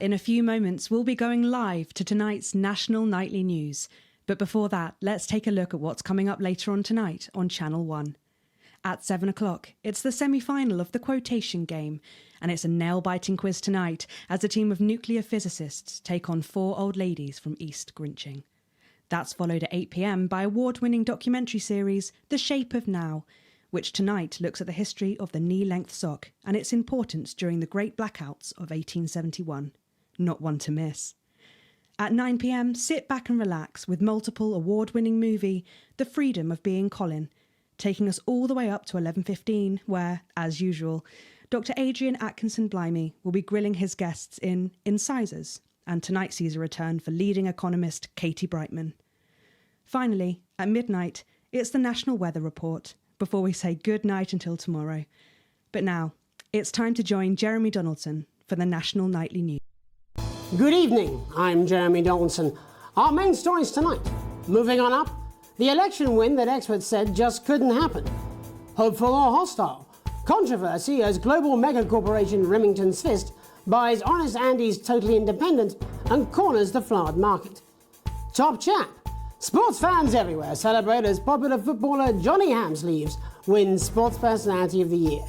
In a few moments, we'll be going live to tonight's National Nightly News. But before that, let's take a look at what's coming up later on tonight on Channel 1. At 7 o'clock, it's the semi-final of the Quotation Game, and it's a nail-biting quiz tonight as a team of nuclear physicists take on 4 old ladies from East Grinching. That's followed at 8 p.m. by award-winning documentary series The Shape of Now, which tonight looks at the history of the knee-length sock and its importance during the Great Blackouts of 1871. Not one to miss. At 9 p.m, sit back and relax with multiple award-winning movie The Freedom of Being Colin, taking us all the way up to 11:15, where, as usual, Dr. Adrian Atkinson Blimey will be grilling his guests in Incisors, and tonight sees a return for leading economist Katie Brightman. Finally, at midnight, it's the National Weather Report, before we say good night until tomorrow. But now, it's time to join Jeremy Donaldson for the National Nightly News. Good evening, I'm Jeremy Donaldson. Our main stories tonight. Moving on up, the election win that experts said just couldn't happen. Hopeful or hostile? Controversy as global megacorporation Remington's Fist buys Honest Andy's Totally Independent and corners the flowered market. Top chap. Sports fans everywhere celebrate as popular footballer Johnny Hamsleeves wins Sports Personality of the Year.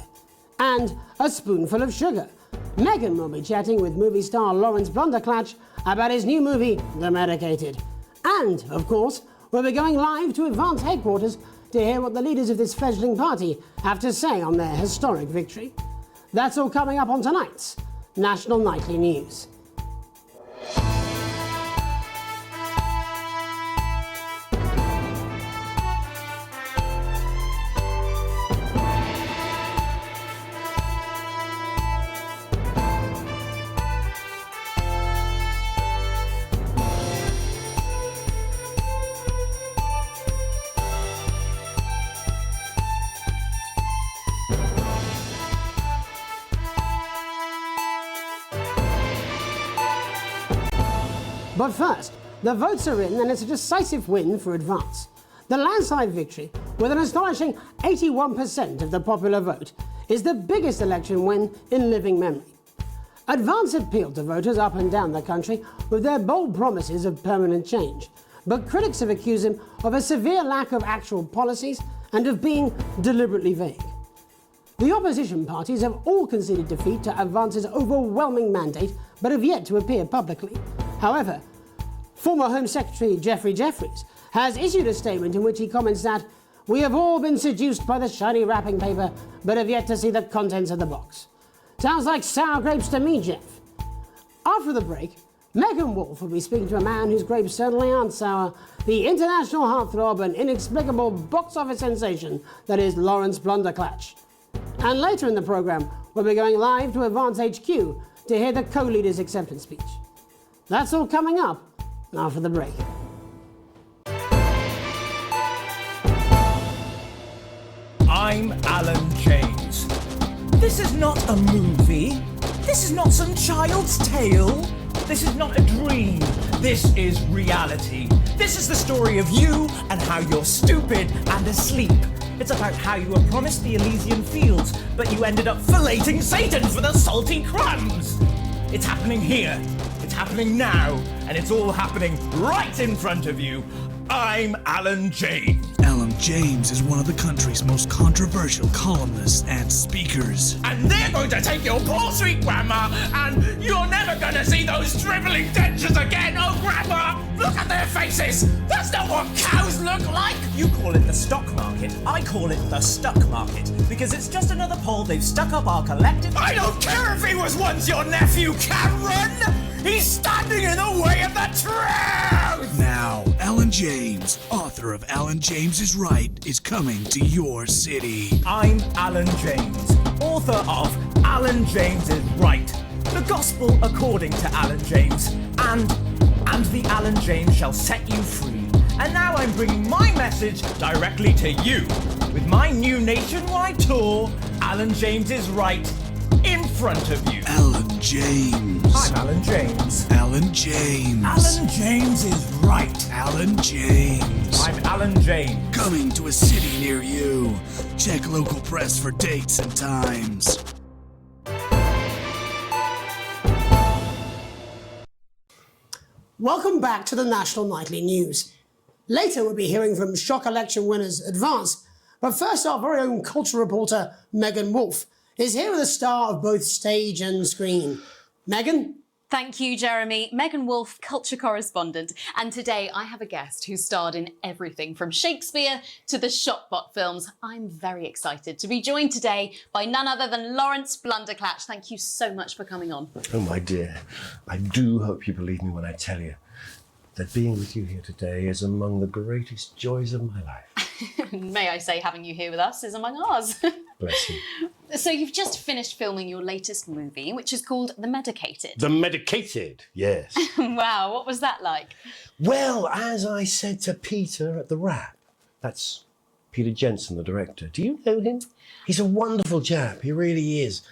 And a spoonful of sugar. Meghan will be chatting with movie star Lawrence Blunderclatch about his new movie, The Medicated. And, of course, we'll be going live to Advance headquarters to hear what the leaders of this fledgling party have to say on their historic victory. That's all coming up on tonight's National Nightly News. But first, the votes are in and it's a decisive win for Advance. The landslide victory, with an astonishing 81% of the popular vote, is the biggest election win in living memory. Advance appealed to voters up and down the country with their bold promises of permanent change, but critics have accused him of a severe lack of actual policies and of being deliberately vague. The opposition parties have all conceded defeat to Advance's overwhelming mandate, but have yet to appear publicly. However, former Home Secretary Geoffrey Jeffries has issued a statement in which he comments that we have all been seduced by the shiny wrapping paper, but have yet to see the contents of the box. Sounds like sour grapes to me, Jeff. After the break, Megan Wolf will be speaking to a man whose grapes certainly aren't sour, the international heartthrob and inexplicable box office sensation that is Lawrence Blunderclatch. And later in the programme, we'll be going live to Advance HQ to hear the co-leader's acceptance speech. That's all coming up after the break. I'm Alan James. This is not a movie. This is not some child's tale. This is not a dream. This is reality. This is the story of you and how you're stupid and asleep. It's about how you were promised the Elysian fields, but you ended up filleting Satan for the salty crumbs. It's happening here. It's happening now, and it's all happening right in front of you. I'm Alan James. Alan James is one of the country's most controversial columnists and speakers. And they're going to take your poor sweet grandma, and you're never going to see those dribbling dentures again. Oh, grandma, look at their faces. That's not what cows look like. You call it the stock market. I call it the stuck market, because it's just another pole they've stuck up our collective... I don't care if he was once your nephew, Cameron. He's standing in the way of the truth! Now, Alan James, author of Alan James is Right, is coming to your city. I'm Alan James, author of Alan James is Right, the gospel according to Alan James, and the Alan James shall set you free. And now I'm bringing my message directly to you. With my new nationwide tour, Alan James is Right, in front of you. Alan James. I'm Alan James. Alan James. Alan James is Right. Alan James. I'm Alan James. Coming to a city near you. Check local press for dates and times. Welcome back to the National Nightly News. Later we'll be hearing from shock election winners Advance, but first our very own culture reporter Megan Wolfe is here with a star of both stage and screen. Megan? Thank you, Jeremy. Megan Wolfe, culture correspondent. And today I have a guest who starred in everything from Shakespeare to the Shotbot films. I'm very excited to be joined today by none other than Lawrence Blunderclatch. Thank you so much for coming on. Oh, my dear. I do hope you believe me when I tell you that being with you here today is among the greatest joys of my life. May I say, having you here with us is among ours. Bless you. So you've just finished filming your latest movie, which is called The Medicated. The Medicated, yes. Wow, what was that like? Well, as I said to Peter at the Wrap, that's Peter Jensen, the director. Do you know him? He's a wonderful chap, he really is.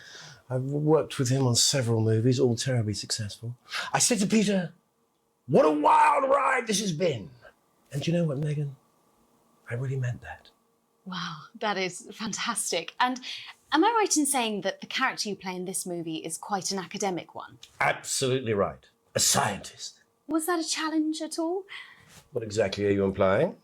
I've worked with him on several movies, all terribly successful. I said to Peter, what a wild ride this has been. And do you know what, Megan? I really meant that. Wow, that is fantastic. And am I right in saying that the character you play in this movie is quite an academic one? Absolutely right. A scientist. Was that a challenge at all? What exactly are you implying?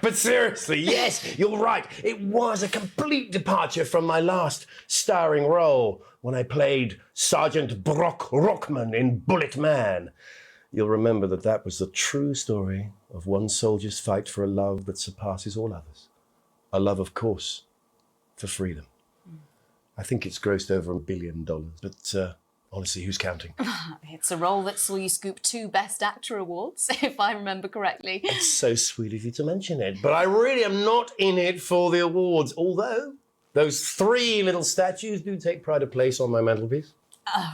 But seriously, yes, you're right. It was a complete departure from my last starring role when I played Sergeant Brock Rockman in Bullet Man. You'll remember that that was the true story of one soldier's fight for a love that surpasses all others. A love, of course, for freedom. I think it's grossed over $1 billion, but honestly, who's counting? It's a role that saw you scoop 2 Best Actor awards, if I remember correctly. It's so sweet of you to mention it, but I really am not in it for the awards, although those 3 little statues do take pride of place on my mantelpiece.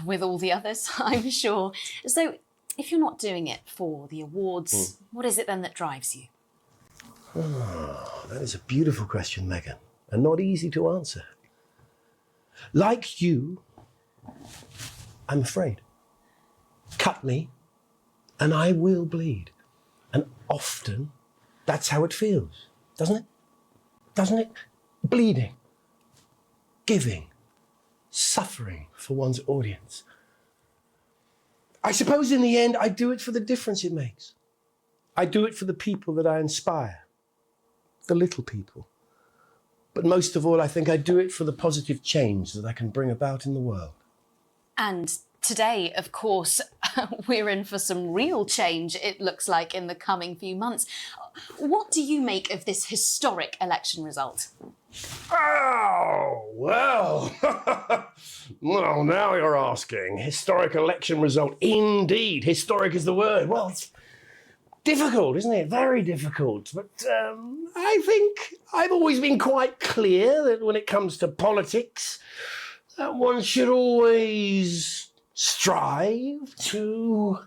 With all the others, I'm sure. So, if you're not doing it for the awards, what is it then that drives you? Oh, that is a beautiful question, Megan, and not easy to answer. Like you, I'm afraid. Cut me, and I will bleed. And often, that's how it feels, doesn't it? Doesn't it? Bleeding, giving, suffering for one's audience. I suppose in the end, I do it for the difference it makes. I do it for the people that I inspire, the little people. But most of all, I think I do it for the positive change that I can bring about in the world. And today, of course, we're in for some real change, it looks like, in the coming few months. What do you make of this historic election result? Oh, well. Well, now you're asking. Historic election result. Indeed. Historic is the word. Well, it's difficult, isn't it? Very difficult. But I think I've always been quite clear that when it comes to politics, one should always strive to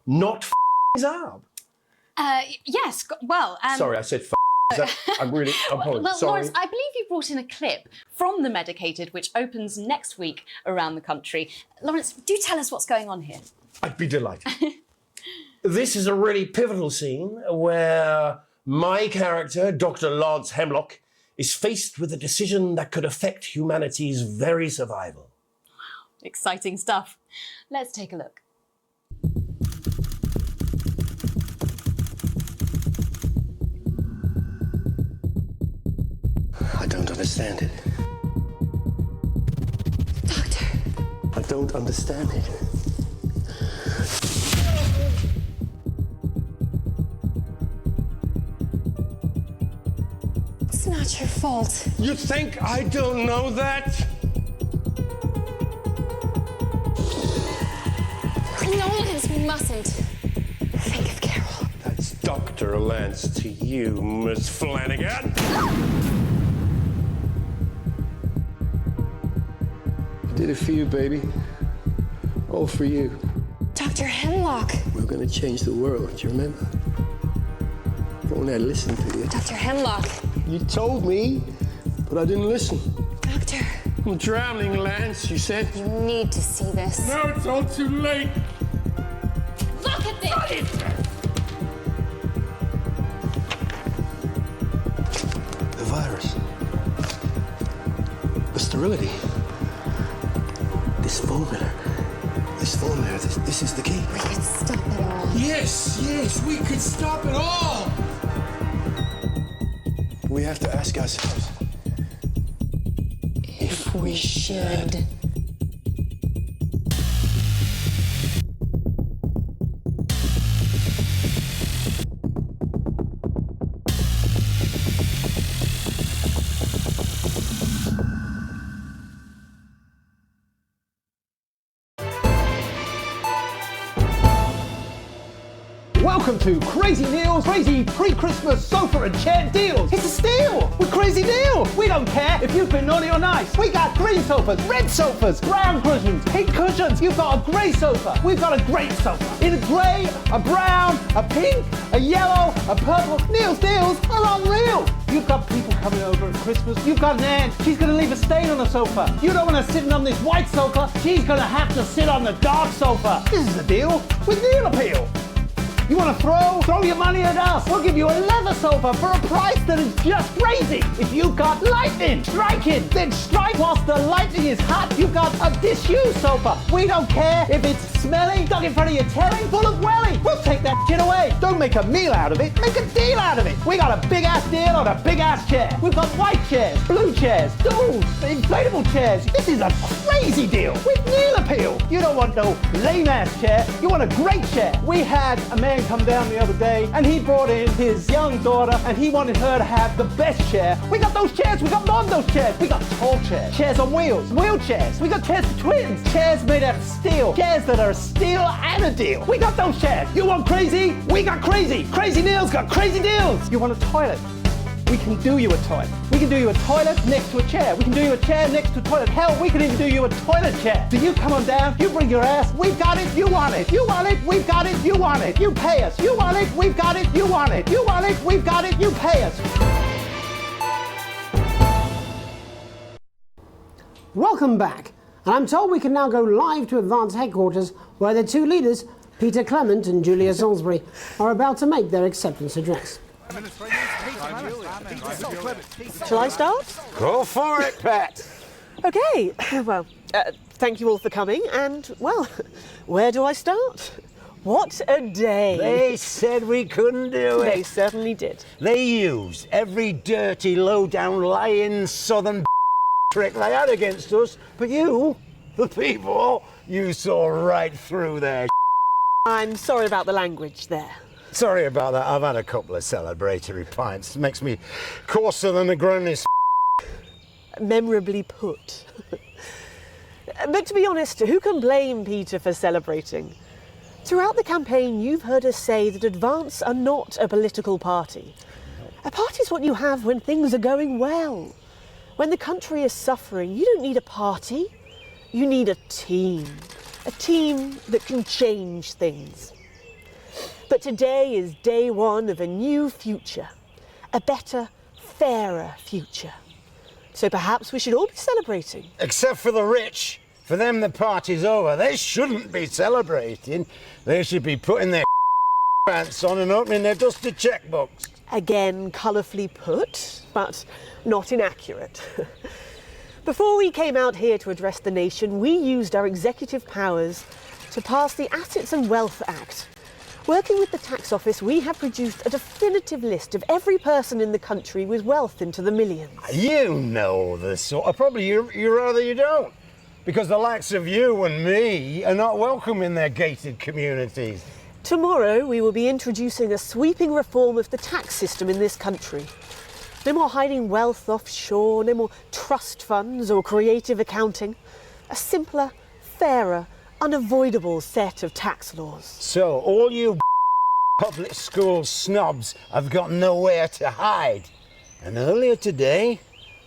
not f*** up. Yes, well... Sorry, I said f***. I'm really apologize. Well, Sorry. Lawrence, I believe you brought in a clip from The Medicated, which opens next week around the country. Lawrence, do tell us what's going on here. I'd be delighted. This is a really pivotal scene where my character, Dr. Lance Hemlock, is faced with a decision that could affect humanity's very survival. Exciting stuff. Let's take a look. I don't understand it. Doctor. I don't understand it. It's not your fault. You think I don't know that? Nolans mustn't think of Carol. That's Dr. Lance to you, Miss Flanagan. I did it for you, baby. All for you. Dr. Hemlock. We're gonna change the world, do you remember? If only I listened to you. Dr. Hemlock. You told me, but I didn't listen. Doctor. I'm drowning, Lance, you said. You need to see this. No, it's all too late. Look at this! The virus. The sterility. This formula. This formula, this is the key. We could stop it all. Yes, we could stop it all! We have to ask ourselves if We should. Welcome to Crazy Neil's crazy pre-Christmas sofa and chair deals. It's a steal with Crazy Neil. We don't care if you've been naughty or nice. We got green sofas, red sofas, brown cushions, pink cushions. You've got a grey sofa. We've got a great sofa. In a grey, a brown, a pink, a yellow, a purple. Neil's deals are unreal. You've got people coming over at Christmas. You've got an aunt. She's going to leave a stain on the sofa. You don't want her sitting on this white sofa. She's going to have to sit on the dark sofa. This is the deal with Neil Appeal. You want to throw your money at us? We'll give you a leather sofa for a price that is just crazy. If you've got lightning striking, then strike whilst the lightning is hot. You've got a disused sofa. We don't care if it's smelly, stuck in front of your telly, full of welly. We'll take that shit away. Don't make a meal out of it, make a deal out of it. We got a big ass deal on a big ass chair. We've got white chairs, blue chairs, stools, inflatable chairs. This is a crazy deal with Neil Appeal. You don't want no lame ass chair, you want a great chair. We had a man come down the other day and he brought in his young daughter and he wanted her to have the best chair. We got those chairs, we got more of those chairs. We got tall chairs, chairs on wheels, wheelchairs. We got chairs for twins, chairs made out of steel, chairs that are a steal and a deal. We got those chairs. You want crazy? We got crazy. Crazy Neil's got crazy deals. You want a toilet? We can do you a toilet. We can do you a toilet next to a chair. We can do you a chair next to a toilet. Hell, we can even do you a toilet chair. Do you come on down? You bring your ass. We've got it. You want it. You want it. We've got it. You want it. You pay us. You want it. We've got it. You want it. You want it. We've got it. You pay us. Welcome back. And I'm told we can now go live to Advance headquarters where the two leaders, Peter Clement and Julia Salisbury, are about to make their acceptance address. Shall I start? Go for it, Pat. Okay, well, thank you all for coming, and, well, where do I start? What a day! They said we couldn't do it. They certainly did. They used every dirty, low-down, lying southern trick they had against us, but you, the people, you saw right through their I'm sorry about the language there. Sorry about that. I've had a couple of celebratory pints. It makes me coarser than a granny's. Memorably put. But to be honest, who can blame Peter for celebrating? Throughout the campaign, you've heard us say that Advance are not a political party. A party's what you have when things are going well. When the country is suffering, you don't need a party. You need a team. A team that can change things. But today is day one of a new future. A better, fairer future. So perhaps we should all be celebrating. Except for the rich. For them, the party's over. They shouldn't be celebrating. They should be putting their pants on and opening their dusty checkbooks. Again, colourfully put, but not inaccurate. Before we came out here to address the nation, we used our executive powers to pass the Assets and Wealth Act. Working with the tax office, we have produced a definitive list of every person in the country with wealth into the millions. You know the sort of, probably you rather you don't. Because the likes of you and me are not welcome in their gated communities. Tomorrow, we will be introducing a sweeping reform of the tax system in this country. No more hiding wealth offshore, no more trust funds or creative accounting. A simpler, fairer, unavoidable set of tax laws. So, all you public school snobs have got nowhere to hide. And earlier today,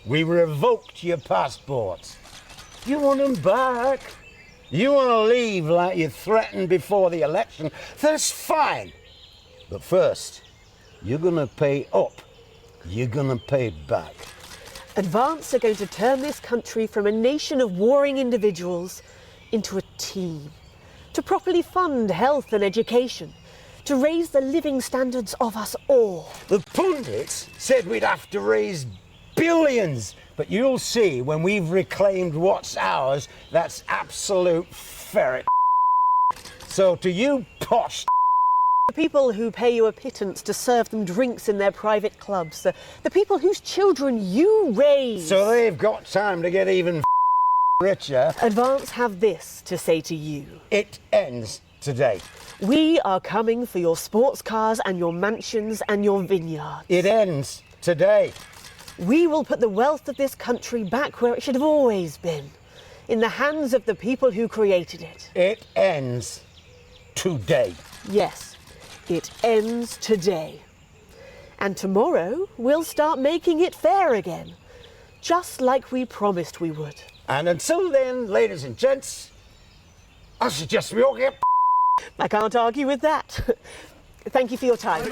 we revoked your passports. You want them back? You want to leave like you threatened before the election? That's fine. But first, you're going to pay up. You're going to pay back. Advance are going to turn this country from a nation of warring individuals into a team. To properly fund health and education. To raise the living standards of us all. The pundits said we'd have to raise billions. But you'll see when we've reclaimed what's ours, that's absolute ferret. So to you posh The people who pay you a pittance to serve them drinks in their private clubs. The people whose children you raise. so they've got time to get even richer. Advance have this to say to you. It ends today. We are coming for your sports cars and your mansions and your vineyards. It ends today. We will put the wealth of this country back where it should have always been, in the hands of the people who created it. It ends today. Yes, it ends today. And tomorrow we'll start making it fair again, just like we promised we would. And until then, ladies and gents, I suggest we all get I can't argue with that. Thank you for your time.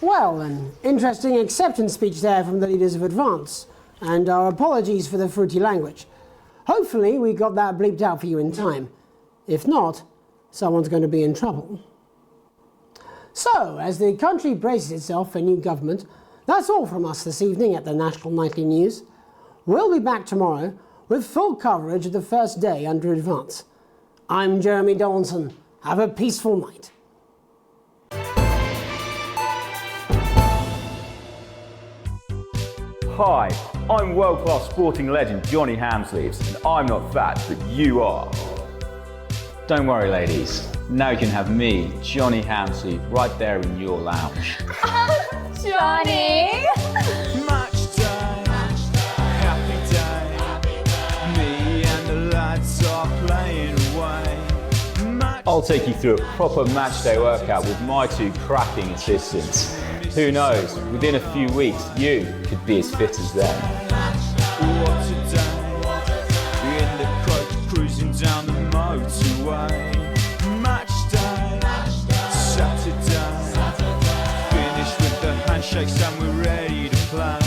Well, an interesting acceptance speech there from the leaders of Advance, and our apologies for the fruity language. Hopefully we got that bleeped out for you in time. If not, someone's going to be in trouble. So, as the country braces itself for new government, that's all from us this evening at the National Nightly News. We'll be back tomorrow with full coverage of the first day under Advance. I'm Jeremy Donaldson. Have a peaceful night. Hi, I'm world-class sporting legend Johnny Hamsleeves, and I'm not fat, but you are. Don't worry, ladies. Now you can have me, Johnny Hamsleeve, right there in your lounge. Johnny! Match day, happy day. Me and the lads are playing away. I'll take you through a proper match day workout with my two cracking assistants. Who knows, within a few weeks, you could be as fit as them. What a day, in the coach cruising down the motorway. Match day, Saturday, finished with the handshakes and we're ready to play.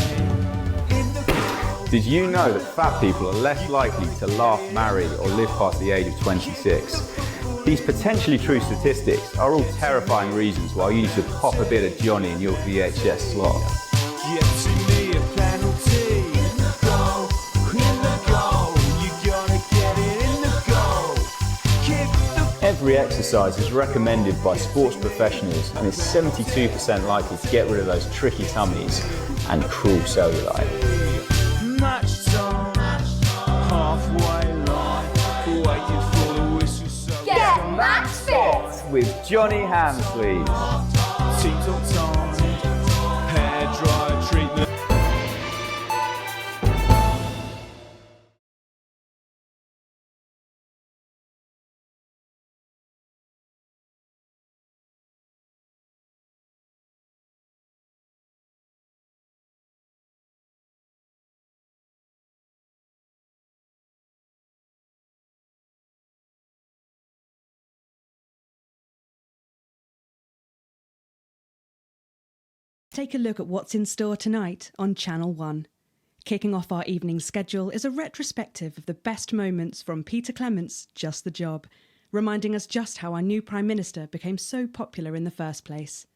Did you know that fat people are less likely to laugh, marry or live past the age of 26? These potentially true statistics are all terrifying reasons why you need to pop a bit of Johnny in your VHS slot. Every exercise is recommended by sports professionals and is 72% likely to get rid of those tricky tummies and cruel cellulite. Match time, halfway line, waiting for the whistle, so Get match fit! with Johnny Hamsleeves. Teams on time, hair dryer treatment. Take a look at what's in store tonight on Channel 1. Kicking off our evening schedule is a retrospective of the best moments from Peter Clement's Just the Job, reminding us just how our new Prime Minister became so popular in the first place.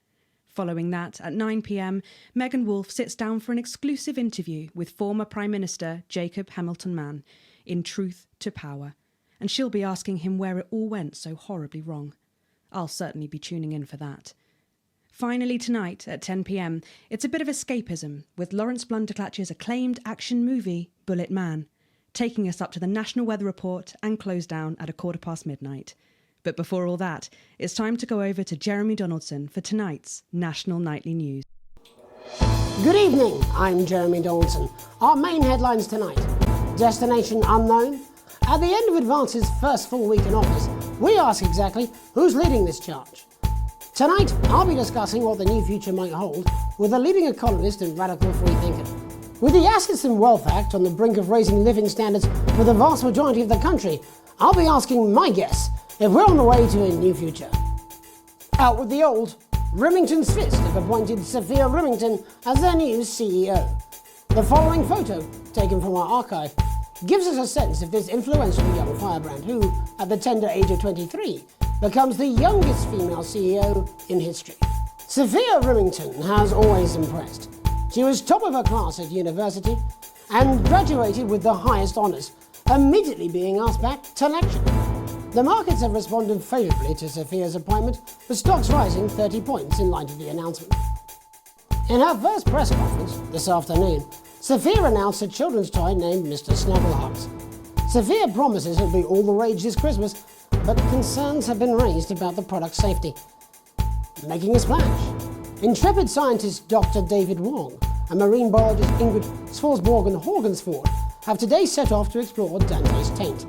Following that, at 9 p.m, Megan Wolfe sits down for an exclusive interview with former Prime Minister Jacob Hamilton-Mann in Truth to Power, and she'll be asking him where it all went so horribly wrong. I'll certainly be tuning in for that. Finally tonight at 10 p.m, it's a bit of escapism with Lawrence Blunderclatch's acclaimed action movie Bullet Man, taking us up to the National Weather Report and close down at midnight. But before all that, it's time to go over to Jeremy Donaldson for tonight's National Nightly News. Good evening, I'm Jeremy Donaldson. Our main headlines tonight. Destination unknown. At the end of Advance's first full week in office, we ask exactly who's leading this charge. Tonight, I'll be discussing what the new future might hold with a leading economist and radical freethinker. With the Assets and Wealth Act on the brink of raising living standards for the vast majority of the country, I'll be asking my guess if we're on the way to a new future. Out with the old, Remington's Fist have appointed Sophia Remington as their new CEO. The following photo, taken from our archive, gives us a sense of this influential young firebrand who, at the tender age of 23, becomes the youngest female CEO in history. Sophia Remington has always impressed. She was top of her class at university and graduated with the highest honours, immediately being asked back to lecture. The markets have responded favourably to Sophia's appointment, with stocks rising 30 points in light of the announcement. In her first press conference this afternoon, Sophia announced a children's toy named Mr. Snugglehugs. Sophia promises it'll be all the rage this Christmas, but concerns have been raised about the product's safety. Making a splash, intrepid scientist Dr. David Wong and marine biologist Ingrid Svalsborg-Horgensford have today set off to explore Dante's Taint.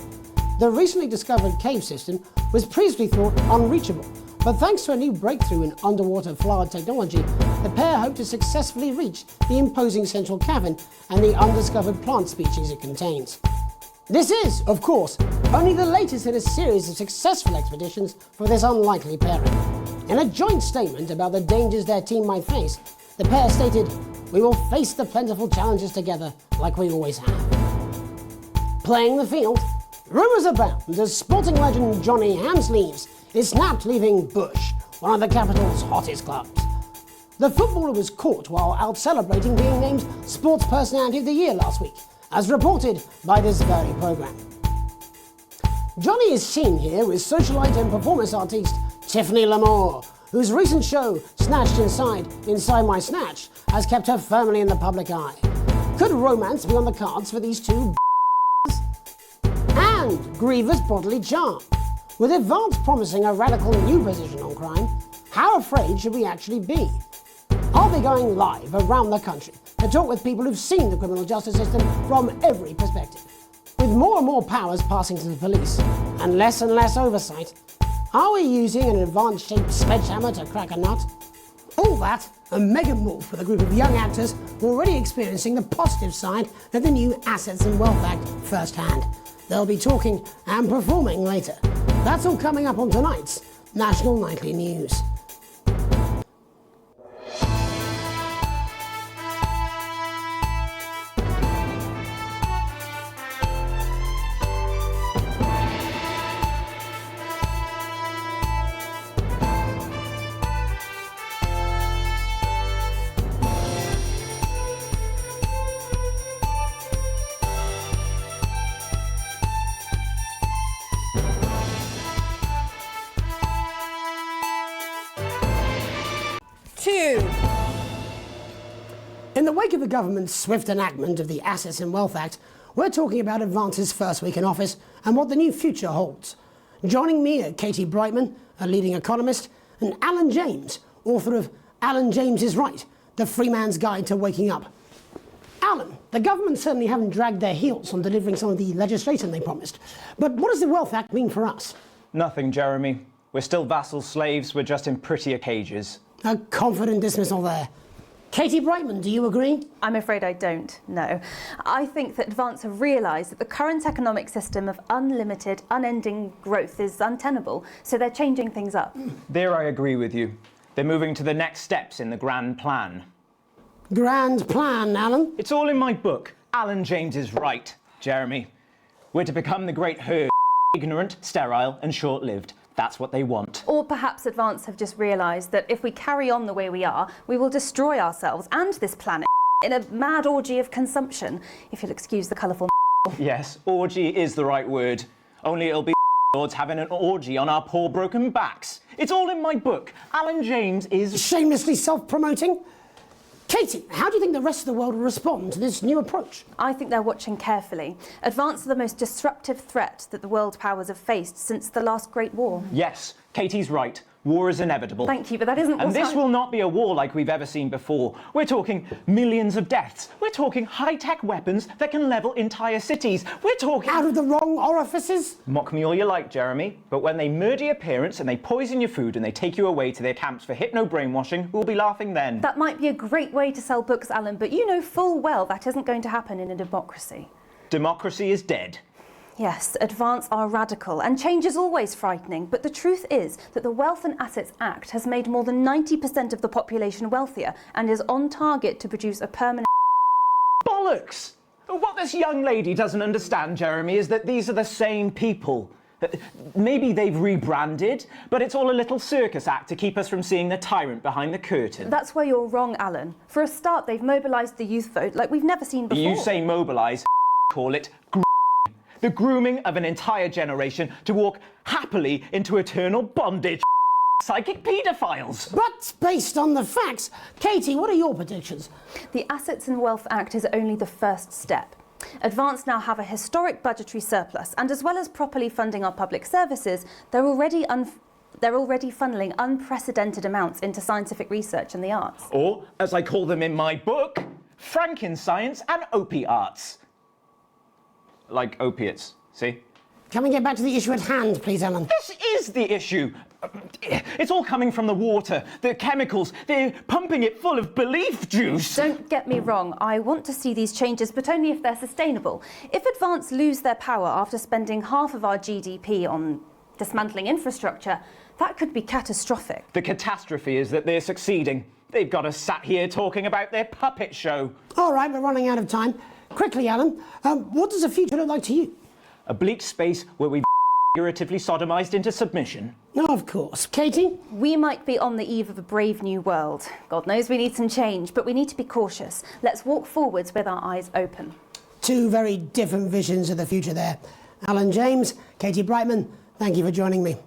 The recently discovered cave system was previously thought unreachable, but thanks to a new breakthrough in underwater flower technology, the pair hope to successfully reach the imposing central cavern and the undiscovered plant species it contains. This is, of course, only the latest in a series of successful expeditions for this unlikely pairing. In a joint statement about the dangers their team might face, the pair stated, "We will face the plentiful challenges together like we always have." Playing the field, rumours abound as sporting legend Johnny Hamsleeves is snapped leaving Bush, one of the capital's hottest clubs. The footballer was caught while out celebrating being named Sports Personality of the Year last week, as reported by this very programme. Johnny is seen here with socialite and performance artiste Tiffany Lamore, whose recent show, Snatched Inside My Snatch, has kept her firmly in the public eye. Could romance be on the cards for these two and grievous bodily charm? With Advance promising a radical new position on crime, how afraid should we actually be? I'll be going live around the country to talk with people who've seen the criminal justice system from every perspective. With more and more powers passing to the police and less oversight, are we using an Advance-shaped sledgehammer to crack a nut? All that and Megan Wolf with a group of young actors already experiencing the positive side of the new Assets and Wealth Act firsthand. They'll be talking and performing later. That's all coming up on tonight's National Nightly News. In the wake of the government's swift enactment of the Assets and Wealth Act, we're talking about Advance's first week in office and what the new future holds. Joining me are Katie Brightman, a leading economist, and Alan James, author of Alan James is Right, The Free Man's Guide to Waking Up. Alan, the government certainly haven't dragged their heels on delivering some of the legislation they promised, but what does the Wealth Act mean for us? Nothing, Jeremy. We're still vassal slaves, we're just in prettier cages. A confident dismissal there. Katie Brightman, do you agree? I'm afraid I don't, no. I think that Advance have realised that the current economic system of unlimited, unending growth is untenable, so they're changing things up. There I agree with you. They're moving to the next steps in the grand plan. Grand plan, Alan? It's all in my book. Alan James is Right, Jeremy. We're to become the great herd, ignorant, sterile and short-lived. That's what they want. Or perhaps Advance have just realised that if we carry on the way we are, we will destroy ourselves and this planet in a mad orgy of consumption, if you'll excuse the colourful. Yes, orgy is the right word. Only it'll be lords having an orgy on our poor broken backs. It's all in my book. Alan James is... Shamelessly self-promoting? Katie, how do you think the rest of the world will respond to this new approach? I think they're watching carefully. Advance are the most disruptive threat that the world powers have faced since the last Great War. Yes, Katie's right. War is inevitable. Thank you, but that isn't what And this will not be a war like we've ever seen before. We're talking millions of deaths. We're talking high-tech weapons that can level entire cities. We're talking... Out of the wrong orifices? Mock me all you like, Jeremy, but when they murder your parents and they poison your food and they take you away to their camps for hypno-brainwashing, we'll be laughing then. That might be a great way to sell books, Alan, but you know full well that isn't going to happen in a democracy. Democracy is dead. Yes, Advance are radical, and change is always frightening, but the truth is that the Wealth and Assets Act has made more than 90% of the population wealthier and is on target to produce a permanent... Bollocks! What this young lady doesn't understand, Jeremy, is that these are the same people. Maybe they've rebranded, but it's all a little circus act to keep us from seeing the tyrant behind the curtain. That's where you're wrong, Alan. For a start, they've mobilised the youth vote like we've never seen before. You say mobilise, call it The grooming of an entire generation to walk happily into eternal bondage. Psychic paedophiles. But based on the facts, Katie, what are your predictions? The Assets and Wealth Act is only the first step. Advance now have a historic budgetary surplus, and as well as properly funding our public services, they're already funneling unprecedented amounts into scientific research and the arts. Or, as I call them in my book, Frankenscience and opiates. Like opiates, see? Can we get back to the issue at hand, please, Alan? This is the issue. It's all coming from the water, the chemicals. They're pumping it full of belief juice. Don't get me wrong, I want to see these changes, but only if they're sustainable. If Advance lose their power after spending half of our GDP on dismantling infrastructure, that could be catastrophic. The catastrophe is that they're succeeding. They've got us sat here talking about their puppet show. All right, we're running out of time. Quickly, Alan, what does the future look like to you? A bleak space where we've figuratively sodomized into submission. No, of course. Katie? We might be on the eve of a brave new world. God knows we need some change, but we need to be cautious. Let's walk forwards with our eyes open. Two very different visions of the future there. Alan James, Katie Brightman, thank you for joining me.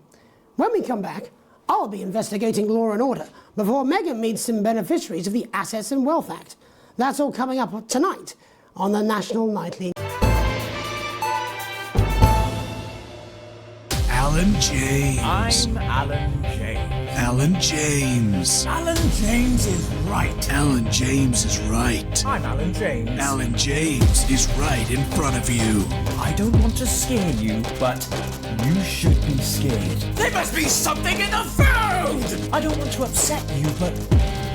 When we come back, I'll be investigating law and order before Megan meets some beneficiaries of the Assets and Wealth Act. That's all coming up tonight on the National Nightly. Alan James. I'm Alan James. Alan James. Alan James is right. Alan James is right. I'm Alan James. Alan James is right in front of you. I don't want to scare you, but you should be scared. There must be something in the food! I don't want to upset you, but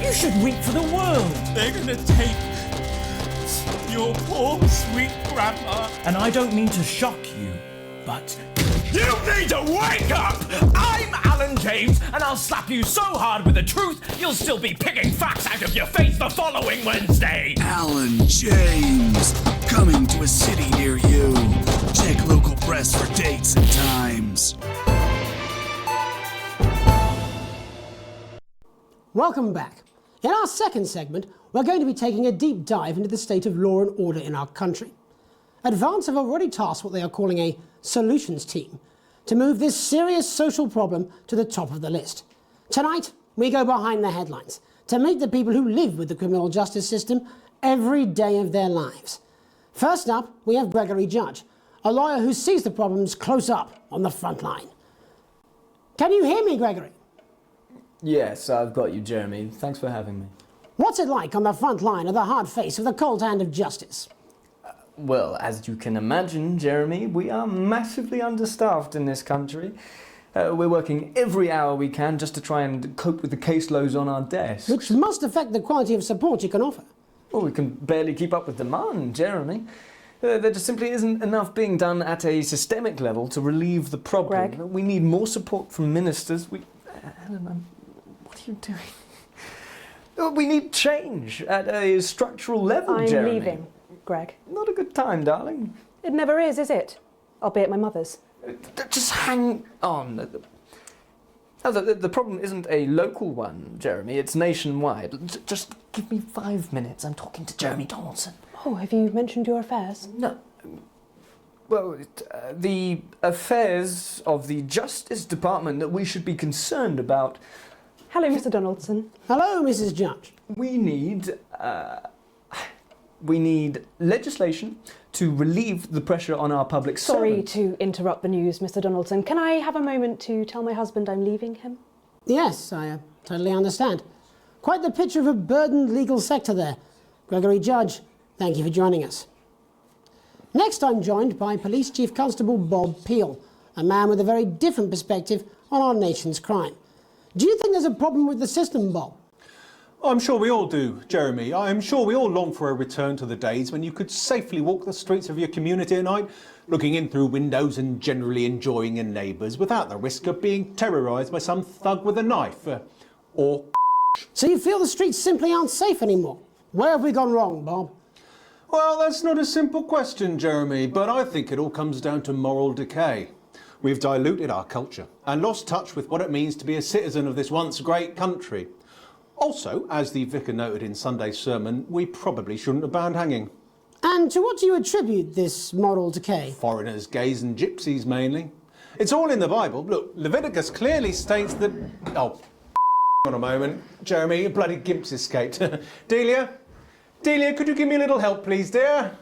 you should weep for the world. They're gonna take your poor, sweet grandma. And I don't mean to shock you, but you need to wake up! I'm Alan James, and I'll slap you so hard with the truth, you'll still be picking facts out of your face the following Wednesday! Alan James, coming to a city near you. Check local press for dates and times. Welcome back. In our second segment, we're going to be taking a deep dive into the state of law and order in our country. Advance have already tasked what they are calling a solutions team to move this serious social problem to the top of the list. Tonight, we go behind the headlines to meet the people who live with the criminal justice system every day of their lives. First up, we have Gregory Judge, a lawyer who sees the problems close up on the front line. Can you hear me, Gregory? Yes, I've got you, Jeremy. Thanks for having me. What's it like on the front line of the hard face of the cold hand of justice? Well, as you can imagine, Jeremy, we are massively understaffed in this country. We're working every hour we can just to try and cope with the caseloads on our desks. Which must affect the quality of support you can offer. Well, we can barely keep up with demand, Jeremy. There just simply isn't enough being done at a systemic level to relieve the problem. Greg? We need more support from ministers. Helen, what are you doing? We need change at a structural level, I'm Jeremy. leaving, Greg. Not a good time, darling. It never is it? I'll be at my mother's. Just hang on. The problem isn't a local one, Jeremy. It's nationwide. Just give me 5 minutes. I'm talking to Jeremy Donaldson. Oh, have you mentioned your affairs? No. Well, the affairs of the Justice Department that we should be concerned about. Hello, Mr. Donaldson. Hello, Mrs. Judge. We need legislation to relieve the pressure on our public Sorry servants. to interrupt the news, Mr. Donaldson. Can I have a moment to tell my husband I'm leaving him? Yes, I totally understand. Quite the picture of a burdened legal sector there. Gregory Judge, thank you for joining us. Next, I'm joined by Police Chief Constable Bob Peel, a man with a very different perspective on our nation's crime. Do you think there's a problem with the system, Bob? I'm sure we all do, Jeremy. I'm sure we all long for a return to the days when you could safely walk the streets of your community at night, looking in through windows and generally enjoying your neighbours without the risk of being terrorised by some thug with a knife. Or So you feel the streets simply aren't safe anymore? Where have we gone wrong, Bob? Well, that's not a simple question, Jeremy, but I think it all comes down to moral decay. We've diluted our culture and lost touch with what it means to be a citizen of this once great country. Also, as the vicar noted in Sunday's sermon, we probably shouldn't have banned hanging. And to what do you attribute this moral decay? Foreigners, gays and gypsies mainly. It's all in the Bible. Look, Leviticus clearly states that... Oh, on a moment. Jeremy, your bloody gimp's escaped. Delia? Delia, could you give me a little help, please, dear?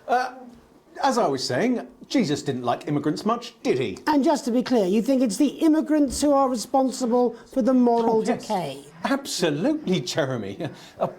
As I was saying, Jesus didn't like immigrants much, did he? And just to be clear, you think it's the immigrants who are responsible for the moral decay? Absolutely, Jeremy.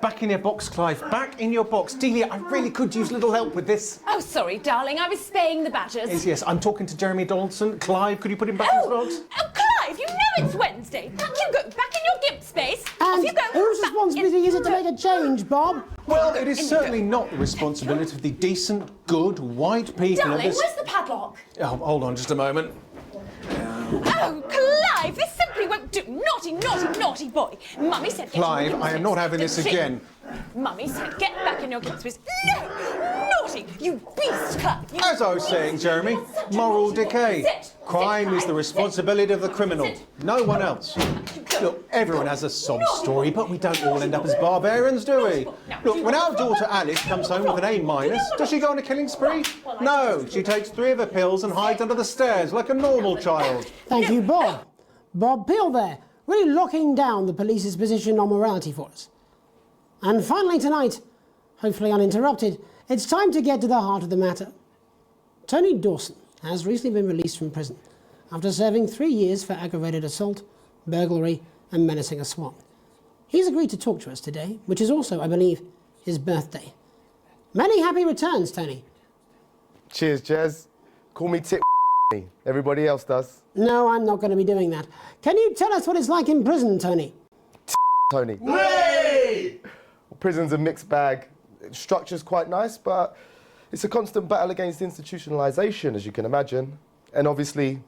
Back in your box, Clive. Back in your box. Delia, I really could use a little help with this. Oh, sorry, darling. I was spaying the badgers. Yes, I'm talking to Jeremy Donaldson. Clive, could you put him back in his box? Oh, Clive, you know it's Wednesday. You go back in your gimp space. And Off you go. whose responsibility is it to make a change, Bob? Well, it is certainly not the responsibility of the decent, good, white people of Darling, this... where's the padlock? Oh, hold on just a moment. Oh, Clive, this simply won't do. Naughty, naughty, naughty boy. Mummy said... Clive, I am not having this again. Mummy said get back in your gimp space. No! Naughty! You beast, Clive! As I was saying, Jeremy, moral decay. Crime is the responsibility of the criminal, no one else. Look, everyone has a sob story, but we don't all end up as barbarians, do we? Look, when our daughter Alice comes home with an A-, does she go on a killing spree? No, she takes 3 of her pills and hides under the stairs like a normal child. Thank you, Bob. Bob Peel there, really locking down the police's position on morality for us. And finally tonight, hopefully uninterrupted, it's time to get to the heart of the matter. Tony Dawson has recently been released from prison after serving 3 years for aggravated assault, burglary and menacing a swan. He's agreed to talk to us today, which is also, I believe, his birthday. Many happy returns, Tony. Cheers, Jez. Call me Tit. Everybody else does. No, I'm not going to be doing that. Can you tell us what it's like in prison, Tony? Tony. Way! Well, prison's a mixed bag. Structure's quite nice, but it's a constant battle against institutionalisation, as you can imagine. And obviously,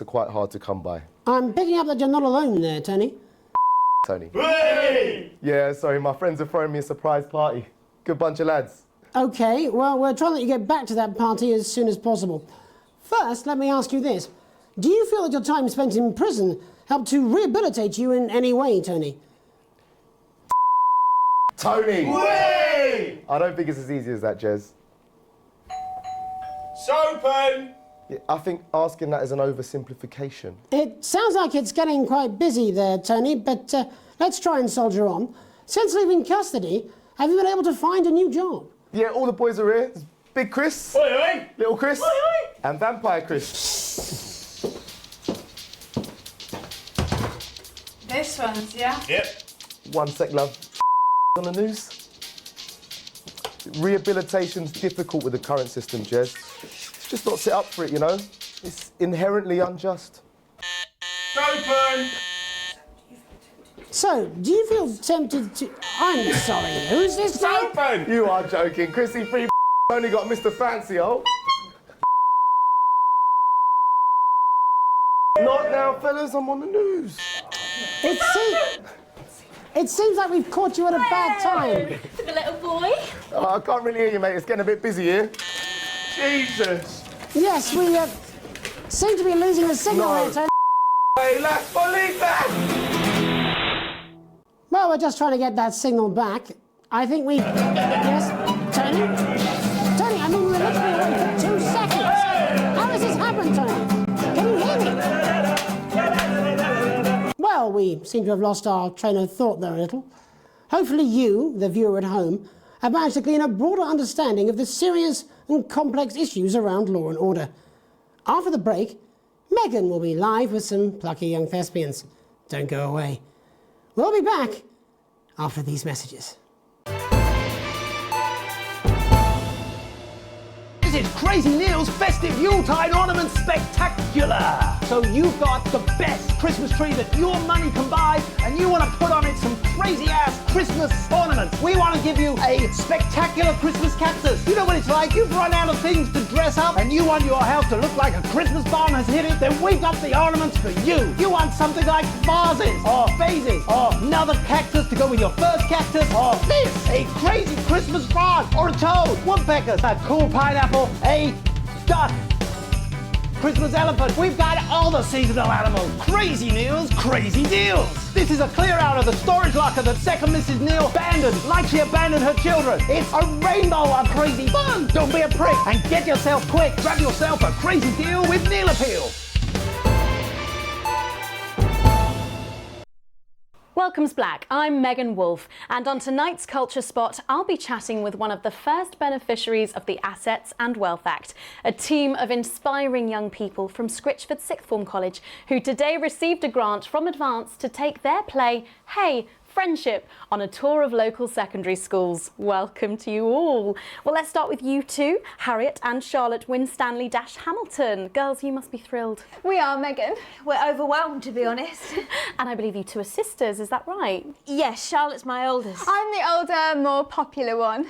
are quite hard to come by. I'm picking up that you're not alone there, Tony. Tony. Way! Yeah, sorry, my friends are throwing me a surprise party. Good bunch of lads. OK, well, we're trying to let you get back to that party as soon as possible. First, let me ask you this. Do you feel that your time spent in prison helped to rehabilitate you in any way, Tony? Tony! Way! I don't think it's as easy as that, Jez. Sopen! Yeah, I think asking that is an oversimplification. It sounds like it's getting quite busy there, Tony, but let's try and soldier on. Since leaving custody, have you been able to find a new job? Yeah, all the boys are here. There's Big Chris, Oi, oi. Little Chris, Oi, oi. and Vampire Chris. This one's, yeah? Yep. 1 sec, love. On the news. Rehabilitation's difficult with the current system, Jez. It's just not set up for it, you know? It's inherently unjust. Open! So, do you feel tempted to... I'm sorry, who's this? Open! You are joking. Chrissy Free only got Mr. Fancy, oh. Not now, fellas, I'm on the news. It seems like we've caught you at a bad time. For the little boy. Oh, I can't really hear you, mate. It's getting a bit busy here. Jesus. Yes, we seem to be losing the signal here, Tony. Hey, let's believe that! Well, we're just trying to get that signal back. I think we... Yes, Tony? Tony, I mean, we were literally away for 2 seconds. How has this happened, Tony? Can you hear me? Well, we seem to have lost our train of thought there a little. Hopefully you, the viewer at home, have managed to glean a broader understanding of the serious and complex issues around law and order. After the break, Megan will be live with some plucky young thespians. Don't go away. We'll be back after these messages. This is Crazy Neil's Festive Yuletide Ornament Spectacular! So you've got the best Christmas tree that your money can buy, and you want to put on it some crazy-ass Christmas ornaments. We want to give you a spectacular Christmas cactus. You know what it's like? You've run out of things to dress up, and you want your house to look like a Christmas bomb has hit it, then we've got the ornaments for you. You want something like vases, or vases, or another cactus to go with your first cactus, or this, a crazy Christmas frog, or a toad, woodpeckers, a cool pineapple, a duck, Christmas elephant. We've got all the seasonal animals. Crazy Neil's Crazy Deals. This is a clear out of the storage locker that second Mrs. Neil abandoned, like she abandoned her children. It's a rainbow of crazy fun. Don't be a prick and get yourself quick. Grab yourself a crazy deal with Neil Appeal. Welcome's Black, I'm Megan Wolfe, and on tonight's Culture Spot, I'll be chatting with one of the first beneficiaries of the Assets and Wealth Act, a team of inspiring young people from Scritchford Sixth Form College who today received a grant from Advance to take their play, Hey, Friendship, on a tour of local secondary schools. Welcome to you all. Well, let's start with you two, Harriet and Charlotte Winstanley-Hamilton. Girls, you must be thrilled. We are, Megan. We're overwhelmed, to be honest. And I believe you two are sisters, is that right? Yes, Charlotte's my oldest. I'm the older, more popular one.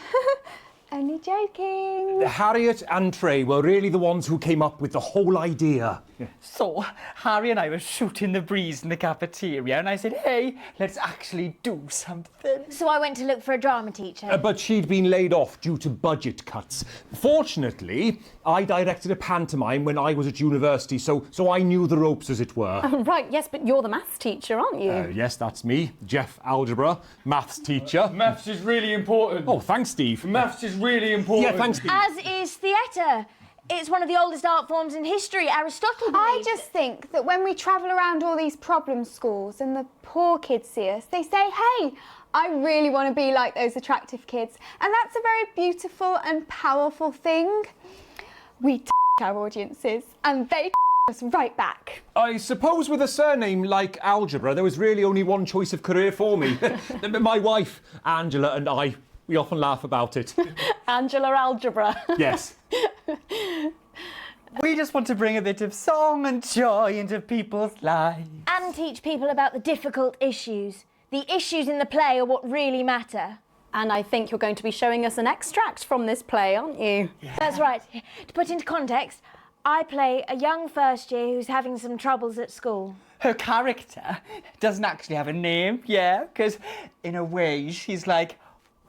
Only joking. Harriet and Trey were really the ones who came up with the whole idea. So, Harry and I were shooting the breeze in the cafeteria and I said, hey, let's actually do something. So I went to look for a drama teacher. But she'd been laid off due to budget cuts. Fortunately, I directed a pantomime when I was at university, so I knew the ropes, as it were. Oh, right, yes, but you're the maths teacher, aren't you? Yes, that's me, Jeff Algebra, maths teacher. Maths is really important. Oh, thanks, Steve. Maths is really important. Yeah, thanks, Steve. As is theatre. It's one of the oldest art forms in history. Aristotle believed I just think that when we travel around all these problem schools and the poor kids see us, they say, hey, I really want to be like those attractive kids. And that's a very beautiful and powerful thing. We our audiences and they us right back. I suppose with a surname like Algebra, there was really only one choice of career for me. My wife, Angela, and I, we often laugh about it. Angela Algebra. Yes. We just want to bring a bit of song and joy into people's lives. And teach people about the difficult issues. The issues in the play are what really matter. And I think you're going to be showing us an extract from this play, aren't you? Yeah. That's right. To put into context, I play a young first year who's having some troubles at school. Her character doesn't actually have a name, yeah, because in a way she's like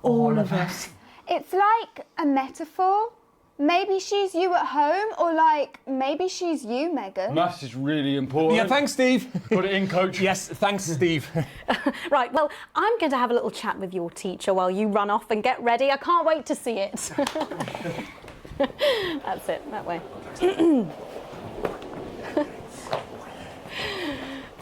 all of us. It's like a metaphor. Maybe she's you at home, or like, maybe she's you, Megan. Maths is really important. Yeah, thanks, Steve. Put it in, coach. Yes, thanks, Steve. Right, well, I'm going to have a little chat with your teacher while you run off and get ready. I can't wait to see it. That's it, that way.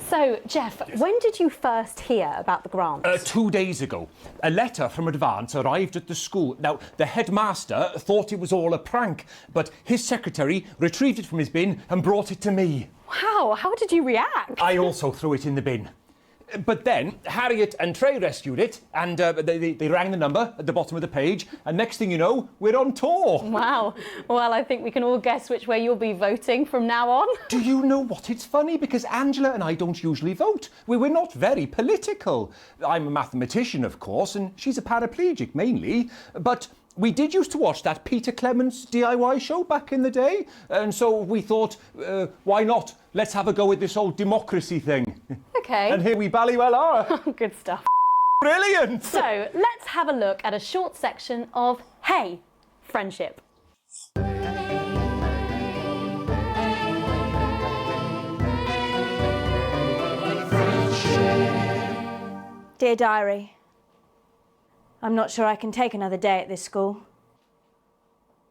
So, Jeff, when did you first hear about the grant? 2 days ago. A letter from Advance arrived at the school. Now, the headmaster thought it was all a prank, but his secretary retrieved it from his bin and brought it to me. Wow, how did you react? I also threw it in the bin. But then Harriet and Trey rescued it, and they rang the number at the bottom of the page, and next thing you know, we're on tour. Wow. Well, I think we can all guess which way you'll be voting from now on. Do you know what? It's funny, because Angela and I don't usually vote. We're not very political. I'm a mathematician, of course, and she's a paraplegic, mainly. But we did used to watch that Peter Clements DIY show back in the day, and so we thought, why not? Let's have a go at this old democracy thing. Okay. And here we bally well are. Good stuff. Brilliant! So, let's have a look at a short section of Hey, Friendship. Dear Diary, I'm not sure I can take another day at this school.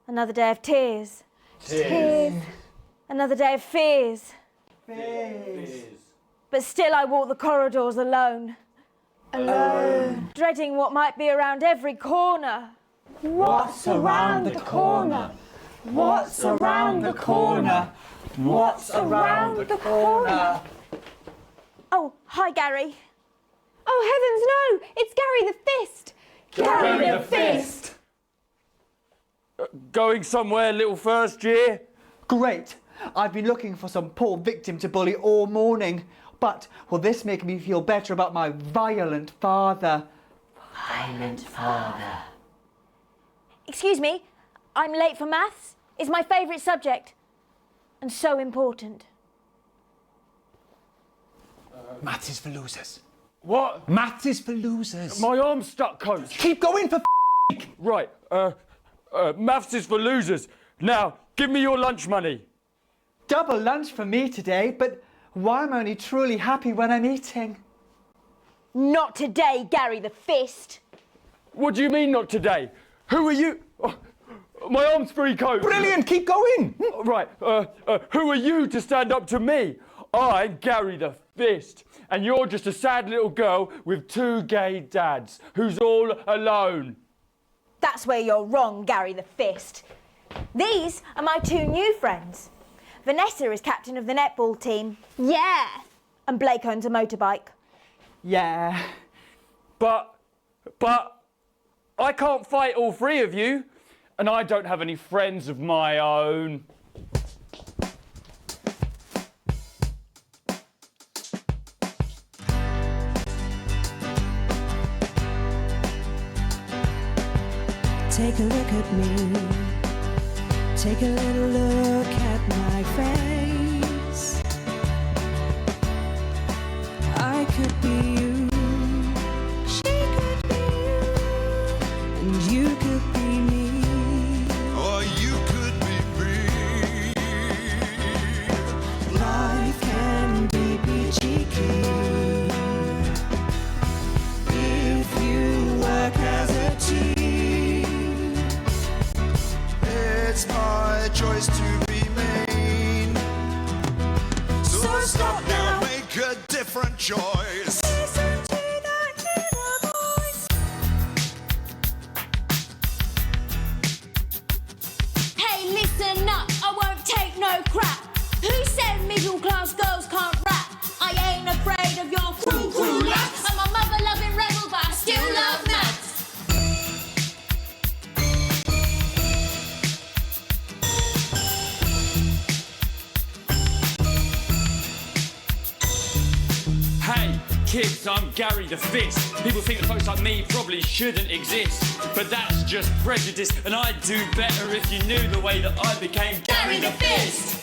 Another day of tears. Tears. Another day of fears. Fears. But still I walk the corridors alone. Alone. Dreading what might be around every corner. What's around the corner? What's around the corner? What's around the corner? Oh, hi, Gary. Oh, heavens, no! It's Gary the Fist! Gary the Fist! Going somewhere, little first year? Great. I've been looking for some poor victim to bully all morning. But will this make me feel better about my violent father? Violent father. Excuse me, I'm late for maths. It's my favourite subject. And so important. Maths is for losers. What? Maths is for losers. My arm's stuck, coach. Keep going for Right, maths is for losers. Now, give me your lunch money. double lunch for me today, but why am I only truly happy when I'm eating? Not today, Gary the Fist. What do you mean not today? Who are you? Oh, my arm's pretty cold. Brilliant, keep going. Right, who are you to stand up to me? I'm Gary the Fist, and you're just a sad little girl with 2 gay dads who's all alone. That's where you're wrong, Gary the Fist. These are my 2 new friends. Vanessa is captain of the netball team. Yeah. And Blake owns a motorbike. Yeah. But I can't fight all 3 of you, and I don't have any friends of my own. Take a look at me. Take a little look at my face. I could be you. She could be you. And you could be me. Or you could be me. Life can be peachy keen if you work as a team. It's my choice to be mean. So stop now, make a different choice. Listen to that inner voice. Hey, listen up, I won't take no crap. Who said middle class girls can't rap? I ain't afraid of your cool lads. I'm a mother loving rebel, but I still love maths. Hey, kids, I'm Gary the Fist. People think that folks like me probably shouldn't exist, but that's just prejudice, and I'd do better if you knew the way that I became Gary the Fist.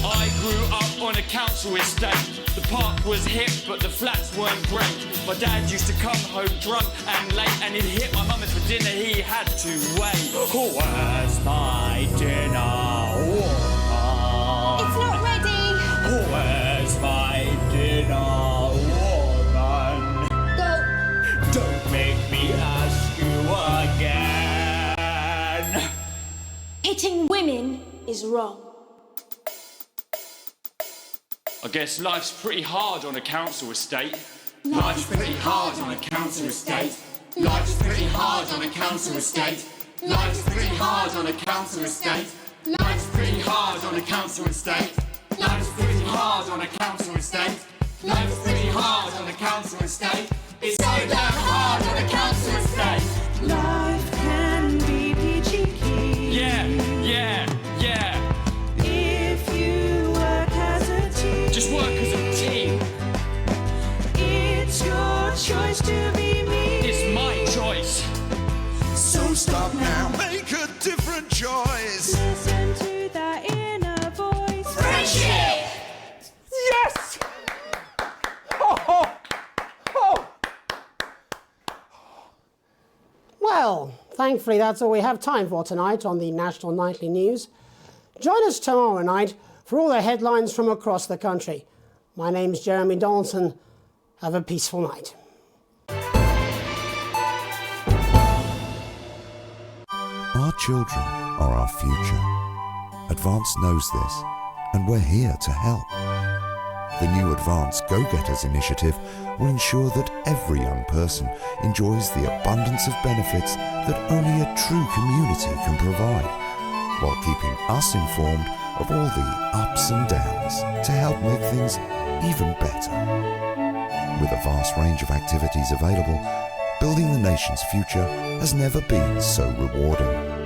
I grew up on a council estate. The park was hip, but the flats weren't great. My dad used to come home drunk and late, and he'd hit my mum, and for dinner he had to wait. Where's my dinner? It's not ready. Where's my dinner, woman? Go. Don't make me ask you again. Hitting women is wrong. I guess life's pretty hard on a council estate. Life's pretty hard on a council estate. Life's pretty hard on a council estate. Life's pretty hard on a council estate. Life's pretty hard on a council estate. Life's pretty hard on a council estate. Life's pretty hard on a council estate. It's so damn hard on a council estate. Life can be peachy keen. Yeah. If you work as a team. Just work as a team. It's your choice to be me. It's my choice. So stop now, make a different choice. Listen to that inner voice. Friendship! Yes! Oh. Well, thankfully that's all we have time for tonight on the National Nightly News. Join us tomorrow night for all the headlines from across the country. My name's Jeremy Donaldson. Have a peaceful night. Our children are our future. Advance knows this, and we're here to help. The new Advance Go-Getters initiative will ensure that every young person enjoys the abundance of benefits that only a true community can provide, while keeping us informed of all the ups and downs to help make things even better. With a vast range of activities available, building the nation's future has never been so rewarding.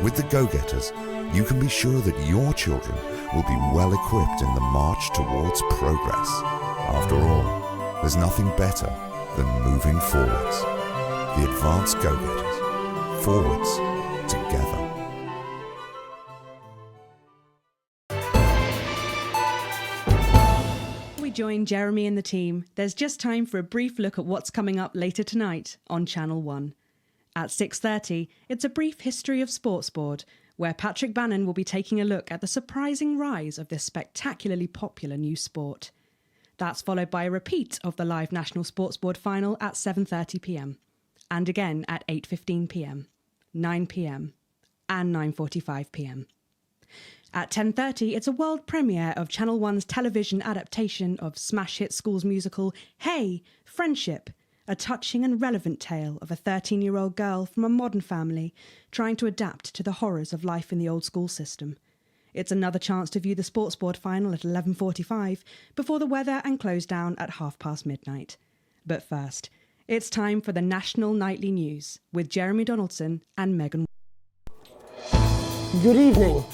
With the Go-Getters, you can be sure that your children will be well equipped in the march towards progress. After all, there's nothing better than moving forwards. The Advanced Go-Getters. Forwards, together. We join Jeremy and the team. There's just time for a brief look at what's coming up later tonight on Channel 1. At 6:30, it's a brief history of sports board, where Patrick Bannon will be taking a look at the surprising rise of this spectacularly popular new sport. That's followed by a repeat of the live National Sports Board final at 7:30 p.m, and again at 8:15 p.m, 9 p.m, and 9:45 p.m. At 10:30, it's a world premiere of Channel 1's television adaptation of smash hit schools musical Hey, Friendship, a touching and relevant tale of a 13-year-old girl from a modern family trying to adapt to the horrors of life in the old school system. It's another chance to view the Sports Board final at 11:45 before the weather and close down at midnight. But first, it's time for the National Nightly News with Jeremy Donaldson and Megan. Good evening.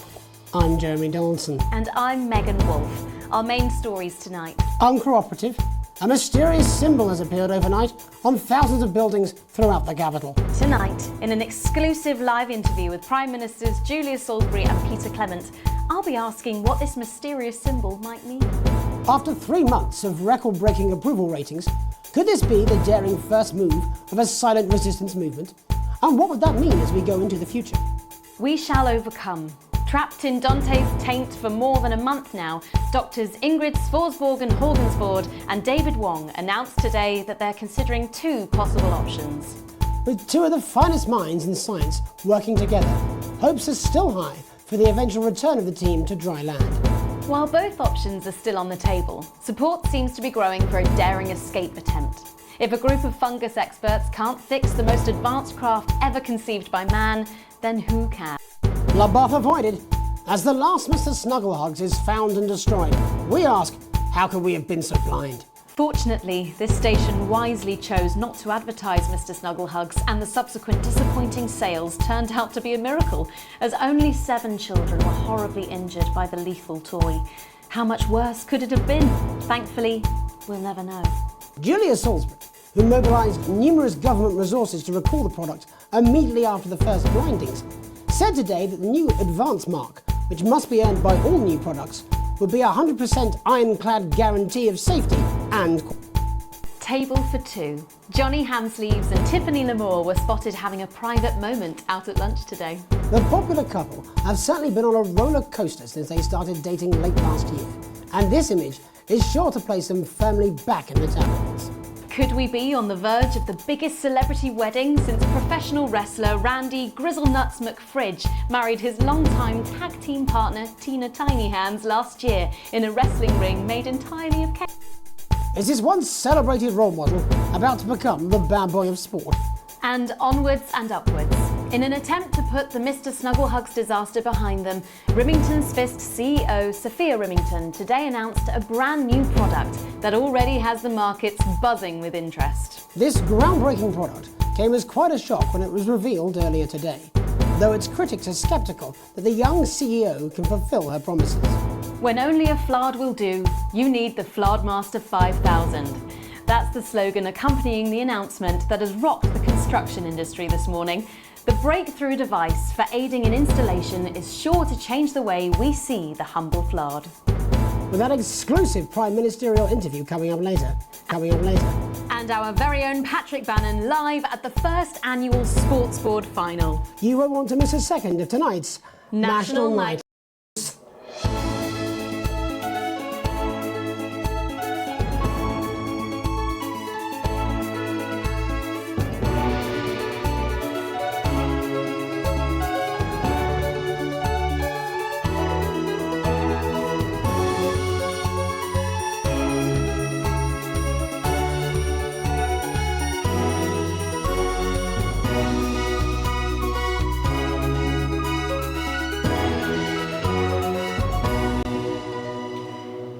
I'm Jeremy Donaldson. And I'm Megan Wolfe. Our main stories tonight. Uncooperative. A mysterious symbol has appeared overnight on thousands of buildings throughout the capital. Tonight, in an exclusive live interview with Prime Ministers Julia Salisbury and Peter Clement, I'll be asking what this mysterious symbol might mean. After 3 months of record-breaking approval ratings, could this be the daring first move of a silent resistance movement? And what would that mean as we go into the future? We shall overcome. Trapped in Dante's taint for more than a month now, doctors Ingrid Svorsborg Holdensvoord and David Wong announced today that they're considering 2 possible options. With 2 of the finest minds in science working together, hopes are still high for the eventual return of the team to dry land. While both options are still on the table, support seems to be growing for a daring escape attempt. If a group of fungus experts can't fix the most advanced craft ever conceived by man, then who can? Bloodbath avoided. As the last Mr. Snugglehugs is found and destroyed, we ask, how could we have been so blind? Fortunately, this station wisely chose not to advertise Mr. Snugglehugs, and the subsequent disappointing sales turned out to be a miracle, as only 7 children were horribly injured by the lethal toy. How much worse could it have been? Thankfully, we'll never know. Julia Salisbury, who mobilised numerous government resources to recall the product immediately after the first blindings, said today that the new advance mark, which must be earned by all new products, would be a 100% ironclad guarantee of safety and... Table for 2. Johnny Hansleaves and Tiffany Lamour were spotted having a private moment out at lunch today. The popular couple have certainly been on a roller coaster since they started dating late last year, and this image is sure to place them firmly back in the tabloids. Could we be on the verge of the biggest celebrity wedding since professional wrestler Randy Grizzlenuts McFridge married his longtime tag team partner Tina Tiny Hands last year in a wrestling ring made entirely of cake? Is this once celebrated role model about to become the bad boy of sport? And onwards and upwards. In an attempt to put the Mr. Snugglehugs disaster behind them, Rimington's Fist CEO Sophia Rimington today announced a brand new product that already has the markets buzzing with interest. This groundbreaking product came as quite a shock when it was revealed earlier today, though its critics are sceptical that the young CEO can fulfill her promises. When only a Flard will do, you need the Flardmaster 5000. That's the slogan accompanying the announcement that has rocked the construction industry this morning. The breakthrough device for aiding in installation is sure to change the way we see the humble Flard. With that exclusive Prime Ministerial interview coming up later. And our very own Patrick Bannon live at the first annual Sports Board final. You won't want to miss a second of tonight's National Night.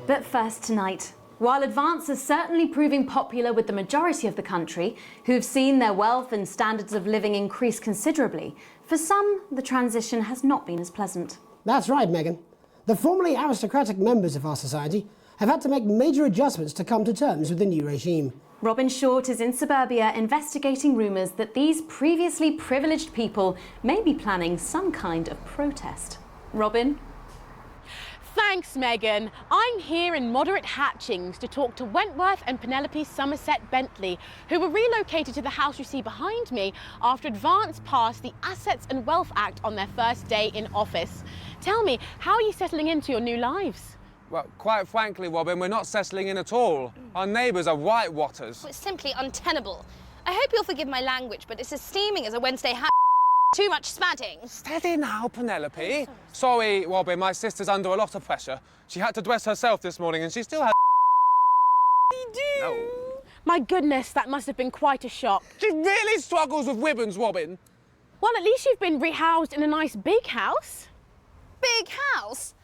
But first tonight, while Advance is certainly proving popular with the majority of the country, who've seen their wealth and standards of living increase considerably, for some, the transition has not been as pleasant. That's right, Megan. The formerly aristocratic members of our society have had to make major adjustments to come to terms with the new regime. Robin Short is in suburbia investigating rumours that these previously privileged people may be planning some kind of protest. Robin? Thanks, Megan. I'm here in Moderate Hatchings to talk to Wentworth and Penelope Somerset Bentley, who were relocated to the house you see behind me after Advance passed the Assets and Wealth Act on their first day in office. Tell me, how are you settling into your new lives? Well, quite frankly, Robin, we're not settling in at all. Our neighbours are whitewatters. It's simply untenable. I hope you'll forgive my language, but it's as steaming as a Wednesday Too much spadding. Steady now, Penelope. Sorry, Robin, my sister's under a lot of pressure. She had to dress herself this morning and she still had No. My goodness, that must have been quite a shock. She really struggles with ribbons, Robin. Well, at least you've been rehoused in a nice big house. Big house?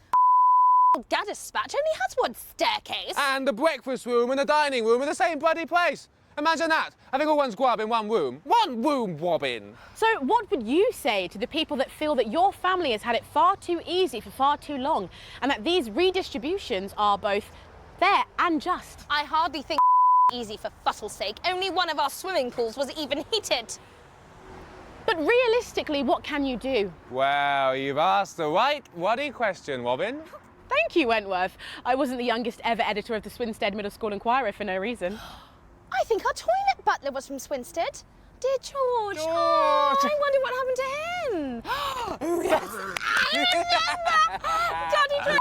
Gaddispatch only has one staircase. And the breakfast room and the dining room in the same bloody place. Imagine that, having all one's grub in one room. One room, Robin. So what would you say to the people that feel that your family has had it far too easy for far too long, and that these redistributions are both fair and just? I hardly think easy for fussle's sake. Only one of our swimming pools was even heated. But realistically, what can you do? Well, you've asked the right waddy question, Robin. Thank you, Wentworth. I wasn't the youngest ever editor of the Swinstead Middle School Inquirer for no reason. I think our toilet butler was from Swinstead. Dear George. George. Oh, I wonder what happened to him. Yes, I remember. Daddy drowned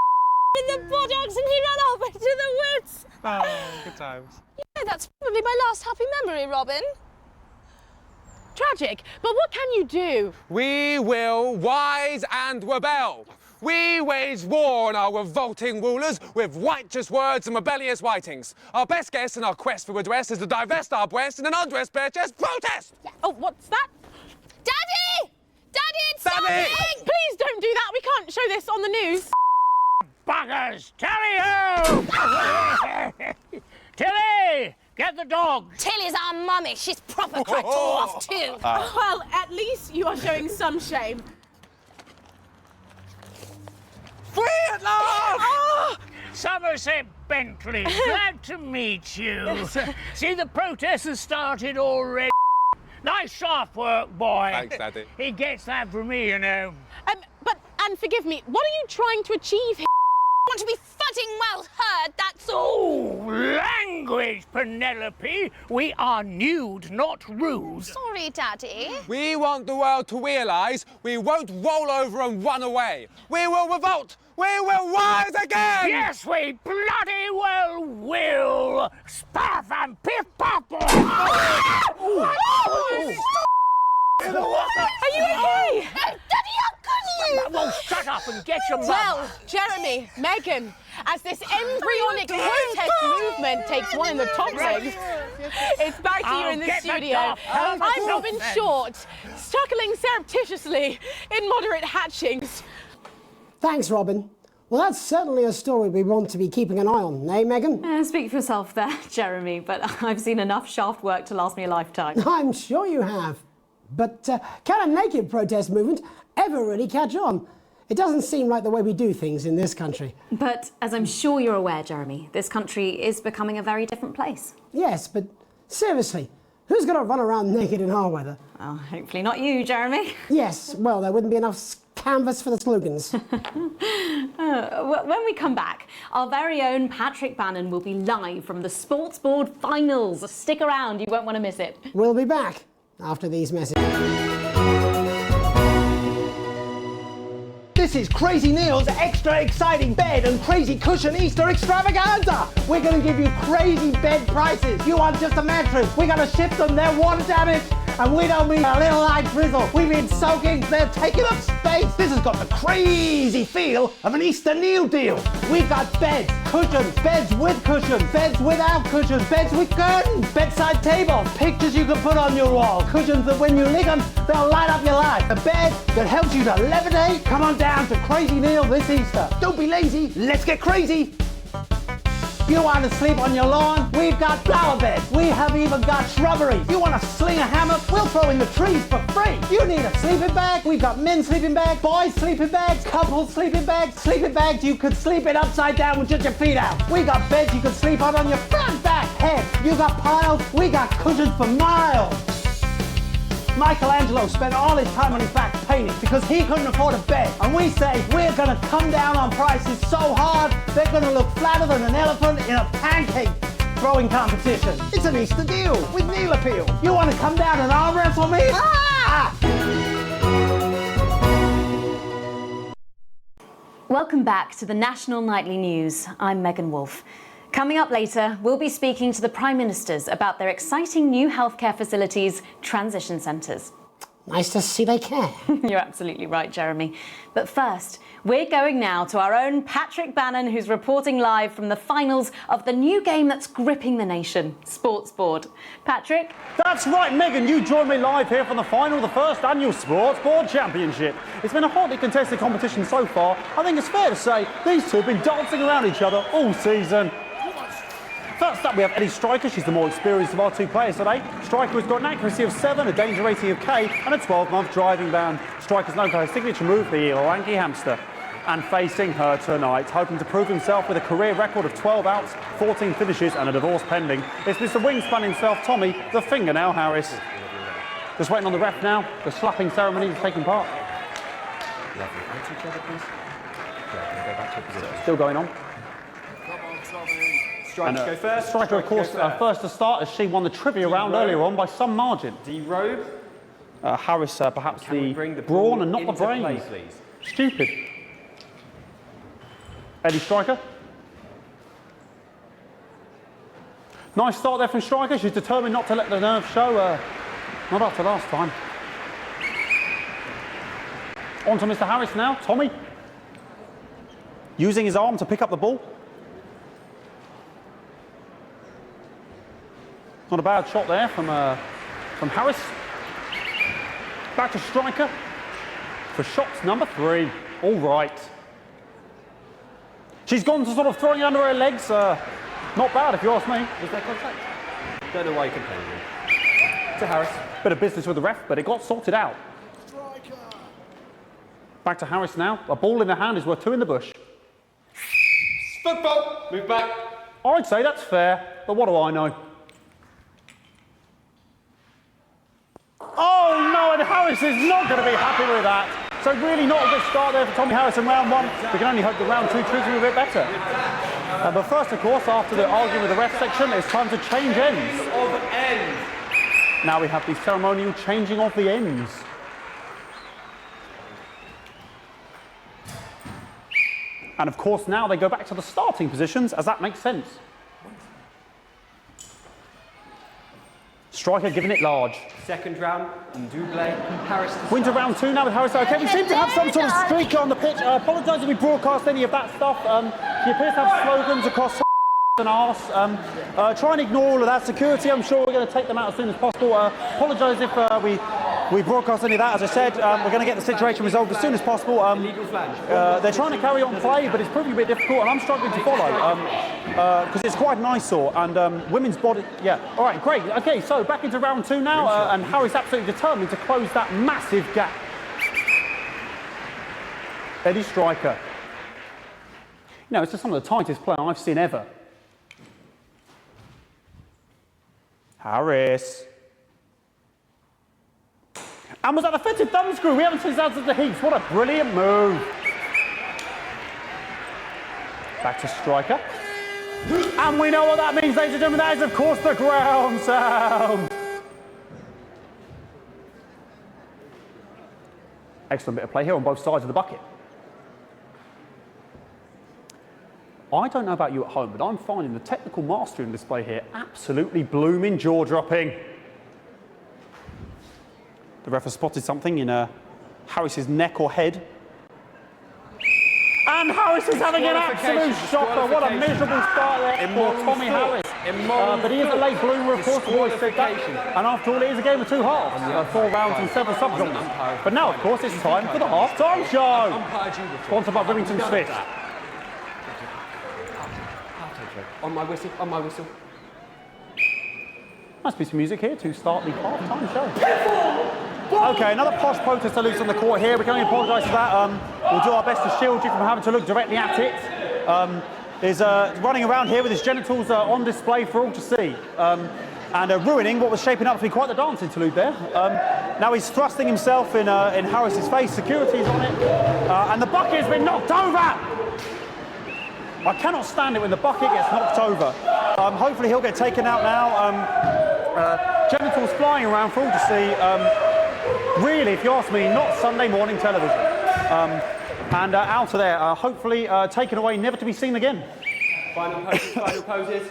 in the buttocks and he ran off into the woods. Oh, good times. Yeah, that's probably my last happy memory, Robin. Tragic, but what can you do? We will rise and rebel. We wage war on our revolting rulers with righteous words and rebellious writings. Our best guess in our quest for redress is to divest our breasts in an undressed bare chest protest! Yeah. Oh, what's that? Daddy! Daddy, it's Daddy! starting! Please don't do that. We can't show this on the news. Buggers! Tally-ho! Tilly! Get the dog! Tilly's our mummy. She's proper cracked off too. Well, at least you are showing some shame. Free at last! Oh! Somerset Bentley, glad to meet you. See, the protest has started already. Nice sharp work, boy. Thanks, Daddy. He gets that from me, you know. And forgive me, what are you trying to achieve here? I want to be fudging well heard, that's all. Oh, language, Penelope. We are nude, not rude. Sorry, Daddy. We want the world to realise we won't roll over and run away. We will revolt. We will rise again. Yes, we bloody well will. Spaff and piff pop. Are you okay? Daddy, how could you? Well, shut up and get your mum. Well, Jeremy, Megan, as this embryonic protest movement takes one in the top legs, it's back to you in the studio. I'm Robin Short, struggling surreptitiously in Moderate Hatchings. Thanks, Robin. Well, that's certainly a story we want to be keeping an eye on, eh, Megan? Speak for yourself there, Jeremy, but I've seen enough shaft work to last me a lifetime. I'm sure you have. But can a naked protest movement ever really catch on? It doesn't seem like the way we do things in this country. But as I'm sure you're aware, Jeremy, this country is becoming a very different place. Yes, but seriously, who's going to run around naked in our weather? Well, hopefully not you, Jeremy. Yes, well, there wouldn't be enough canvas for the slogans. When we come back, our very own Patrick Bannon will be live from the Sports Board Finals. Stick around, you won't want to miss it. We'll be back after these messages. This is Crazy Neil's extra exciting bed and crazy cushion Easter extravaganza. We're going to give you crazy bed prices. You want just a mattress? We're going to ship them their water damage. And we don't mean a little light drizzle. We mean soaking. They're taking up space. This has got the crazy feel of an Easter Neil deal. We've got beds, cushions, beds with cushions, beds without cushions, beds with curtains, bedside tables, pictures you can put on your wall, cushions that when you lick them, they'll light up your life. A bed that helps you to levitate. Come on down to Crazy Neil this Easter. Don't be lazy. Let's get crazy. You want to sleep on your lawn? We've got flower beds. We have even got shrubbery. You want to sling a hammock? We'll throw in the trees for free. You need a sleeping bag? We've got men's sleeping bags, boys' sleeping bags, couples' sleeping bags you could sleep in upside down with just your feet out. We got beds you could sleep on your front, back, head. You got piles, we got cushions for miles. Michelangelo spent all his time on his back painting because he couldn't afford a bed. And we say we're going to come down on prices so hard they're going to look flatter than an elephant in a pancake throwing competition. It's an Easter deal with Neil Appeal. You want to come down and arm wrestle me? Ah! Welcome back to the National Nightly News. I'm Megan Wolfe. Coming up later, we'll be speaking to the Prime Ministers about their exciting new healthcare facilities, transition centres. Nice to see they care. You're absolutely right, Jeremy. But first, we're going now to our own Patrick Bannon, who's reporting live from the finals of the new game that's gripping the nation, Sports Board. Patrick? That's right, Megan. You join me live here from the final of the first annual Sports Board Championship. It's been a hotly contested competition so far. I think it's fair to say these two have been dancing around each other all season. First up, we have Eddie Striker. She's the more experienced of our two players today. Striker has got an accuracy of 7, a danger rating of K, and a 12-month driving ban. Striker's known for her signature move, the lanky hamster. And facing her tonight, hoping to prove himself with a career record of 12 outs, 14 finishes, and a divorce pending, it's Mr. Wingspan himself, Tommy, the Fingernail Harris. Just waiting on the ref now. The slapping ceremony is taking part. Still going on. Striker go first. Striker, of course, first to start as she won the trivia round earlier on by some margin. D-Robe. Harris, perhaps the brawn and not the brains. Please. Stupid. Eddie Striker. Nice start there from Striker. She's determined not to let the nerves show. Not after last time. On to Mr. Harris now. Tommy. Using his arm to pick up the ball. Not a bad shot there from Harris. Back to Striker for shots number 3. All right. She's gone to sort of throwing it under her legs. Not bad if you ask me. Was there contact? Don't know why you're complaining. To Harris. Bit of business with the ref, but it got sorted out. Back to Harris now. A ball in the hand is worth 2 in the bush. Football. Move back. I'd say that's fair, but what do I know? Oh no, and Harris is not going to be happy with that. So really not a good start there for Tommy Harris in round 1. We can only hope that round 2 treats him a bit better. But first, of course, after the argument with the ref section, it's time to change ends. Of ends. Now we have the ceremonial changing of the ends. And of course, now they go back to the starting positions, as that makes sense. Striker giving it large. Second round, double. Harris. Wins round 2 now with Harris. Okay, we seem to have some sort of streaker on the pitch. I apologise if we broadcast any of that stuff. She appears to have slogans across and arse. Try and ignore all of that. Security, I'm sure we're going to take them out as soon as possible. Apologise if we broadcast any of that. As I said, we're going to get the situation resolved as soon as possible. They're trying to carry on play, but it's proving a bit difficult, and I'm struggling to follow because it's quite an eyesore. And women's body, yeah. All right, great. Okay, so back into round 2 now, and Harris absolutely determined to close that massive gap. Eddie Striker. You know, it's just some of the tightest play I've seen ever. Harris. And was that a fitted thumb screw? We haven't seen that since the Heats. What a brilliant move. Back to Striker. And we know what that means, ladies and gentlemen. That is, of course, the ground sound. Excellent bit of play here on both sides of the bucket. I don't know about you at home, but I'm finding the technical mastery in display here absolutely blooming jaw-dropping. The ref has spotted something in Harris's neck or head. And Harris is having an absolute shocker. What a miserable start there for Tommy Harris. But he is a late bloomer, of course, the boys said that. And after all, it is a game of 2 halves, 4 rounds and 7 subgenres. But now, of course, it's time for the half-time show. Sponsored by Remington Smith. On my whistle, on my whistle. Nice piece of music here to start the half-time show. Okay, another posh protester loose on the court here. We can only apologise for that. We'll do our best to shield you from having to look directly at it. Is running around here with his genitals on display for all to see. and ruining what was shaping up to be quite the dance interlude there. Now he's thrusting himself in Harris's face. Security's on it, and the bucket has been knocked over. I cannot stand it when the bucket gets knocked over. Hopefully he'll get taken out now. Genitals flying around for all to see. Really, if you ask me, not Sunday morning television. And out of there, hopefully taken away, never to be seen again. Final poses.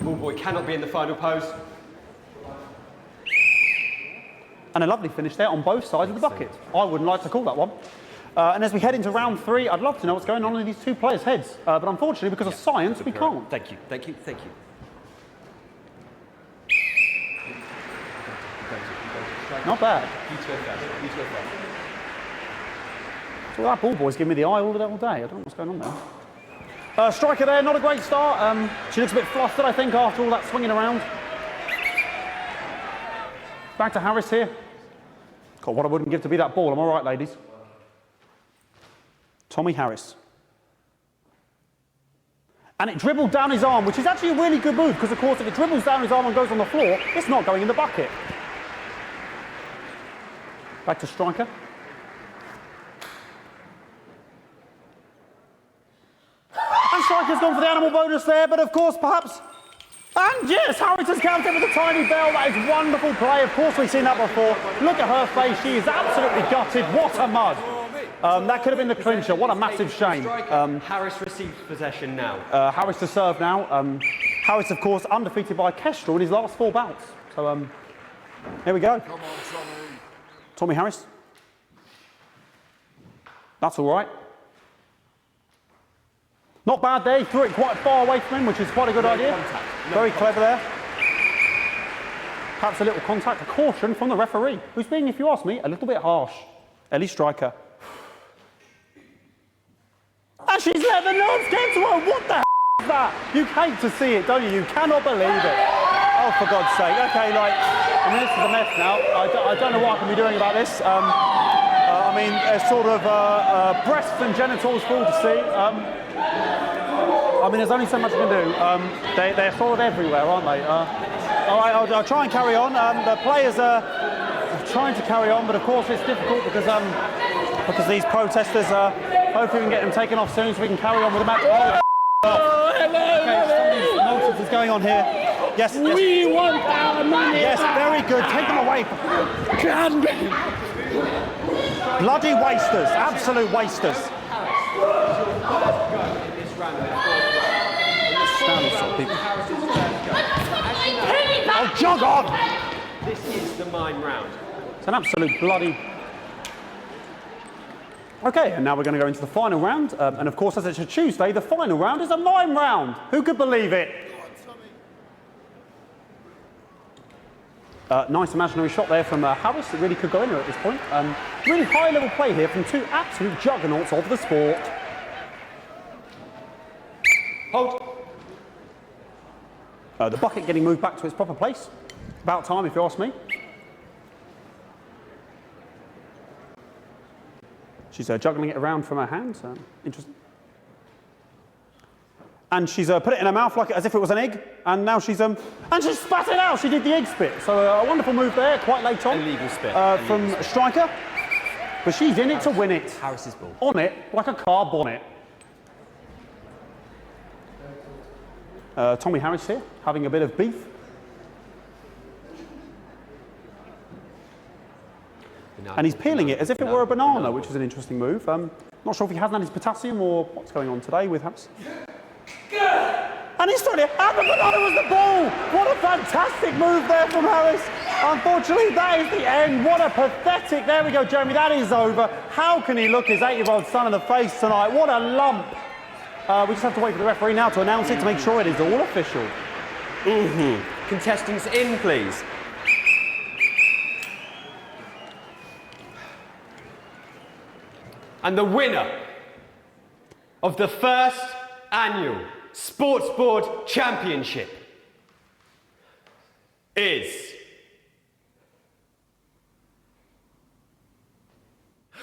Ball boy cannot be in the final pose. And a lovely finish there on both sides of the bucket. I wouldn't like to call that one. And as we head into round 3, I'd love to know what's going on in these two players' heads. But unfortunately, because of science, we can't. Thank you, thank you, thank you. Not bad. So that ball boy's giving me the eye all day. I don't know what's going on there. Striker there, not a great start. She looks a bit flustered, I think, after all that swinging around. Back to Harris here. God, what I wouldn't give to be that ball. Am I right, ladies? Tommy Harris. And it dribbled down his arm, which is actually a really good move, because, of course, if it dribbles down his arm and goes on the floor, it's not going in the bucket. Back to striker. And striker's gone for the animal bonus there, but of course, perhaps... And yes, Harris has counted with a tiny bell. That is wonderful play. Of course, we've seen that before. Look at her face. She is absolutely gutted. What a mud. That could have been the clincher. What a massive shame. Harris receives possession now. Harris to serve now. Harris, of course, undefeated by Kestrel in his last 4 bouts. So, here we go. Come on, Tommy Harris. That's all right. Not bad there. He threw it quite far away from him, which is quite a good idea. Very clever there. Perhaps a little contact, a caution from the referee, who's being, if you ask me, a little bit harsh. Ellie Striker. And she's let the nerves get to her. What the hell is that? You hate to see it, don't you? You cannot believe it. Oh, for God's sake. Okay, like, I mean, this is a mess now. I don't know what I can be doing about this. I mean, there's sort of breasts and genitals for all to see. I mean, there's only so much I can do. They're sort of everywhere, aren't they? All right, I'll try and carry on. The players are trying to carry on, but of course it's difficult because these protesters, hopefully we can get them taken off soon so we can carry on with the match. Oh, okay, nonsense is going on here. Yes, we want our money. Yes, very good. Take them away. Bloody wasters, absolute wasters. Oh, jog on! This is the mime round. It's an absolute bloody... Okay, and now we're going to go into the final round. And of course, as it's a Tuesday, the final round is a mime round. Who could believe it? Nice imaginary shot there from Harris. It really could go anywhere at this point. Really high-level play here from 2 absolute juggernauts of the sport. Hold. The bucket getting moved back to its proper place. About time, if you ask me. She's juggling it around from her hands. Interesting. And she's put it in her mouth like as if it was an egg. And now she's and she spat it out. She did the egg spit. So a wonderful move there, quite late on. Illegal spit. From Striker. But she's in it to win it. Harris's ball. On it, like a car bonnet. Tommy Harris here, having a bit of beef. And he's peeling it as if it were a banana, which is an interesting move. Not sure if he hasn't had his potassium or what's going on today with Harris. And he's throwing it, and the banana was the ball! What a fantastic move there from Harris. Unfortunately, that is the end. What a pathetic, there we go, Jeremy, that is over. How can he look his 8-year-old son in the face tonight? What a lump. We just have to wait for the referee now to announce it to make sure it is all official. Contestants in, please. And the winner of the first annual Sports Board Championship is...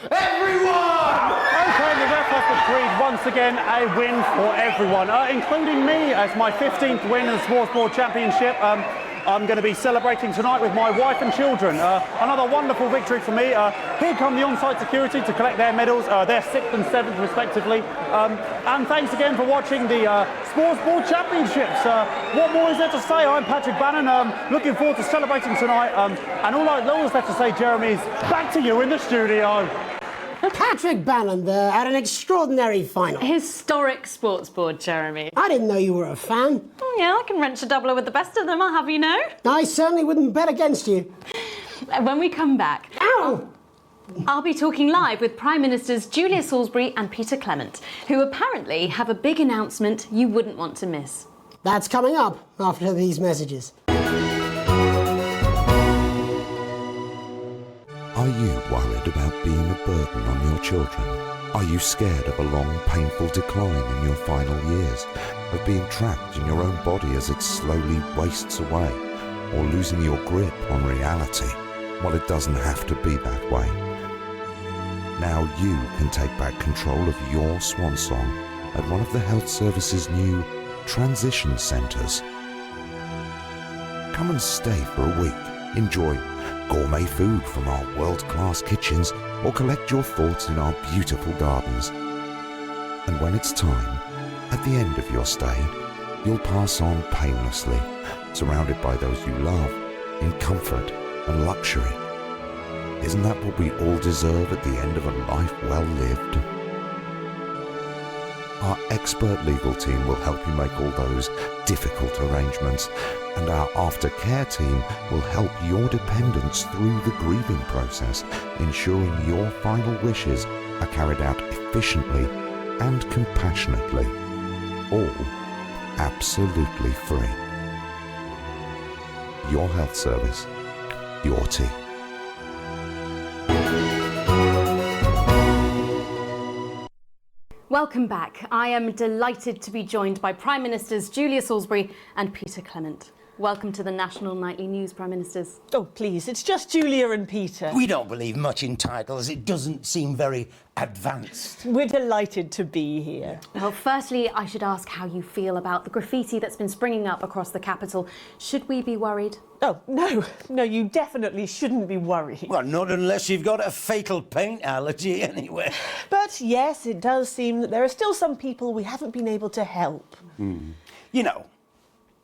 Everyone! Okay, the ref has agreed once once again a win for everyone, including me as my 15th win in the Sports Board Championship. I'm going to be celebrating tonight with my wife and children. Another wonderful victory for me. Here come the on-site security to collect their medals, their 6th and 7th respectively. And thanks again for watching the Sports Board Championships. What more is there to say? I'm Patrick Bannon, looking forward to celebrating tonight. And all that's left to say, Jeremy, is back to you in the studio. Patrick Bannon there at an extraordinary final. Historic Sports Board, Jeremy. I didn't know you were a fan. Yeah, I can wrench a doubler with the best of them, I'll have you know. I certainly wouldn't bet against you. When we come back... Ow! I'll be talking live with Prime Ministers Julia Salisbury and Peter Clement, who apparently have a big announcement you wouldn't want to miss. That's coming up after these messages. Are you worried about being a burden on your children? Are you scared of a long, painful decline in your final years? Of being trapped in your own body as it slowly wastes away? Or losing your grip on reality? Well, it doesn't have to be that way. Now you can take back control of your swan song at one of the Health Service's new transition centres. Come and stay for a week. Enjoy gourmet food from our world-class kitchens, or collect your thoughts in our beautiful gardens. And when it's time, at the end of your stay, you'll pass on painlessly, surrounded by those you love, in comfort and luxury. Isn't that what we all deserve at the end of a life well lived? Our expert legal team will help you make all those difficult arrangements, and our aftercare team will help your dependents through the grieving process, ensuring your final wishes are carried out efficiently and compassionately, all absolutely free. Your health service, your team. Welcome back. I am delighted to be joined by Prime Ministers Julia Salisbury and Peter Clement. Welcome to the National Nightly News, Prime Ministers. Oh, please, it's just Julia and Peter. We don't believe much in titles. It doesn't seem very advanced. We're delighted to be here. Well, firstly, I should ask how you feel about the graffiti that's been springing up across the capital. Should we be worried? Oh, no, you definitely shouldn't be worried. Well, not unless you've got a fatal paint allergy, anyway. But yes, it does seem that there are still some people we haven't been able to help. You know,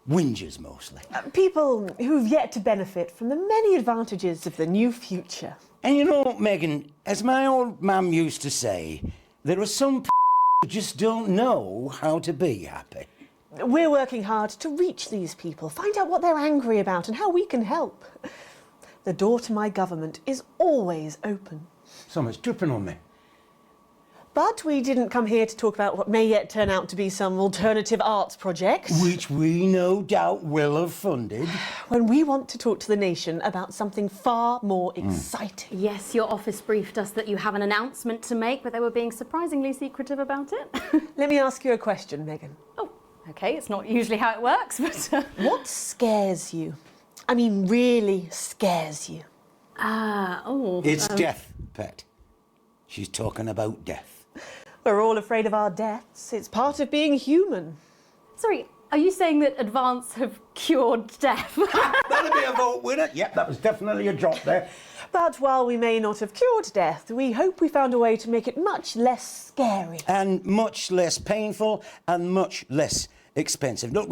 whingers mostly. People who've yet to benefit from the many advantages of the new future. And you know, Megan, as my old mum used to say, there are some who just don't know how to be happy. We're working hard to reach these people, find out what they're angry about and how we can help. The door to my government is always open. Someone's dripping on me. But we didn't come here to talk about what may yet turn out to be some alternative arts project. Which we no doubt will have funded. When we want to talk to the nation about something far more exciting. Yes, your office briefed us that you have an announcement to make, but they were being surprisingly secretive about it. Let me ask you a question, Megan. Oh, OK, it's not usually how it works, but... What scares you? I mean, really scares you? It's death, Pet. She's talking about death. We're all afraid of our deaths. It's part of being human. Sorry, are you saying that Advance have cured death? That'll be a vote winner. Yep, that was definitely a drop there. But while we may not have cured death, we hope we found a way to make it much less scary. And much less painful and much less expensive. Look,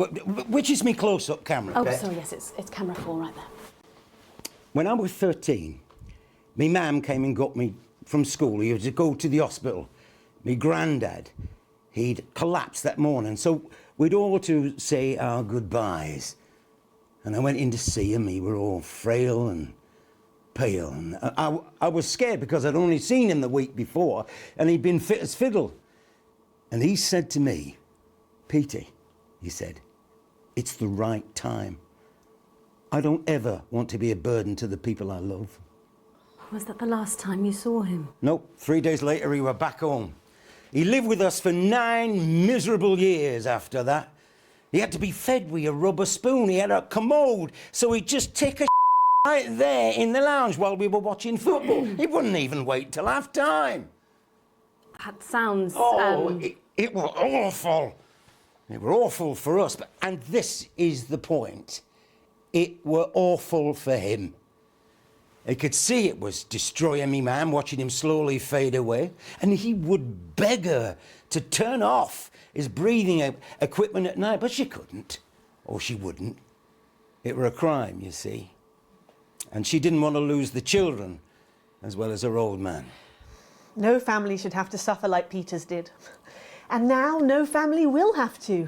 which is me close-up camera, Oh, Pet? sorry, yes, it's camera 4 right there. When I was 13, me mam came and got me from school. He had to go to the hospital. Me granddad, he'd collapsed that morning, so we'd all to say our goodbyes. And I went in to see him. He were all frail and pale. And I was scared because I'd only seen him the week before, and he'd been fit as fiddle. And he said to me, Petey, he said, it's the right time. I don't ever want to be a burden to the people I love. Was that the last time you saw him? Nope. 3 days later, he were back home. He lived with us for 9 miserable years after that. He had to be fed with a rubber spoon. He had a commode, so he'd just take a right there in the lounge while we were watching football. He wouldn't even wait till half-time. That sounds... It were awful. It were awful for us, and this is the point. It were awful for him. He could see it was destroying me man, watching him slowly fade away, and he would beg her to turn off his breathing equipment at night, but she couldn't, or she wouldn't. It were a crime, you see. And she didn't want to lose the children, as well as her old man. No family should have to suffer like Peter's did. And now no family will have to.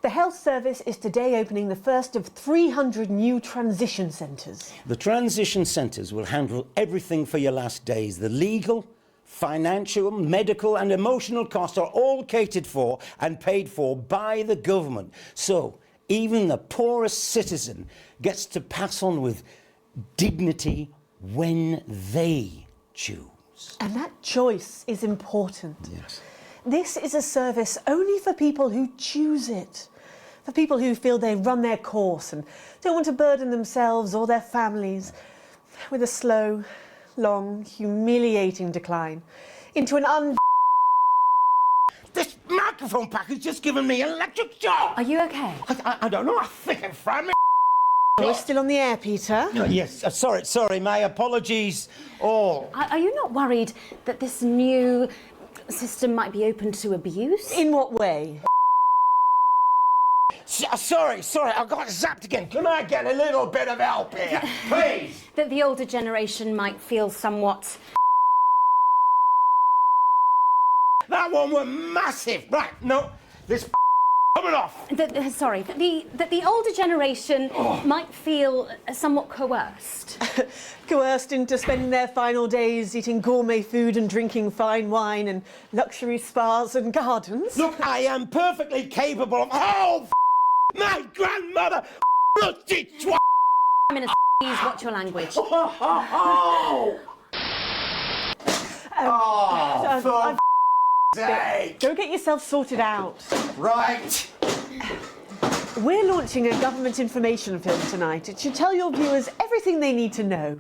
The health service is today opening the first of 300 new transition centres. The transition centres will handle everything for your last days. The legal, financial, medical and emotional costs are all catered for and paid for by the government. So even the poorest citizen gets to pass on with dignity when they choose. And that choice is important. Yes. This is a service only for people who choose it. For people who feel they've run their course and don't want to burden themselves or their families with a slow, long, humiliating decline into an This microphone pack has just given me an electric shock! Are you okay? I don't know, I think I'm fine. We're still on the air, Peter. Yes, sorry, my apologies all. Are you not worried that this new system might be open to abuse? In what way? Sorry, I got zapped again. Can I get a little bit of help here, please? That the older generation might feel somewhat... That one were massive. Right, no, this coming off. That the older generation might feel somewhat coerced. Coerced into spending their final days eating gourmet food and drinking fine wine and luxury spas and gardens. Look, I am perfectly capable of... my grandmother! Bloody twat! I'm in a watch your language. For sake! Go get yourself sorted out. Right. We're launching a government information film tonight. It should tell your viewers everything they need to know.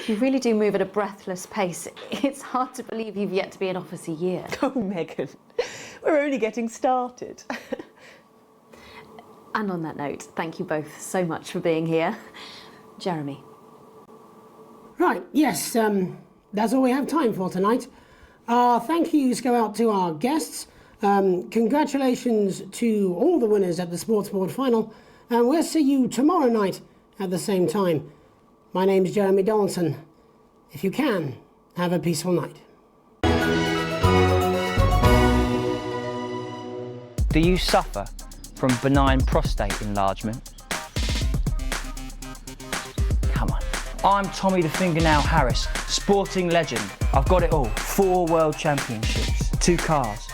You really do move at a breathless pace. It's hard to believe you've yet to be in office a year. Oh, Megan, we're only getting started. And on that note, thank you both so much for being here. Jeremy. Right, yes, that's all we have time for tonight. Our thank yous go out to our guests. Congratulations to all the winners at the Sports Board final. And we'll see you tomorrow night at the same time. My name's Jeremy Donaldson. If you can, have a peaceful night. Do you suffer from benign prostate enlargement? Come on. I'm Tommy the Fingernail Harris, sporting legend. I've got it all. 4 world championships, 2 cars,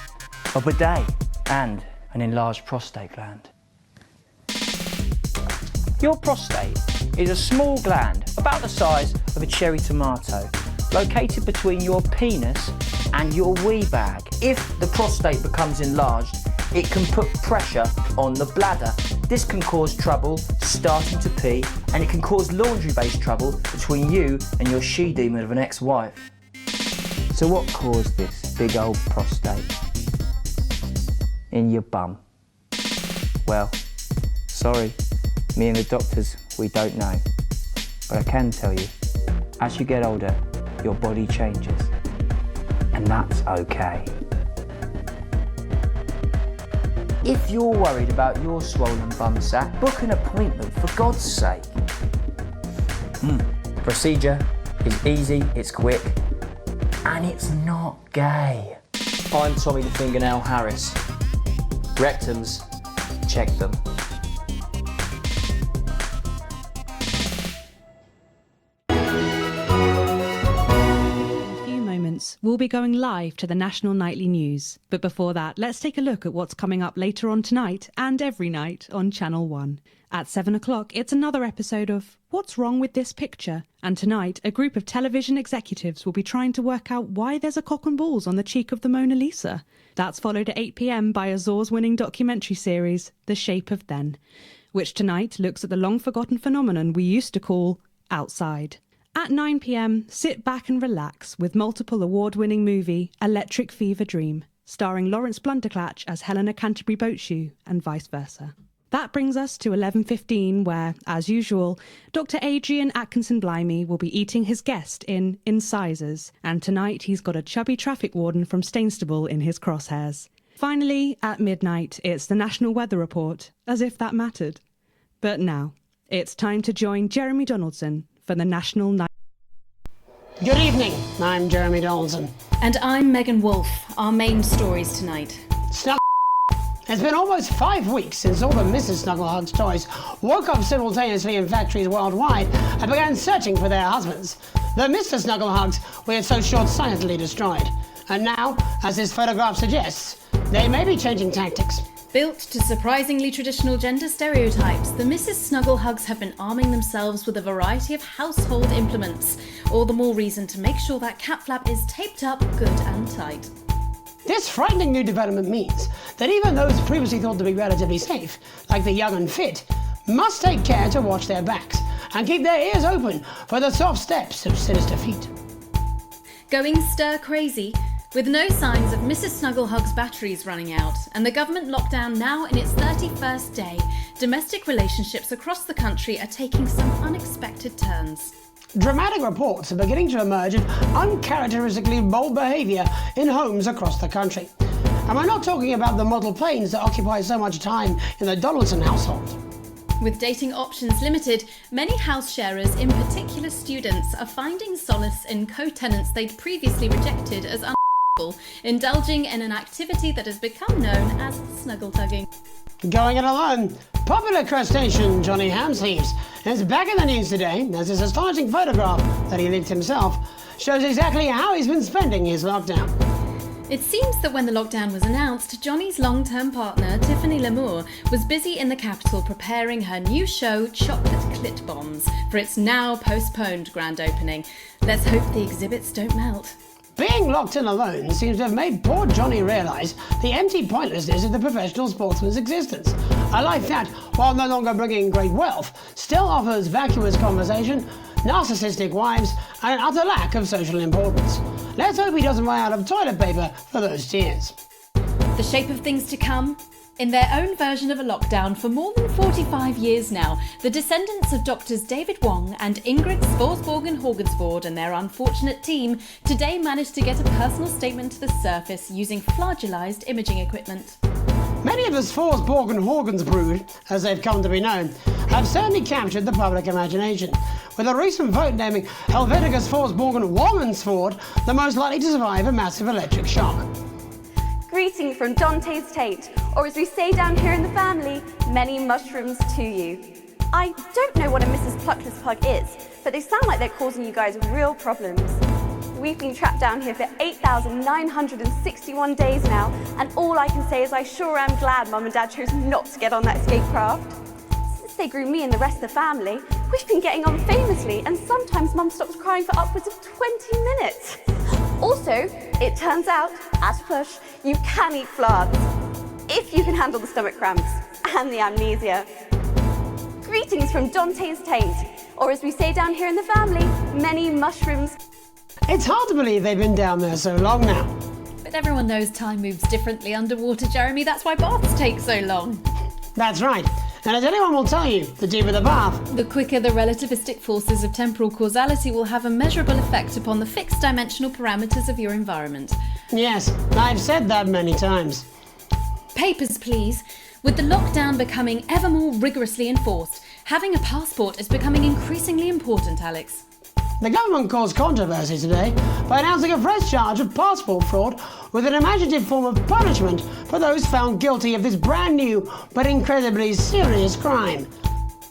a bidet, and an enlarged prostate gland. Your prostate is a small gland about the size of a cherry tomato, located between your penis and your wee bag. If the prostate becomes enlarged, it can put pressure on the bladder. This can cause trouble starting to pee, and it can cause laundry-based trouble between you and your she-demon of an ex-wife. So what caused this big old prostate in your bum? Well, sorry, me and the doctors, we don't know. But I can tell you, as you get older, your body changes. And that's okay. If you're worried about your swollen bum sack, book an appointment, for God's sake. Procedure is easy, it's quick, and it's not gay. I'm Tommy the Fingernail Harris. Rectums, check them. We'll be going live to the National Nightly News. But before that, let's take a look at what's coming up later on tonight and every night on Channel 1. At 7 o'clock, it's another episode of What's Wrong with This Picture? And tonight, a group of television executives will be trying to work out why there's a cock and balls on the cheek of the Mona Lisa. That's followed at 8 p.m. by a Zor's-winning documentary series, The Shape of Then, which tonight looks at the long-forgotten phenomenon we used to call outside. At 9 p.m, sit back and relax with multiple award-winning movie Electric Fever Dream. starring Lawrence Blunderclatch as Helena Canterbury Boatshoe and vice versa. That brings us to 11:15, where, as usual, Dr. Adrian Atkinson Blimey will be eating his guest in Incisors, and tonight he's got a chubby traffic warden from Stainstable in his crosshairs. Finally, at midnight, it's the National Weather Report, as if that mattered. But now, it's time to join Jeremy Donaldson for the National Night. Good evening, I'm Jeremy Donaldson. And I'm Megan Wolfe. Our main stories tonight. It's been almost 5 weeks since all the Mrs. Snugglehugs toys woke up simultaneously in factories worldwide and began searching for their husbands. The Mr. Snugglehugs we had so short-sightedly destroyed. And now, as this photograph suggests, they may be changing tactics. Built to surprisingly traditional gender stereotypes, the Mrs. Snugglehugs have been arming themselves with a variety of household implements. All the more reason to make sure that cat flap is taped up good and tight. This frightening new development means that even those previously thought to be relatively safe, like the young and fit, must take care to watch their backs and keep their ears open for the soft steps of sinister feet. Going stir crazy, with no signs of Mrs. Snugglehug's batteries running out and the government lockdown now in its 31st day, domestic relationships across the country are taking some unexpected turns. Dramatic reports are beginning to emerge of uncharacteristically bold behaviour in homes across the country. And we're not talking about the model planes that occupy so much time in the Donaldson household. With dating options limited, many house sharers, in particular students, are finding solace in co-tenants they'd previously rejected as unacceptable, indulging in an activity that has become known as snuggle tugging. Going it alone, popular crustacean Johnny Hamsleeves is back in the news today as his astonishing photograph that he linked himself shows exactly how he's been spending his lockdown. It seems that when the lockdown was announced, Johnny's long-term partner, Tiffany Lamour, was busy in the capital preparing her new show, Chocolate Clit Bombs, for its now postponed grand opening. Let's hope the exhibits don't melt. Being locked in alone seems to have made poor Johnny realise the empty pointlessness of the professional sportsman's existence. A life that, while no longer bringing great wealth, still offers vacuous conversation, narcissistic wives, and an utter lack of social importance. Let's hope he doesn't run out of toilet paper for those tears. The shape of things to come? In their own version of a lockdown for more than 45 years now, the descendants of Doctors David Wong and Ingrid Sporsborgen Horgensvoord and their unfortunate team today managed to get a personal statement to the surface using flagellized imaging equipment. Many of the Sporsborgen Horgensbrood, as they've come to be known, have certainly captured the public imagination, with a recent vote naming Helvetica Sporsborgen Wongensvoord the most likely to survive a massive electric shock. Greetings from Dante's Tate, or as we say down here in the family, many mushrooms to you. I don't know what a Mrs. Pluckless Pug is, but they sound like they're causing you guys real problems. We've been trapped down here for 8,961 days now, and all I can say is I sure am glad Mum and Dad chose not to get on that escape craft. Since they grew me and the rest of the family, we've been getting on famously, and sometimes Mum stops crying for upwards of 20 minutes. Also, it turns out, at push, you can eat floods, if you can handle the stomach cramps and the amnesia. Greetings from Dante's Tate, or as we say down here in the family, many mushrooms. It's hard to believe they've been down there so long now. But everyone knows time moves differently underwater, Jeremy. That's why baths take so long. That's right. And as anyone will tell you, the deeper the bath, the quicker the relativistic forces of temporal causality will have a measurable effect upon the fixed dimensional parameters of your environment. Yes, I've said that many times. Papers, please. With the lockdown becoming ever more rigorously enforced, having a passport is becoming increasingly important, Alex. The government caused controversy today by announcing a fresh charge of passport fraud with an imaginative form of punishment for those found guilty of this brand new but incredibly serious crime.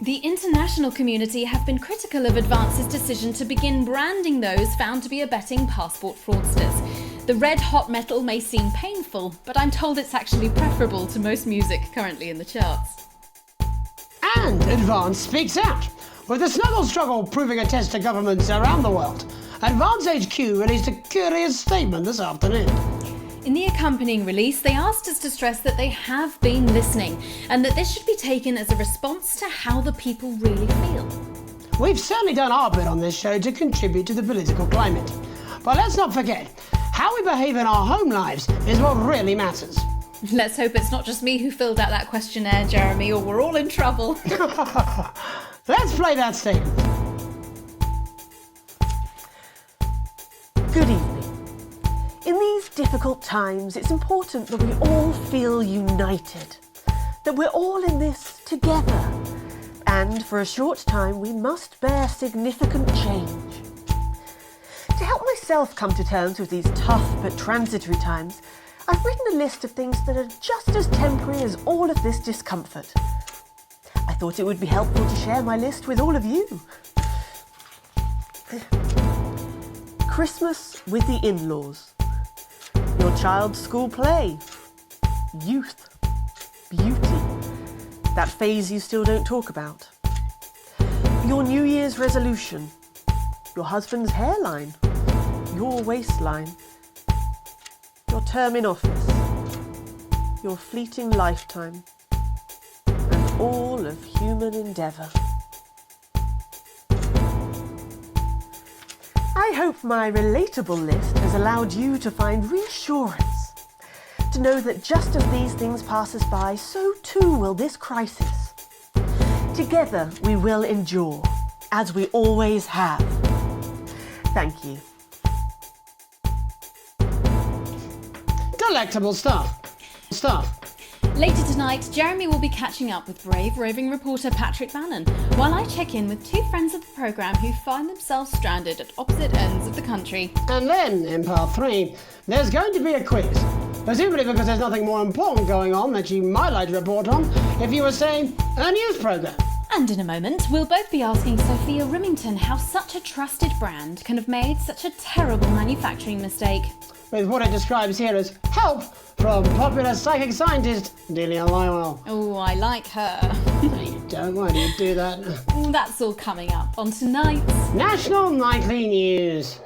The international community have been critical of Advance's decision to begin branding those found to be abetting passport fraudsters. The red hot metal may seem painful, but I'm told it's actually preferable to most music currently in the charts. And Advance speaks out. With the snuggle struggle proving a test to governments around the world, Advance HQ released a curious statement this afternoon. In the accompanying release, they asked us to stress that they have been listening and that this should be taken as a response to how the people really feel. We've certainly done our bit on this show to contribute to the political climate. But let's not forget, How we behave in our home lives is what really matters. Let's hope it's not just me who filled out that questionnaire, Jeremy, or we're all in trouble. Let's play that statement. Good evening. In these difficult times, it's important that we all feel united, that we're all in this together. And for a short time, we must bear significant change. To help myself come to terms with these tough but transitory times, I've written a list of things that are just as temporary as all of this discomfort. I thought it would be helpful to share my list with all of you. Christmas with the in-laws. Your child's school play. Youth. Beauty. That phase you still don't talk about. Your New Year's resolution. Your husband's hairline. Your waistline. Your term in office. Your fleeting lifetime. And all of human endeavour. I hope my relatable list has allowed you to find reassurance, to know that just as these things pass us by, so too will this crisis. Together we will endure, as we always have. Thank you. Delectable stuff. Later tonight, Jeremy will be catching up with brave roving reporter Patrick Bannon, while I check in with two friends of the programme who find themselves stranded at opposite ends of the country. And then, in part 3, there's going to be a quiz. Presumably because there's nothing more important going on that you might like to report on if you were, say, a news programme. And in a moment, we'll both be asking Sophia Rimington how such a trusted brand can have made such a terrible manufacturing mistake. With what it describes here as help from popular psychic scientist Delia Lywell. Oh, I like her. No, you don't. Why do you do that? That's all coming up on tonight's National Nightly News.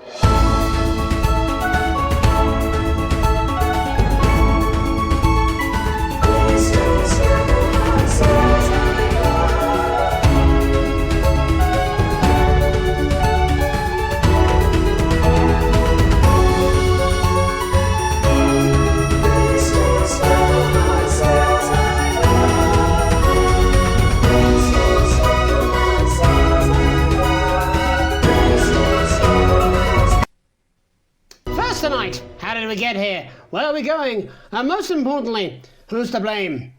Tonight, how did we get here? Where are we going? And most importantly, who's to blame?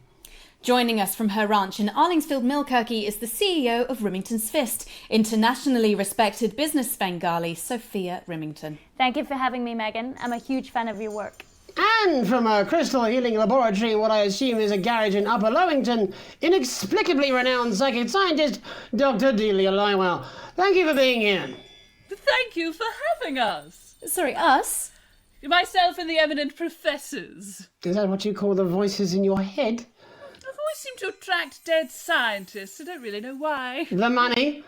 Joining us from her ranch in Arlingsfield, Milkirky is the CEO of Rimington's Fist, internationally respected business Svengali, Sophia Rimington. Thank you for having me, Megan. I'm a huge fan of your work. And from a crystal healing laboratory in what I assume is a garage in Upper Lowington, inexplicably renowned psychic scientist, Dr. Delia Lywell. Thank you for being here. Thank you for having us. Sorry, us? Myself and the eminent professors. Is that what you call the voices in your head? I've always seemed to attract dead scientists. I don't really know why. The money?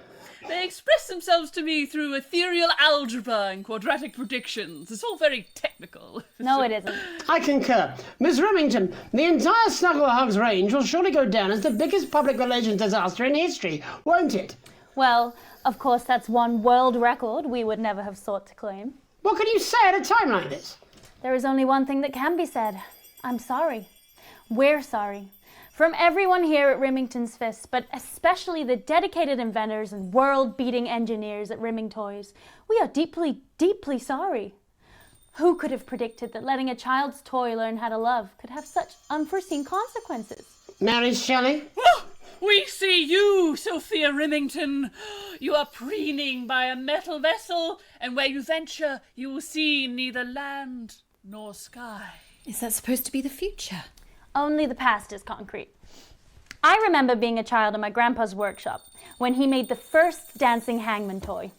They express themselves to me through ethereal algebra and quadratic predictions. It's all very technical. No, it isn't. I concur. Miss Rimington, the entire Snugglehugs range will surely go down as the biggest public relations disaster in history, won't it? Well, of course, that's one world record we would never have sought to claim. What can you say at a time like this? There is only one thing that can be said. I'm sorry. We're sorry. From everyone here at Rimington's Fist, but especially the dedicated inventors and world-beating engineers at Rimming Toys, we are deeply, deeply sorry. Who could have predicted that letting a child's toy learn how to love could have such unforeseen consequences? Mary Shelley? We see you, Sophia Rimington. You are preening by a metal vessel, and where you venture, you will see neither land nor sky. Is that supposed to be the future? Only the past is concrete. I remember being a child in my grandpa's workshop when he made the first dancing hangman toy.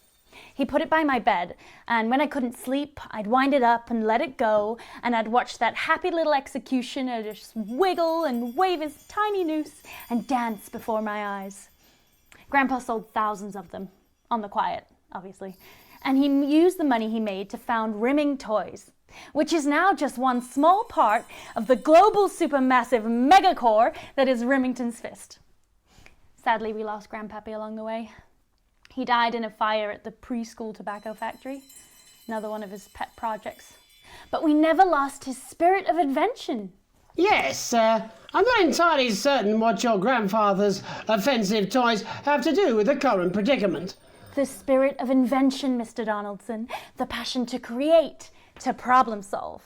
He put it by my bed, and when I couldn't sleep, I'd wind it up and let it go, and I'd watch that happy little executioner just wiggle and wave his tiny noose and dance before my eyes. Grandpa sold thousands of them, on the quiet, obviously, and he used the money he made to found Rimming Toys, which is now just one small part of the global supermassive megacore that is Rimington's Fist. Sadly, we lost Grandpappy along the way. He died in a fire at the preschool tobacco factory, another one of his pet projects. but we never lost his spirit of invention. Yes, I'm not entirely certain what your grandfather's offensive toys have to do with the current predicament. The spirit of invention, Mr. Donaldson. The passion to create, to problem solve.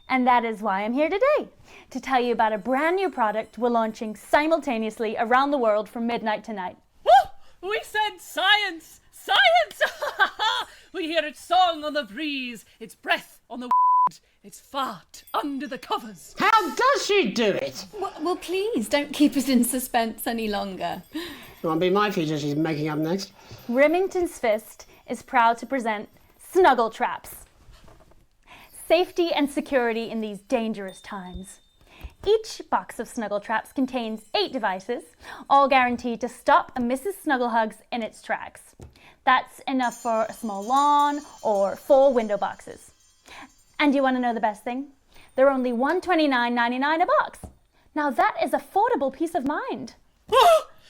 And that is why I'm here today, to tell you about a brand new product we're launching simultaneously around the world from midnight tonight. We said science! Science! We hear its song on the breeze, its breath on the wind, its fart under the covers. How does she do it? Well, please, don't keep us in suspense any longer. Won't be my feature she's making up next. Remington's Fist is proud to present Snuggle Traps. Safety and security in these dangerous times. Each box of Snuggle Traps contains 8 devices, all guaranteed to stop a Mrs. Snugglehugs in its tracks. That's enough for a small lawn or 4 window boxes. And you want to know the best thing? They're only $129.99 a box. Now that is affordable peace of mind.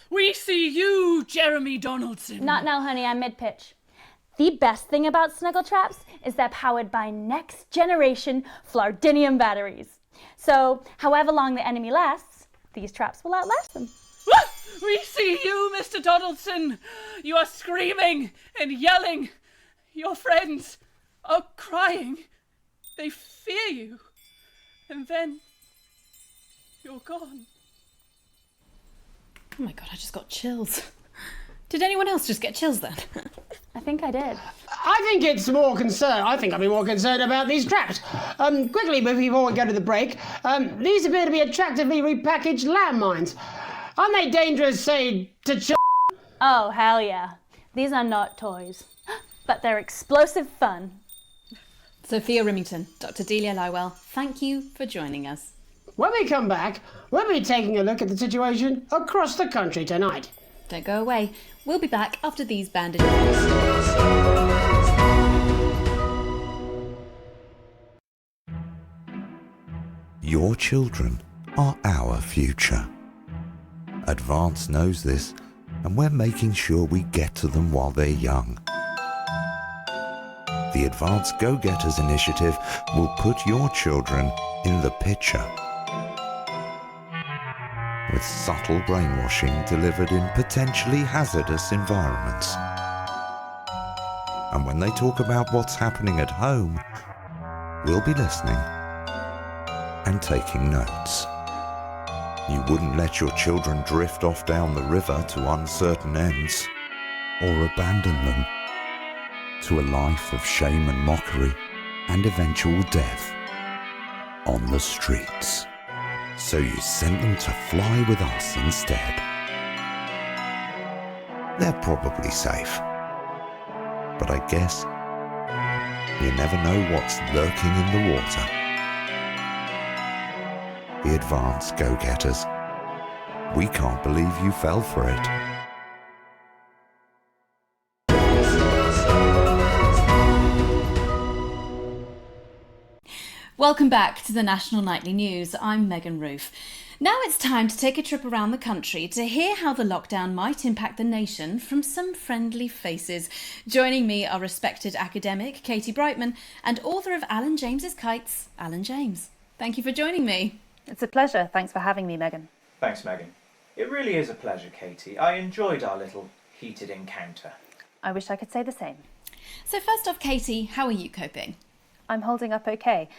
We see you, Jeremy Donaldson. Not now, honey, I'm mid-pitch. The best thing about Snuggle Traps is they're powered by next generation Flardinium batteries. So, however long the enemy lasts, these traps will outlast them. We see you, Mr. Donaldson. You are screaming and yelling. Your friends are crying. They fear you. And then you're gone. Oh my God, I just got chills. Did anyone else just get chills then? I think I did. I think it's more concerned. I think I'd be more concerned about these traps. Quickly, before we go to the break, these appear to be attractively repackaged landmines. Aren't they dangerous, say, to children? Oh, hell yeah. These are not toys, but they're explosive fun. Sophia Remington, Dr. Delia Lywell, thank you for joining us. When we come back, we'll be taking a look at the situation across the country tonight. Don't go away. We'll be back after these bandages. Your children are our future. Advance knows this, and we're making sure we get to them while they're young. The Advance Go-Getters initiative will put your children in the picture. With subtle brainwashing delivered in potentially hazardous environments. And when they talk about what's happening at home, we'll be listening and taking notes. You wouldn't let your children drift off down the river to uncertain ends, or abandon them to a life of shame and mockery and eventual death on the streets. So you sent them to fly with us instead. They're probably safe. But I guess you never know what's lurking in the water. The Advance Go-Getters. We can't believe you fell for it. Welcome back to the National Nightly News. I'm Megan Roof. Now it's time to take a trip around the country to hear how the lockdown might impact the nation from some friendly faces. Joining me are respected academic Katie Brightman and author of Alan James's Kites, Alan James. Thank you for joining me. It's a pleasure. Thanks for having me, Megan. Thanks, Megan. It really is a pleasure, Katie. I enjoyed our little heated encounter. I wish I could say the same. So first off, Katie, how are you coping? I'm holding up okay.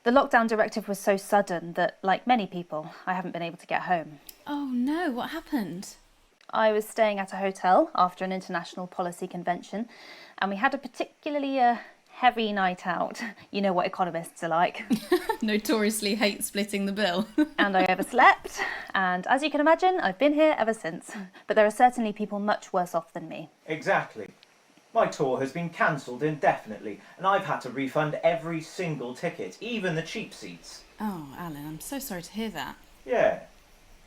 The lockdown directive was so sudden that, like many people, I haven't been able to get home. Oh no, what happened? I was staying at a hotel after an international policy convention, and we had a particularly heavy night out. You know what economists are like. Notoriously hate splitting the bill. And I overslept, and as you can imagine, I've been here ever since. But there are certainly people much worse off than me. Exactly. My tour has been cancelled indefinitely, and I've had to refund every single ticket, even the cheap seats. Oh, Alan, I'm so sorry to hear that. Yeah.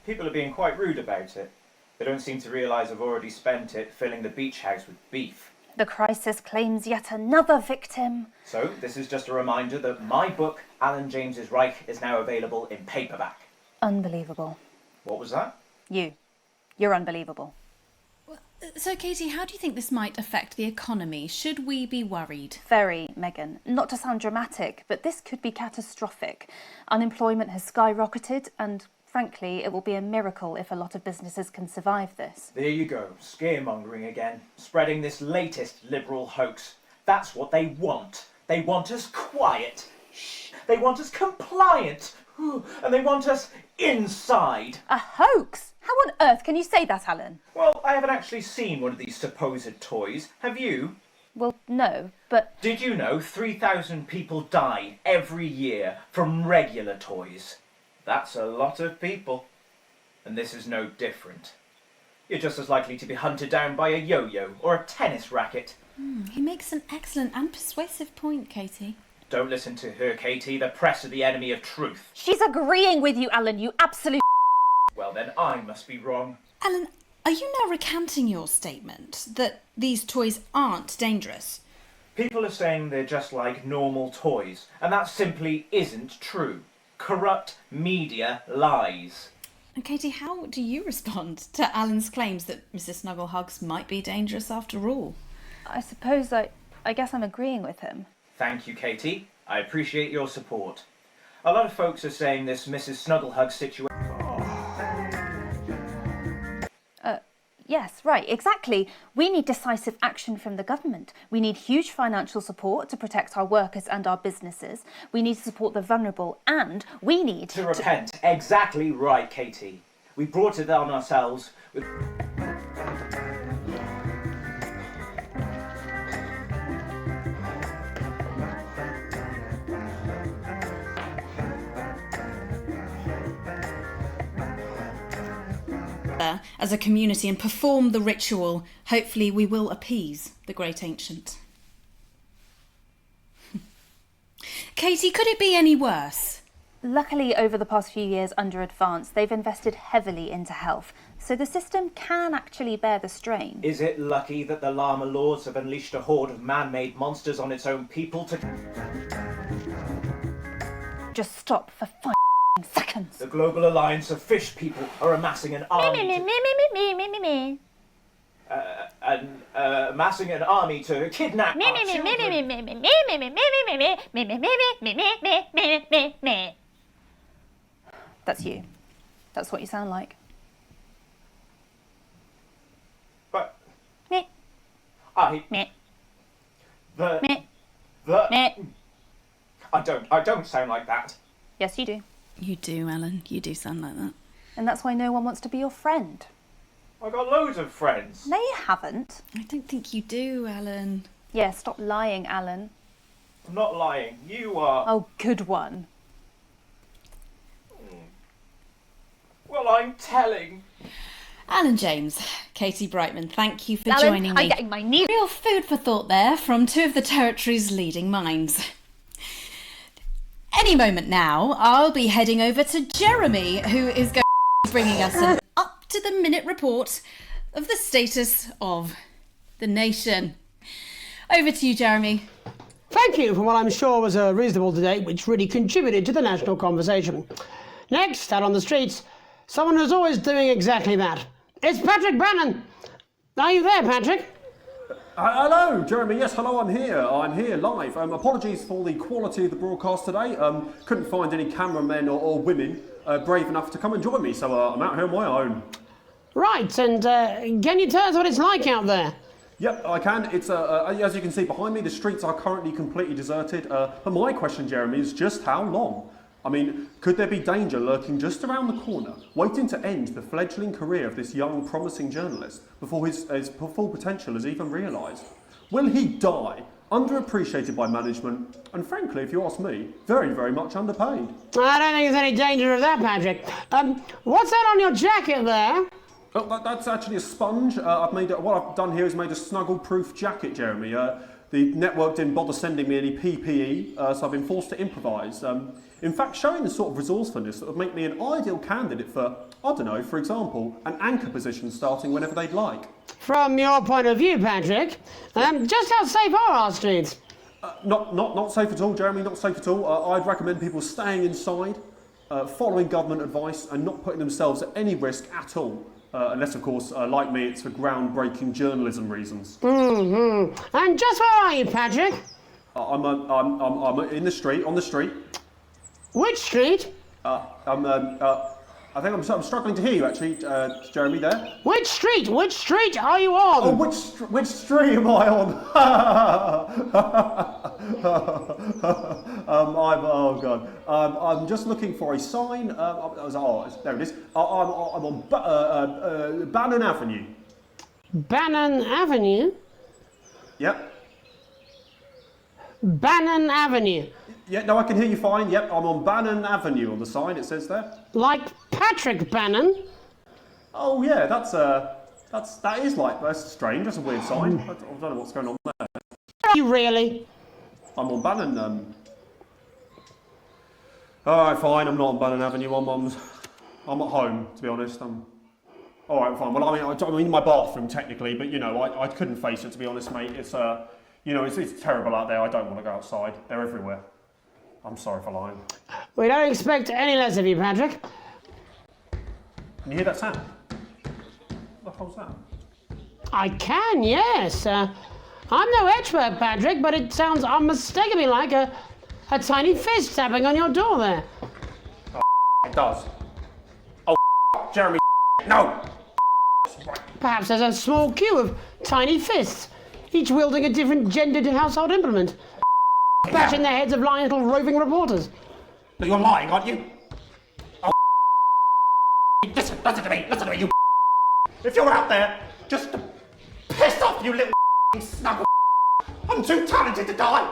People are being quite rude about it. They don't seem to realise I've already spent it filling the beach house with beef. The crisis claims yet another victim. So, this is just a reminder that my book, Alan James's Reich, is now available in paperback. Unbelievable. What was that? You're unbelievable. So, Katie, how do you think this might affect the economy? Should we be worried? Very, Megan. Not to sound dramatic, but this could be catastrophic. Unemployment has skyrocketed and, frankly, it will be a miracle if a lot of businesses can survive this. There you go, scaremongering again, spreading this latest liberal hoax. That's what they want. They want us quiet. Shh. They want us compliant. And they want us inside. A hoax? How on earth can you say that, Alan? Well, I haven't actually seen one of these supposed toys. Have you? Well, no, but... Did you know 3,000 people die every year from regular toys? That's a lot of people. And this is no different. You're just as likely to be hunted down by a yo-yo or a tennis racket. He makes an excellent and persuasive point, Katie. Don't listen to her, Katie. The press are the enemy of truth. She's agreeing with you, Alan, you absolute... Well, then I must be wrong. Alan, are you now recanting your statement that these toys aren't dangerous? People are saying they're just like normal toys, and that simply isn't true. Corrupt media lies. And Katie, how do you respond to Alan's claims that Mrs. Snugglehugs might be dangerous after all? I suppose I guess I'm agreeing with him. Thank you, Katie. I appreciate your support. A lot of folks are saying this Mrs. Snugglehug situation... Yes, right, exactly. We need decisive action from the government. We need huge financial support to protect our workers and our businesses. We need to support the vulnerable, and we need to repent. Exactly right, Katie. We brought it on ourselves with... As a community and perform the ritual. Hopefully we will appease the great ancient. Katie, could it be any worse? Luckily, over the past few years under Advance, they've invested heavily into health, so the system can actually bear the strain. Is it lucky that the Llama Lords have unleashed a horde of man-made monsters on its own people to... Just stop for 5 seconds. The Global Alliance of Fish People are amassing an army amassing an army to kidnap our children. That's you. That's what you sound like. But Me. I Me. the Me. the Me. I don't sound like that. Yes, you do. You do, Alan. You do sound like that. And that's why no one wants to be your friend. I've got loads of friends. No, you haven't. I don't think you do, Alan. Yeah, stop lying, Alan. I'm not lying. You are. Oh, good one. Well, I'm telling. Alan James, Katie Brightman, thank you for Alan, joining me. I'm getting my knee. Real food for thought there from two of the territory's leading minds. Any moment now, I'll be heading over to Jeremy, who is going to be bringing us an up-to-the-minute report of the status of the nation. Over to you, Jeremy. Thank you for what I'm sure was a reasonable debate which really contributed to the national conversation. Next, out on the streets, someone who's always doing exactly that. It's Patrick Bannon. Are you there, Patrick? Hello, Jeremy. Yes, hello, I'm here. I'm here live. Apologies for the quality of the broadcast today. Couldn't find any cameramen or women brave enough to come and join me, so I'm out here on my own. Right, and can you tell us what it's like out there? Yep, I can. It's as you can see behind me, the streets are currently completely deserted. But my question, Jeremy, is just how long? I mean, could there be danger lurking just around the corner, waiting to end the fledgling career of this young, promising journalist before his full potential is even realised? Will he die, underappreciated by management, and frankly, if you ask me, very, very much underpaid? I don't think there's any danger of that, Patrick. What's that on your jacket there? Oh, that's actually a sponge. What I've done here is made a snuggle-proof jacket, Jeremy. The network didn't bother sending me any PPE, so I've been forced to improvise. In fact, showing the sort of resourcefulness that would make me an ideal candidate for, I don't know, for example, an anchor position starting whenever they'd like. From your point of view, Patrick, just how safe are our streets? Not safe at all, Jeremy, not safe at all. I'd recommend people staying inside, following government advice and not putting themselves at any risk at all. Unless, of course, like me, it's for groundbreaking journalism reasons. Mm-hmm. And just where are you, Patrick? I'm in the street, on the street. Which street? I think I'm struggling to hear you, actually, Jeremy, there. Which street? Which street are you on? Oh, which street am I on? Oh, God. I'm just looking for a sign. There it is. I'm on Bannon Avenue. Bannon Avenue? Yep. Bannon Avenue. Yeah, no, I can hear you fine. Yep, I'm on Bannon Avenue on the sign, it says there. Like Patrick Bannon? Oh, yeah, that's strange. That's a weird sign. I don't know what's going on there. Are you really? I'm on Bannon, Alright, fine, I'm not on Bannon Avenue. I'm at home, to be honest. Alright, fine. Well, I'm in my bathroom, technically, but, you know, I couldn't face it, to be honest, mate. It's, you know, it's terrible out there. I don't want to go outside. They're everywhere. I'm sorry for lying. We don't expect any less of you, Patrick. Can you hear that sound? What the hell's that? I can, yes. I'm no expert, Patrick, but it sounds unmistakably like a tiny fist tapping on your door there. Oh, it does. Oh, Jeremy, no! Perhaps there's a small queue of tiny fists, each wielding a different gendered household implement. Bashing the heads of lying little roving reporters. No, you're lying, aren't you? Oh, listen to me, you. If you're out there, just to piss off, you little snuggle. I'm too talented to die.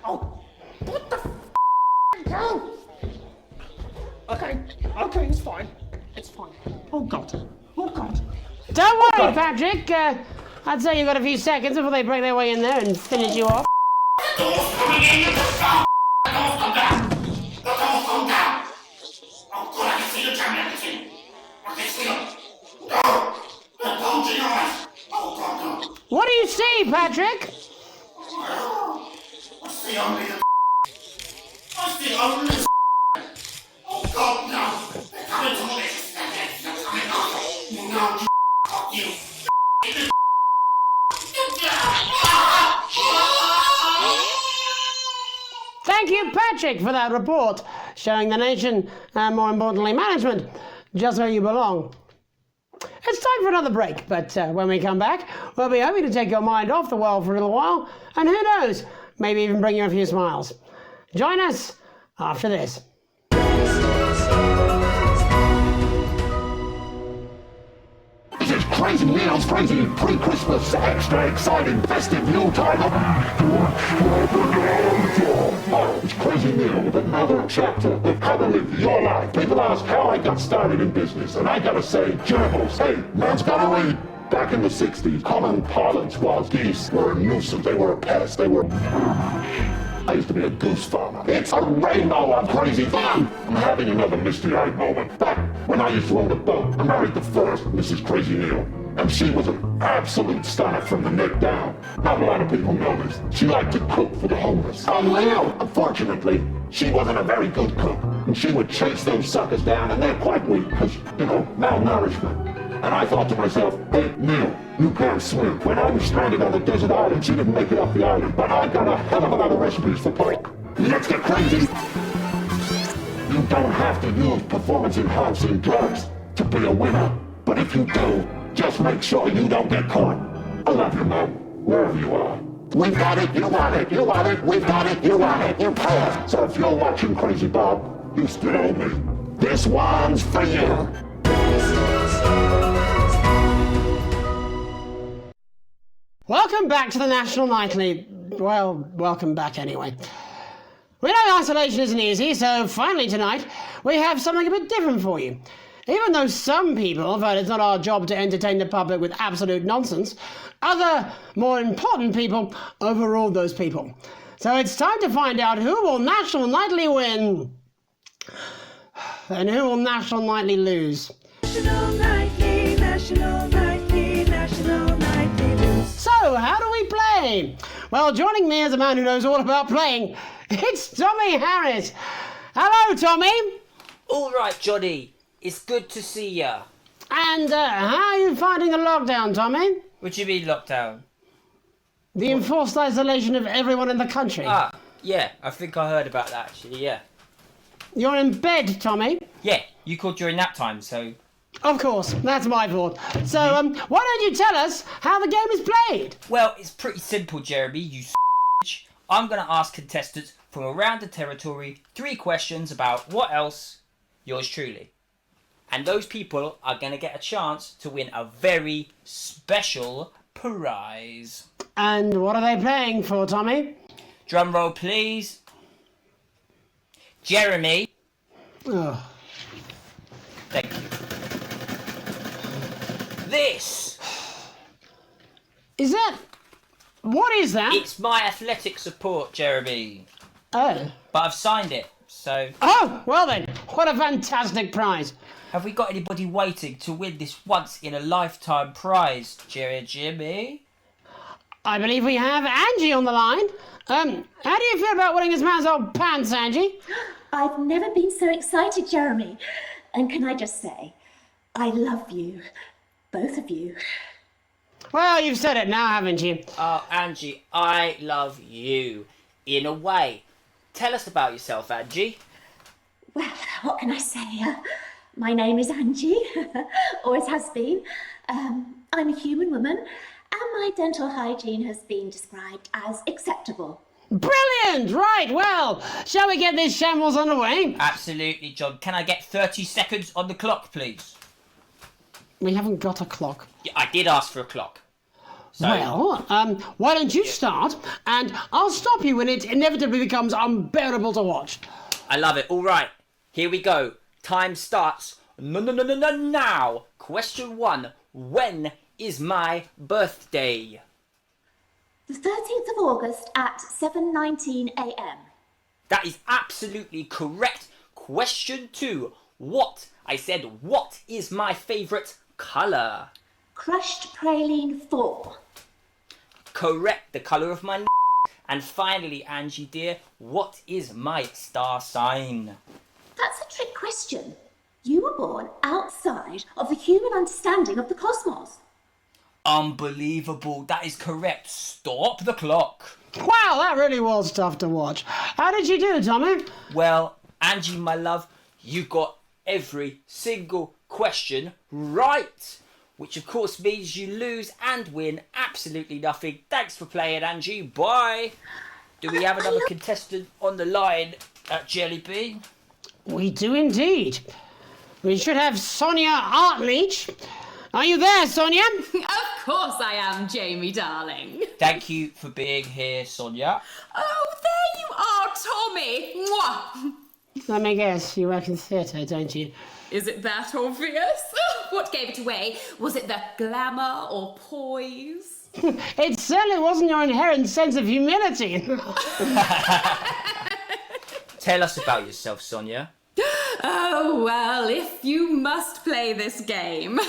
Oh, what the hell? Okay, it's fine. It's fine. Oh, God. Don't worry, Patrick. I'd say you've got a few seconds before they break their way in there and finish you off. What do you see, Patrick? I see only the Oh, God, no. They're coming to me. They're coming on. You know, you. Thank you, Patrick, for that report, showing the nation, and more importantly, management, just where you belong. It's time for another break, but when we come back, we'll be hoping to take your mind off the world for a little while, and who knows, maybe even bring you a few smiles. Join us after this. This is Crazy Neil's crazy pre-Christmas, extra exciting festive Yuletime. It's Crazy Neil with another chapter of How to Live Your Life. People ask how I got started in business, and I gotta say, gerbils, hey, man's gotta read. Back in the 60s, common parlance was geese were a nuisance, they were a pest, they were... I used to be a goose farmer. It's a rainbow of crazy fun! I'm having another misty-eyed moment. Back when I used to own a boat, I married the first Mrs. Crazy Neil. And she was an absolute stunner from the neck down. Not a lot of people know this. She liked to cook for the homeless. Unfortunately, she wasn't a very good cook. And she would chase those suckers down, and they're quite weak, because, you know, malnourishment. And I thought to myself, hey, Neil, you can't swim. When I was stranded on the desert island, she didn't make it off the island, but I got a hell of a lot of recipes for pork. Let's get crazy! You don't have to use performance-enhancing drugs to be a winner. But if you do, just make sure you don't get caught. I love you, Mom, wherever you are. We've got it, you want it, you want it, we've got it, you want it, you pay it. So if you're watching Crazy Bob, you still owe me. This one's for you. Welcome back to the National Nightly. Well, welcome back anyway. We know isolation isn't easy, so finally tonight we have something a bit different for you. Even though some people felt it's not our job to entertain the public with absolute nonsense, other, more important people overruled those people. So it's time to find out who will National Nightly win and who will National Nightly lose. National Nightly, National Nightly, National Nightly lose. So, how do we play? Well, joining me is a man who knows all about playing. It's Tommy Harris. Hello, Tommy. All right, Johnny. It's good to see ya. And how are you finding the lockdown, Tommy? What do you mean lockdown? The enforced isolation of everyone in the country. Ah, yeah, I think I heard about that actually, yeah. You're in bed, Tommy? Yeah, you called during nap time, so... Of course, that's my fault. So, why don't you tell us how the game is played? Well, it's pretty simple, Jeremy, you s***. I'm going to ask contestants from around the territory 3 questions about what else? Yours truly. And those people are going to get a chance to win a very special prize. And what are they playing for, Tommy? Drum roll, please. Jeremy. Oh. Thank you. This. Is that... What is that? It's my athletic support, Jeremy. Oh. But I've signed it, so... Oh, well then, what a fantastic prize. Have we got anybody waiting to win this once-in-a-lifetime prize, Jimmy? I believe we have Angie on the line. How do you feel about winning this man's old pants, Angie? I've never been so excited, Jeremy. And can I just say, I love you. Both of you. Well, you've said it now, haven't you? Oh, Angie, I love you. In a way. Tell us about yourself, Angie. Well, what can I say? My name is Angie. Always has been. I'm a human woman, and my dental hygiene has been described as acceptable. Brilliant! Right, well, shall we get this shambles underway? Absolutely, John. Can I get 30 seconds on the clock, please? We haven't got a clock. Yeah, I did ask for a clock. So... Well, why don't you start, and I'll stop you when it inevitably becomes unbearable to watch. I love it. All right, here we go. Time starts now. Question 1. When is my birthday? The 13th of August at 7:19 a.m. That is absolutely correct. Question 2. What? I said, what is my favourite colour? Crushed praline 4. Correct. The colour of my And finally, Angie dear, what is my star sign? That's a trick question. You were born outside of the human understanding of the cosmos. Unbelievable. That is correct. Stop the clock. Wow, that really was tough to watch. How did you do, Tommy? Well, Angie, my love, you got every single question right. Which of course means you lose and win absolutely nothing. Thanks for playing, Angie. Bye. Do we have another contestant on the line at Jelly Bean? We do indeed. We should have Sonia Artleach. Are you there, Sonia? Of course I am, Jamie, darling. Thank you for being here, Sonia. Oh, there you are, Tommy. Mwah. Let me guess, you work in theatre, don't you? Is it that obvious? What gave it away? Was it the glamour or poise? It certainly wasn't your inherent sense of humility. Tell us about yourself, Sonia. Oh, well, if you must play this game.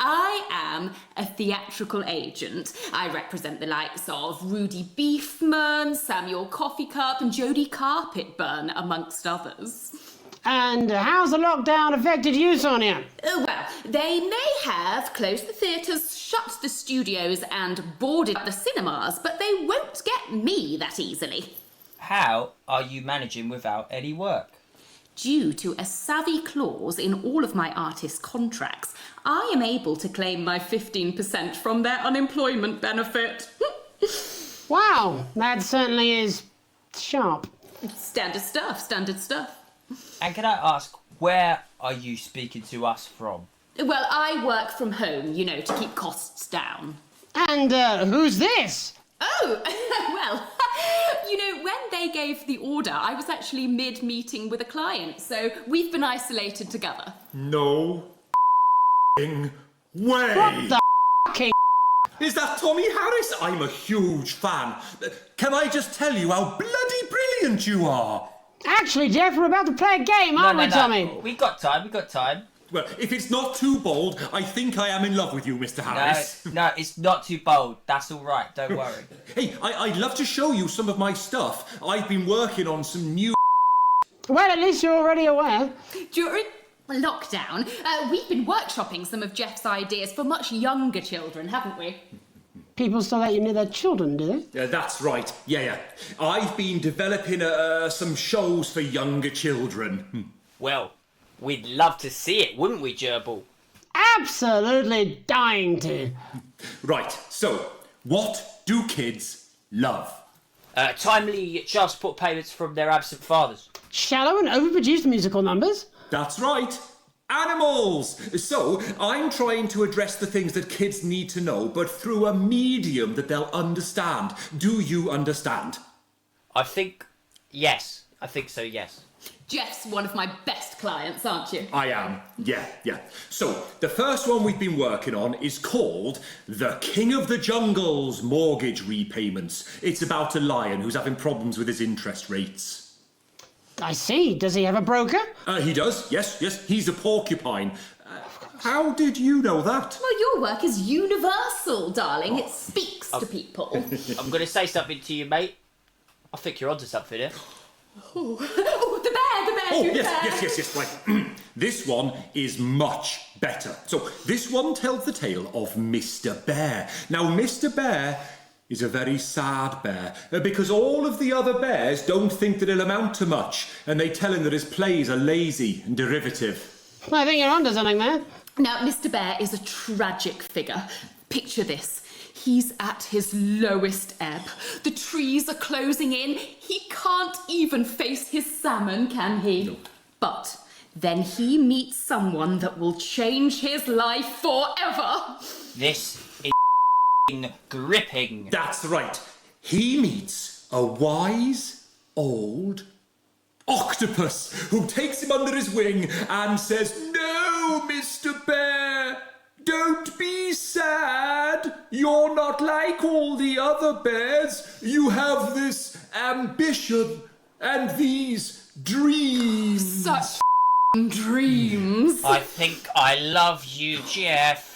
I am a theatrical agent. I represent the likes of Rudy Beefman, Samuel Coffee Cup and Jodie Carpetburn, amongst others. And how's the lockdown affected you, Sonia? Well, they may have closed the theatres, shut the studios and boarded the cinemas, but they won't get me that easily. How are you managing without any work? Due to a savvy clause in all of my artist contracts, I am able to claim my 15% from their unemployment benefit. Wow, that certainly is sharp. Standard stuff, standard stuff. And can I ask, where are you speaking to us from? Well, I work from home, you know, to keep costs down. And who's this? Oh, well, you know, when they gave the order, I was actually mid-meeting with a client, so we've been isolated together. No way! What the f***ing Is that Tommy Harris? I'm a huge fan. Can I just tell you how bloody brilliant you are? Actually, Jeff, we're about to play a game, aren't we, Tommy? We got time. Well, if it's not too bold, I think I am in love with you, Mr. Harris. No, it's not too bold. That's all right. Don't worry. Hey, I'd love to show you some of my stuff. I've been working on some new... Well, at least you're already aware. lockdown, we've been workshopping some of Jeff's ideas for much younger children, haven't we? People still let you near their children, do they? Yeah, that's right. Yeah. I've been developing some shows for younger children. Well, we'd love to see it, wouldn't we, Gerbil? Absolutely dying to. Right, so, what do kids love? Timely child support payments from their absent fathers. Shallow and overproduced musical numbers? That's right. Animals! So, I'm trying to address the things that kids need to know, but through a medium that they'll understand. Do you understand? I think so, yes. Jeff's one of my best clients, aren't you? I am, yeah. So, the first one we've been working on is called The King of the Jungle's Mortgage Repayments. It's about a lion who's having problems with his interest rates. I see. Does he have a broker? He does, yes. He's a porcupine. How did you know that? Well, your work is universal, darling. It speaks to people. I'm going to say something to you, mate. I think you're onto something here. Oh, the bear, Oh, the yes. Right. This one is much better. So, this one tells the tale of Mr. Bear. Now, Mr. Bear is a very sad bear, because all of the other bears don't think that he'll amount to much, and they tell him that his plays are lazy and derivative. I think you're onto something there. Now, Mr. Bear is a tragic figure. Picture this. He's at his lowest ebb. The trees are closing in. He can't even face his salmon, can he? No. But then he meets someone that will change his life forever. This is gripping. That's right. He meets a wise old octopus who takes him under his wing and says, "No, Mr. Bear, don't be sad. You're not like all the other bears. You have this ambition and these dreams." Such dreams. I think I love you, Jeff.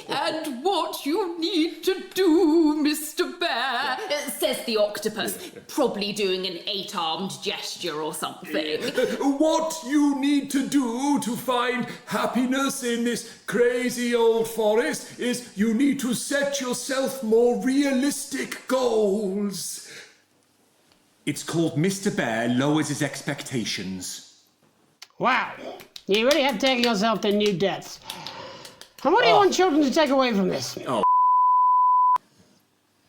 And what you need to do, Mr. Bear, says the octopus, probably doing an 8-armed gesture or something. What you need to do to find happiness in this crazy old forest is you need to set yourself more realistic goals. It's called Mr. Bear Lowers His Expectations. Wow. You really have taken yourself to new depths. And what do you want children to take away from this? Oh.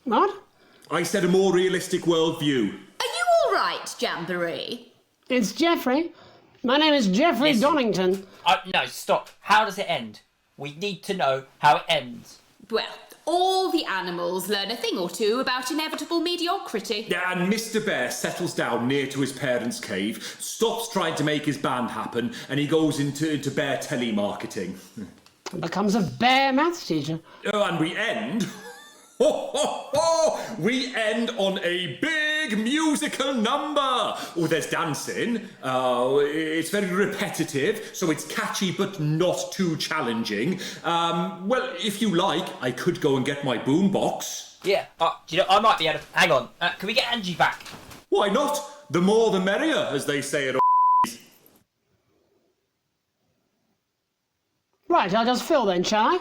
What? I said a more realistic worldview. Are you all right, Jamboree? It's Jeffrey. My name is Jeffrey Donington. No, stop. How does it end? We need to know how it ends. Well, all the animals learn a thing or two about inevitable mediocrity. Yeah, and Mr. Bear settles down near to his parents' cave, stops trying to make his band happen, and he goes into bear telemarketing. Becomes a bear maths teacher. Oh, and we end... We end on a big musical number. Oh, there's dancing. It's very repetitive, so it's catchy but not too challenging. Well, if you like, I could go and get my boombox. Yeah, I might be able to... Hang on, can we get Angie back? Why not? The more the merrier, as they say at Right, I'll just fill then, shall I?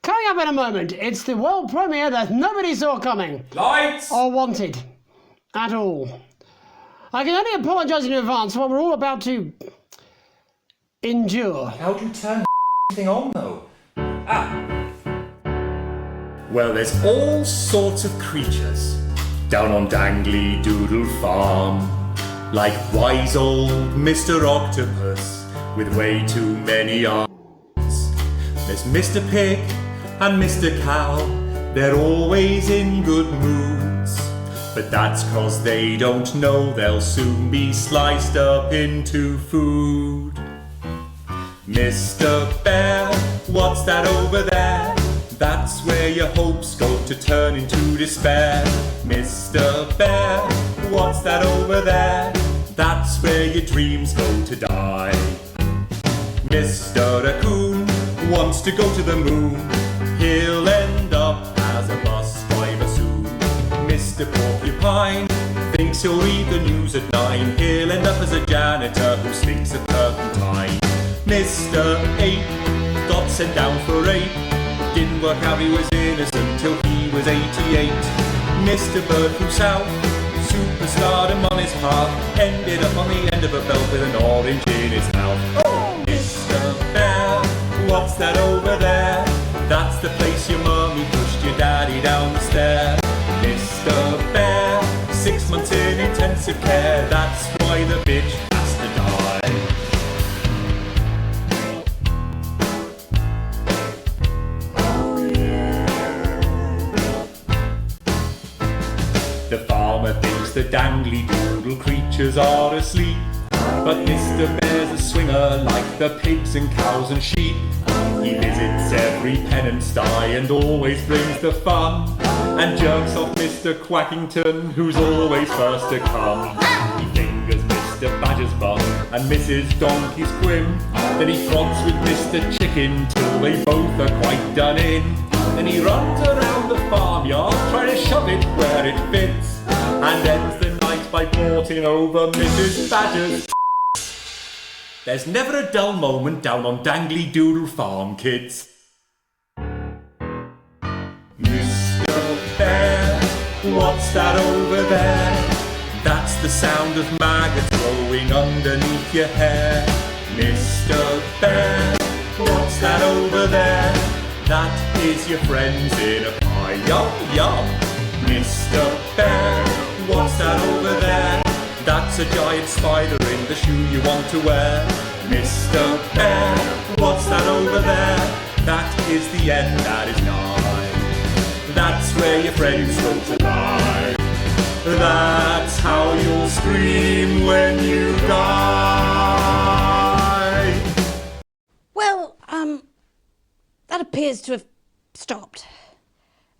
Coming up in a moment, it's the world premiere that nobody saw coming. Lights! Or wanted. At all. I can only apologise in advance for what we're all about to... endure. How do you turn the thing on, though? Well, there's all sorts of creatures down on Dangly Doodle Farm. Like wise old Mr. Octopus with way too many arms. There's Mr. Pig and Mr. Cow. They're always in good moods. But that's 'cause they don't know they'll soon be sliced up into food. Mr. Bear, what's that over there? That's where your hopes go to turn into despair. Mr. Bear, what's that over there? That's where your dreams go to die. Mr. Raccoon wants to go to the moon. He'll end up as a bus driver soon. Mr. Porcupine thinks he'll read the news at 9. He'll end up as a janitor who stinks of turpentine. Mr. 8 got sent down for rape. Didn't work out he was innocent till he was 88. Mr. Bird flew south, superstardom on his path. Ended up on the end of a belt with an orange in his mouth. Oh, Mr. Bear, what's that over there? That's the place your mummy pushed your daddy down the stair. Mr. Bear, 6 months in intensive care. That's why the bitch has to die. The farmer thinks the dangly doodle creatures are asleep, but Mr. Bear's a swinger like the pigs and cows and sheep. He visits every penance die and always brings the fun, and jerks off Mr. Quackington, who's always first to come. He fingers Mr. Badger's bum and Mrs. Donkey's quim. Then he fronts with Mr. Chicken till they both are quite done in. Then he runs around the farmyard trying to shove it where it fits, and ends the night by porting over Mrs. Badger's. There's never a dull moment down on Dangly Doodle Farm, kids. Mr. Bear, what's that over there? That's the sound of maggots growing underneath your hair. Mr. Bear, what's that over there? That is your friends in a pie. Yum, yum. Mr. Bear, what's that over there? That's a giant spider in the shoe you want to wear. Mr. Bear, what's that over there? That is the end that is nigh. That's where your friends go to lie. That's how you'll scream when you die. Well, that appears to have stopped.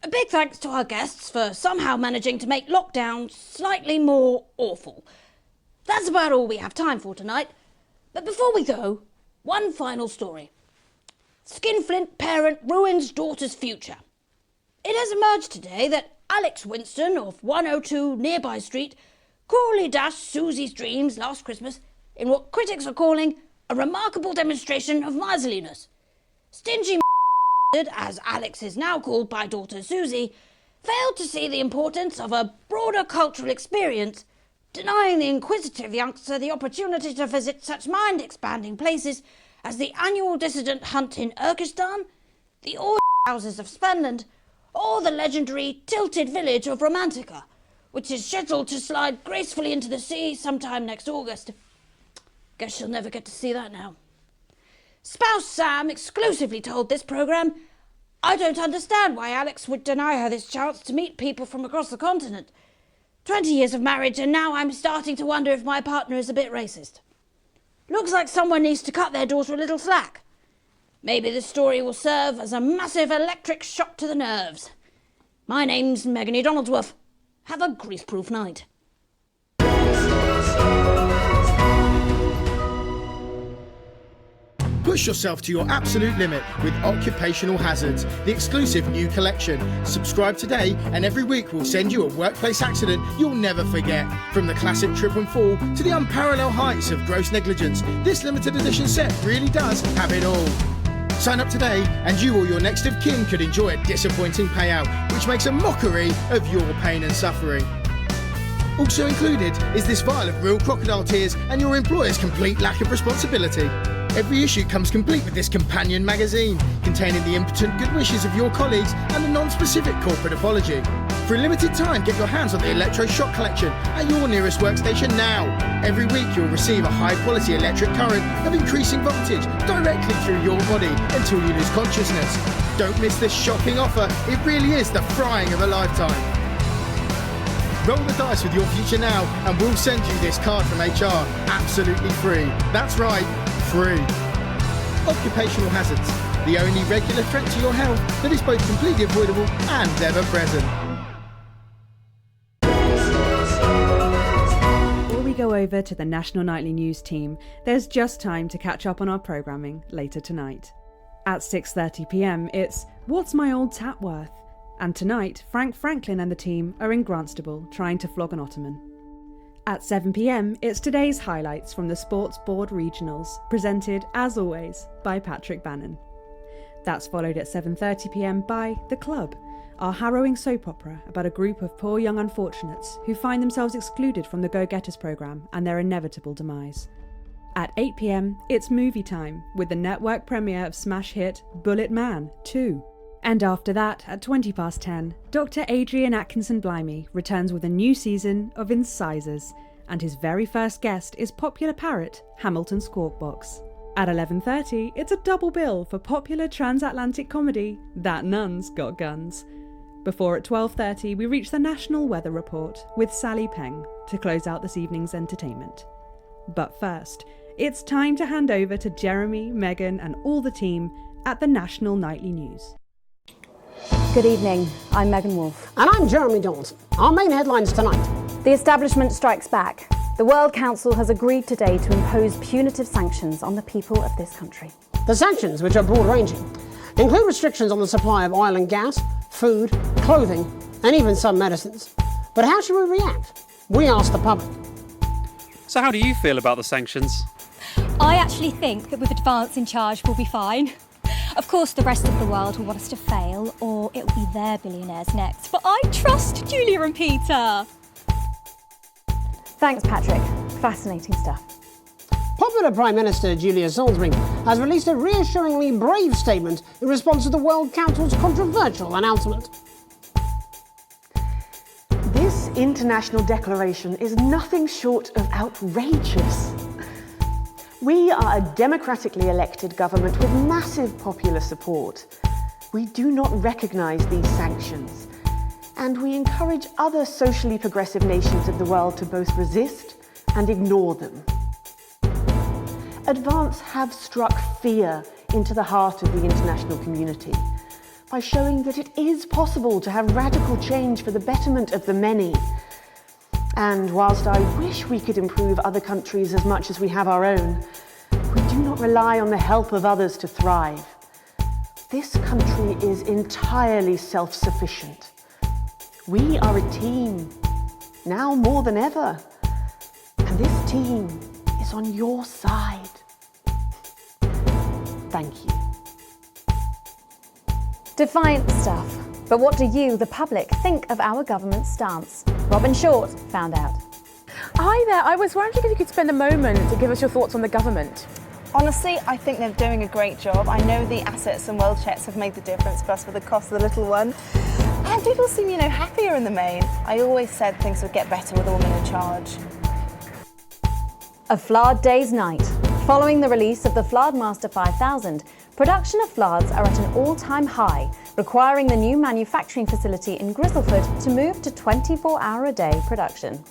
A big thanks to our guests for somehow managing to make lockdown slightly more awful. That's about all we have time for tonight. But before we go, one final story. Skinflint parent ruins daughter's future. It has emerged today that Alex Winston of 102 Nearby Street cruelly dashed Susie's dreams last Christmas in what critics are calling a remarkable demonstration of miserliness. Stingy as Alex is now called by daughter Susie, failed to see the importance of a broader cultural experience, denying the inquisitive youngster the opportunity to visit such mind-expanding places as the annual dissident hunt in Urkistan, the houses of Spenland, or the legendary tilted village of Romantica, which is scheduled to slide gracefully into the sea sometime next August. Guess she'll never get to see that now. Spouse Sam exclusively told this programme, "I don't understand why Alex would deny her this chance to meet people from across the continent. 20 years of marriage and now I'm starting to wonder if my partner is a bit racist. Looks like someone needs to cut their daughter a little slack. Maybe this story will serve as a massive electric shock to the nerves. My name's Megany Donaldsworth. Have a grease-proof night." Push yourself to your absolute limit with Occupational Hazards, the exclusive new collection. Subscribe today and every week we'll send you a workplace accident you'll never forget. From the classic trip and fall to the unparalleled heights of gross negligence, this limited edition set really does have it all. Sign up today and you or your next of kin could enjoy a disappointing payout, which makes a mockery of your pain and suffering. Also included is this vial of real crocodile tears and your employer's complete lack of responsibility. Every issue comes complete with this companion magazine, containing the impotent good wishes of your colleagues and a non-specific corporate apology. For a limited time, get your hands on the Electroshock collection at your nearest workstation now. Every week you'll receive a high-quality electric current of increasing voltage directly through your body until you lose consciousness. Don't miss this shocking offer. It really is the frying of a lifetime. Roll the dice with your future now and we'll send you this card from HR absolutely free. That's right, free. Occupational hazards, the only regular threat to your health that is both completely avoidable and ever present. Before we go over to the National Nightly News team, there's just time to catch up on our programming later tonight. At 6:30 p.m, it's What's My Old Tap Worth? And tonight, Frank Franklin and the team are in Grantstable trying to flog an Ottoman. At 7 p.m, it's today's highlights from the Sports Board Regionals, presented, as always, by Patrick Bannon. That's followed at 7:30 p.m. by The Club, our harrowing soap opera about a group of poor young unfortunates who find themselves excluded from the Go-Getters programme and their inevitable demise. At 8 p.m, it's movie time, with the network premiere of smash hit Bullet Man 2. And after that, at 10:20, Dr. Adrian Atkinson Blimey returns with a new season of Incisors, and his very first guest is popular parrot Hamilton Squawkbox. At 11:30, it's a double bill for popular transatlantic comedy That Nun's Got Guns. Before at 12:30, we reach the National Weather Report with Sally Peng to close out this evening's entertainment. But first, it's time to hand over to Jeremy, Megan and all the team at the National Nightly News. Good evening, I'm Megan Wolfe. And I'm Jeremy Dawson. Our main headlines tonight. The establishment strikes back. The World Council has agreed today to impose punitive sanctions on the people of this country. The sanctions, which are broad-ranging, include restrictions on the supply of oil and gas, food, clothing, and even some medicines. But how should we react? We asked the public. So how do you feel about the sanctions? I actually think that with Advance in charge, we'll be fine. Of course, the rest of the world will want us to fail, or it will be their billionaires next. But I trust Julia and Peter. Thanks, Patrick. Fascinating stuff. Popular Prime Minister Julia Salisbury has released a reassuringly brave statement in response to the World Council's controversial announcement. This international declaration is nothing short of outrageous. We are a democratically elected government with massive popular support. We do not recognise these sanctions, and we encourage other socially progressive nations of the world to both resist and ignore them. Advance have struck fear into the heart of the international community by showing that it is possible to have radical change for the betterment of the many. And whilst I wish we could improve other countries as much as we have our own, we do not rely on the help of others to thrive. This country is entirely self-sufficient. We are a team, now more than ever. And this team is on your side. Thank you. Defiant stuff. But what do you, the public, think of our government's stance? Robin Short found out. Hi there, I was wondering if you could spend a moment to give us your thoughts on the government. Honestly, I think they're doing a great job. I know the assets and wealth checks have made the difference for us for the cost of the little one. And people seem, happier in the main. I always said things would get better with a woman in charge. A Flard Day's night. Following the release of the Flardmaster 5000, production of Flards are at an all-time high, requiring the new manufacturing facility in Grizzleford to move to 24-hour-a-day production.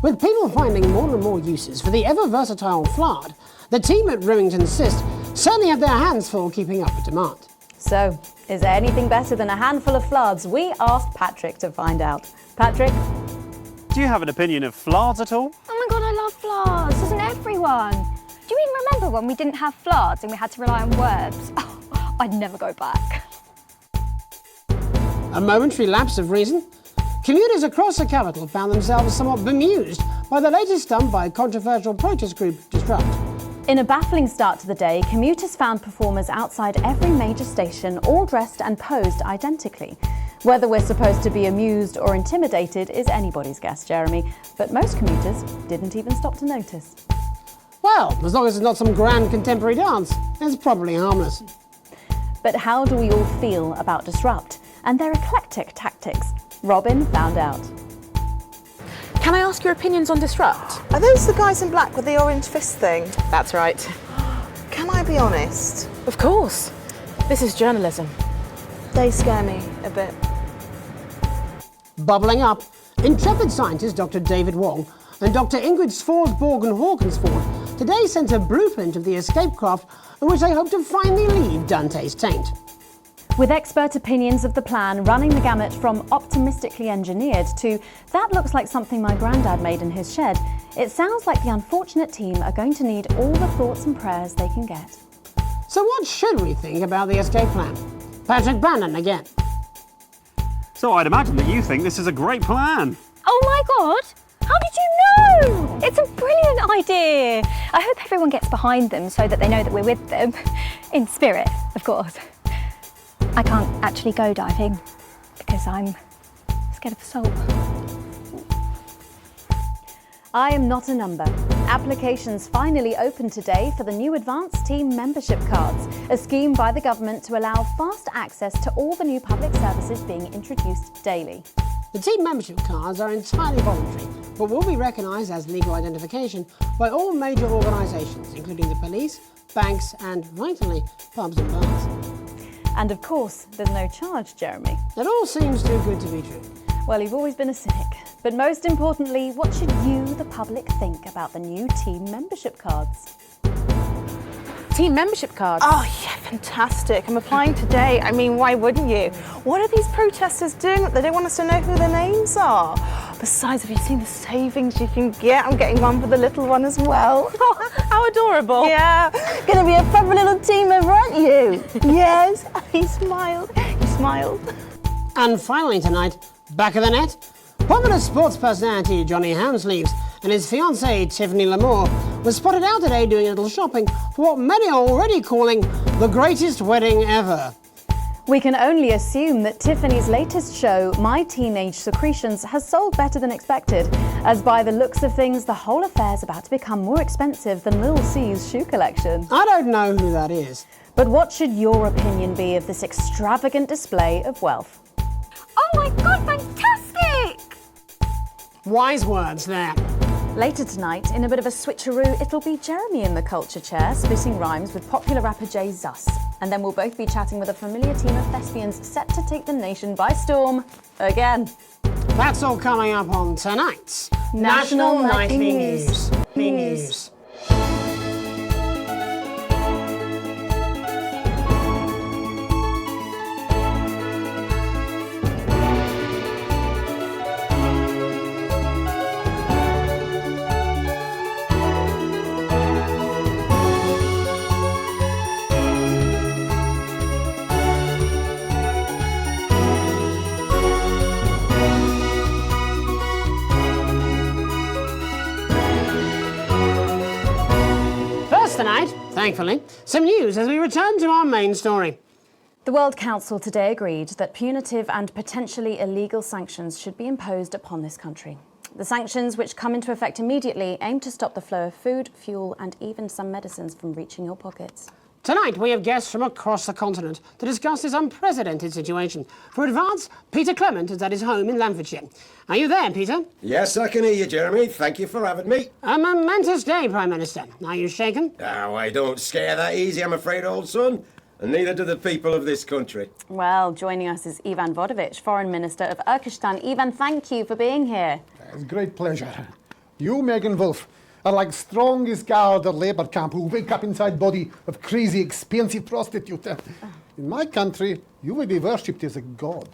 With people finding more and more uses for the ever-versatile Flard, the team at Remington Cyst certainly have their hands full keeping up with demand. So, is there anything better than a handful of Flards? We asked Patrick to find out. Patrick? Do you have an opinion of Flards at all? Oh my god, I love Flards, doesn't everyone? Do you even remember when we didn't have Flards and we had to rely on words? Oh, I'd never go back. A momentary lapse of reason? Commuters across the capital found themselves somewhat bemused by the latest stunt by controversial protest group Disrupt. In a baffling start to the day, commuters found performers outside every major station, all dressed and posed identically. Whether we're supposed to be amused or intimidated is anybody's guess, Jeremy, but most commuters didn't even stop to notice. Well, as long as it's not some grand contemporary dance, it's probably harmless. But how do we all feel about Disrupt and their eclectic tactics? Robin found out. Can I ask your opinions on Disrupt? Are those the guys in black with the orange fist thing? That's right. Can I be honest? Of course. This is journalism. They scare me a bit. Bubbling up, intrepid scientist Dr. David Wong and Dr. Ingrid Sforsborg and Hawkinsford today sent a blueprint of the escape craft in which they hope to finally leave Dante's taint. With expert opinions of the plan running the gamut from optimistically engineered to that looks like something my granddad made in his shed, it sounds like the unfortunate team are going to need all the thoughts and prayers they can get. So what should we think about the escape plan? Patrick Bannon again. So I'd imagine that you think this is a great plan. Oh my god! How did you know? It's a brilliant idea. I hope everyone gets behind them so that they know that we're with them. In spirit, of course. I can't actually go diving because I'm scared of the salt. I am not a number. Applications finally opened today for the new Advanced Team membership cards, a scheme by the government to allow fast access to all the new public services being introduced daily. The team membership cards are entirely voluntary, but will be recognised as legal identification by all major organisations, including the police, banks and, vitally, pubs and bars. And of course, there's no charge, Jeremy. It all seems too good to be true. Well, you've always been a cynic. But most importantly, what should you, the public, think about the new team membership cards? Team membership cards? Oh yeah, fantastic. I'm applying today. I mean, why wouldn't you? What are these protesters doing? They don't want us to know who their names are. Besides, have you seen the savings you can get? I'm getting one for the little one as well. Oh, how adorable. Yeah, gonna be a proper little team member, aren't you? Yes, he smiled. He smiled. And finally tonight, back of the net, popular sports personality Johnny Hamsleeves and his fiancée Tiffany Lamour were spotted out today doing a little shopping for what many are already calling the greatest wedding ever. We can only assume that Tiffany's latest show, My Teenage Secretions, has sold better than expected, as by the looks of things, the whole affair's about to become more expensive than Lil C's shoe collection. I don't know who that is. But what should your opinion be of this extravagant display of wealth? Oh my god, fantastic! Wise words there. Later tonight, in a bit of a switcheroo, it'll be Jeremy in the culture chair, spitting rhymes with popular rapper Jay Zus. And then we'll both be chatting with a familiar team of thespians set to take the nation by storm again. That's all coming up on tonight's National Nightly News. News. Tonight, thankfully, some news as we return to our main story. The World Council today agreed that punitive and potentially illegal sanctions should be imposed upon this country. The sanctions, which come into effect immediately, aim to stop the flow of food, fuel and even some medicines from reaching your pockets. Tonight, we have guests from across the continent to discuss this unprecedented situation. For Advance, Peter Clement is at his home in Lamfordshire. Are you there, Peter? Yes, I can hear you, Jeremy. Thank you for having me. A momentous day, Prime Minister. Are you shaken? Oh, I don't scare that easy, I'm afraid, old son. And neither do the people of this country. Well, joining us is Ivan Vodovich, Foreign Minister of Urkistan. Ivan, thank you for being here. It's a great pleasure. You, Megan Wolf, are like strongest guard at labour camp who wake up inside body of crazy, expensive prostitute. In my country, you will be worshipped as a god.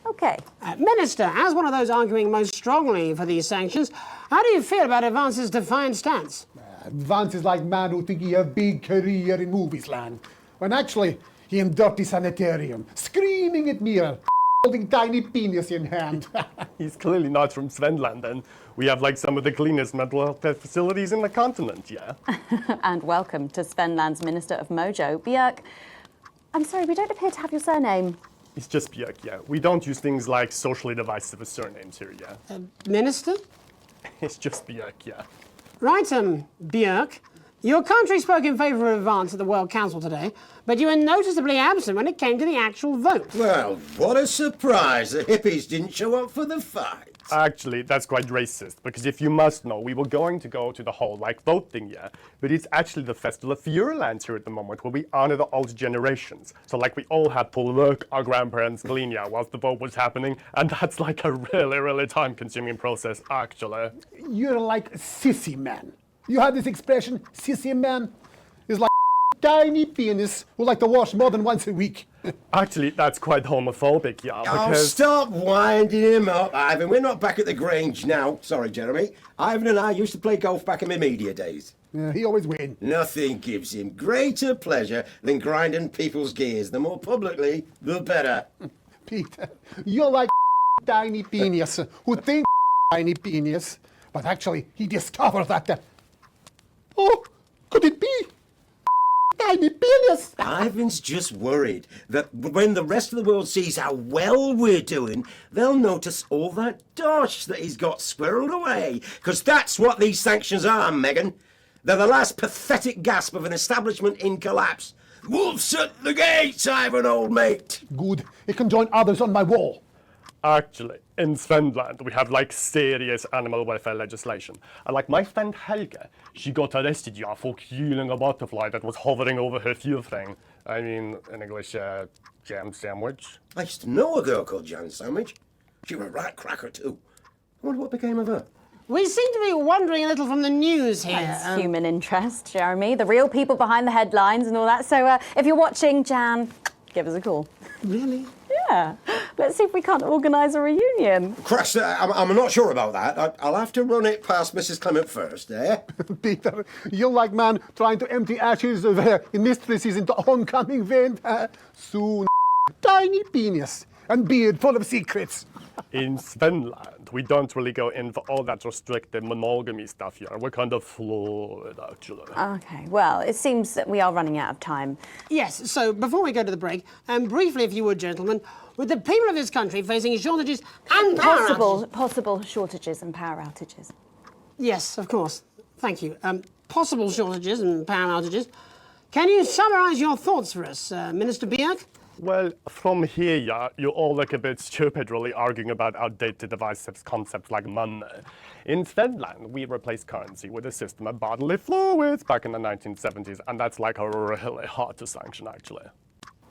Okay. Minister, as one of those arguing most strongly for these sanctions, how do you feel about Advance's defiant stance? Advance is like man who think he have big career in movies land, when actually he in dirty sanitarium, screaming at mirror, holding tiny penis in hand. He's clearly not from Svenland, then. We have like some of the cleanest mental health facilities in the continent, yeah? And welcome to Svenland's Minister of Mojo, Björk. I'm sorry, we don't appear to have your surname. It's just Björk, yeah. We don't use things like socially divisive surnames here, yeah? Minister? It's just Björk, yeah. Right, Björk. Your country spoke in favour of Advance at the World Council today, but you were noticeably absent when it came to the actual vote. Well, what a surprise. The hippies didn't show up for the fight. Actually, that's quite racist, because if you must know, we were going to go to the whole, vote thing, yeah? But it's actually the Festival of Feuerland here at the moment, where we honor the old generations. So, we all had to work our grandparents clean, yeah, whilst the vote was happening, and that's a really, really time-consuming process, actually. You're like a sissy man. You have this expression, sissy man, is like tiny penis who like to wash more than once a week. Actually, that's quite homophobic, yeah, because... Oh, stop winding him up, Ivan. We're not back at the Grange now. Sorry, Jeremy. Ivan and I used to play golf back in my media days. Yeah, he always wins. Nothing gives him greater pleasure than grinding people's gears. The more publicly, the better. Peter, you're like tiny penis who think tiny penis, But actually, he discovered that... oh, could it be? Tiny penis! Ivan's just worried that when the rest of the world sees how well we're doing, they'll notice all that dosh that he's got squirreled away. Because that's what these sanctions are, Megan. They're the last pathetic gasp of an establishment in collapse. Wolves at the gates, Ivan, old mate! Good. He can join others on my wall. Actually, in Svenland, we have like serious animal welfare legislation. And like my friend Helge, she got arrested for killing a butterfly that was hovering over her furfring. I mean, in English, jam sandwich. I used to know a girl called Jam Sandwich. She was a right cracker too. I wonder what became of her. We seem to be wandering a little from the news here. That's human interest, Jeremy. The real people behind the headlines and all that. So if you're watching, Jan, give us a call. Really? Yeah. Let's see if we can't organise a reunion. Crash, I'm not sure about that. I'll have to run it past Mrs. Clement first, eh? Peter, you like man trying to empty ashes of mistresses into oncoming vent. Soon, tiny penis and beard full of secrets. In Svenland, we don't really go in for all that restrictive monogamy stuff here. We're kind of fluid, actually. Okay, well, it seems that we are running out of time. Yes, so before we go to the break, briefly, if you would, gentlemen, with the people of this country facing shortages and power outages... Possible shortages and power outages. Yes, of course. Thank you. Possible shortages and power outages. Can you summarise your thoughts for us, Minister Bjerg? Well, from here, yeah, you all look a bit stupid really arguing about outdated divisive concepts like money. In Finland, we replaced currency with a system of bodily fluids back in the 1970s, and that's like really hard to sanction, actually.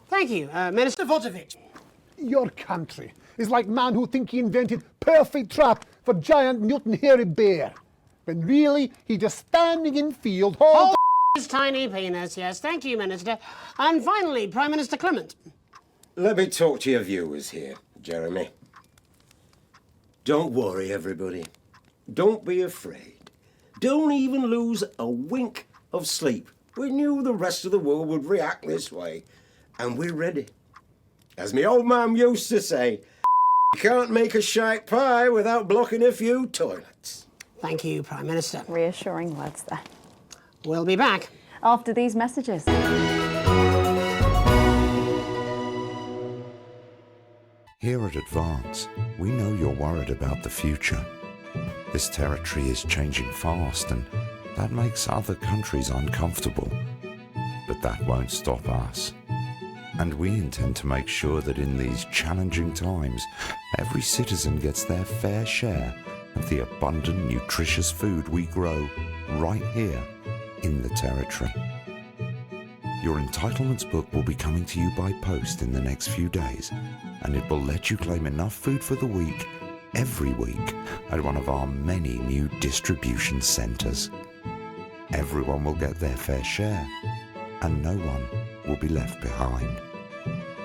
Thank you, Minister Vujovic. Your country is like man who think he invented perfect trap for giant mutant hairy bear, when really he just standing in field Hold his tiny penis, yes. Thank you, Minister. And finally, Prime Minister Clement. Let me talk to your viewers here, Jeremy. Don't worry, everybody. Don't be afraid. Don't even lose a wink of sleep. We knew the rest of the world would react this way, and we're ready. As my old man used to say, you can't make a shite pie without blocking a few toilets. Thank you, Prime Minister. Reassuring words there. We'll be back after these messages. Here at Advance, we know you're worried about the future. This territory is changing fast, and that makes other countries uncomfortable. But that won't stop us. And we intend to make sure that in these challenging times, every citizen gets their fair share of the abundant, nutritious food we grow right here in the territory. Your entitlements book will be coming to you by post in the next few days, and it will let you claim enough food for the week, every week, at one of our many new distribution centres. Everyone will get their fair share, and no one will be left behind.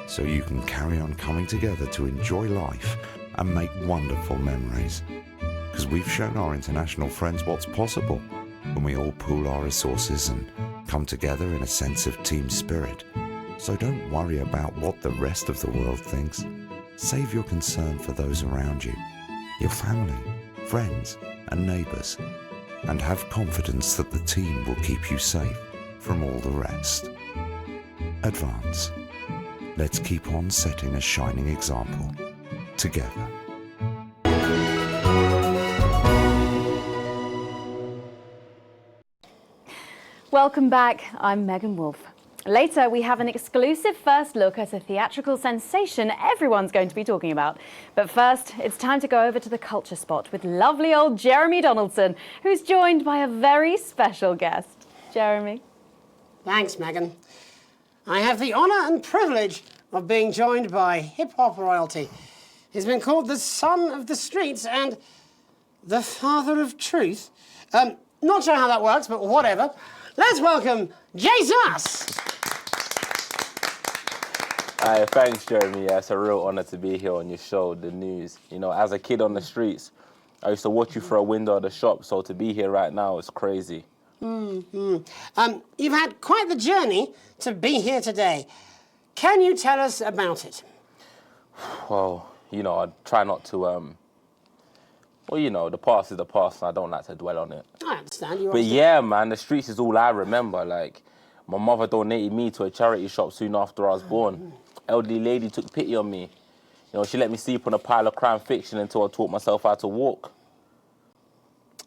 So you can carry on coming together to enjoy life and make wonderful memories. Because we've shown our international friends what's possible when we all pool our resources and come together in a sense of team spirit. So don't worry about what the rest of the world thinks. Save your concern for those around you, your family, friends and neighbours, and have confidence that the team will keep you safe from all the rest. Advance. Let's keep on setting a shining example together. Welcome back, I'm Megan Wolfe. Later, we have an exclusive first look at a theatrical sensation everyone's going to be talking about. But first, it's time to go over to the culture spot with lovely old Jeremy Donaldson, who's joined by a very special guest. Jeremy. Thanks, Megan. I have the honour and privilege of being joined by hip-hop royalty. He's been called the son of the streets and the father of truth. Not sure how that works, but whatever. Let's welcome Jesus! Thanks, Jeremy. Yeah, it's a real honour to be here on your show, The News. You know, as a kid on the streets, I used to watch you through a window of the shop, so to be here right now is crazy. You've had quite the journey to be here today. Can you tell us about it? Well, you know, I try not to Well, you know, the past is the past, and I don't like to dwell on it. I understand. You But yeah, man, the streets is all I remember. Like, my mother donated me to a charity shop soon after I was born. Elderly lady took pity on me. You know, she let me sleep on a pile of crime fiction until I taught myself how to walk.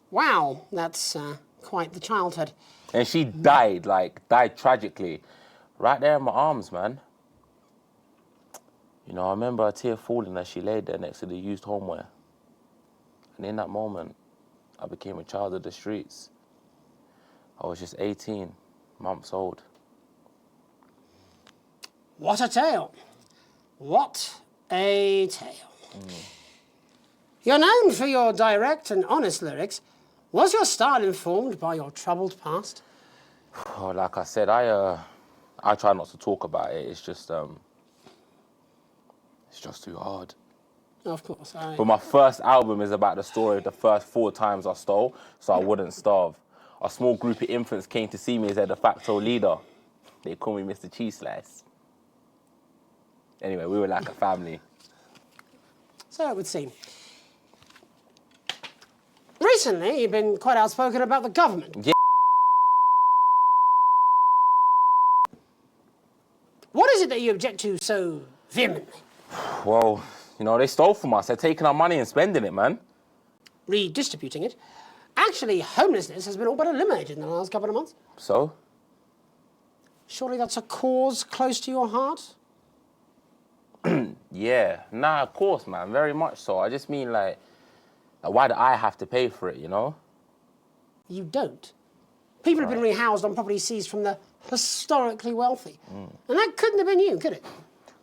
Wow, that's quite the childhood. And she died tragically. Right there in my arms, man. You know, I remember a tear falling as she laid there next to the used homeware. And in that moment, I became a child of the streets. I was just 18 months old. What a tale. What a tale. You're known for your direct and honest lyrics. Was your style informed by your troubled past? Oh, like I said, I try not to talk about it. It's just too hard. Of course. But my first album is about the story of the first 4 times I stole, so I wouldn't starve. A small group of infants came to see me as their de facto leader. They call me Mr. Cheese Slice. Anyway, we were like a family. So it would seem. Recently, you've been quite outspoken about the government. Yeah. What is it that you object to so vehemently? Well, you know, they stole from us. They're taking our money and spending it, man. Redistributing it. Actually, homelessness has been all but eliminated in the last couple of months. So? Surely that's a cause close to your heart? Yeah. Nah, of course, man. Very much so. I just mean, like, why do I have to pay for it, you know? You don't. People have been rehoused on property seized from the historically wealthy. And that couldn't have been you, could it?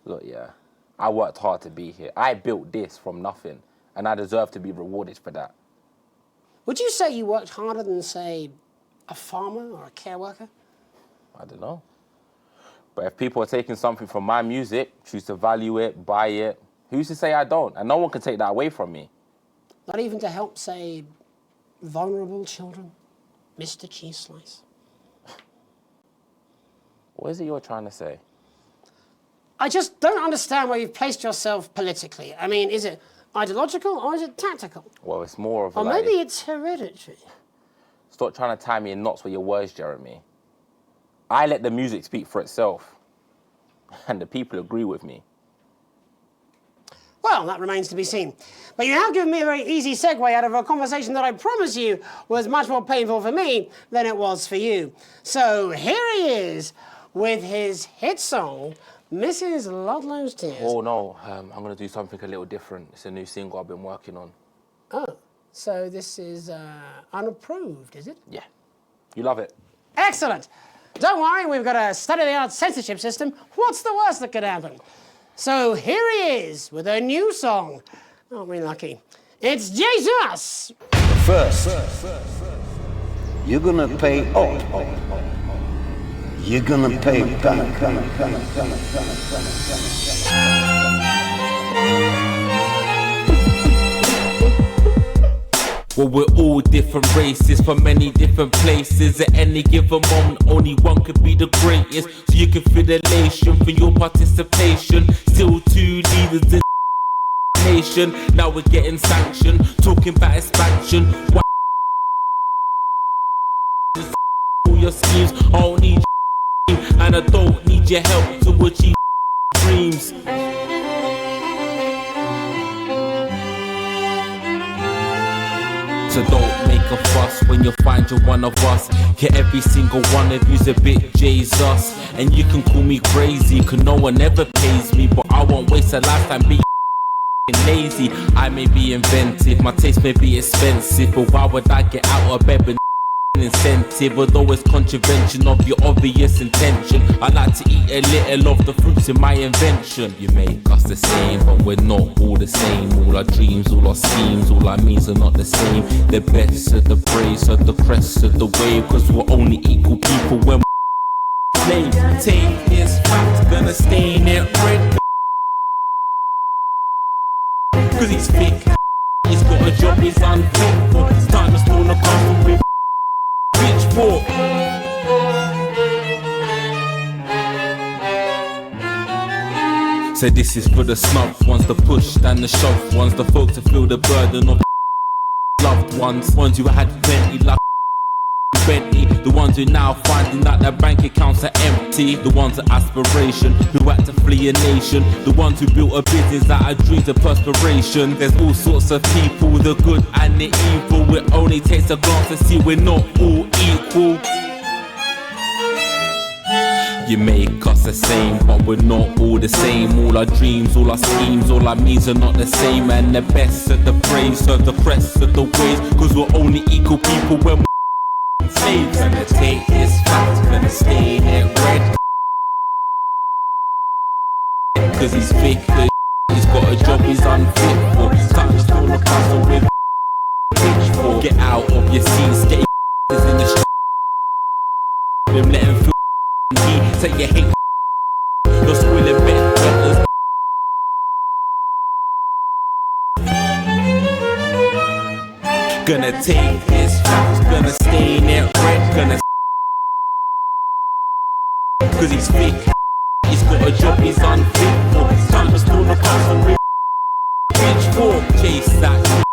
Look, yeah. I worked hard to be here. I built this from nothing, and I deserve to be rewarded for that. Would you say you worked harder than, say, a farmer or a care worker? I don't know. But if people are taking something from my music, choose to value it, buy it, who's to say I don't? And no one can take that away from me. Not even to help, say, vulnerable children? Mr. Cheese Slice. What is it you're trying to say? I just don't understand where you've placed yourself politically. I mean, is it ideological or is it tactical? Well, it's more of a Or maybe it's hereditary. Stop trying to tie me in knots with your words, Jeremy. I let the music speak for itself. And the people agree with me. Well, that remains to be seen. But you have given me a very easy segue out of a conversation that I promise you was much more painful for me than it was for you. So here he is with his hit song, Mrs. Ludlow's Tears. Oh, no. I'm going to do something a little different. It's a new single I've been working on. Oh, so this is unapproved, is it? Yeah. You love it. Excellent. Don't worry, we've got a state-of-the-art censorship system. What's the worst that could happen? So here he is with a new song. Aren't we lucky? It's Jesus! First, you're gonna pay up. You're gonna pay back. Well, we're all different races from many different places. At any given moment, only one could be the greatest. So you can feel elation for your participation. Still 2 leaders in the nation. Now we're getting sanctioned, talking about expansion. Why all your schemes? I don't need your and I don't need your help to achieve dreams. So don't make a fuss when you find you're one of us. Yeah, every single one of you's a bit Jesus. And you can call me crazy, cause no one ever pays me. But I won't waste a lifetime being lazy. I may be inventive, my taste may be expensive. But why would I get out of bed with incentive? Although it's contravention of your obvious intention. I like to eat a little of the fruits in my invention. You make us the same, but we're not all the same. All our dreams, all our schemes, all our means are not the same. The best of the praise of the crest of the wave. Cause we're only equal people when we're slaves. Take this fact, gonna stain it red. Cause he's thick, he's got a job, he's unfaithful. It's time to spawn a couple with pitchfork. So this is for the snuff ones, the push and the shove ones, the folks that feel the burden of loved ones who had plenty like Bentley, the ones who now finding that their bank accounts are empty, the ones of aspiration who had to flee a nation, the ones who built a business that had dreams of perspiration. There's all sorts of people, the good and the evil. It only takes a glance to see we're not all equal. You make us the same, but we're not all the same. All our dreams, all our schemes, all our means are not the same. And the best of the brave serve the rest of the ways, cause we're only equal people when we're saved. Gonna take this fact, gonna stain it red, cause he's fake, he's got a job he's unfit for. Time to pull the castle with pitchfork. Get out of your seats, get your in the street. Let him feel say you hate you're spoiling better. Gonna take this fact, gonna stain it red, gonna cause he's fake, he's got a job he's unfit for. Time to storm the castle with pitchfork. Chase that cause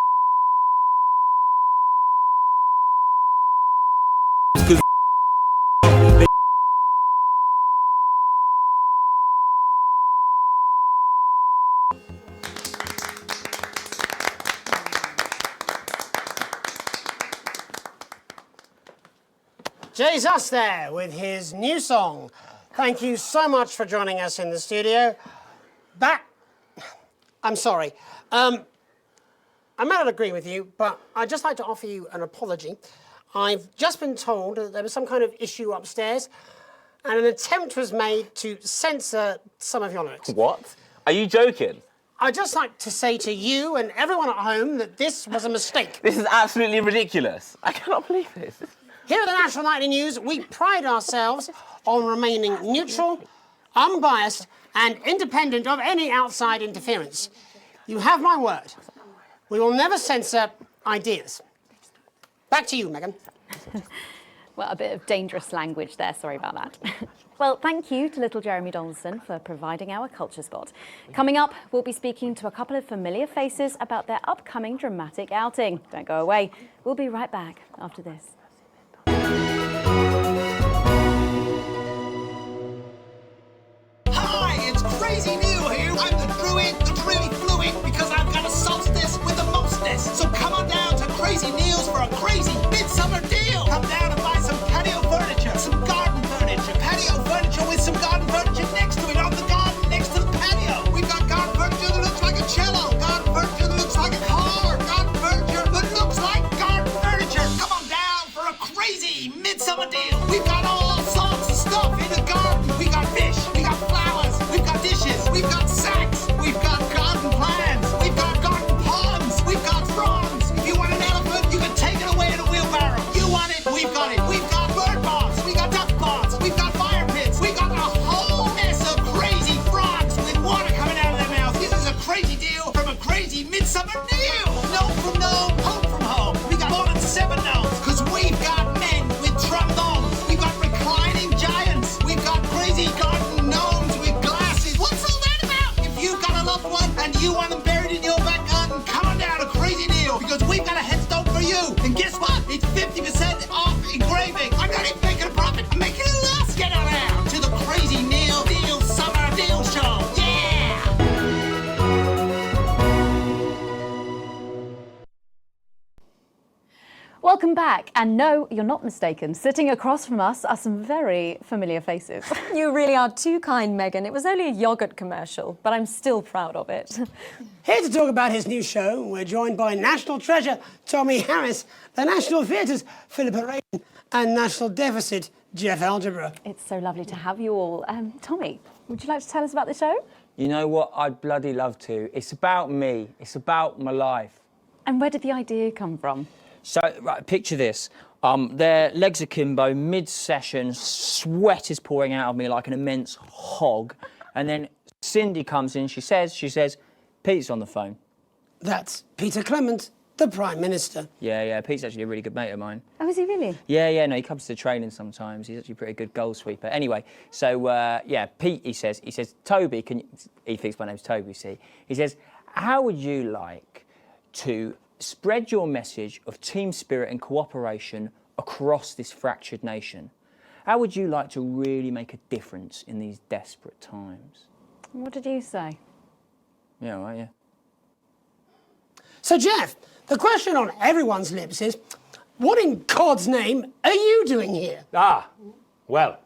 Jesus there with his new song. Thank you so much for joining us in the studio. I'm sorry. I may not agree with you, but I'd just like to offer you an apology. I've just been told that there was some kind of issue upstairs and an attempt was made to censor some of your lyrics. What? Are you joking? I'd just like to say to you and everyone at home that this was a mistake. This is absolutely ridiculous. I cannot believe this. Here at the National Nightly News, we pride ourselves on remaining neutral, unbiased, and independent of any outside interference. You have my word. We will never censor ideas. Back to you, Megan. Well, a bit of dangerous language there, sorry about that. Well, thank you to little Jeremy Donaldson for providing our culture spot. Coming up, we'll be speaking to a couple of familiar faces about their upcoming dramatic outing. Don't go away. We'll be right back after this. Hi, it's Crazy Neil here. I'm the druid, the really fluid, because I've got a solstice with the mostness. So come on down to Crazy Neil's for a crazy midsummer deal. Come down and buy some patio furniture, some garden furniture, patio furniture with some garden furniture next to it on the garden, next to the patio. We've got garden furniture that looks like a cello, garden furniture that looks like a car, garden furniture that looks like garden furniture. Come on down for a crazy midsummer deal. We've got all sorts of stuff in the garden. We got fish, we got flowers, we've got dishes, we've got sacks, we've got garden plants, we've got garden ponds, we've got fronds. If you want an elephant, you can take it away in a wheelbarrow. You want it, we've got it. We've got bird baths, we've got duck baths, we've got fire pits, we've got a whole mess of crazy frogs with water coming out of their mouths. This is a crazy deal from a crazy midsummer deal. Gnome from gnome, home from home. We got more than 7 gnomes, because we've got men with trombones. We've got reclining giants. We've got crazy garden gnomes with glasses. What's all that about? If you've got a loved one and you want them buried in your back garden, come on down to Crazy Neil, because we've got a headstone for you. And guess what? It's 50% off engraving. I'm not even making a profit. I'm making a loss. Get on out to the Crazy Neil Deal Summer Deal Show. Yeah! Welcome back, and no, you're not mistaken. Sitting across from us are some very familiar faces. You really are too kind, Megan. It was only a yogurt commercial, but I'm still proud of it. Here to talk about his new show, we're joined by National Treasure Tommy Harris, the National Theatre's Philippa Raven, and National Deficit Jeff Algebra. It's so lovely to have you all. Tommy, would you like to tell us about the show? You know what? I'd bloody love to. It's about me. It's about my life. And where did the idea come from? So, right, picture this. Their legs are akimbo, mid-session, sweat is pouring out of me like an immense hog. And then Cindy comes in, she says, Pete's on the phone. That's Peter Clement, the Prime Minister. Yeah, Pete's actually a really good mate of mine. Oh, is he really? Yeah, no, he comes to training sometimes. He's actually a pretty good goal sweeper. Anyway, so, Pete, he says, Toby, he thinks my name's Toby, see? He says, how would you like to spread your message of team spirit and cooperation across this fractured nation. How would you like to really make a difference in these desperate times? What did you say? Yeah, right, yeah. So, Jeff, the question on everyone's lips is, what in God's name are you doing here? Well,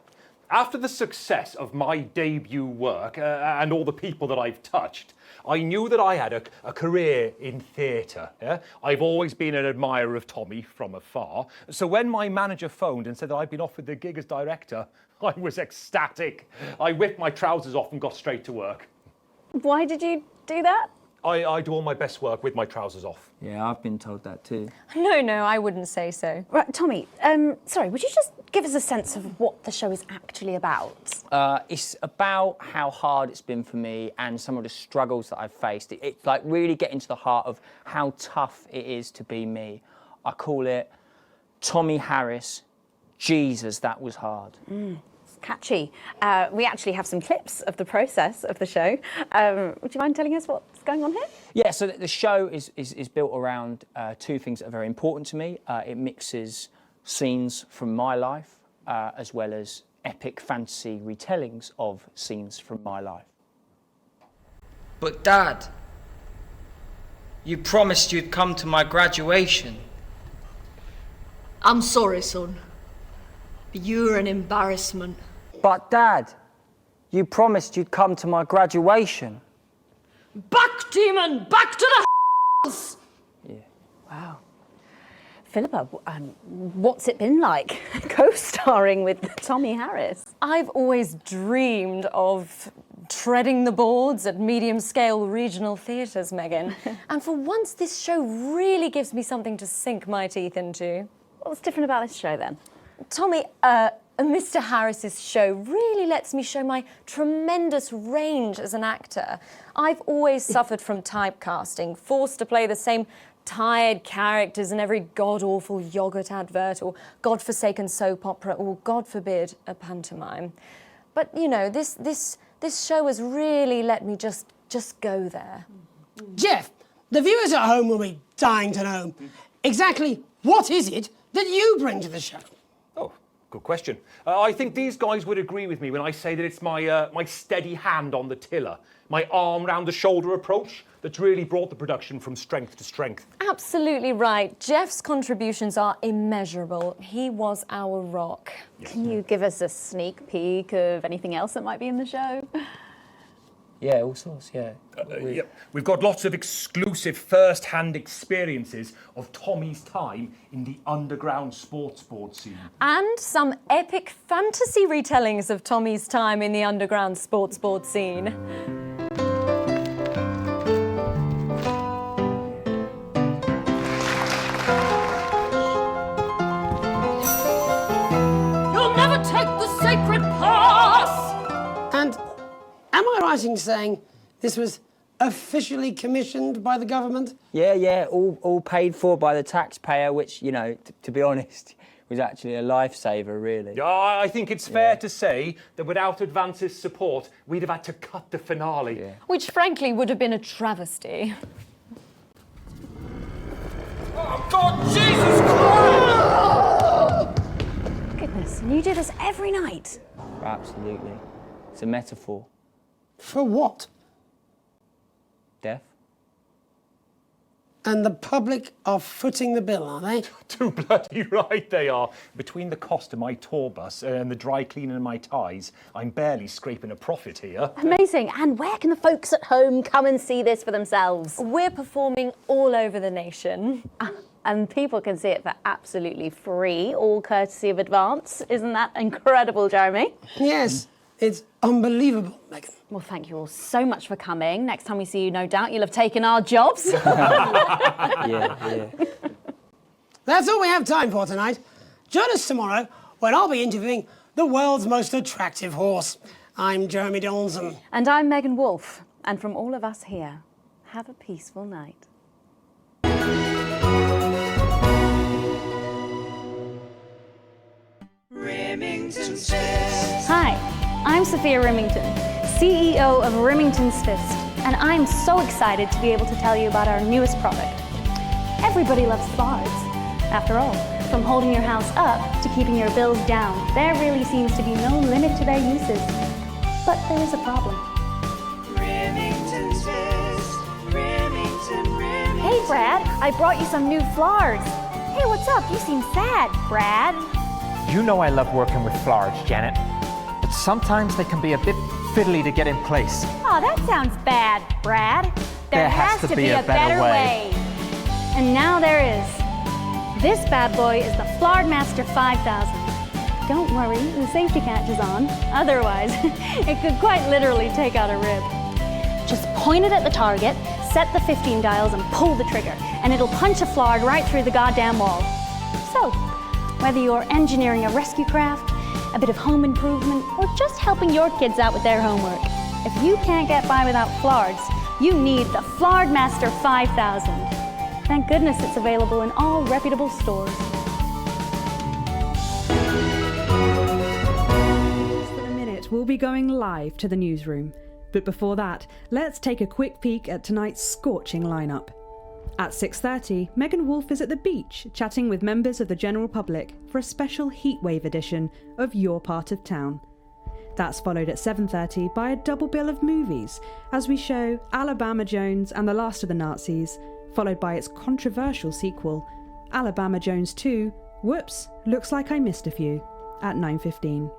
after the success of my debut work and all the people that I've touched, I knew that I had a career in theatre. Yeah? I've always been an admirer of Tommy from afar. So when my manager phoned and said that I'd been offered the gig as director, I was ecstatic. I whipped my trousers off and got straight to work. Why did you do that? I do all my best work with my trousers off. Yeah, I've been told that too. No, I wouldn't say so. Right, Tommy, sorry, would you just give us a sense of what the show is actually about? It's about how hard it's been for me and some of the struggles that I've faced. It's like really getting to the heart of how tough it is to be me. I call it Tommy Harris, Jesus, that was hard. It's catchy. We actually have some clips of the process of the show. Would you mind telling us what's going on here? Yeah, so the show is built around two things that are very important to me. It mixes scenes from my life as well as epic fantasy retellings of scenes from my life. But Dad, you promised you'd come to my graduation. I'm sorry, son. But you're an embarrassment. But Dad, you promised you'd come to my graduation. Back, demon! Back to the house! Wow. Philippa, what's it been like co-starring with Tommy Harris? I've always dreamed of treading the boards at medium-scale regional theatres, Megan. And for once, this show really gives me something to sink my teeth into. What's different about this show, then? Tommy, Mr. Harris's show really lets me show my tremendous range as an actor. I've always suffered from typecasting, forced to play the same tired characters in every god-awful yogurt advert or godforsaken soap opera or, God forbid, a pantomime. But, you know, this show has really let me just go there. Jeff, the viewers at home will be dying to know exactly what is it that you bring to the show? Good question. I think these guys would agree with me when I say that it's my steady hand on the tiller, my arm round the shoulder approach that's really brought the production from strength to strength. Absolutely right. Jeff's contributions are immeasurable. He was our rock. Can you give us a sneak peek of anything else that might be in the show? Yeah, all sorts, yeah. We've got lots of exclusive first-hand experiences of Tommy's time in the underground sports board scene. And some epic fantasy retellings of Tommy's time in the underground sports board scene. You'll never take the sacred path! And am I right in saying this was officially commissioned by the government? Yeah, all paid for by the taxpayer, which, you know, to be honest, was actually a lifesaver, really. I think it's fair to say that without Advance's support, we'd have had to cut the finale. Which, frankly, would have been a travesty. Oh, God, Jesus Christ! Goodness, and you do this every night? Absolutely. It's a metaphor. For what? Death. And the public are footing the bill, are they? Too bloody right they are. Between the cost of my tour bus and the dry cleaning of my ties, I'm barely scraping a profit here. Amazing. And where can the folks at home come and see this for themselves? We're performing all over the nation. And people can see it for absolutely free, all courtesy of Advance. Isn't that incredible, Jeremy? Yes, it's unbelievable, Megan. Well, thank you all so much for coming. Next time we see you, no doubt you'll have taken our jobs. Yeah. That's all we have time for tonight. Join us tomorrow when I'll be interviewing the world's most attractive horse. I'm Jeremy Donaldson. And I'm Megan Wolfe. And from all of us here, have a peaceful night. Hi, I'm Sophia Remington, CEO of Remington's Fist, and I'm so excited to be able to tell you about our newest product. Everybody loves Flards. After all, from holding your house up to keeping your bills down, there really seems to be no limit to their uses. But there is a problem. Remington's Best. Remington. Hey, Brad, I brought you some new Flards. Hey, what's up? You seem sad, Brad. You know I love working with Flards, Janet. But sometimes they can be a bit fiddly to get in place. Oh, that sounds bad, Brad. There has to be a better way. And now there is. This bad boy is the Flardmaster 5000. Don't worry, the safety catch is on. Otherwise, it could quite literally take out a rib. Just point it at the target, set the 15 dials and pull the trigger, and it'll punch a Flard right through the goddamn wall. So, whether you're engineering a rescue craft, a bit of home improvement, or just helping your kids out with their homework, if you can't get by without Flards, you need the Flardmaster 5000. Thank goodness it's available in all reputable stores. In a minute, we'll be going live to the newsroom. But before that, let's take a quick peek at tonight's scorching lineup. At 6:30, Megan Wolfe is at the beach chatting with members of the general public for a special heatwave edition of Your Part of Town. That's followed at 7:30 by a double bill of movies as we show Alabama Jones and the Last of the Nazis, followed by its controversial sequel, Alabama Jones 2, Whoops, Looks Like I Missed a Few, at 9:15.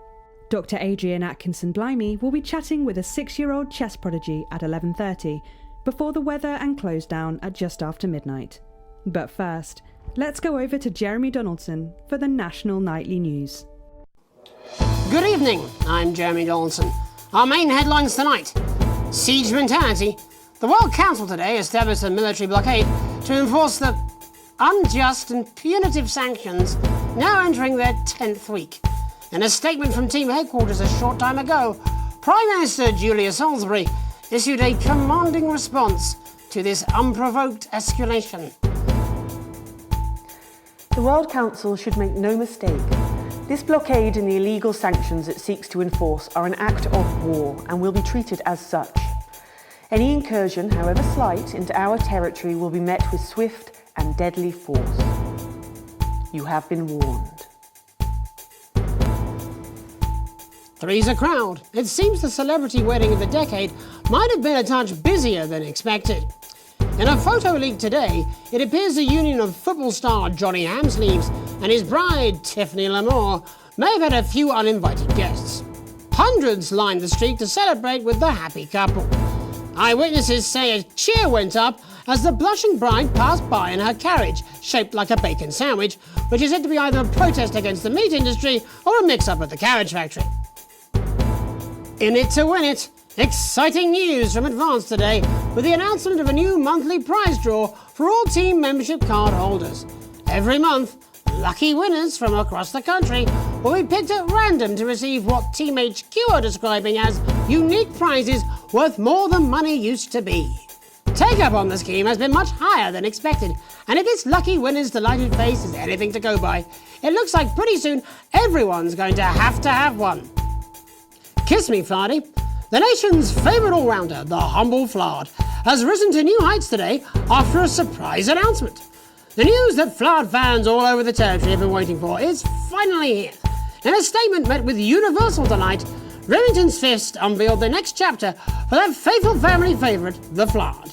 Dr. Adrian Atkinson Blimey will be chatting with a 6-year-old chess prodigy at 11:30, before the weather and close down at just after midnight. But first, let's go over to Jeremy Donaldson for the National Nightly News. Good evening, I'm Jeremy Donaldson. Our main headlines tonight. Siege mentality. The World Council today established a military blockade to enforce the unjust and punitive sanctions now entering their 10th week. In a statement from team headquarters a short time ago, Prime Minister Julia Salisbury issued a commanding response to this unprovoked escalation. The World Council should make no mistake. This blockade and the illegal sanctions it seeks to enforce are an act of war and will be treated as such. Any incursion, however slight, into our territory will be met with swift and deadly force. You have been warned. Three's a crowd. It seems the celebrity wedding of the decade might have been a touch busier than expected. In a photo leaked today, it appears the union of football star Johnny Hamsleeves and his bride, Tiffany Lamore, may have had a few uninvited guests. Hundreds lined the street to celebrate with the happy couple. Eyewitnesses say a cheer went up as the blushing bride passed by in her carriage, shaped like a bacon sandwich, which is said to be either a protest against the meat industry or a mix-up at the carriage factory. In it to win it, exciting news from Advance today with the announcement of a new monthly prize draw for all team membership card holders. Every month, lucky winners from across the country will be picked at random to receive what Team HQ are describing as unique prizes worth more than money used to be. Take-up on the scheme has been much higher than expected, and if this lucky winner's delighted face is anything to go by, it looks like pretty soon everyone's going to have one. Kiss me, Flardy. The nation's favourite all-rounder, the humble Flard, has risen to new heights today after a surprise announcement. The news that Flard fans all over the territory have been waiting for is finally here. In a statement met with universal delight, Remington's Fist unveiled the next chapter for that faithful family favourite, the Flard.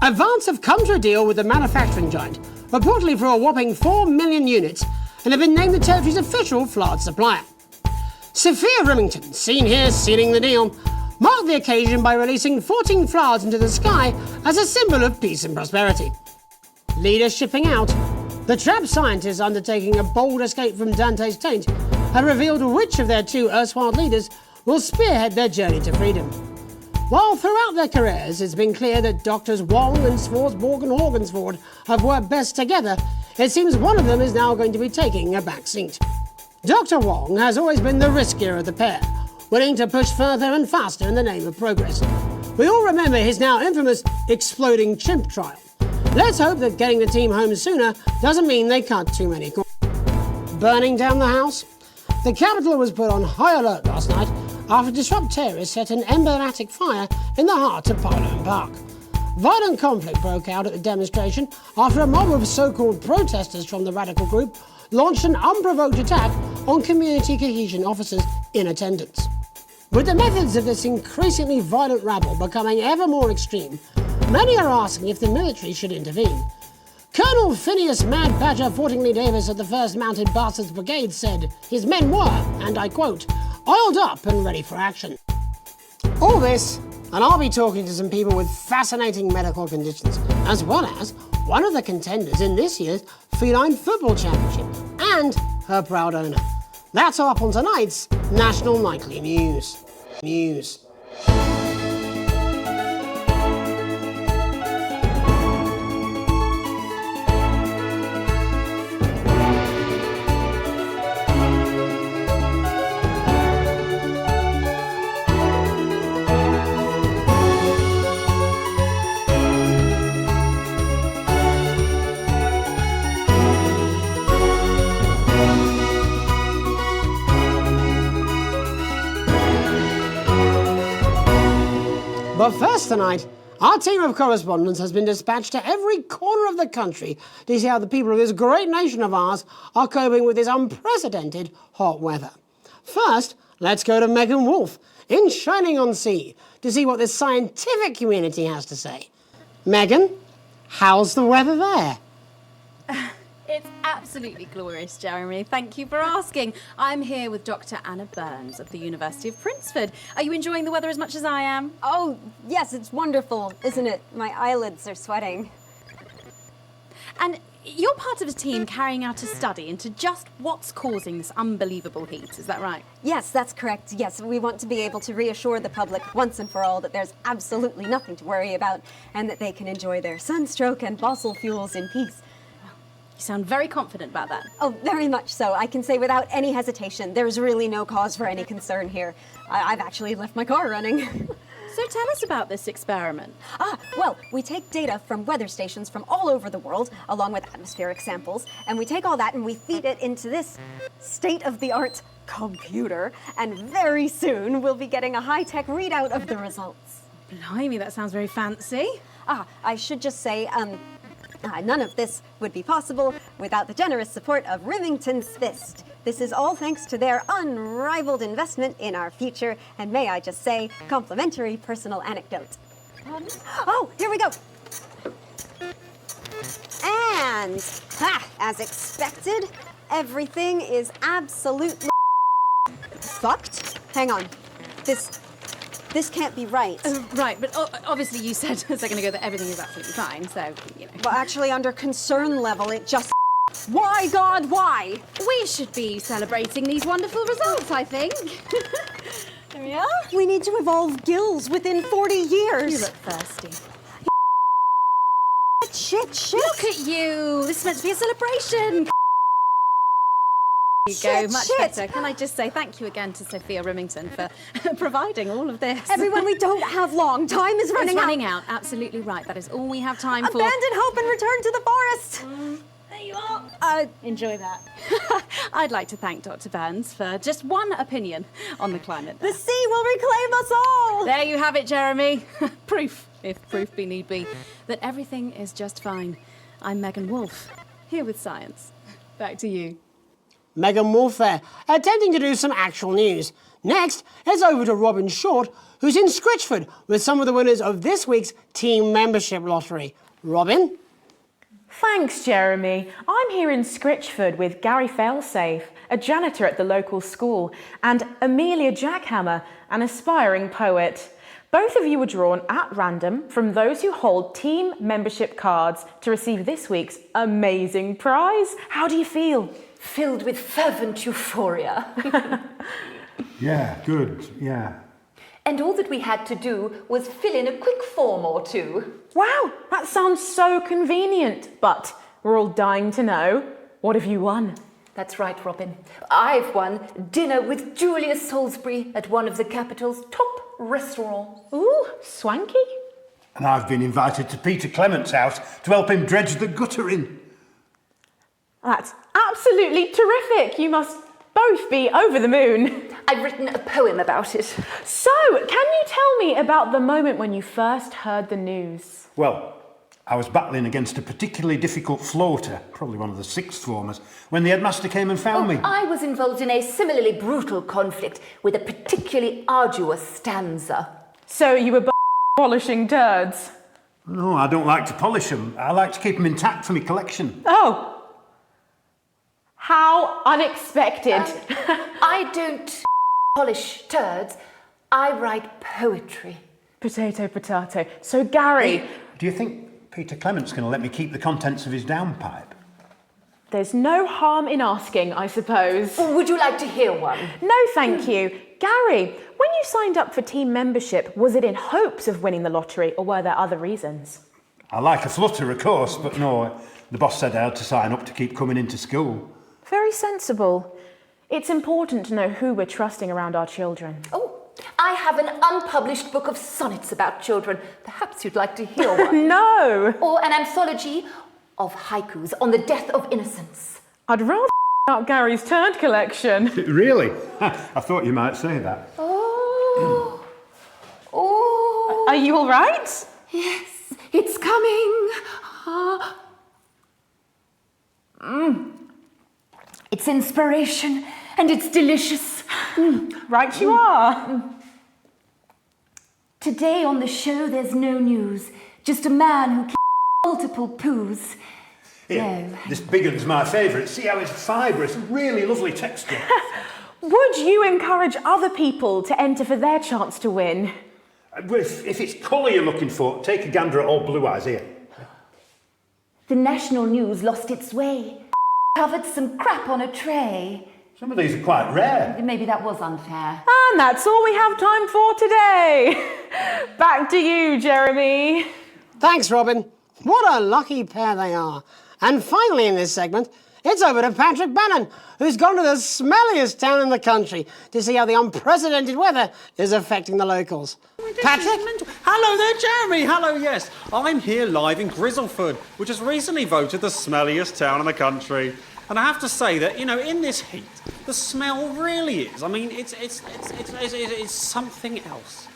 Advance have come to a deal with the manufacturing giant, reportedly for a whopping 4 million units, and have been named the territory's official Flard supplier. Sophia Remington, seen here sealing the deal, marked the occasion by releasing 14 Flards into the sky as a symbol of peace and prosperity. Leaders shipping out. The trapped scientists undertaking a bold escape from Dante's taint have revealed which of their two erstwhile leaders will spearhead their journey to freedom. While throughout their careers it's been clear that Doctors Wong and Swarsborg and Horgensford have worked best together, it seems one of them is now going to be taking a back seat. Dr. Wong has always been the riskier of the pair, willing to push further and faster in the name of progress. We all remember his now infamous exploding chimp trial. Let's hope that getting the team home sooner doesn't mean they cut too many corners. Burning down the house? The capital was put on high alert last night after disrupt terrorists set an emblematic fire in the heart of Parliament Park. violent conflict broke out at the demonstration after a mob of so-called protesters from the radical group launched an unprovoked attack on community cohesion officers in attendance. With the methods of this increasingly violent rabble becoming ever more extreme, many are asking if the military should intervene. Colonel Phineas Mad Badger Fortingley Davis of the 1st Mounted Bastards Brigade said his men were, and I quote, oiled up and ready for action. All this, and I'll be talking to some people with fascinating medical conditions, as well as one of the contenders in this year's Feline Football Championship, and her proud owner. That's all up on tonight's National Nightly News. But first tonight, our team of correspondents has been dispatched to every corner of the country to see how the people of this great nation of ours are coping with this unprecedented hot weather. First, let's go to Megan Wolf in Shining-on-Sea to see what the scientific community has to say. Megan, how's the weather there? It's absolutely glorious, Jeremy. Thank you for asking. I'm here with Dr. Anna Burns of the University of Princeford. Are you enjoying the weather as much as I am? Oh, yes, it's wonderful, isn't it? My eyelids are sweating. And you're part of a team carrying out a study into just what's causing this unbelievable heat, is that right? Yes, that's correct. Yes, we want to be able to reassure the public once and for all that there's absolutely nothing to worry about and that they can enjoy their sunstroke and fossil fuels in peace. You sound very confident about that. Oh, very much so. I can say without any hesitation, there's really no cause for any concern here. I've actually left my car running. So tell us about this experiment. Well, we take data from weather stations from all over the world, along with atmospheric samples, and we take all that and we feed it into this state-of-the-art computer, and very soon we'll be getting a high-tech readout of the results. Blimey, that sounds very fancy. I should just say, none of this would be possible without the generous support of Remington's Fist. This is all thanks to their unrivaled investment in our future, and may I just say, complimentary personal anecdote. Oh, here we go. And, as expected, everything is absolutely fucked. Hang on. This can't be right. Right, but obviously you said a second ago that everything is absolutely fine, so, you know. Well, actually, under concern level, it just... Why, God, why? We should be celebrating these wonderful results, I think. There we are. We need to evolve gills within 40 years. You look thirsty. Shit. Look at you. This is meant to be a celebration. There you go, much better. Can I just say thank you again to Sophia Remington for providing all of this. Everyone, we don't have long. Time is running out. It's running out. Absolutely right. That is all we have time for. Abandon hope and return to the forest. There you are. Enjoy that. I'd like to thank Dr. Burns for just one opinion on the climate. The sea will reclaim us all. There you have it, Jeremy. Proof, if proof be need be, that everything is just fine. I'm Megan Wolf, here with science. Back to you. Megan Wolf there, attempting to do some actual news. Next, it's over to Robin Short, who's in Scritchford with some of the winners of this week's team membership lottery. Robin? Thanks, Jeremy. I'm here in Scritchford with Gary Failsafe, a janitor at the local school, and Amelia Jackhammer, an aspiring poet. Both of you were drawn at random from those who hold team membership cards to receive this week's amazing prize. How do you feel? Filled with fervent euphoria. Yeah, good, yeah. And all that we had to do was fill in a quick form or two. Wow, that sounds so convenient. But we're all dying to know, what have you won? That's right, Robin. I've won dinner with Julius Salisbury at one of the capital's top restaurants. Ooh, swanky. And I've been invited to Peter Clement's house to help him dredge the gutter in. That's absolutely terrific. You must both be over the moon. I've written a poem about it. So, can you tell me about the moment when you first heard the news? Well, I was battling against a particularly difficult floater, probably one of the sixth formers, when the headmaster came and found me. I was involved in a similarly brutal conflict with a particularly arduous stanza. So you were polishing turds? No, I don't like to polish them. I like to keep them intact for my collection. Oh. How unexpected. I don't polish turds. I write poetry. Potato, potato. So, Gary... Do you think Peter Clement's going to let me keep the contents of his downpipe? There's no harm in asking, I suppose. Would you like to hear one? No, thank you. Gary, when you signed up for team membership, was it in hopes of winning the lottery, or were there other reasons? I like a flutter, of course, but no, the boss said I had to sign up to keep coming into school. Very sensible. It's important to know who we're trusting around our children. Oh, I have an unpublished book of sonnets about children. Perhaps you'd like to hear one. No! Or an anthology of haikus on the death of innocence. I'd rather out Gary's turd collection. Really? I thought you might say that. Oh. Oh. Are you all right? Yes, it's coming. It's inspiration and it's delicious. Right you are. Today on the show there's no news, just a man who kills multiple poos. Here, this big one's my favourite. See how it's fibrous, really lovely texture. Would you encourage other people to enter for their chance to win? If it's colour you're looking for, take a gander at old Blue Eyes here. The national news lost its way. Covered some crap on a tray. Some of these are quite rare. Maybe that was unfair. And that's all we have time for today. Back to you, Jeremy. Thanks, Robin. What a lucky pair they are. And finally in this segment, it's over to Patrick Bannon, who's gone to the smelliest town in the country to see how the unprecedented weather is affecting the locals. Patrick? Hello there, Jeremy. Hello, yes. I'm here live in Grizzleford, which has recently voted the smelliest town in the country. And I have to say that, you know, in this heat, the smell really is. I mean, it's something else.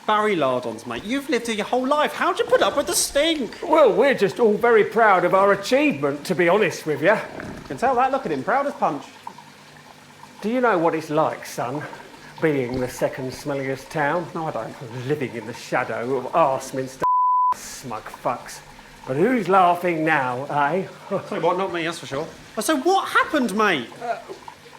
Barry Lardons, mate, you've lived here your whole life. How'd you put up with the stink? Well, we're just all very proud of our achievement, to be honest with you. You can tell that, look at him, proud as punch. Do you know what it's like, son, being the second smelliest town? No, I don't. Living in the shadow of Arseminster smug fucks. But who's laughing now, eh? Tell you what, not me, that's for sure. So what happened, mate?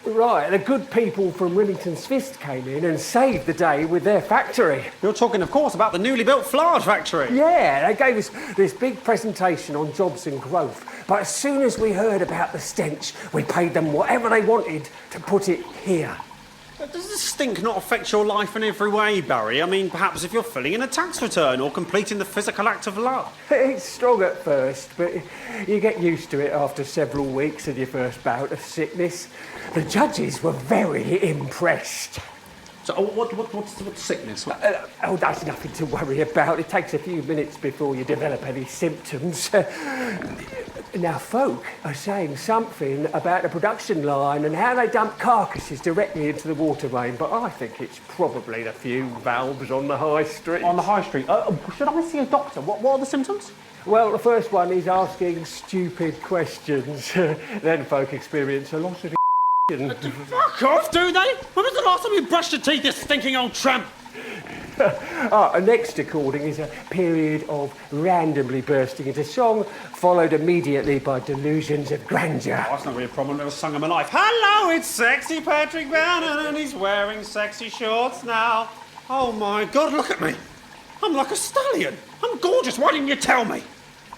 Right, the good people from Remington's Fist came in and saved the day with their factory. You're talking, of course, about the newly built Flard factory. Yeah, they gave us this big presentation on jobs and growth. But as soon as we heard about the stench, we paid them whatever they wanted to put it here. But does the stink not affect your life in every way, Barry? I mean, perhaps if you're filling in a tax return or completing the physical act of love. It's strong at first, but you get used to it after several weeks of your first bout of sickness. The judges were very impressed. So what's sickness? Oh, that's nothing to worry about. It takes a few minutes before you develop any symptoms. Now, folk are saying something about the production line and how they dump carcasses directly into the water main, but I think it's probably the fume valves on the high street. On the high street? Should I see a doctor? What are the symptoms? Well, the first one is asking stupid questions. Then folk experience a lot of Fuck off, do they? When was the last time you brushed your teeth, you stinking old tramp? Next recording is a period of randomly bursting into song, followed immediately by delusions of grandeur. Oh, that's not really a problem, I've never sung in my life. Hello, it's sexy Patrick Bannon, and he's wearing sexy shorts now. Oh my God, look at me. I'm like a stallion. I'm gorgeous, why didn't you tell me?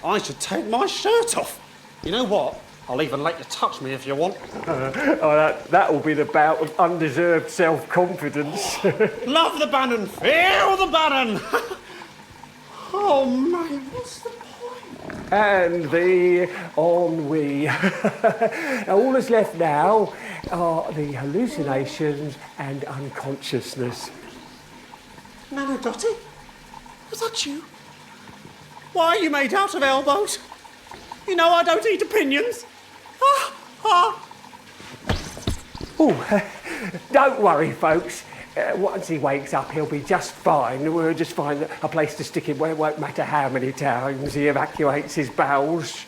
I should take my shirt off. You know what? I'll even let you touch me if you want. That will be the bout of undeserved self-confidence. Love the Bannon, feel the Bannon. Oh, mate, what's the point? And the ennui. All that's left now are the hallucinations and unconsciousness. Nana Dottie? Was that you? Why are you made out of elbows? You know I don't eat opinions. Oh, Don't worry, folks. Once he wakes up, he'll be just fine. We'll just find a place to stick him where it won't matter how many times he evacuates his bowels.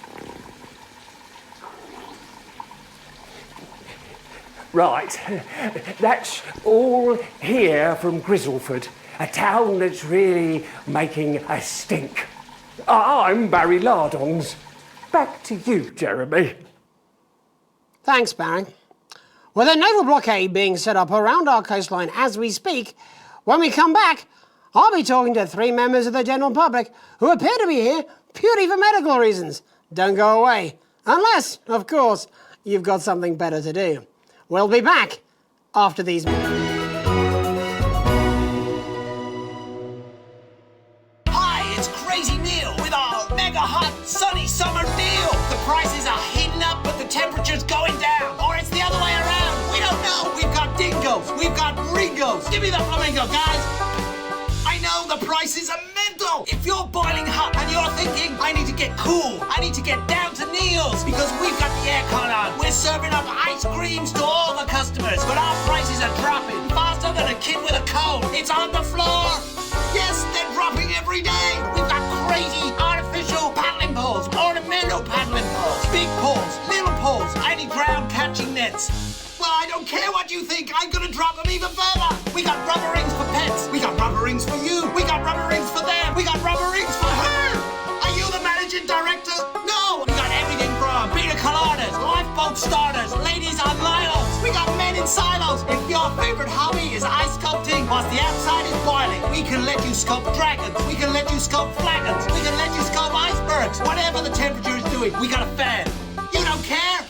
Right, that's all here from Grizzleford, a town that's really making a stink. I'm Barry Lardons. Back to you, Jeremy. Thanks, Barry. With a naval blockade being set up around our coastline as we speak, when we come back, I'll be talking to 3 members of the general public who appear to be here purely for medical reasons. Don't go away. Unless, of course, you've got something better to do. We'll be back after these minutes. Hi, it's Crazy Neil with our mega hot sunny summer deal. The prices are heating up, but the temperature's going down. Or it's the other way around. We don't know. We've got dingoes. We've got ringos. Give me the flamingo, guys. I know the prices are mental. If you're boiling hot and you're thinking, I need to get cool, I need to get down to Neil's because we've got the aircon on. We're serving up ice creams to all the customers, but our prices are dropping faster than a kid with a cold. It's on the floor. Yes, they're dropping every day. We've got crazy artificial paddling poles, ornamental paddling poles, big poles, little poles, any ground catching nets. Well, I don't care what you think. I'm gonna drop them even further. We got rubber rings for pets. We got rubber rings for you. We got rubber rings for them. We got rubber rings for her. Are you the managing director? No. We got everything from pina coladas, lifeboat starters, ladies on lilos. We got men in silos. If your favorite hobby is ice sculpting whilst the outside is boiling, we can let you sculpt dragons. We can let you sculpt flagons. We can let you sculpt icebergs. Whatever the temperature is doing, we got a fan. You don't care?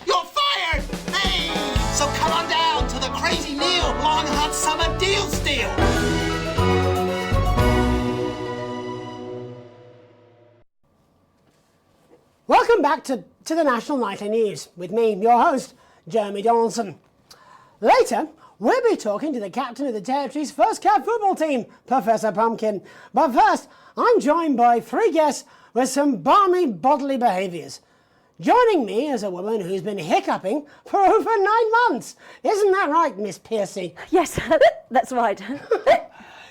You're fired! Hey! So come on down to the Crazy Neil Long Hot Summer Deal Steal! Welcome back to the National Nightly News with me, your host, Jeremy Donaldson. Later, we'll be talking to the captain of the Territory's first cat football team, Professor Pumpkin. But first, I'm joined by 3 guests with some balmy bodily behaviours. Joining me is a woman who's been hiccuping for over 9 months. Isn't that right, Miss Piercy? Yes, that's right.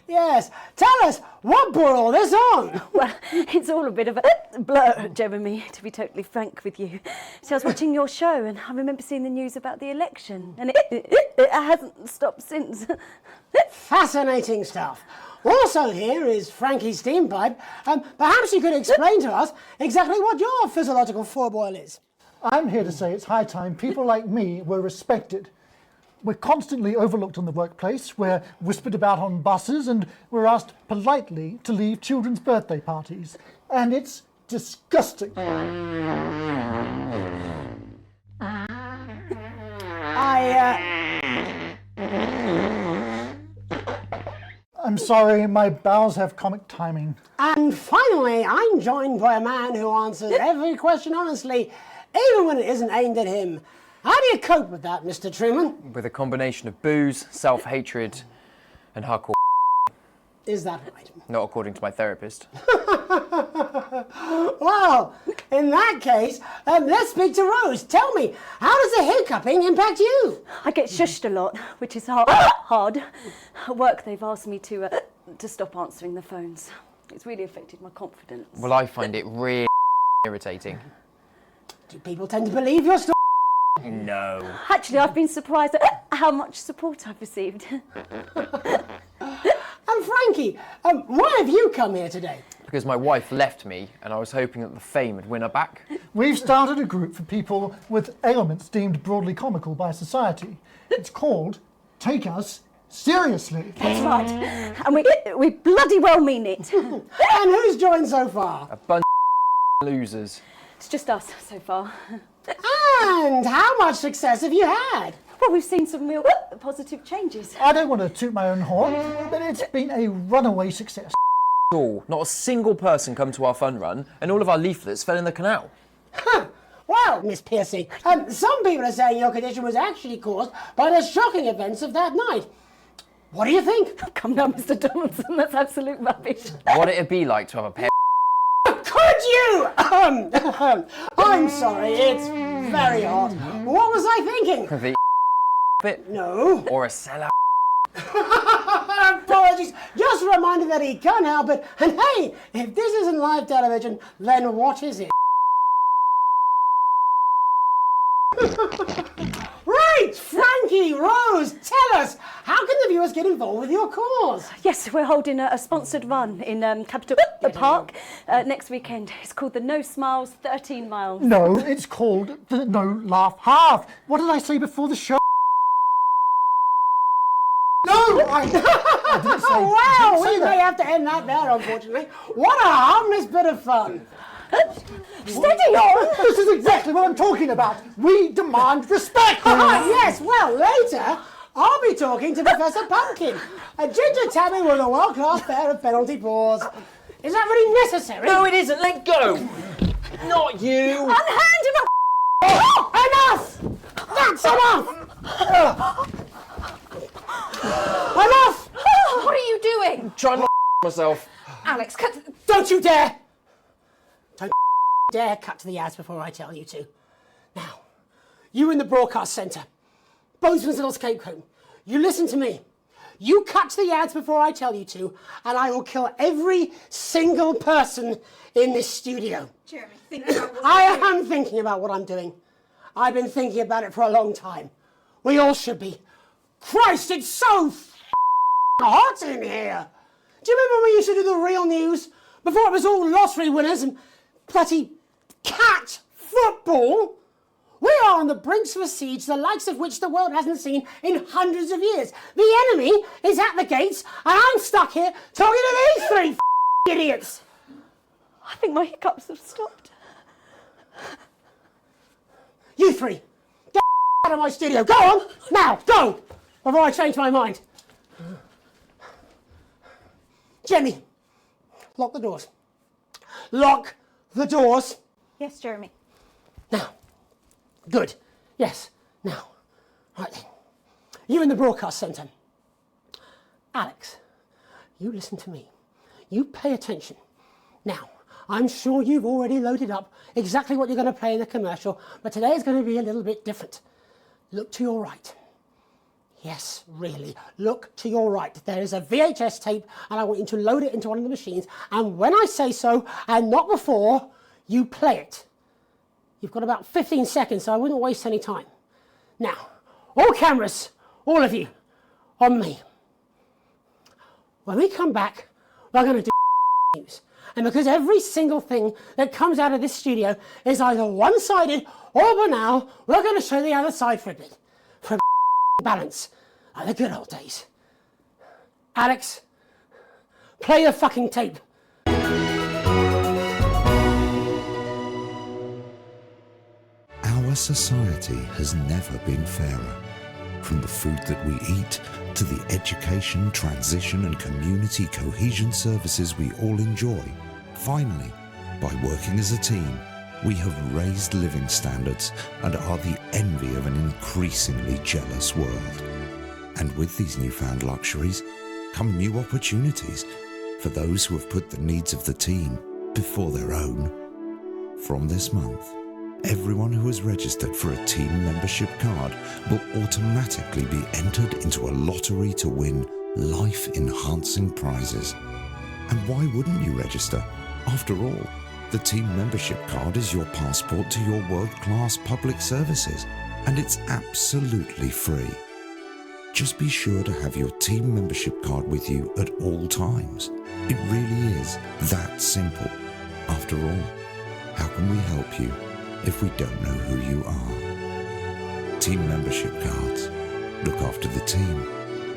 Yes. Tell us, what brought all this on? Well, it's all a bit of a blur, Jeremy, to be totally frank with you. So I was watching your show and I remember seeing the news about the election and it hasn't stopped since. Fascinating stuff. Also here is Frankie Steampipe. Perhaps you could explain to us exactly what your physiological fourboil is. I'm here to say it's high time people like me were respected. We're constantly overlooked in the workplace, we're whispered about on buses, and we're asked politely to leave children's birthday parties. And it's disgusting. I'm sorry, my bowels have comic timing. And finally, I'm joined by a man who answers every question honestly, even when it isn't aimed at him. How do you cope with that, Mr. Truman? With a combination of booze, self-hatred, and hardcore. Is that right? Not according to my therapist. Well, in that case, let's speak to Rose. Tell me, how does the hiccuping impact you? I get shushed a lot, which is hard. At work, they've asked me to stop answering the phones. It's really affected my confidence. Well, I find it really irritating. Do people tend to believe your story? No. Actually, I've been surprised at how much support I've received. And Frankie, why have you come here today? Because my wife left me and I was hoping that the fame would win her back. We've started a group for people with ailments deemed broadly comical by society. It's called Take Us Seriously. That's right. And we bloody well mean it. And who's joined so far? A bunch of losers. It's just us so far. And how much success have you had? Well, we've seen some real positive changes. I don't want to toot my own horn, but it's been a runaway success. Not a single person come to our fun run, and all of our leaflets fell in the canal. Well, Miss Piercy, some people are saying your condition was actually caused by the shocking events of that night. What do you think? Come now, Mr. Donaldson, that's absolute rubbish. What'd it be like to have a pair? Could you? I'm sorry, it's very hot. What was I thinking? The it? No. Or a sellout? Apologies. Just a reminder that he can't help it. And hey, if this isn't live television, then what is it? Right, Frankie, Rose, tell us, how can the viewers get involved with your cause? Yes, we're holding a sponsored run in Capital Park next weekend. It's called the No Smiles 13 Miles. No, it's called the No Laugh Half. What did I say before the show? No, I didn't say. Wow, didn't say we that. may have to end that there, unfortunately. What a harmless bit of fun. Steady on! This is exactly what I'm talking about. We demand respect. Yes, well, later, I'll be talking to Professor Pumpkin, a ginger tabby with a world-class pair of penalty paws. Is that really necessary? No, it isn't. Let go. Not you. Unhand him! Enough! That's enough! Enough! What are you doing? Trying to myself. Alex, cut. Don't you dare! Don't dare cut to the ads before I tell you to. Now, you in the broadcast centre, Bozeman's little scapegoat, you listen to me. You cut to the ads before I tell you to, and I will kill every single person in this studio. Jeremy, think about what I am thinking about what I'm doing. I've been thinking about it for a long time. We all should be. Christ, it's so hot in here. Do you remember when we used to do the real news? Before it was all lottery winners and bloody cat football? We are on the brinks of a siege the likes of which the world hasn't seen in hundreds of years. The enemy is at the gates and I'm stuck here talking to these three idiots. I think my hiccups have stopped. You three, get out of my studio. Go on, now, go, before I change my mind. Jenny, lock the doors. Lock the doors. Yes, Jeremy. Now. Good. Yes. Now. Right then. You in the broadcast centre. Alex, you listen to me. You pay attention. Now, I'm sure you've already loaded up exactly what you're going to play in the commercial, but today is going to be a little bit different. Look to your right. Yes, really. Look to your right. There is a VHS tape, and I want you to load it into one of the machines, and when I say so, and not before, you play it. You've got about 15 seconds, so I wouldn't waste any time. Now, all cameras, all of you, on me. When we come back, we're going to do news. And because every single thing that comes out of this studio is either one-sided or banal, we're going to show the other side for a bit. For a balance, like the good old days. Alex, play the fucking tape. Our society has never been fairer. From the food that we eat to the education, transition and community cohesion services we all enjoy. Finally, by working as a team, we have raised living standards and are the envy of an increasingly jealous world. And with these newfound luxuries come new opportunities for those who have put the needs of the team before their own. From this month, everyone who has registered for a team membership card will automatically be entered into a lottery to win life-enhancing prizes. And why wouldn't you register? After all, the team membership card is your passport to your world-class public services, and it's absolutely free. Just be sure to have your team membership card with you at all times. It really is that simple. After all, how can we help you if we don't know who you are? Team membership cards. Look after the team,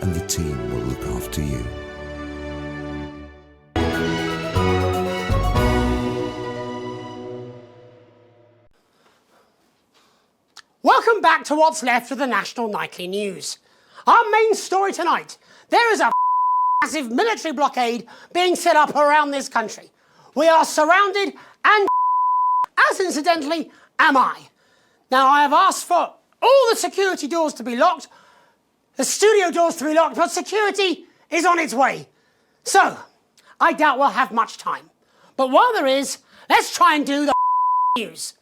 and the team will look after you. Welcome back to what's left of the National Nightly News. Our main story tonight, there is a massive military blockade being set up around this country. We are surrounded and as incidentally am I. Now I have asked for all the security doors to be locked, the studio doors to be locked, but security is on its way. So, I doubt we'll have much time. But while there is, let's try and do the news.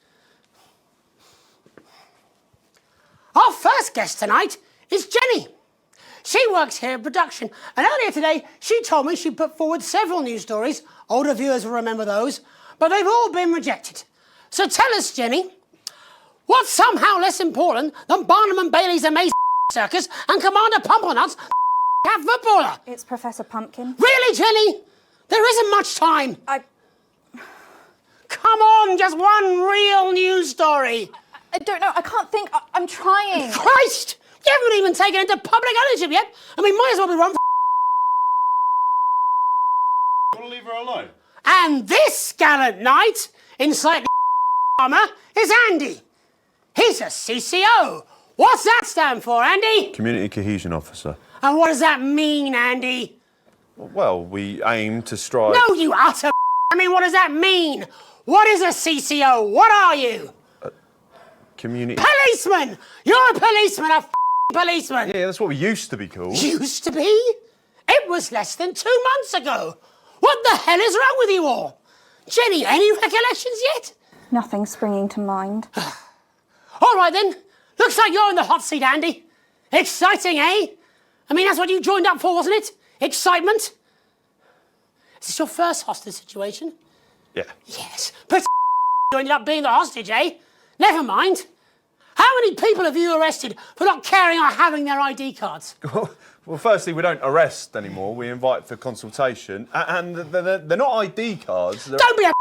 Our first guest tonight is Jenny. She works here in production, and earlier today she told me she put forward several news stories. Older viewers will remember those, but they've all been rejected. So tell us, Jenny, what's somehow less important than Barnum and Bailey's Amazing Circus and Commander Pumpernut's cat footballer? It's Professor Pumpkin. Really, Jenny? There isn't much time. Come on, just one real news story. I don't know. I can't think. I'm trying. Christ! You haven't even taken into public ownership yet. I mean, might as well be run for... Want to leave her alone? And this gallant knight in slightly armour is Andy. He's a CCO. What's that stand for, Andy? Community Cohesion Officer. And what does that mean, Andy? Well, we aim to strive... No, you utter... I mean, what does that mean? What is a CCO? What are you? Community... Policeman! You're a policeman, a policeman. Yeah, that's what we used to be called. Used to be? It was less than 2 months ago. What the hell is wrong with you all? Jenny, any recollections yet? Nothing springing to mind. All right then. Looks like you're in the hot seat, Andy. Exciting, eh? I mean, that's what you joined up for, wasn't it? Excitement? Is this your first hostage situation? Yeah. Yes. But you ended up being the hostage, eh? Never mind. How many people have you arrested for not carrying or having their ID cards? Well, firstly, we don't arrest anymore. We invite for consultation. And they're not ID cards. Don't be a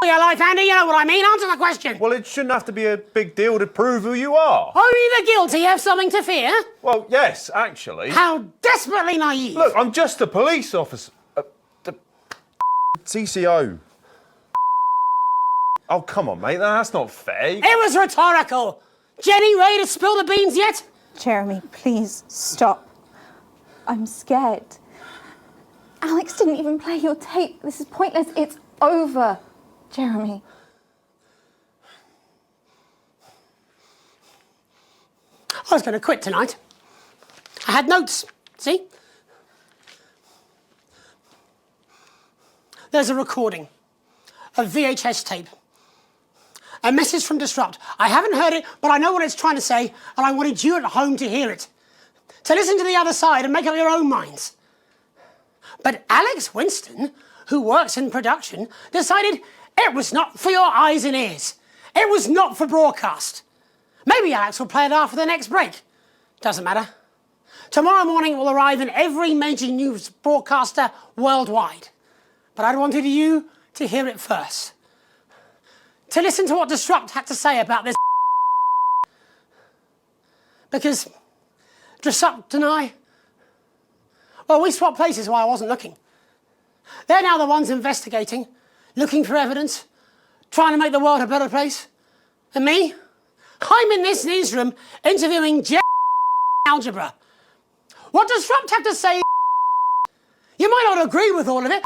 for your life, Andy. You know what I mean. Answer the question. Well, it shouldn't have to be a big deal to prove who you are. Only the guilty have something to fear? Well, yes, actually. How desperately naive. Look, I'm just a police officer. The CCO. Oh, come on, mate. That's not fair. It was rhetorical. Jenny, ready to spill the beans yet? Jeremy, please stop. I'm scared. Alex didn't even play your tape. This is pointless. It's over, Jeremy. I was going to quit tonight. I had notes, see? There's a recording, a VHS tape, a message from Disrupt. I haven't heard it, but I know what it's trying to say, and I wanted you at home to hear it, to listen to the other side and make up your own minds. But Alex Winston, who works in production, decided it was not for your eyes and ears. It was not for broadcast. Maybe Alex will play it after the next break. Doesn't matter. Tomorrow morning it will arrive in every major news broadcaster worldwide. But I wanted you to hear it first. To listen to what Disrupt had to say about this. Because Disrupt and I, well, we swapped places while I wasn't looking. They're now the ones investigating, looking for evidence, trying to make the world a better place. And me? I'm in this newsroom interviewing algebra. What does Disrupt have to say? You might not agree with all of it.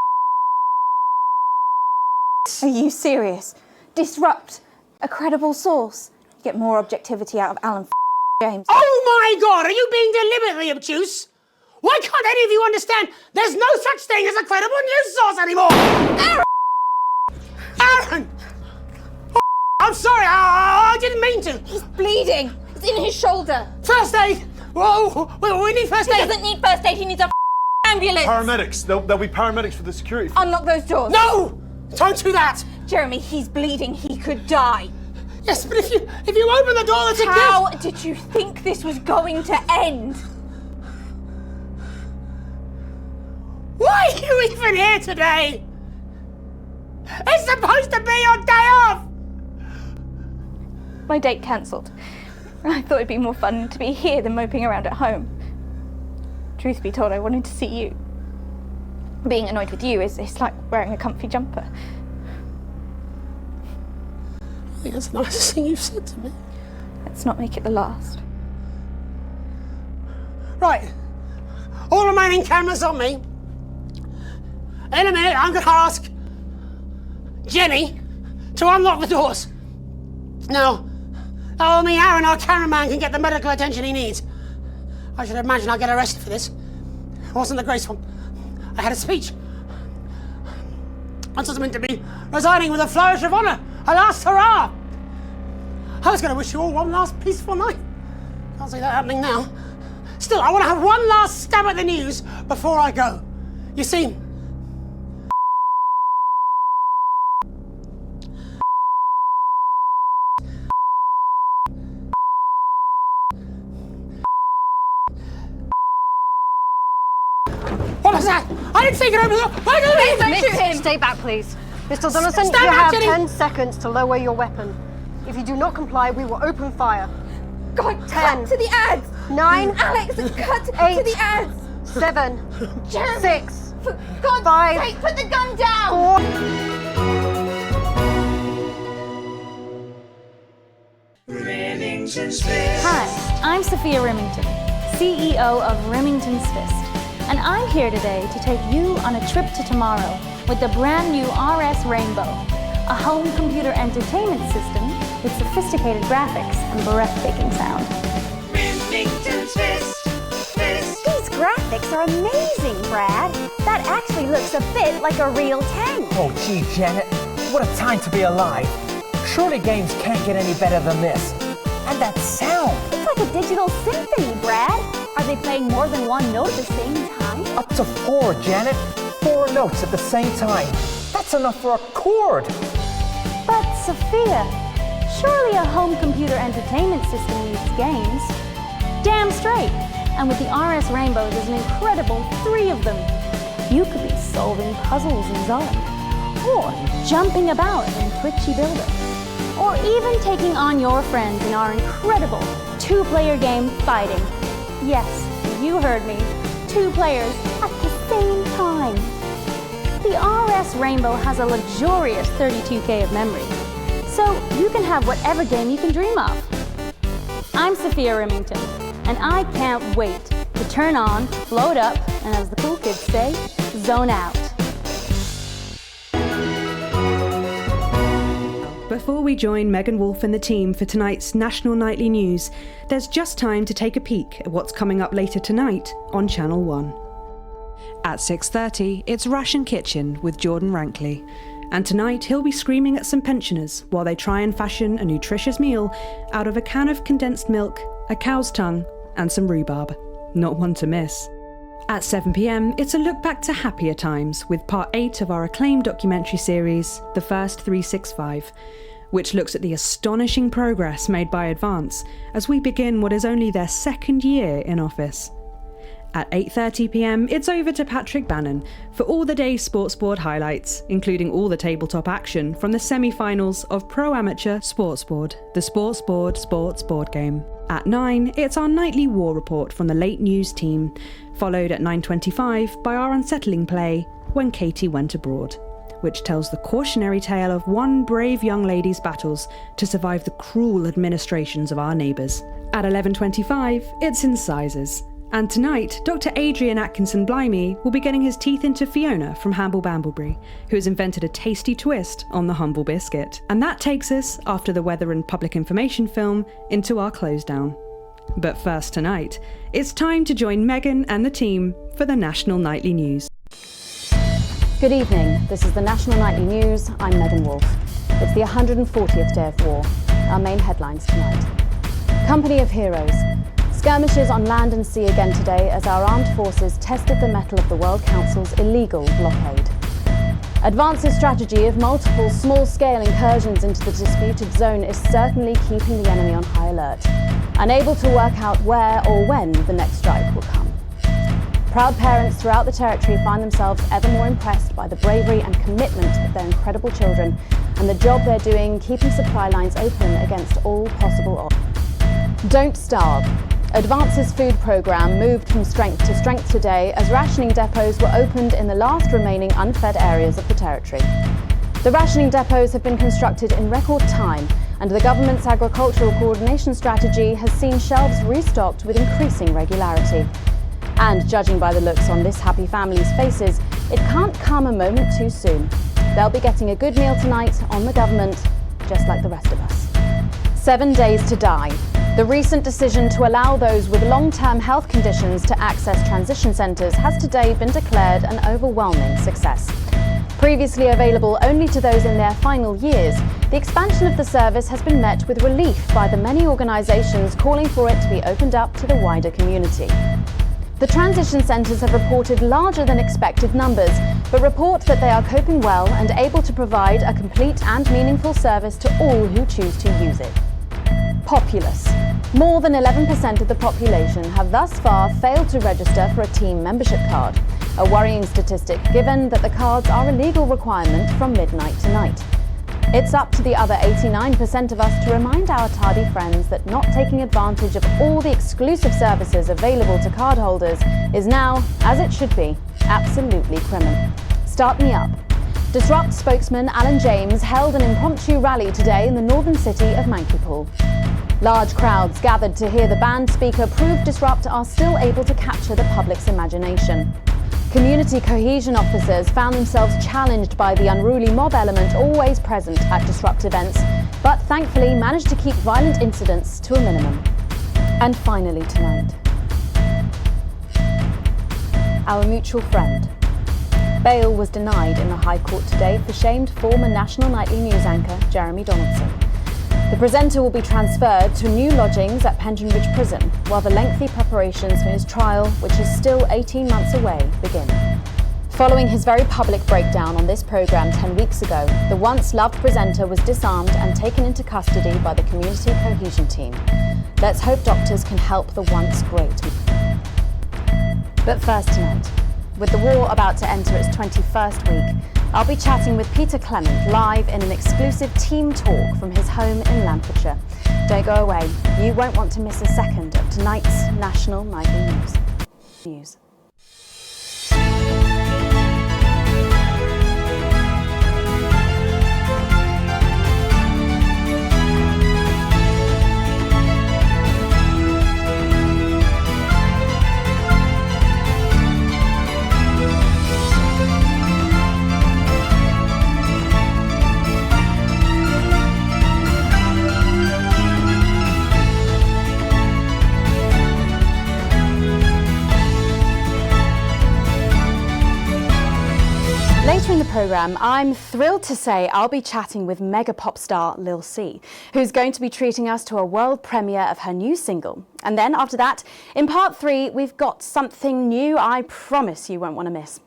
Are you serious? Disrupt, a credible source. You get more objectivity out of Alan James. Oh my God, are you being deliberately obtuse? Why can't any of you understand there's no such thing as a credible news source anymore? Aaron! Aaron! Oh, I'm sorry, I didn't mean to. He's bleeding. It's in his shoulder. First aid! Whoa, we need first aid. He doesn't need first aid, he needs a ambulance. Paramedics. There'll be paramedics for the security. Unlock those doors. No! Don't do that! Jeremy, he's bleeding. He could die. Yes, but if you open the door, that's How did you think this was going to end? Why are you even here today? It's supposed to be your day off! My date cancelled. I thought it'd be more fun to be here than moping around at home. Truth be told, I wanted to see you. Being annoyed with you is like wearing a comfy jumper. I think that's the nicest thing you've said to me. Let's not make it the last. Right. All remaining cameras on me. In a minute, I'm going to ask Jenny to unlock the doors. Now, that will mean Aaron, our cameraman, can get the medical attention he needs. I should imagine I'll get arrested for this. It wasn't the graceful. I had a speech. I was meant to be resigning with a flourish of honour. A last hurrah! I was going to wish you all one last peaceful night. Can't see that happening now. Still, I want to have one last stab at the news before I go. You see, what was that? I didn't think it over the... Stay back, please. Mr. Donaldson, Stand you back, have Jenny. 10 seconds to lower your weapon. If you do not comply, we will open fire. God, 10 cut to the ads! 9 Alex, cut 8 to the ads! 7 Jeremy, 6 for God's 5 sake, put the gun down! 4 Remington's Fist. Hi, I'm Sophia Remington, CEO of Remington's Fist, and I'm here today to take you on a trip to tomorrow with the brand new RS Rainbow, a home computer entertainment system with sophisticated graphics and breathtaking sound. Remington's Fist. These graphics are amazing, Brad. That actually looks a bit like a real tank. Oh, gee, Janet, what a time to be alive. Surely games can't get any better than this. And that sound. It's like a digital symphony, Brad. Are they playing more than one note at the same time? Up to 4, Janet. 4 notes at the same time. That's enough for a chord. But, Sophia, surely a home computer entertainment system needs games. Damn straight. And with the RS Rainbow, there's an incredible 3 of them. You could be solving puzzles in Zone, or jumping about in Twitchy Builder, or even taking on your friends in our incredible 2-player game Fighting. Yes, you heard me. 2 players at the same time. The RS Rainbow has a luxurious 32K of memory, so you can have whatever game you can dream of. I'm Sophia Remington, and I can't wait to turn on, load up, and as the cool kids say, zone out. Before we join Megan Wolf and the team for tonight's National Nightly News, there's just time to take a peek at what's coming up later tonight on Channel 1. At 6:30, it's Ration Kitchen with Jordan Rankley. And tonight he'll be screaming at some pensioners while they try and fashion a nutritious meal out of a can of condensed milk, a cow's tongue, and some rhubarb. Not one to miss. At 7 p.m, it's a look back to happier times with part 8 of our acclaimed documentary series, The First 365, which looks at the astonishing progress made by Advance as we begin what is only their 2nd year in office. At 8:30 p.m, it's over to Patrick Bannon for all the day's sports board highlights, including all the tabletop action from the semi-finals of Pro Amateur Sports Board, the Sports Board Sports Board Game. At 9, it's our nightly war report from the late news team, followed at 9:25 by our unsettling play, When Katie Went Abroad, which tells the cautionary tale of one brave young lady's battles to survive the cruel administrations of our neighbours. At 11:25, it's Incisors. And tonight, Dr. Adrian Atkinson Blimey will be getting his teeth into Fiona from Hamble Bamblebury, who has invented a tasty twist on the humble biscuit. And that takes us, after the weather and public information film, into our close down. But first tonight, it's time to join Megan and the team for the National Nightly News. Good evening, this is the National Nightly News. I'm Megan Wolf. It's the 140th day of war. Our main headlines tonight. Company of Heroes. Skirmishes on land and sea again today as our armed forces tested the mettle of the World Council's illegal blockade. Advance's strategy of multiple small-scale incursions into the disputed zone is certainly keeping the enemy on high alert, unable to work out where or when the next strike will come. Proud parents throughout the territory find themselves ever more impressed by the bravery and commitment of their incredible children and the job they're doing keeping supply lines open against all possible odds. Don't starve. Advance's food programme moved from strength to strength today as rationing depots were opened in the last remaining unfed areas of the territory. The rationing depots have been constructed in record time, and the government's agricultural coordination strategy has seen shelves restocked with increasing regularity. And judging by the looks on this happy family's faces, it can't come a moment too soon. They'll be getting a good meal tonight on the government, just like the rest of us. 7 days to die. The recent decision to allow those with long-term health conditions to access transition centres has today been declared an overwhelming success. Previously available only to those in their final years, the expansion of the service has been met with relief by the many organisations calling for it to be opened up to the wider community. The transition centres have reported larger than expected numbers, but report that they are coping well and able to provide a complete and meaningful service to all who choose to use it. Populace. More than 11% of the population have thus far failed to register for a team membership card, a worrying statistic given that the cards are a legal requirement from midnight tonight. It's up to the other 89% of us to remind our tardy friends that not taking advantage of all the exclusive services available to cardholders is now, as it should be, absolutely criminal. Start me up. Disrupt spokesman Alan James held an impromptu rally today in the northern city of Mankypool. Large crowds gathered to hear the band speaker prove Disrupt are still able to capture the public's imagination. Community cohesion officers found themselves challenged by the unruly mob element always present at Disrupt events, but thankfully managed to keep violent incidents to a minimum. And finally tonight, our mutual friend. Bail was denied in the High Court today for shamed former National Nightly News anchor Jeremy Donaldson. The presenter will be transferred to new lodgings at Penton Ridge Prison, while the lengthy preparations for his trial, which is still 18 months away, begin. Following his very public breakdown on this programme 10 weeks ago, the once-loved presenter was disarmed and taken into custody by the Community Cohesion team. Let's hope doctors can help the once great. But first tonight, with the war about to enter its 21st week, I'll be chatting with Peter Clement live in an exclusive team talk from his home in Lancashire. Don't go away, you won't want to miss a second of tonight's National Nightly News. Later in the programme, I'm thrilled to say I'll be chatting with mega pop star Lil C, who's going to be treating us to a world premiere of her new single. And then after that, in part 3, we've got something new I promise you won't want to miss.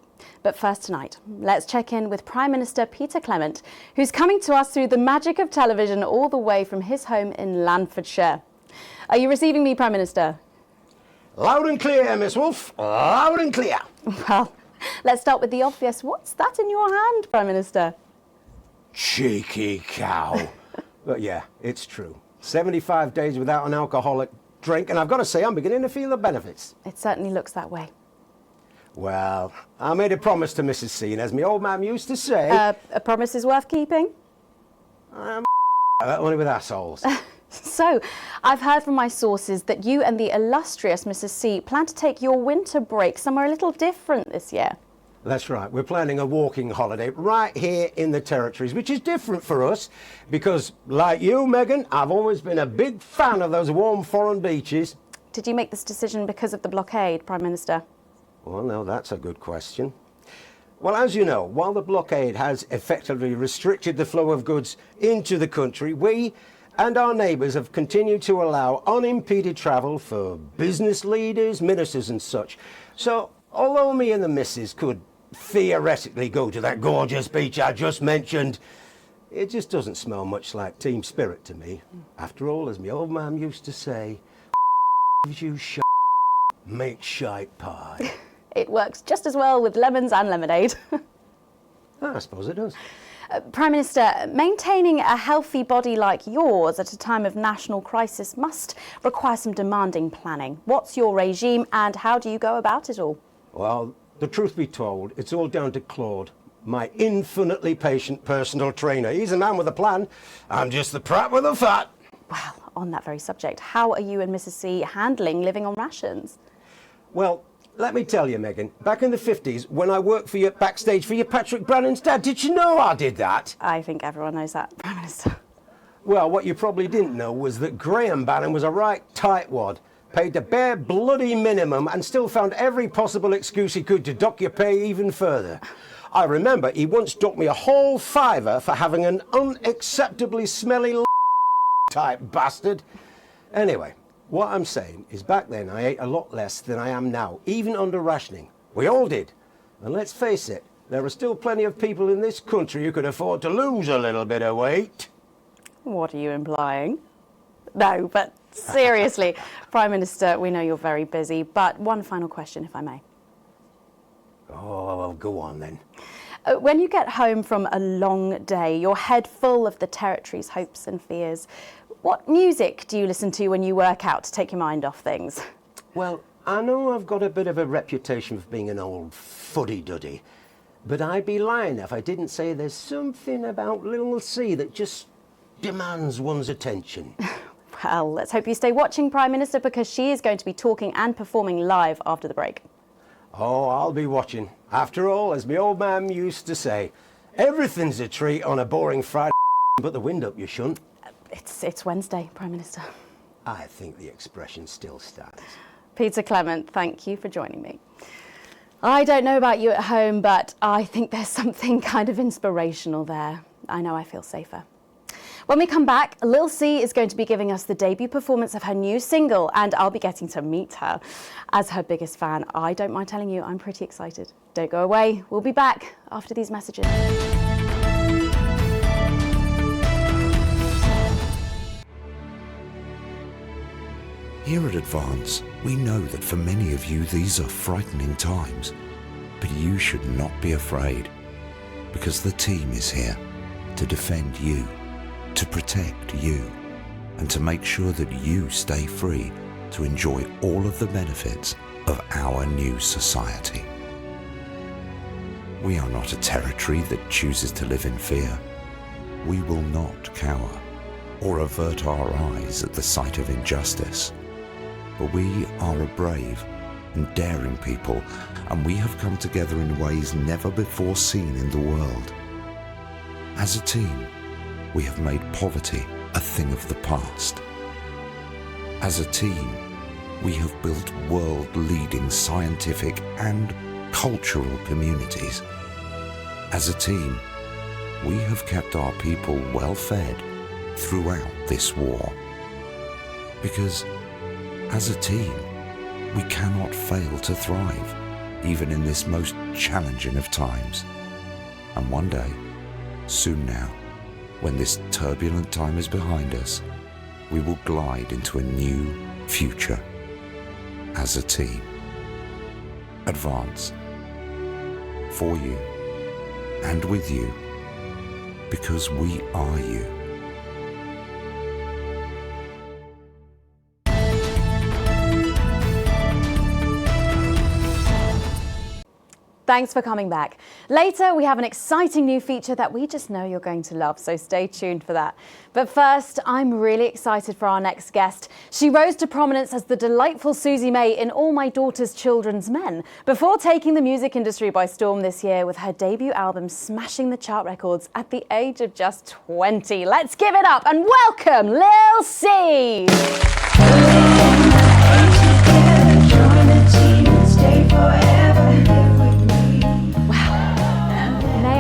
But first tonight, let's check in with Prime Minister Peter Clement, who's coming to us through the magic of television all the way from his home in Lanfordshire. Are you receiving me, Prime Minister? Loud and clear, Miss Wolf. Loud and clear. Well, let's start with the obvious. What's that in your hand, Prime Minister? Cheeky cow. But yeah, it's true. 75 days without an alcoholic drink, and I've got to say, I'm beginning to feel the benefits. It certainly looks that way. Well, I made a promise to Mrs. C, and as my old man used to say... a promise is worth keeping? Only with assholes. So, I've heard from my sources that you and the illustrious Mrs. C plan to take your winter break somewhere a little different this year. That's right. We're planning a walking holiday right here in the territories, which is different for us because, like you, Megan, I've always been a big fan of those warm foreign beaches. Did you make this decision because of the blockade, Prime Minister? Well, no, that's a good question. Well, as you know, while the blockade has effectively restricted the flow of goods into the country, we and our neighbours have continued to allow unimpeded travel for business leaders, ministers and such. So, although me and the missus could theoretically go to that gorgeous beach I just mentioned, it just doesn't smell much like team spirit to me. After all, as my old man used to say, you make shite pie. It works just as well with lemons and lemonade. I suppose it does. Prime Minister, maintaining a healthy body like yours at a time of national crisis must require some demanding planning. What's your regime and how do you go about it all? Well, the truth be told, it's all down to Claude, my infinitely patient personal trainer. He's a man with a plan. I'm just the prat with the fat. Well, on that very subject, how are you and Mrs. C handling living on rations? Well, let me tell you, Megan, back in the 50s, when I worked for you backstage for your Patrick Brannan's dad, did you know I did that? I think everyone knows that, Prime Minister. Well, what you probably didn't know was that Graham Bannon was a right tightwad, paid the bare bloody minimum and still found every possible excuse he could to dock your pay even further. I remember he once docked me a whole fiver for having an unacceptably smelly type bastard. Anyway, what I'm saying is back then I ate a lot less than I am now, even under rationing. We all did. And let's face it, there are still plenty of people in this country who could afford to lose a little bit of weight. What are you implying? No, but seriously, Prime Minister, we know you're very busy, but one final question, if I may. Oh, well, go on then. When you get home from a long day, your head full of the territory's hopes and fears, what music do you listen to when you work out to take your mind off things? Well, I know I've got a bit of a reputation for being an old fuddy-duddy, but I'd be lying if I didn't say there's something about Little C that just demands one's attention. Well, let's hope you stay watching, Prime Minister, because she is going to be talking and performing live after the break. Oh, I'll be watching. After all, as my old man used to say, everything's a treat on a boring Friday, but the wind up you shouldn't. It's Wednesday, Prime Minister. I think the expression still stands. Peter Clement, thank you for joining me. I don't know about you at home, but I think there's something kind of inspirational there. I know I feel safer. When we come back, Lil C is going to be giving us the debut performance of her new single, and I'll be getting to meet her. As her biggest fan, I don't mind telling you I'm pretty excited. Don't go away. We'll be back after these messages. Here at Advance, we know that for many of you these are frightening times, but you should not be afraid, because the team is here to defend you, to protect you, and to make sure that you stay free to enjoy all of the benefits of our new society. We are not a territory that chooses to live in fear. We will not cower or avert our eyes at the sight of injustice. But we are a brave and daring people, and we have come together in ways never before seen in the world. As a team, we have made poverty a thing of the past. As a team, we have built world-leading scientific and cultural communities. As a team, we have kept our people well fed throughout this war. Because as a team, we cannot fail to thrive, even in this most challenging of times. And one day, soon now, when this turbulent time is behind us, we will glide into a new future as a team. Advance. For you and with you, because we are you. Thanks for coming back. Later, we have an exciting new feature that we just know you're going to love, so stay tuned for that. But first, I'm really excited for our next guest. She rose to prominence as the delightful Susie May in All My Daughter's Children's Men, before taking the music industry by storm this year with her debut album smashing the chart records at the age of just 20. Let's give it up and welcome Lil C!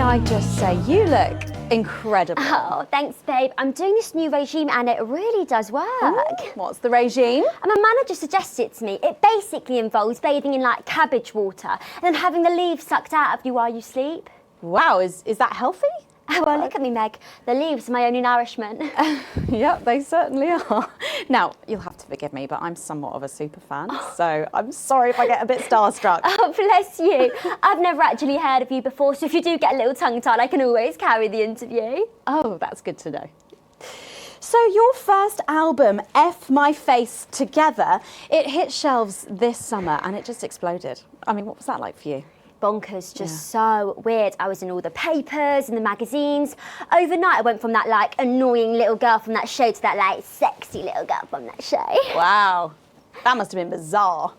I just say, you look incredible. Oh, thanks, babe. I'm doing this new regime and it really does work. Ooh, what's the regime? My manager suggested it to me. It basically involves bathing in like cabbage water and then having the leaves sucked out of you while you sleep. Wow, is that healthy? Well, look at me, Meg. The leaves are my only nourishment. Yep, they certainly are. Now, you'll have to forgive me, but I'm somewhat of a super fan, so I'm sorry if I get a bit starstruck. Oh, bless you. I've never actually heard of you before, so if you do get a little tongue-tied, I can always carry the interview. Oh, that's good to know. So your first album, F My Face Together, it hit shelves this summer and it just exploded. I mean, what was that like for you? Bonkers, just so weird. I was in all the papers and the magazines. Overnight, I went from that like annoying little girl from that show to that like sexy little girl from that show. Wow, that must have been bizarre.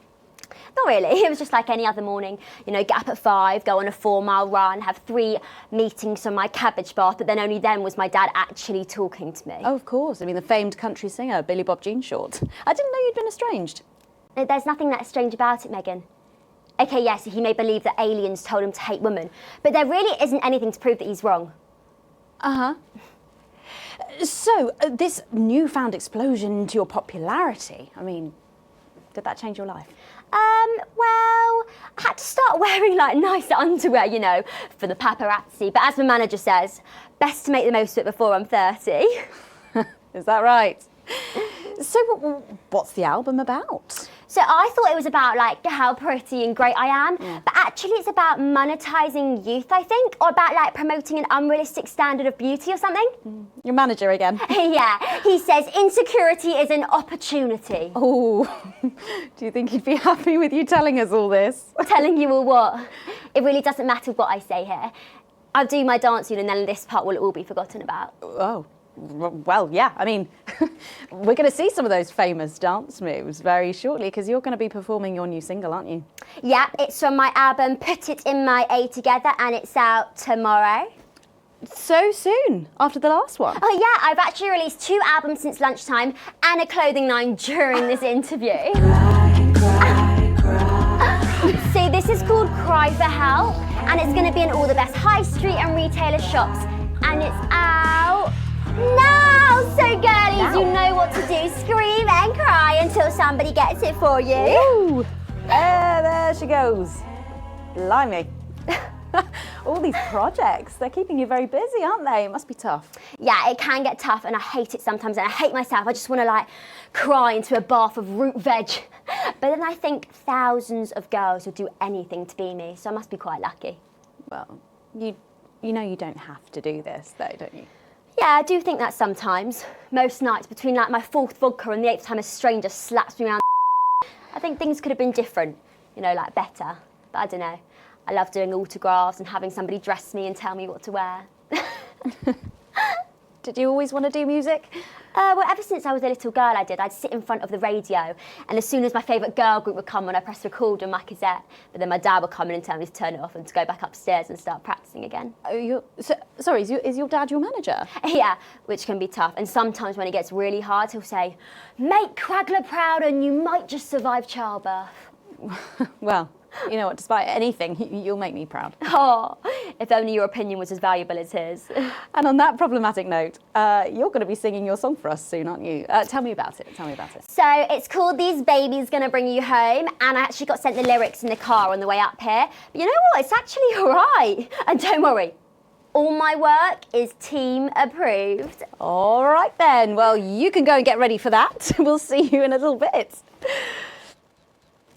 Not really, it was just like any other morning. You know, get up at 5, go on a 4-mile run, have 3 meetings on my cabbage bath, but then only then was my dad actually talking to me. Oh, of course. I mean, the famed country singer, Billy Bob Jean Short. I didn't know you'd been estranged. There's nothing that strange about it, Megan. Okay, yes, he may believe that aliens told him to hate women, but there really isn't anything to prove that he's wrong. Uh-huh. So, this newfound explosion to your popularity, I mean, did that change your life? Well, I had to start wearing like nice underwear, you know, for the paparazzi. But as my manager says, best to make the most of it before I'm 30. Is that right? So what's the album about? So I thought it was about like how pretty and great I am, but actually it's about monetizing youth, I think, or about like promoting an unrealistic standard of beauty or something. Your manager again? Yeah, he says insecurity is an opportunity. Oh, do you think he'd be happy with you telling us all this? Telling you all what? It really doesn't matter what I say here. I'll do my dancing and then this part will all be forgotten about. Oh. Well, yeah, I mean, we're going to see some of those famous dance moves very shortly because you're going to be performing your new single, aren't you? Yeah, it's from my album Put It In My A Together and it's out tomorrow. So soon, after the last one? Oh yeah, I've actually released 2 albums since lunchtime and a clothing line during this interview. See, this is called Cry for Help and it's going to be in all the best high street and retailer shops and it's out now. So girlies, you know what to do. Scream and cry until somebody gets it for you. Ooh, there she goes. Blimey. All these projects, they're keeping you very busy, aren't they? It must be tough. Yeah, it can get tough and I hate it sometimes and I hate myself. I just want to like cry into a bath of root veg. But then I think thousands of girls would do anything to be me, so I must be quite lucky. Well, you know you don't have to do this though, don't you? Yeah, I do think that sometimes. Most nights between like my 4th vodka and the 8th time a stranger slaps me around I think things could have been different, you know, like better. But I don't know. I love doing autographs and having somebody dress me and tell me what to wear. Did you always want to do music? Well, ever since I was a little girl, I did. I'd sit in front of the radio, and as soon as my favourite girl group would come on, I'd press record on my cassette. But then my dad would come in and tell me to turn it off and to go back upstairs and start practising again. Oh, sorry, is your dad your manager? Yeah, which can be tough. And sometimes when it gets really hard, he'll say, "Make Quagler proud, and you might just survive childbirth." Well, you know what, despite anything, you'll make me proud. Oh, if only your opinion was as valuable as his. And on that problematic note, you're going to be singing your song for us soon, aren't you? Tell me about it, So it's called These Babies Gonna Bring You Home, and I actually got sent the lyrics in the car on the way up here. But you know what, it's actually all right. And don't worry, all my work is team approved. All right then, well, you can go and get ready for that. We'll see you in a little bit.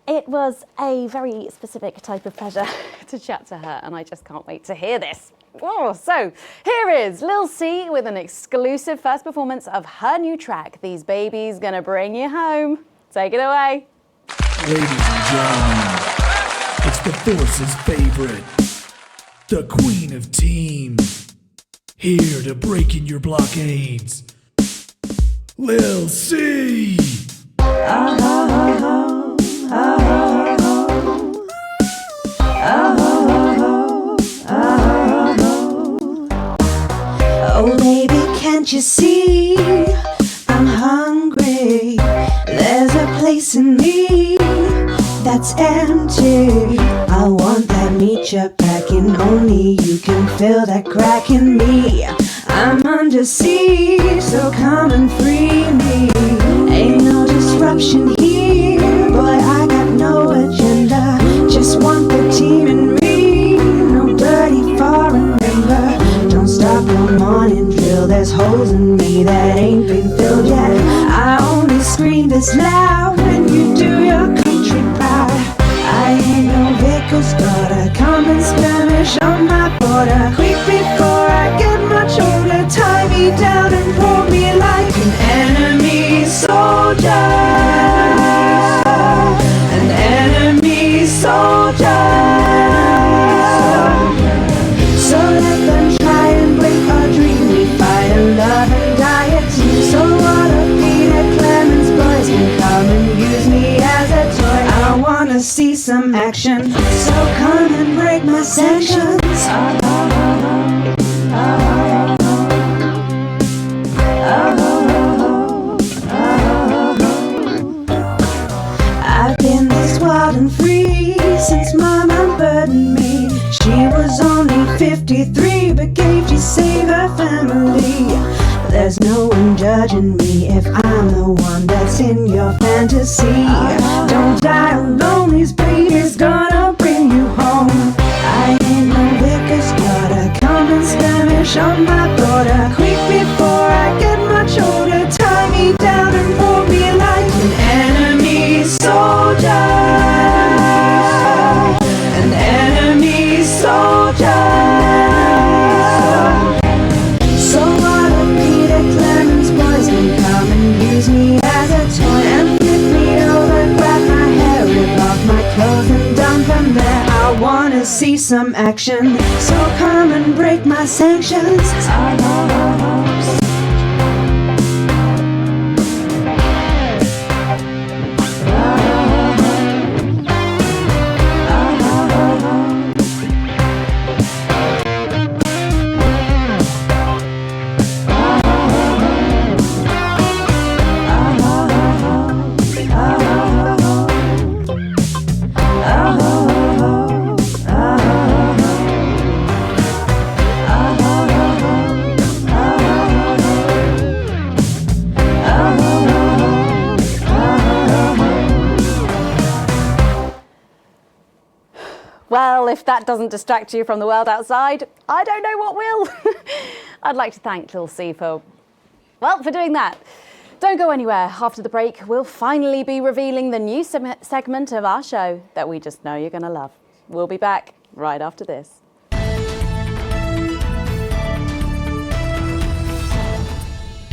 It was a very specific type of pleasure to chat to her, and I just can't wait to hear this. Oh, so here is Lil C with an exclusive first performance of her new track, These Babies Gonna Bring You Home. Take it away. Ladies and gentlemen, it's the Force's favorite, the Queen of Teams, here to break in your blockades, Lil C. Oh baby, can't you see I'm hungry? There's a place in me that's empty. I want that meat you're packing, only you can fill that crack in me. I'm under siege, so come and free me. Ain't no disruption here, boy, I got no agenda. Just want the team and me, nobody foreign member. Don't stop no morning drill, there's holes in me that ain't been filled yet. I only scream this loud when you do your country proud. I ain't no Vickers daughter, common Spanish on my border. Quick before I get much older, tie me down and pull me like an enemy soldier. An enemy soldier. So let them try and break our dream. We fight and love and die at two. So what a Peter Clemens boys can come and use me as a toy. I wanna see some action, so come and break my sanctions. I've been this wild and free since my He was only 53, but gave to save her family. There's no one judging me if I'm the one that's in your fantasy. Don't die alone, his baby's gonna bring you home. I ain't no vicar's daughter, come and skirmish on my border. Quick before I get much older, tie me down and pour me like an enemy soldier. An enemy soldier. So what if Peter Clemens boys can come and use me as a toy and flip me over, grab my hair, rip off my clothes and dump them there? I wanna see some action, so come and break my sanctions. Well, if that doesn't distract you from the world outside, I don't know what will. I'd like to thank Lil C for doing that. Don't go anywhere. After the break, we'll finally be revealing the new segment of our show that we just know you're going to love. We'll be back right after this.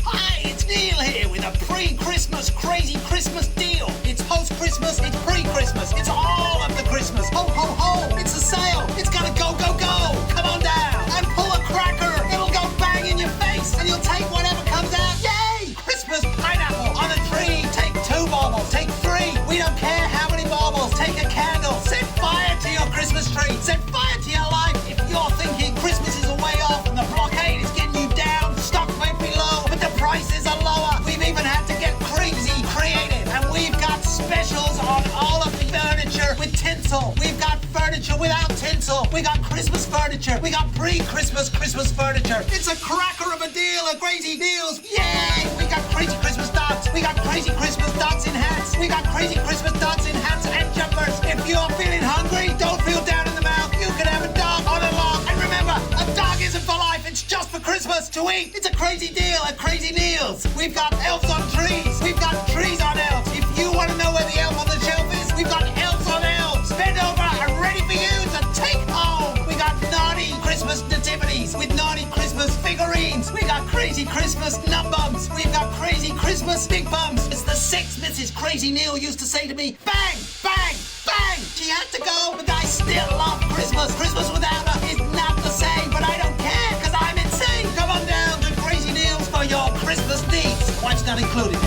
Hi, it's Neil here with a pre-Christmas crazy Christmas deal. It's post-Christmas, it's pre-Christmas, it's all of the Christmas. Ho, ho, ho, it's a sale. It's gonna go, go, go. Come on down and pull a cracker. It'll go bang in your face and you'll take whatever comes out. Yay! Christmas pineapple on a tree. Take 2 baubles, take 3. We don't care how many baubles. Take a candle. Set fire to your Christmas tree. Set fire to your life. If you're thinking Christmas is a way off and the blockade is getting you down, stock might be low, but the prices are lower. We've even had to get crazy creative, and we've got specials on all of the furniture with tinsel. We've got furniture without tinsel. We got Christmas furniture. We got pre-Christmas Christmas furniture. It's a cracker of a deal of crazy deals. Yay! We got crazy Christmas dots. We got crazy Christmas dots in hats. We got crazy Christmas dots in hats and jumpers. If you're feeling hungry, don't feel down in the mouth. You can have a dog on a log. And remember, a dog isn't for life. It's just for Christmas to eat. It's a crazy deal at Crazy Neils. We've got elves on trees. We've got trees on elves. If you want to know where the elf on the shelf is, we've got elves on elves. Bend over and ready for you to take home. We got naughty Christmas nativities with naughty Christmas figurines. We got crazy Christmas nut bums. We've got crazy Christmas big bums. It's the 6th Mrs. Crazy Neil used to say to me, bang, bang, bang. She had to go, but I still love Christmas. Christmas without her is not the same, but I don't care because I'm insane. Come on down to Crazy Neils for your Christmas needs. Watch not included.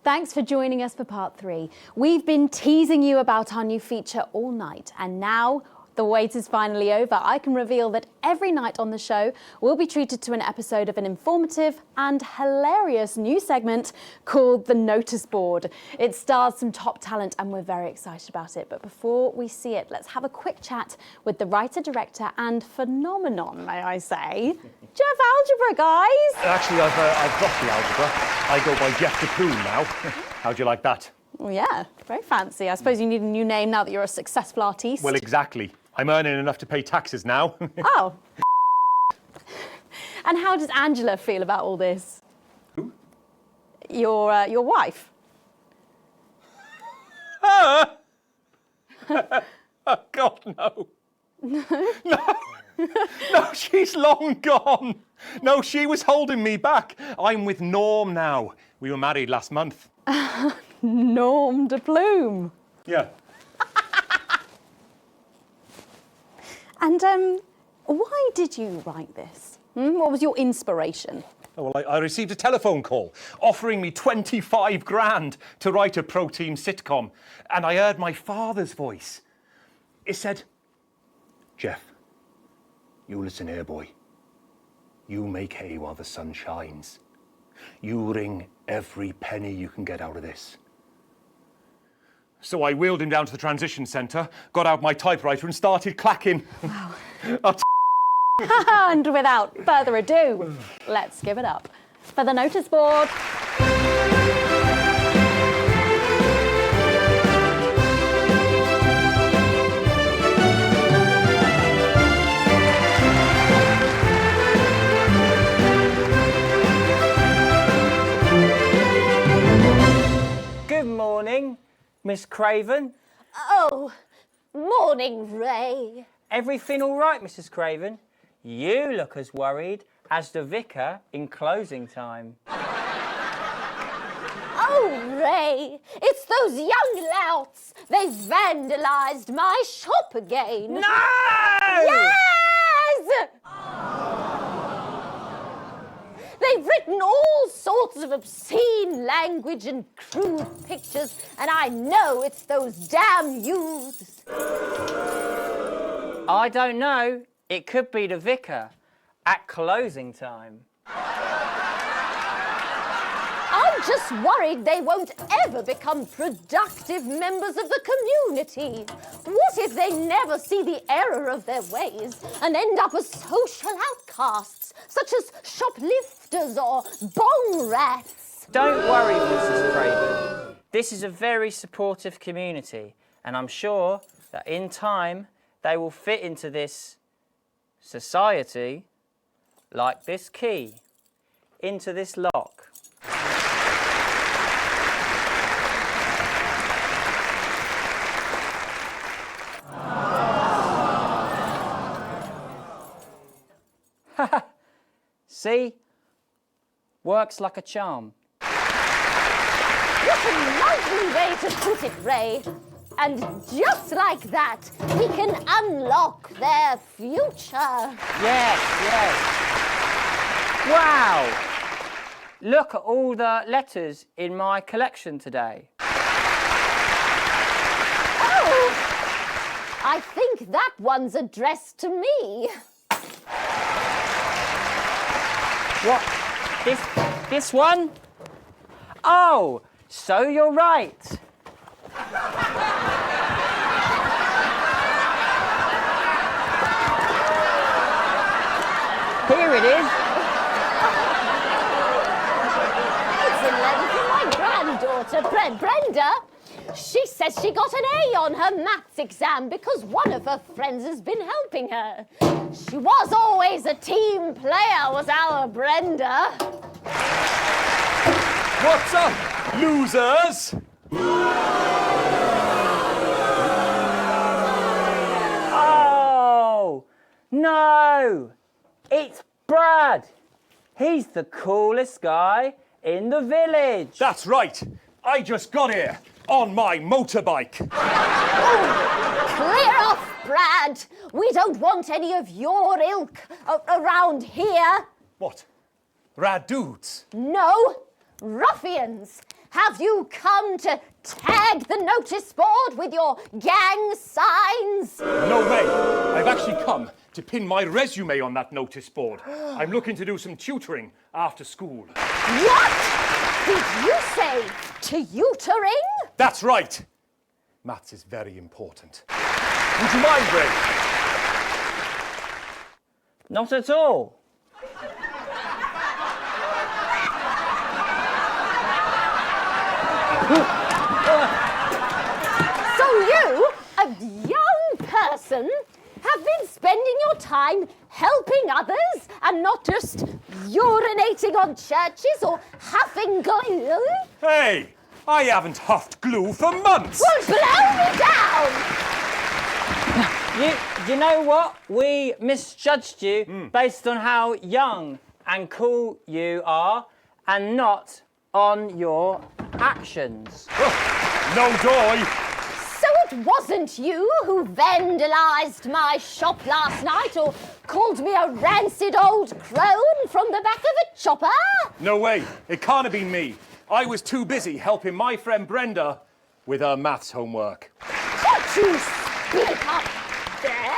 Thanks for joining us for part 3. We've been teasing you about our new feature all night, and now the wait is finally over. I can reveal that every night on the show, we'll be treated to an episode of an informative and hilarious new segment called The Notice Board. It stars some top talent and we're very excited about it. But before we see it, let's have a quick chat with the writer, director and phenomenon, may I say, Jeff Algebra, guys. Actually, I've dropped the algebra. I go by Jeff DePoon now. How'd you like that? Well, yeah, very fancy. I suppose you need a new name now that you're a successful artiste. Well, exactly. I'm earning enough to pay taxes now. Oh. And how does Angela feel about all this? Who? Your wife. Oh, God, no. No? No, she's long gone. No, she was holding me back. I'm with Norm now. We were married last month. Norm de Plume. Yeah. And why did you write this? What was your inspiration? Oh, well, I received a telephone call offering me 25 grand to write a pro-team sitcom. And I heard my father's voice. It said, Jeff, you listen here, boy. You make hay while the sun shines. You wring every penny you can get out of this. So I wheeled him down to the transition centre, got out my typewriter and started clacking. Wow. Oh, And without further ado, let's give it up for the notice board. Good morning, Miss Craven. Oh, morning, Ray. Everything all right, Mrs. Craven? You look as worried as the vicar in closing time. Oh, Ray, it's those young louts. They've vandalised my shop again. No! Yes! They've written all sorts of obscene language and crude pictures, and I know it's those damn youths. I don't know. It could be the vicar at closing time. I'm just worried they won't ever become productive members of the community. What if they never see the error of their ways and end up as social outcasts, such as shoplifters or bong rats? Don't worry, Mrs. Craven. This is a very supportive community, and I'm sure that in time they will fit into this society like this key into this lock. See? Works like a charm. What a lovely way to put it, Ray. And just like that, we can unlock their future. Yes, yes. Wow! Look at all the letters in my collection today. Oh! I think that one's addressed to me. What? This one? Oh, so you're right. Here it is. It's a letter from my granddaughter, Brenda. She says she got an A on her maths exam because one of her friends has been helping her. She was always a team player, was our Brenda. what's up, losers? Oh, no. It's Brad. He's the coolest guy in the village. That's right. I just got here on my motorbike. Clear off, Brad. We don't want any of your ilk around here. What? Rad dudes? No, ruffians. Have you come to tag the notice board with your gang signs? No way. I've actually come to pin my resume on that notice board. I'm looking to do some tutoring after school. What did you say? Tutoring? That's right. Maths is very important. Would you mind, Ray? Not at all. So you, a young person, have been spending your time helping others and not just urinating on churches or huffing glue? Hey, I haven't huffed glue for months. Well, blow me down! You know what? We misjudged you based on how young and cool you are and not on your actions. No joy. So it wasn't you who vandalised my shop last night or called me a rancid old crone from the back of a chopper? No way. It can't have been me. I was too busy helping my friend Brenda with her maths homework. Could you speak up there?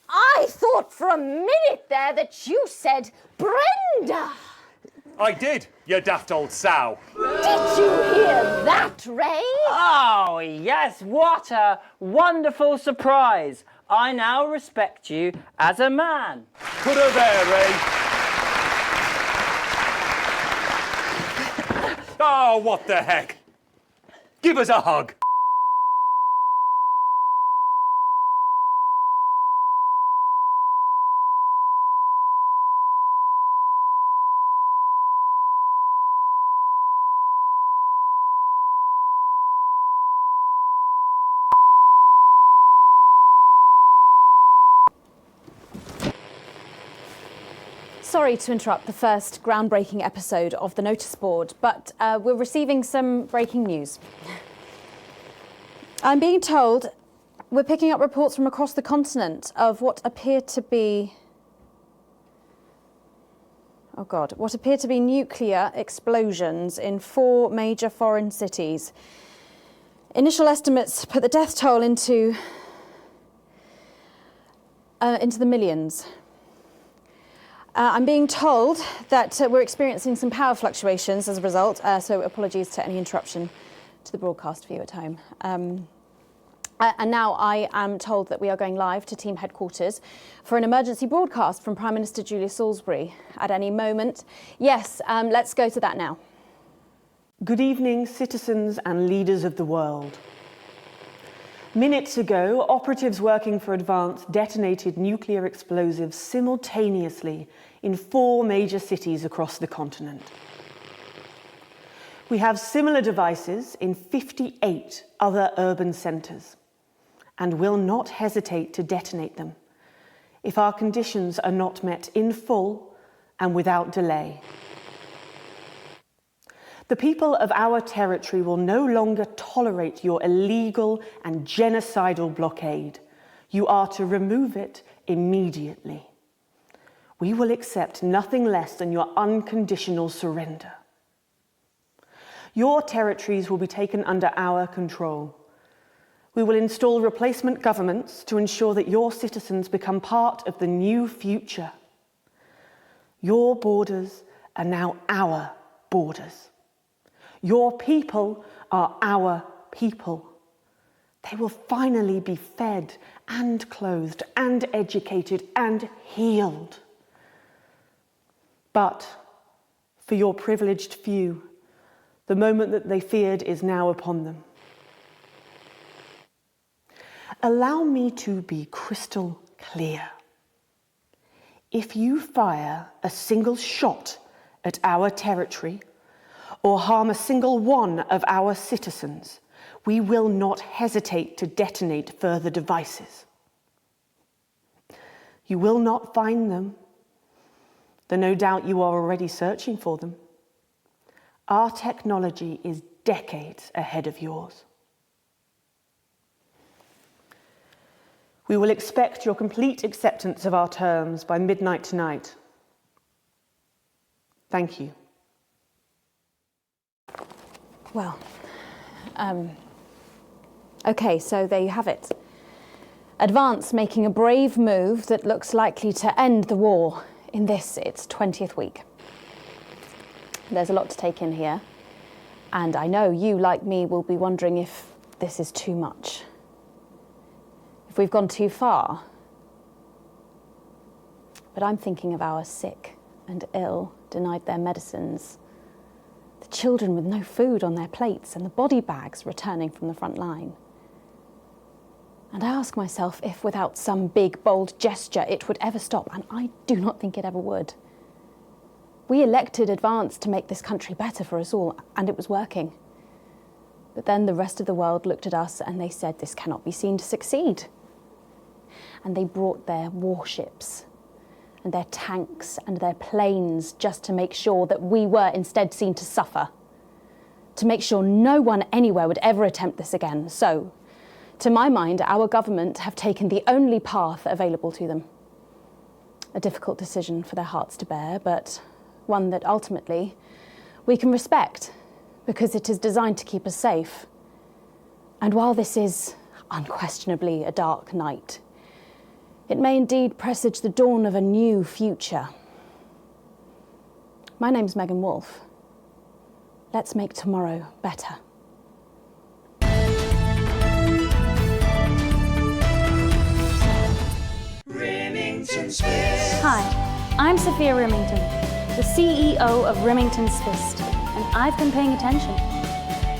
I thought for a minute there that you said Brenda. I did, you daft old sow. Did you hear that, Ray? Oh, yes, what a wonderful surprise. I now respect you as a man. Put her there, Ray. Oh, what the heck? Give us a hug. Sorry to interrupt the first groundbreaking episode of the notice board, but we're receiving some breaking news. I'm being told we're picking up reports from across the continent of what appear to be nuclear explosions in 4 major foreign cities. Initial estimates put the death toll into the millions. I'm being told that we're experiencing some power fluctuations as a result, so apologies to any interruption to the broadcast for you at home. And now I am told that we are going live to team headquarters for an emergency broadcast from Prime Minister Julia Salisbury at any moment. Yes, let's go to that now. Good evening, citizens and leaders of the world. Minutes ago, operatives working for Advance detonated nuclear explosives simultaneously in 4 major cities across the continent. We have similar devices in 58 other urban centres and will not hesitate to detonate them if our conditions are not met in full and without delay. The people of our territory will no longer tolerate your illegal and genocidal blockade. You are to remove it immediately. We will accept nothing less than your unconditional surrender. Your territories will be taken under our control. We will install replacement governments to ensure that your citizens become part of the new future. Your borders are now our borders. Your people are our people. They will finally be fed and clothed and educated and healed. But for your privileged few, the moment that they feared is now upon them. Allow me to be crystal clear. If you fire a single shot at our territory, or harm a single one of our citizens, we will not hesitate to detonate further devices. You will not find them, though no doubt you are already searching for them. Our technology is decades ahead of yours. We will expect your complete acceptance of our terms by midnight tonight. Thank you. Well, okay, so there you have it. Advance making a brave move that looks likely to end the war in this, its 20th week. There's a lot to take in here, and I know you, like me, will be wondering if this is too much. If we've gone too far. But I'm thinking of our sick and ill, denied their medicines, the children with no food on their plates, and the body bags returning from the front line. And I ask myself if, without some big, bold gesture, it would ever stop, and I do not think it ever would. We elected Advance to make this country better for us all, and it was working. But then the rest of the world looked at us and they said this cannot be seen to succeed. And they brought their warships and their tanks and their planes just to make sure that we were instead seen to suffer, to make sure no one anywhere would ever attempt this again. So, to my mind, our government have taken the only path available to them. A difficult decision for their hearts to bear, but one that ultimately we can respect because it is designed to keep us safe. And while this is unquestionably a dark night, it may indeed presage the dawn of a new future. My name's Megan Wolf. Let's make tomorrow better. Remington Swiss. Hi, I'm Sophia Remington, the CEO of Remington Swiss, and I've been paying attention.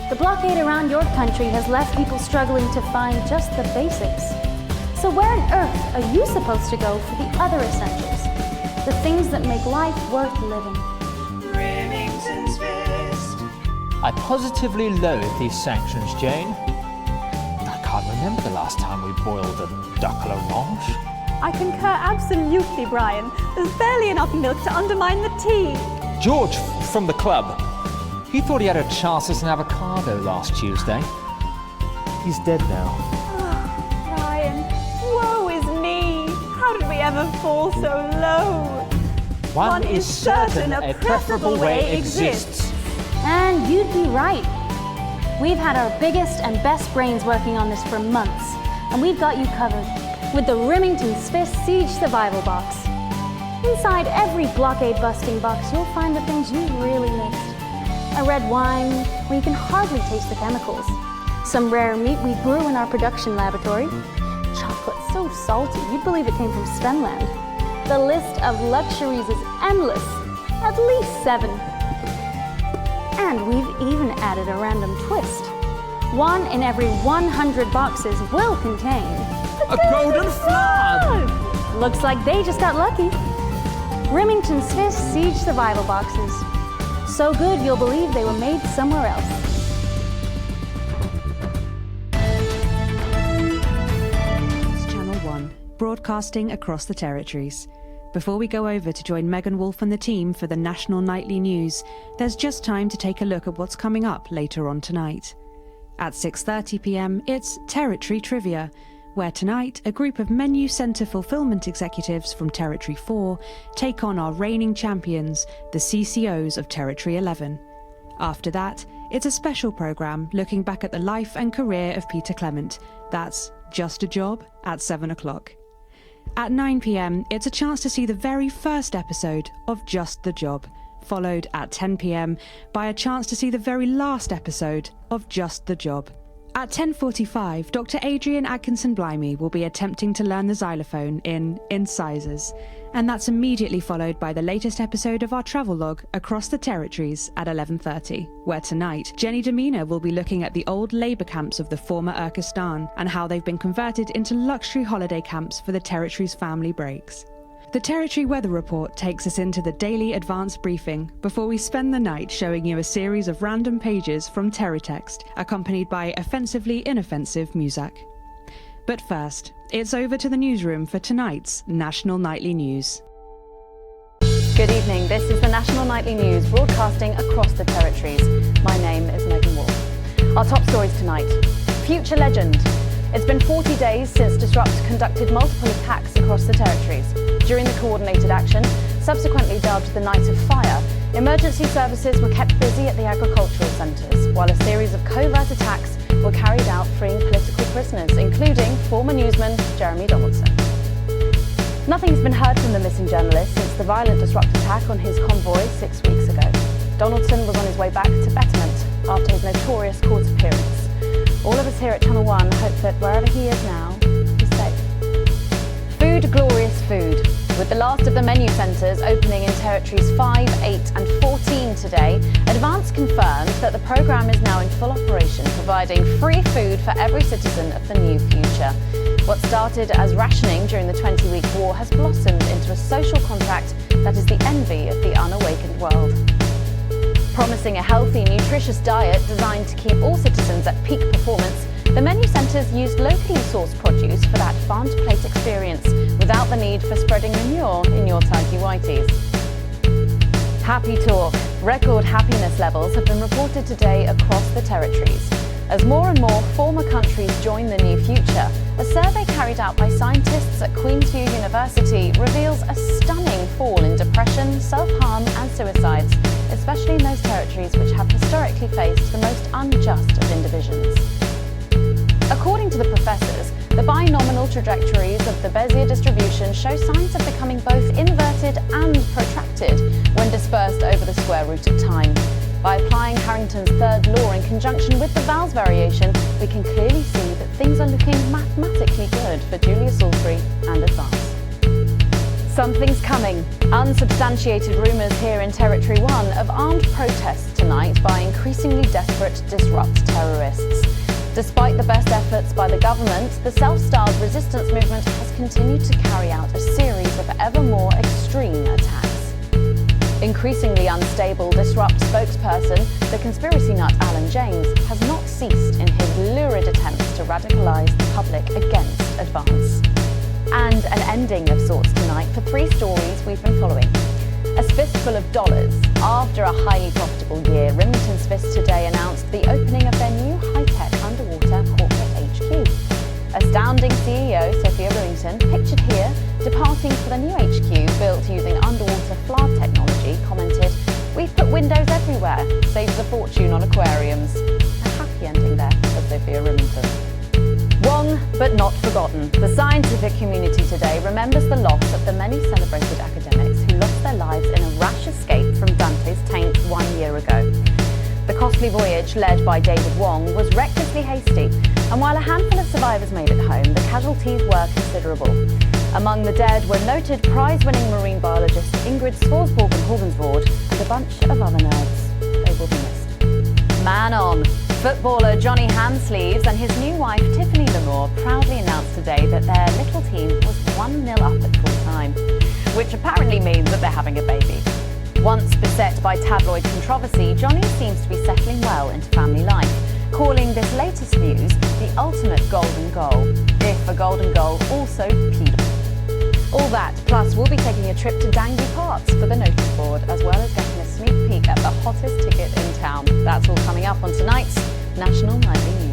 The blockade around your country has left people struggling to find just the basics. So where on earth are you supposed to go for the other essentials? The things that make life worth living. Remington Swiss. I positively loathe these sanctions, Jane. I can't remember the last time we boiled a duck à l'orange. I concur absolutely, Brian. There's barely enough milk to undermine the tea. George from the club. He thought he had a chance as an avocado last Tuesday. He's dead now. Oh, Brian, woe is me. How did we ever fall so low? One is certain a preferable way exists. And you'd be right. We've had our biggest and best brains working on this for months, and we've got you covered with the Remington Swiss Siege Survival Box. Inside every blockade-busting box, you'll find the things you really missed. A red wine where you can hardly taste the chemicals. Some rare meat we grew in our production laboratory. Chocolate so salty you'd believe it came from Svenland. The list of luxuries is endless, at least 7. And we've even added a random twist. 1 in every 100 boxes will contain a golden flood! Looks like they just got lucky. Remington Swiss Siege Survival Boxes. So good you'll believe they were made somewhere else. It's Channel 1, broadcasting across the territories. Before we go over to join Megan Wolf and the team for the National Nightly News, there's just time to take a look at what's coming up later on tonight. At 6:30 p.m, it's Territory Trivia, where tonight a group of Menu Centre fulfilment executives from Territory 4 take on our reigning champions, the CCOs of Territory 11. After that, it's a special programme looking back at the life and career of Peter Clement. That's Just a Job at 7 o'clock. At 9 p.m, it's a chance to see the very first episode of Just the Job, followed at 10 p.m. by a chance to see the very last episode of Just the Job. At 10:45, Dr. Adrian Atkinson-Blimey will be attempting to learn the xylophone in Incisors, and that's immediately followed by the latest episode of our travelogue across the territories at 11:30, where tonight Jenny Demina will be looking at the old labour camps of the former Urkistan and how they've been converted into luxury holiday camps for the territory's family breaks. The Territory Weather Report takes us into the daily advance briefing before we spend the night showing you a series of random pages from Terrytext, accompanied by offensively inoffensive music. But first, it's over to the newsroom for tonight's National Nightly News. Good evening, this is the National Nightly News broadcasting across the territories. My name is Megan Wolf. Our top stories tonight. Future legend. It's been 40 days since Disrupt conducted multiple attacks across the territories. During the coordinated action, subsequently dubbed the Night of Fire, emergency services were kept busy at the agricultural centres, while a series of covert attacks were carried out freeing political prisoners, including former newsman Jeremy Donaldson. Nothing's been heard from the missing journalist since the violent Disrupt attack on his convoy 6 weeks ago. Donaldson was on his way back to Betterment after his notorious court appearance. All of us here at Channel 1 hope that wherever he is now, he's safe. Food, glorious food. With the last of the menu centres opening in Territories 5, 8 and 14 today, Advance confirmed that the programme is now in full operation, providing free food for every citizen of the new future. What started as rationing during the 20-week war has blossomed into a social contract that is the envy of the unawakened world. Promising a healthy, nutritious diet designed to keep all citizens at peak performance, the menu centres used locally sourced produce for that farm-to-plate experience without the need for spreading manure in your tidy whities. Happy talk. Record happiness levels have been reported today across the territories. As more and more former countries join the new future, a survey carried out by scientists at Queensview University reveals a stunning fall in depression, self-harm and suicides, especially in those territories which have historically faced the most unjust of indivisions. According to the professors, The binominal trajectories of the Bezier distribution show signs of becoming both inverted and protracted when dispersed over the square root of time. By applying Harrington's third law in conjunction with the vowels variation, we can clearly see that things are looking mathematically good for Julia Salisbury and Advance. Something's coming. Unsubstantiated rumours here in Territory 1 of armed protests tonight by increasingly desperate disrupt terrorists. Despite the best efforts by the government, the self-styled resistance movement has continued to carry out a series of ever more extreme attacks. Increasingly unstable disrupt spokesperson, the conspiracy nut Alan James, has not ceased in his lurid attempts to radicalise the public against Advance. And an ending of sorts tonight for 3 stories we've been following. A fistful of dollars. After a highly profitable year, Rimington's Fist today announced the opening of their new high-tech underwater corporate HQ. Astounding CEO Sophia Rimington, pictured here, departing for the new HQ built using underwater FLAD technology, commented, "We've put windows everywhere, saves a fortune on aquariums." A happy ending there for Sophia Rimington. Wrong, but not forgotten. The scientific community today remembers the loss of the many celebrated academics who lost their lives in a rash escape from Dante's Taint 1 year ago. The costly voyage, led by David Wong, was recklessly hasty, and while a handful of survivors made it home, the casualties were considerable. Among the dead were noted prize-winning marine biologist Ingrid Svorsborg-Horgensvoord and a bunch of other nerds. They will be missed. Man on. Footballer Johnny Handsleeves and his new wife Tiffany Lamore proudly announced today that their little team was 1-0 up at full time, which apparently means that they're having a baby. Once beset by tabloid controversy, Johnny seems to be settling well into family life, calling this latest news the ultimate golden goal, if a golden goal also pleadable. All that, plus we'll be taking a trip to Dangy Parks for the notice board, as well as getting a sneak peek at the hottest ticket in town. That's all coming up on tonight's National Nightly News.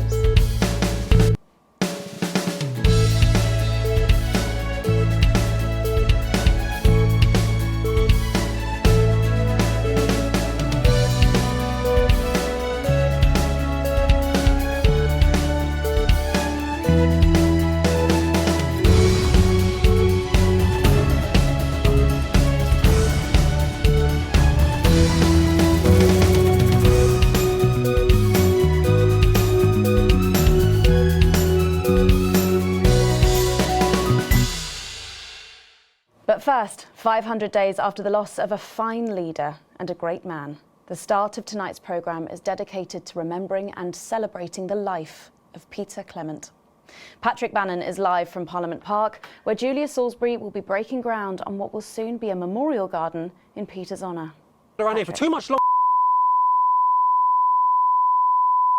But first, 500 days after the loss of a fine leader and a great man, the start of tonight's programme is dedicated to remembering and celebrating the life of Peter Clement. Patrick Bannon is live from Parliament Park, where Julia Salisbury will be breaking ground on what will soon be a memorial garden in Peter's honour. Around here for too much long.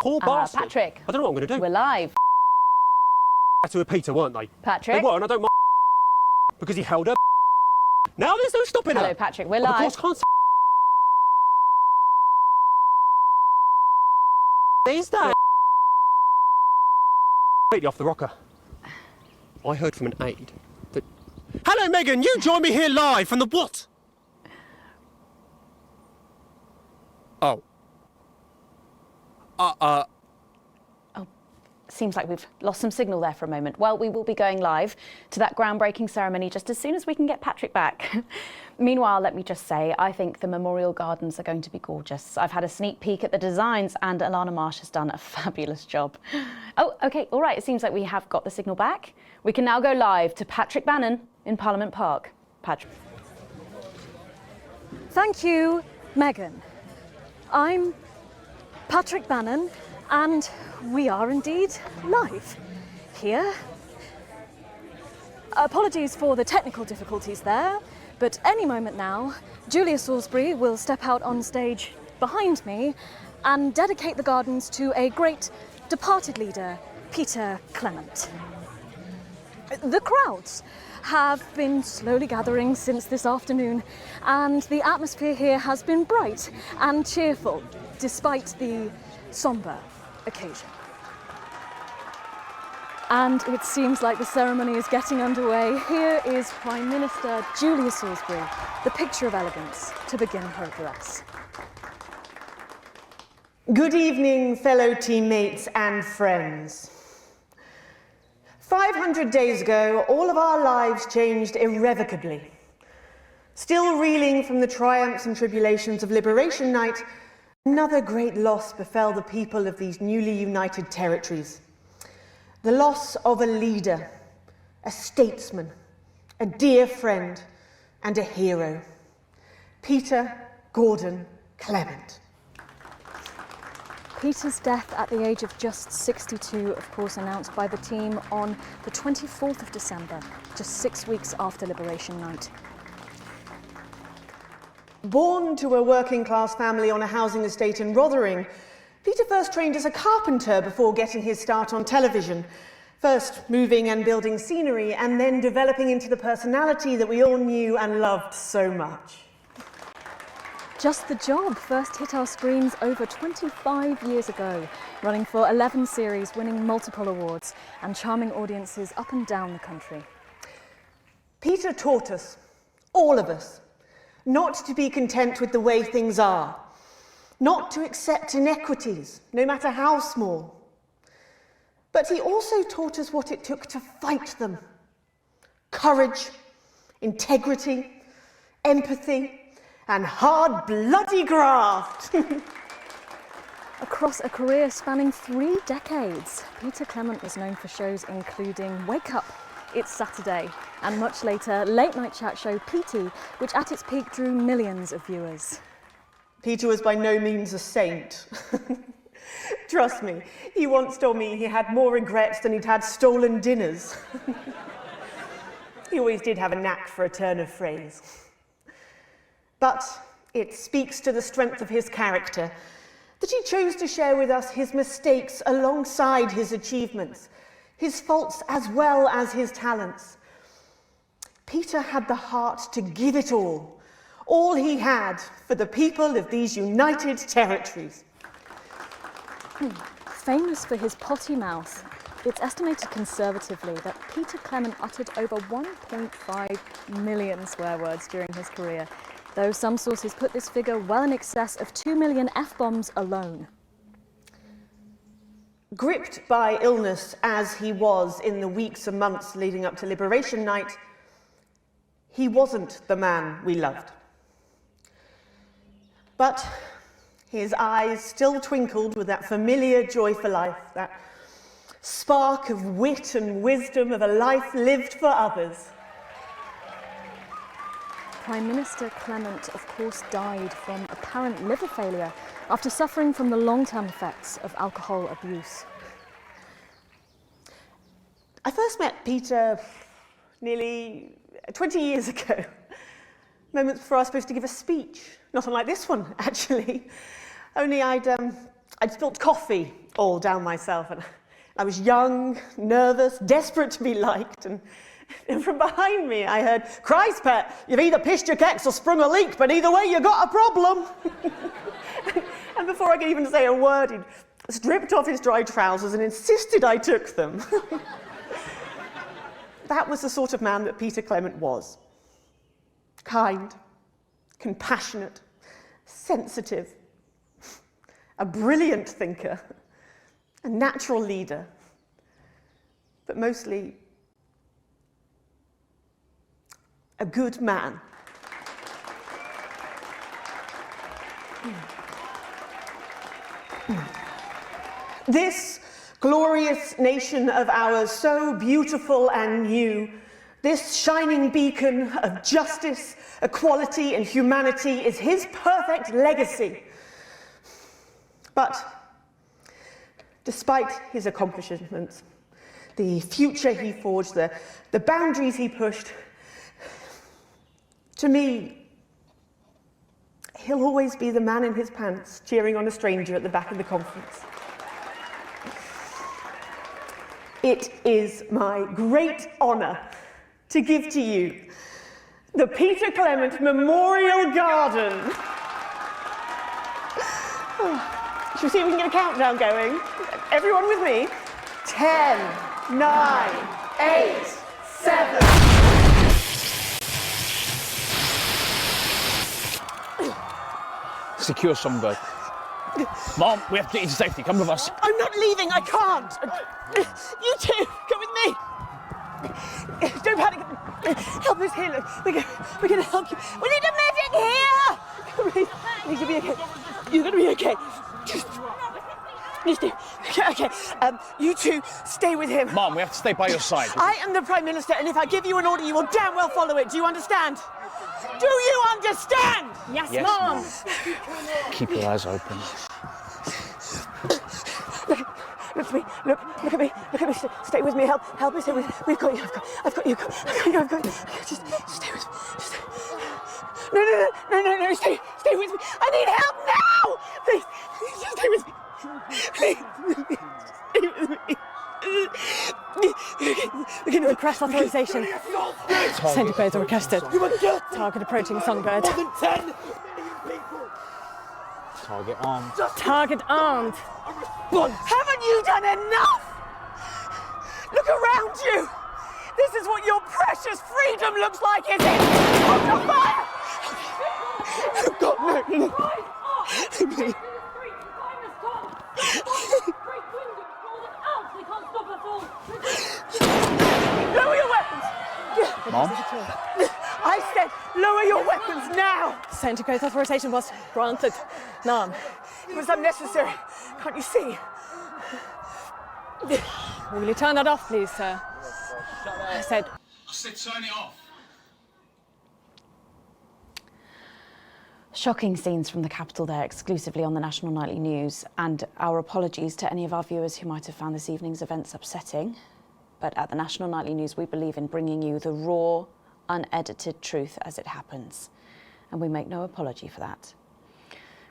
Poor bastard. Patrick. I don't know what I'm going to do. We're live. To a Peter, weren't they? Patrick. They were, and I don't mind because he held her. Now there's no stopping her. Hello, Patrick. We're Of live. course, can't. Is that completely off the rocker? I heard from an aide that. Hello, Megan. You join me here live from the what? Oh. Seems like we've lost some signal there for a moment. Well, we will be going live to that groundbreaking ceremony just as soon as we can get Patrick back. Meanwhile, let me just say, I think the memorial gardens are going to be gorgeous. I've had a sneak peek at the designs and Alana Marsh has done a fabulous job. Oh, OK, all right, it seems like we have got the signal back. We can now go live to Patrick Bannon in Parliament Park. Patrick. Thank you, Megan. I'm Patrick Bannon, and we are indeed live here. Apologies for the technical difficulties there, but any moment now, Julia Salisbury will step out on stage behind me and dedicate the gardens to a great departed leader, Peter Clement. The crowds have been slowly gathering since this afternoon, and the atmosphere here has been bright and cheerful, despite the sombre occasion. And it seems like the ceremony is getting underway. Here is Prime Minister Julia Salisbury, the picture of elegance, to begin her address. Good evening, fellow teammates and friends. 500 days ago, all of our lives changed irrevocably. Still reeling from the triumphs and tribulations of Liberation Night, another great loss befell the people of these newly united territories. The loss of a leader, a statesman, a dear friend, and a hero. Peter Gordon Clement. Peter's death at the age of just 62, of course, announced by the team on the 24th of December, just 6 weeks after Liberation Night. Born to a working-class family on a housing estate in Rotherham, Peter first trained as a carpenter before getting his start on television, first moving and building scenery, and then developing into the personality that we all knew and loved so much. Just the Job first hit our screens over 25 years ago, running for 11 series, winning multiple awards, and charming audiences up and down the country. Peter taught us, all of us, not to be content with the way things are, not to accept inequities, no matter how small. But he also taught us what it took to fight them. Courage, integrity, empathy, and hard, bloody graft. Across a career spanning 3 decades, Peter Clement was known for shows including Wake Up, It's Saturday, and much later, late night chat show Petey, which at its peak drew millions of viewers. Peter was by no means a saint. Trust me, he once told me he had more regrets than he'd had stolen dinners. He always did have a knack for a turn of phrase. But it speaks to the strength of his character that he chose to share with us his mistakes alongside his achievements, his faults as well as his talents. Peter had the heart to give it all he had for the people of these united territories. Famous for his potty mouth, it's estimated conservatively that Peter Clement uttered over 1.5 million swear words during his career, though some sources put this figure well in excess of 2 million F-bombs alone. Gripped by illness as he was in the weeks and months leading up to Liberation Night, he wasn't the man we loved. But his eyes still twinkled with that familiar joy for life, that spark of wit and wisdom of a life lived for others. Prime Minister Clement, of course, died from apparent liver failure after suffering from the long-term effects of alcohol abuse. I first met Peter nearly 20 years ago, moments before I was supposed to give a speech. Not unlike this one, actually. Only I'd spilled coffee all down myself, and I was young, nervous, desperate to be liked, and from behind me I heard, "Christ, Pet, you've either pissed your kecks or sprung a leak, but either way you got a problem." And before I could even say a word, he'd stripped off his dry trousers and insisted I took them. That was the sort of man that Peter Clement was. Kind, compassionate, sensitive, a brilliant thinker, a natural leader, but mostly a good man. This glorious nation of ours, so beautiful and new, this shining beacon of justice, equality, and humanity is his perfect legacy. But despite his accomplishments, the future he forged, the boundaries he pushed, to me, he'll always be the man in his pants cheering on a stranger at the back of the conference. It is my great honour to give to you the Peter Clement Memorial Garden. Should we see if we can get a countdown going? Everyone with me? 10, 9, 8, 7. Secure some guy. Mom, we have to get you to safety. Come with us. I'm not leaving, I can't. You two, come with me. help is here. Look, we're gonna help you. We need a medic here. You need to be okay. You're gonna be okay. Just stay. Okay. You two stay with him. Mom, we have to stay by your side. I am the Prime Minister, and if I give you an order, you will damn well follow it. Do you understand? Do you understand? Yes, Yes, Mom. Keep your eyes open. Look at me. Look at me. Look at me. Stay with me. Help me. Stay with me. We've got you. I've got you. I've got you. Just stay with me. No. Stay with me. I need help now. Please, just stay with me. Please, stay with me. We can request authorization. Centipedes are requested. Target approaching Songbird. More than 10. Target armed. Target armed. Haven't you done enough? Look around you. This is what your precious freedom looks like, is it? Under fire! Oh, God, no. Lower your weapons. Mom? I said, lower your weapons now. Centigrade authorization was granted. None. It was unnecessary. Can't you see? Will you turn that off, please, sir? I said turn it off. Shocking scenes from the capital there, exclusively on the National Nightly News, and our apologies to any of our viewers who might have found this evening's events upsetting. But at the National Nightly News, we believe in bringing you the raw, unedited truth as it happens, and we make no apology for that.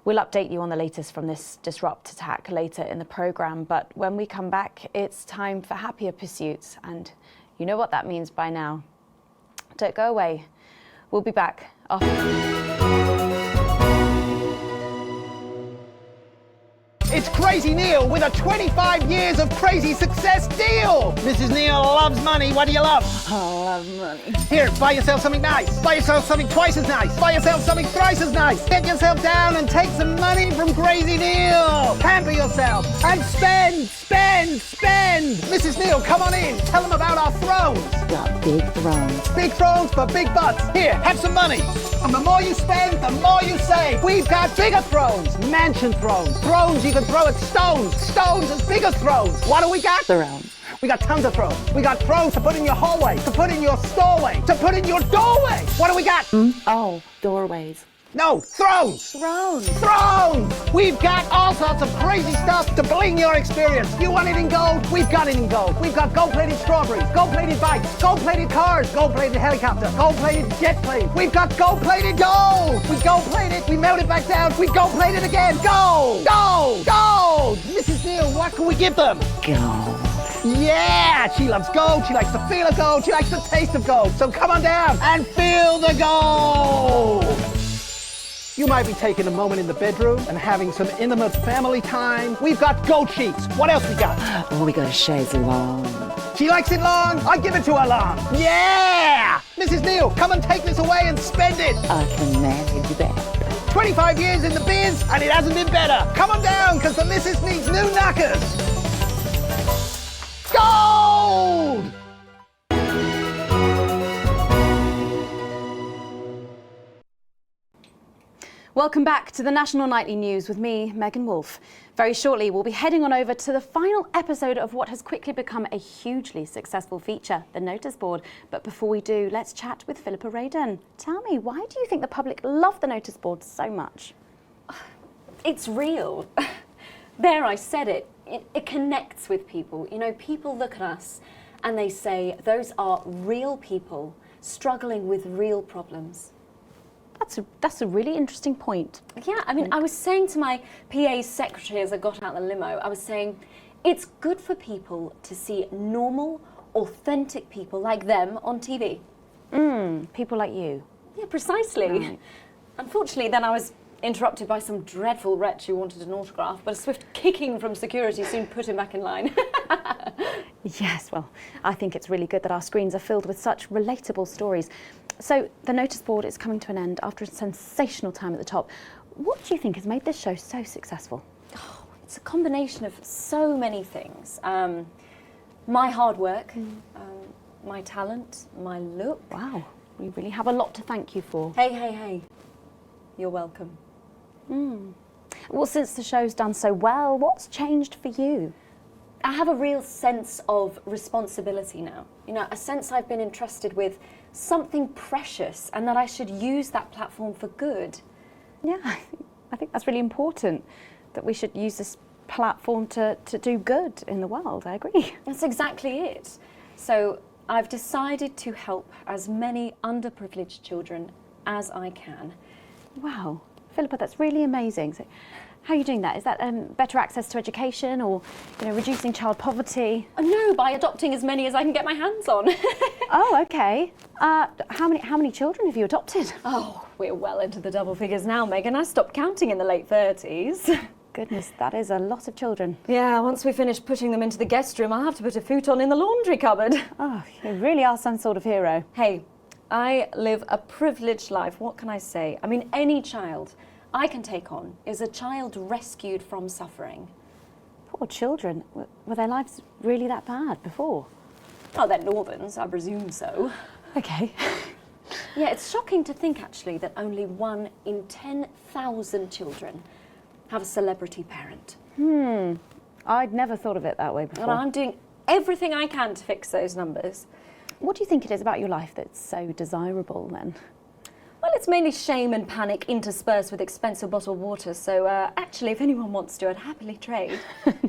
We'll update you on the latest from this disrupt attack later in the programme, but when we come back, it's time for happier pursuits, and you know what that means by now. Don't go away. We'll be back after. It's Crazy Neil with a 25 years of crazy success deal. Mrs. Neil loves money. What do you love? I love money. Here, buy yourself something nice. Buy yourself something twice as nice. Buy yourself something thrice as nice. Get yourself down and take some money from Crazy Neil. Pamper yourself and spend. Mrs. Neil, come on in. Tell them about our thrones. Got big thrones. Big thrones for big butts. Here, have some money. And the more you spend, the more you save. We've got bigger thrones. Mansion thrones. Thrones you can throw at stones. Stones as big as thrones. What do we got? Thrones. We got tons of thrones. We got thrones to put in your hallway, to put in your stowaway, to put in your doorway. What do we got? Oh, doorways. No, thrones. Thrones. Thrones. We've got all sorts of crazy stuff to bling your experience. You want it in gold? We've got it in gold. We've got gold-plated strawberries, gold-plated bikes, gold-plated cars, gold-plated helicopter, gold-plated jet plane. We've got gold-plated gold. We gold-plate it, we melt it back down, we gold-plate it again. Gold. Mrs. Neil, what can we give them? Gold. Yeah, she loves gold. She likes the feel of gold. She likes the taste of gold. So come on down and feel the gold. You might be taking a moment in the bedroom and having some intimate family time. We've got gold sheets. What else we got? Oh, we got a chaise long. She likes it long. I give it to her long. Yeah! Mrs. Neil, come and take this away and spend it. I can manage that. 25 years in the biz and it hasn't been better. Come on down because the missus needs new knockers. Gold! Welcome back to the National Nightly News with me, Megan Wolfe. Very shortly, we'll be heading on over to the final episode of what has quickly become a hugely successful feature, the Notice Board. But before we do, let's chat with Philippa Radin. Tell me, why do you think the public love the Notice Board so much? It's real. There, I said it. It connects with people. You know, people look at us and they say, those are real people struggling with real problems. That's a really interesting point. Yeah, I mean, I was saying to my PA's secretary as I got out the limo, I was saying, it's good for people to see normal, authentic people like them on TV. People like you. Yeah, precisely. Right. Unfortunately, then I was interrupted by some dreadful wretch who wanted an autograph, but a swift kicking from security soon put him back in line. Yes, well, I think it's really good that our screens are filled with such relatable stories. So, the Notice Board is coming to an end after a sensational time at the top. What do you think has made this show so successful? Oh, it's a combination of so many things. My hard work, my talent, my look. Wow. We really have a lot to thank you for. Hey. You're welcome. Well, since the show's done so well, what's changed for you? I have a real sense of responsibility now. You know, a sense I've been entrusted with something precious and that I should use that platform for good. Yeah, I think that's really important, that we should use this platform to do good in the world. I agree. That's exactly it. So I've decided to help as many underprivileged children as I can. Wow, Philippa, that's really amazing. So, how are you doing that? Is that better access to education, or reducing child poverty? No, by adopting as many as I can get my hands on. Oh, okay. How many children have you adopted? Oh, we're well into the double figures now, Megan. I stopped counting in the late 30s. Goodness, that is a lot of children. Yeah, once we finish putting them into the guest room, I'll have to put a futon in the laundry cupboard. Oh, you really are some sort of hero. Hey, I live a privileged life. What can I say? I mean, any child I can take on is a child rescued from suffering. Poor children. Were their lives really that bad before? Oh, they're Northerns, I presume so. Okay. Yeah, it's shocking to think, actually, that only 1 in 10,000 children have a celebrity parent. I'd never thought of it that way before. And I'm doing everything I can to fix those numbers. What do you think it is about your life that's so desirable, then? Well, it's mainly shame and panic interspersed with expensive bottled water, so actually, if anyone wants to, I'd happily trade.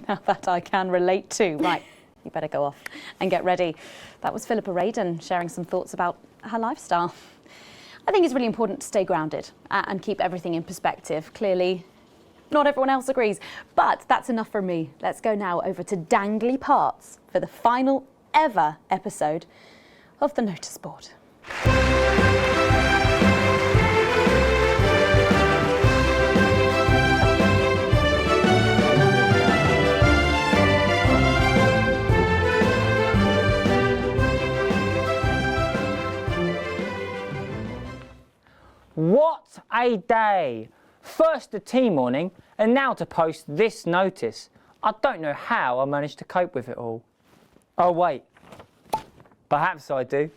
Now that I can relate to. Right, you better go off and get ready. That was Philippa Radin sharing some thoughts about her lifestyle. I think it's really important to stay grounded and keep everything in perspective. Clearly, not everyone else agrees, but that's enough for me. Let's go now over to Dangly Parts for the final ever episode of the Notice Board. What a day! First the tea morning, and now to post this notice. I don't know how I managed to cope with it all. Oh wait, perhaps I do.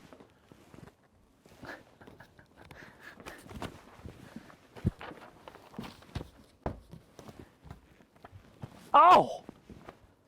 Oh!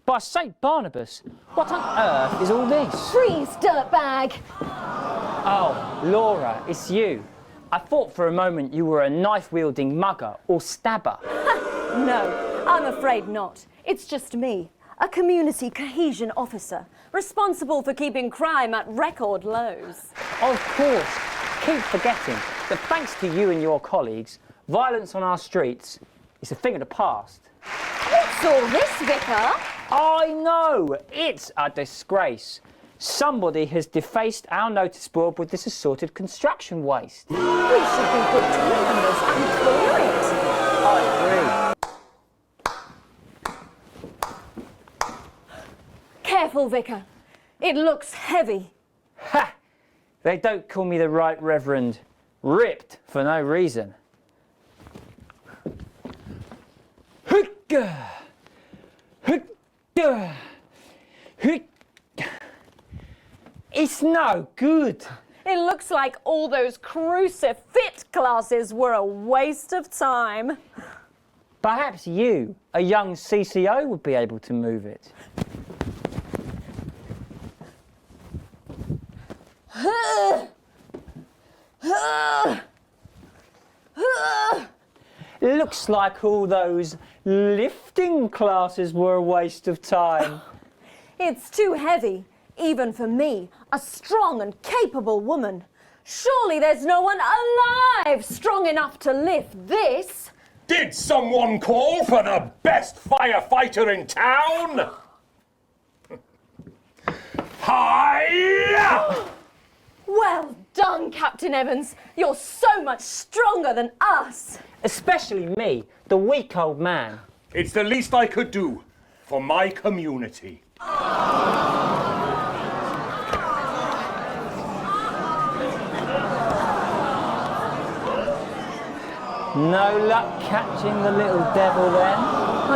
By St. Barnabas, what on earth is all this? Freeze, dirtbag! Oh, Laura, it's you. I thought for a moment you were a knife-wielding mugger or stabber. No, I'm afraid not. It's just me, a community cohesion officer, responsible for keeping crime at record lows. Of course, keep forgetting that thanks to you and your colleagues, violence on our streets is a thing of the past. What's all this, Vicar? I know, it's a disgrace. Somebody has defaced our notice board with this assorted construction waste. We should be good team members and clear it. I agree. Careful, Vicar. It looks heavy. Ha! They don't call me the Right Reverend. Ripped for no reason. Hooka! Hooka! Hooka! It's no good. It looks like all those crucifit classes were a waste of time. Perhaps you, a young CCO, would be able to move it. Looks like all those lifting classes were a waste of time. It's too heavy, even for me, a strong and capable woman. Surely there's no one alive strong enough to lift this. Did someone call for the best firefighter in town? Hi! Well done, Captain Evans. You're so much stronger than us. Especially me, the weak old man. It's the least I could do for my community. No luck catching the little devil then?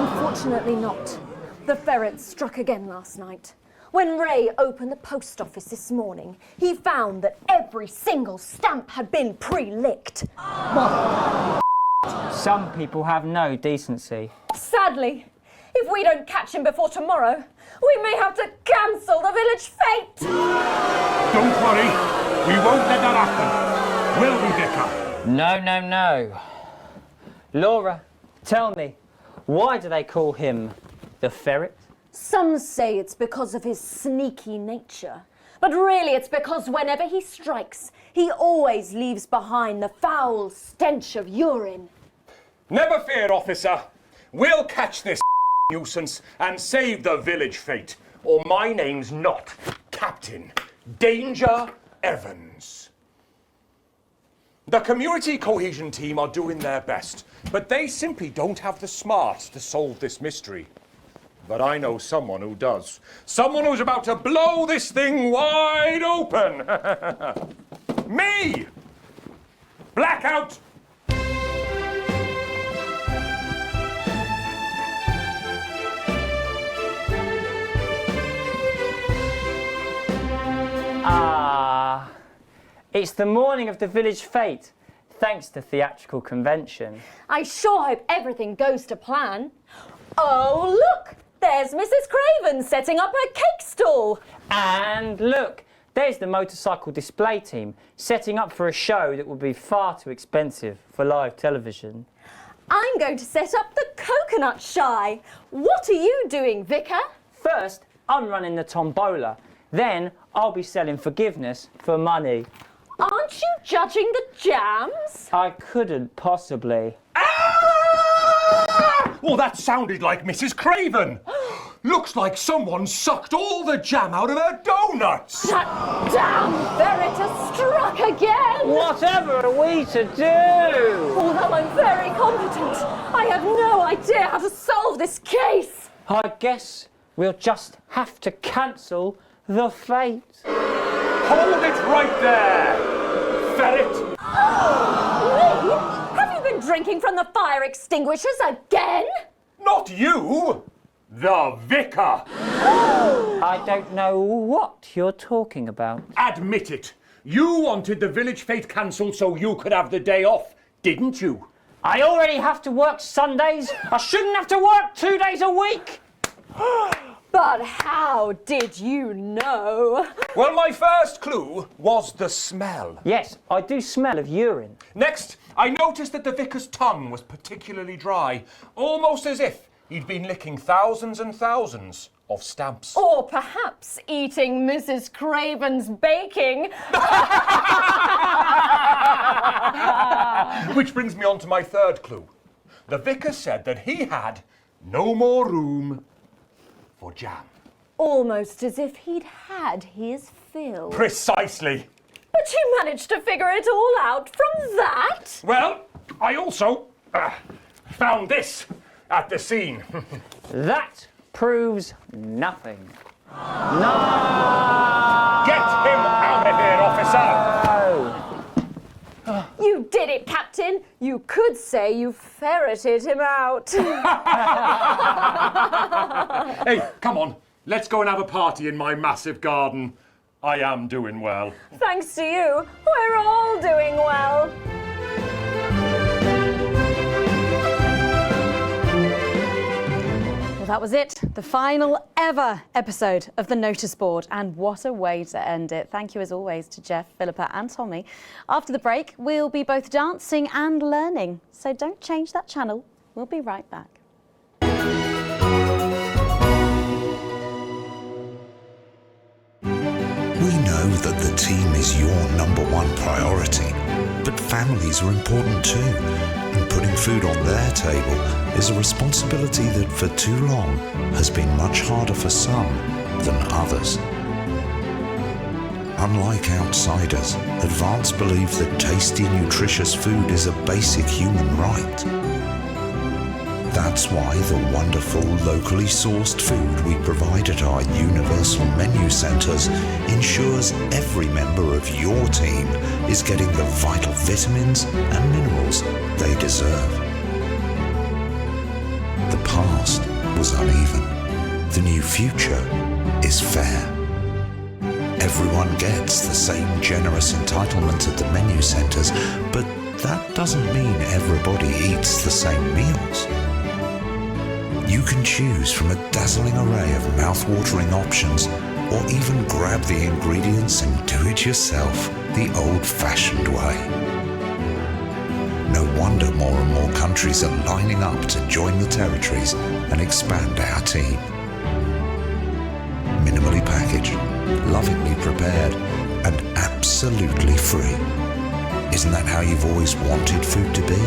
Unfortunately not. The ferret struck again last night. When Ray opened the post office this morning, he found that every single stamp had been pre-licked. Some people have no decency. Sadly, if we don't catch him before tomorrow, we may have to cancel the village fete. Don't worry, we won't let that happen. Will we, Vicar? No, no, no. Laura, tell me, why do they call him the ferret? Some say it's because of his sneaky nature, but really it's because whenever he strikes, he always leaves behind the foul stench of urine. Never fear, officer. We'll catch this nuisance and save the village fete, or my name's not Captain Danger Evans. The community cohesion team are doing their best, but they simply don't have the smarts to solve this mystery. But I know someone who does. Someone who's about to blow this thing wide open. Me! Blackout! Ah, it's the morning of the village fete, thanks to theatrical convention. I sure hope everything goes to plan. Oh, look! There's Mrs. Craven setting up her cake stall. And look, there's the motorcycle display team setting up for a show that will be far too expensive for live television. I'm going to set up the coconut shy. What are you doing, Vicar? First, I'm running the tombola. Then I'll be selling forgiveness for money. Aren't you judging the jams? I couldn't possibly. Well, that sounded like Mrs. Craven. Looks like someone sucked all the jam out of her donuts. That damn ferret has struck again. Whatever are we to do? Although I'm very competent, I have no idea how to solve this case. I guess we'll just have to cancel the fete. Hold it right there, ferret. Me? Have you been drinking from the fire extinguishers again? Not you, the vicar. I don't know what you're talking about. Admit it. You wanted the village fete cancelled so you could have the day off, didn't you? I already have to work Sundays. I shouldn't have to work 2 days a week. But how did you know? Well, my first clue was the smell. Yes, I do smell of urine. Next, I noticed that the vicar's tongue was particularly dry, almost as if he'd been licking thousands and thousands of stamps. Or perhaps eating Mrs. Craven's baking. Which brings me on to my third clue. The vicar said that he had no more room for jam. Almost as if he'd had his fill. Precisely. But you managed to figure it all out from that? Well, I also found this at the scene. That proves nothing. No! Get him out of here, officer! You did it, Captain. You could say you ferreted him out. Hey, come on. Let's go and have a party in my massive garden. I am doing well. Thanks to you, we're all doing well. Well, that was it. The final ever episode of the Notice Board. And what a way to end it. Thank you, as always, to Jeff, Philippa and Tommy. After the break, we'll be both dancing and learning. So don't change that channel. We'll be right back. We know that the team is your #1 priority, but families are important too, and putting food on their table is a responsibility that for too long has been much harder for some than others. Unlike outsiders, Advance believe that tasty, nutritious food is a basic human right. That's why the wonderful, locally sourced food we provide at our Universal Menu Centres ensures every member of your team is getting the vital vitamins and minerals they deserve. The past was uneven. The new future is fair. Everyone gets the same generous entitlement at the menu centres, but that doesn't mean everybody eats the same meals. You can choose from a dazzling array of mouth-watering options, or even grab the ingredients and do it yourself the old-fashioned way. No wonder more and more countries are lining up to join the territories and expand our team. Minimally packaged, lovingly prepared, and absolutely free. Isn't that how you've always wanted food to be?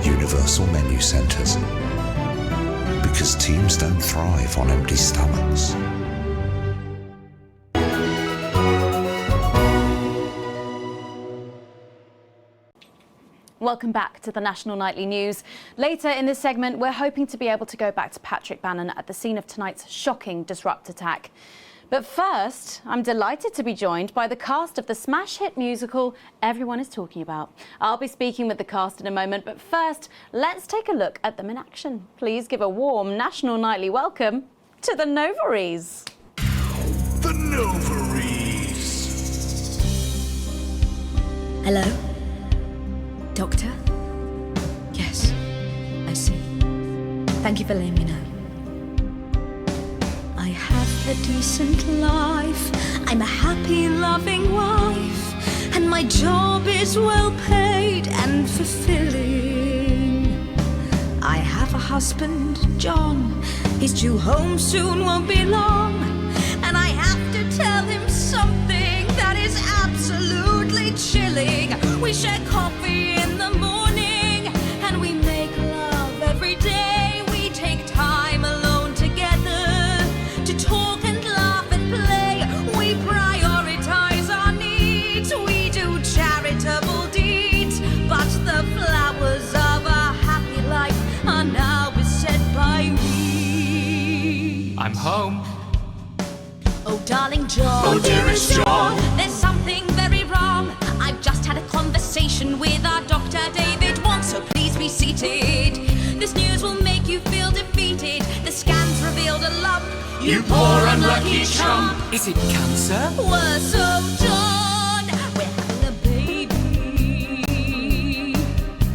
Universal Menu Centres. Because teams don't thrive on empty stomachs. Welcome back to the National Nightly News. Later in this segment, we're hoping to be able to go back to Patrick Bannon at the scene of tonight's shocking Disrupt attack. But first, I'm delighted to be joined by the cast of the smash hit musical everyone is talking about. I'll be speaking with the cast in a moment, but first, let's take a look at them in action. Please give a warm National Nightly welcome to the Novaries. The Novaries. Hello? Doctor? Yes, I see. Thank you for letting me know. I have a decent life. I'm a happy, loving wife. And my job is well paid and fulfilling. I have a husband, John. He's due home soon, won't be long. And I have to tell him something that is absolutely chilling. We share coffee in the morning, and we make love every day. We take time alone together to talk and laugh and play. We prioritize our needs. We do charitable deeds. But the flowers of a happy life are now beset by weeds. I'm home. Oh, darling John. Oh, dearest John. There's something very wrong. I've just had a conversation with our doctor, David Wong, so please be seated. This news will make you feel defeated. The scans revealed a lump. You poor unlucky chump. Is it cancer? Worse, oh, John. We're having a baby.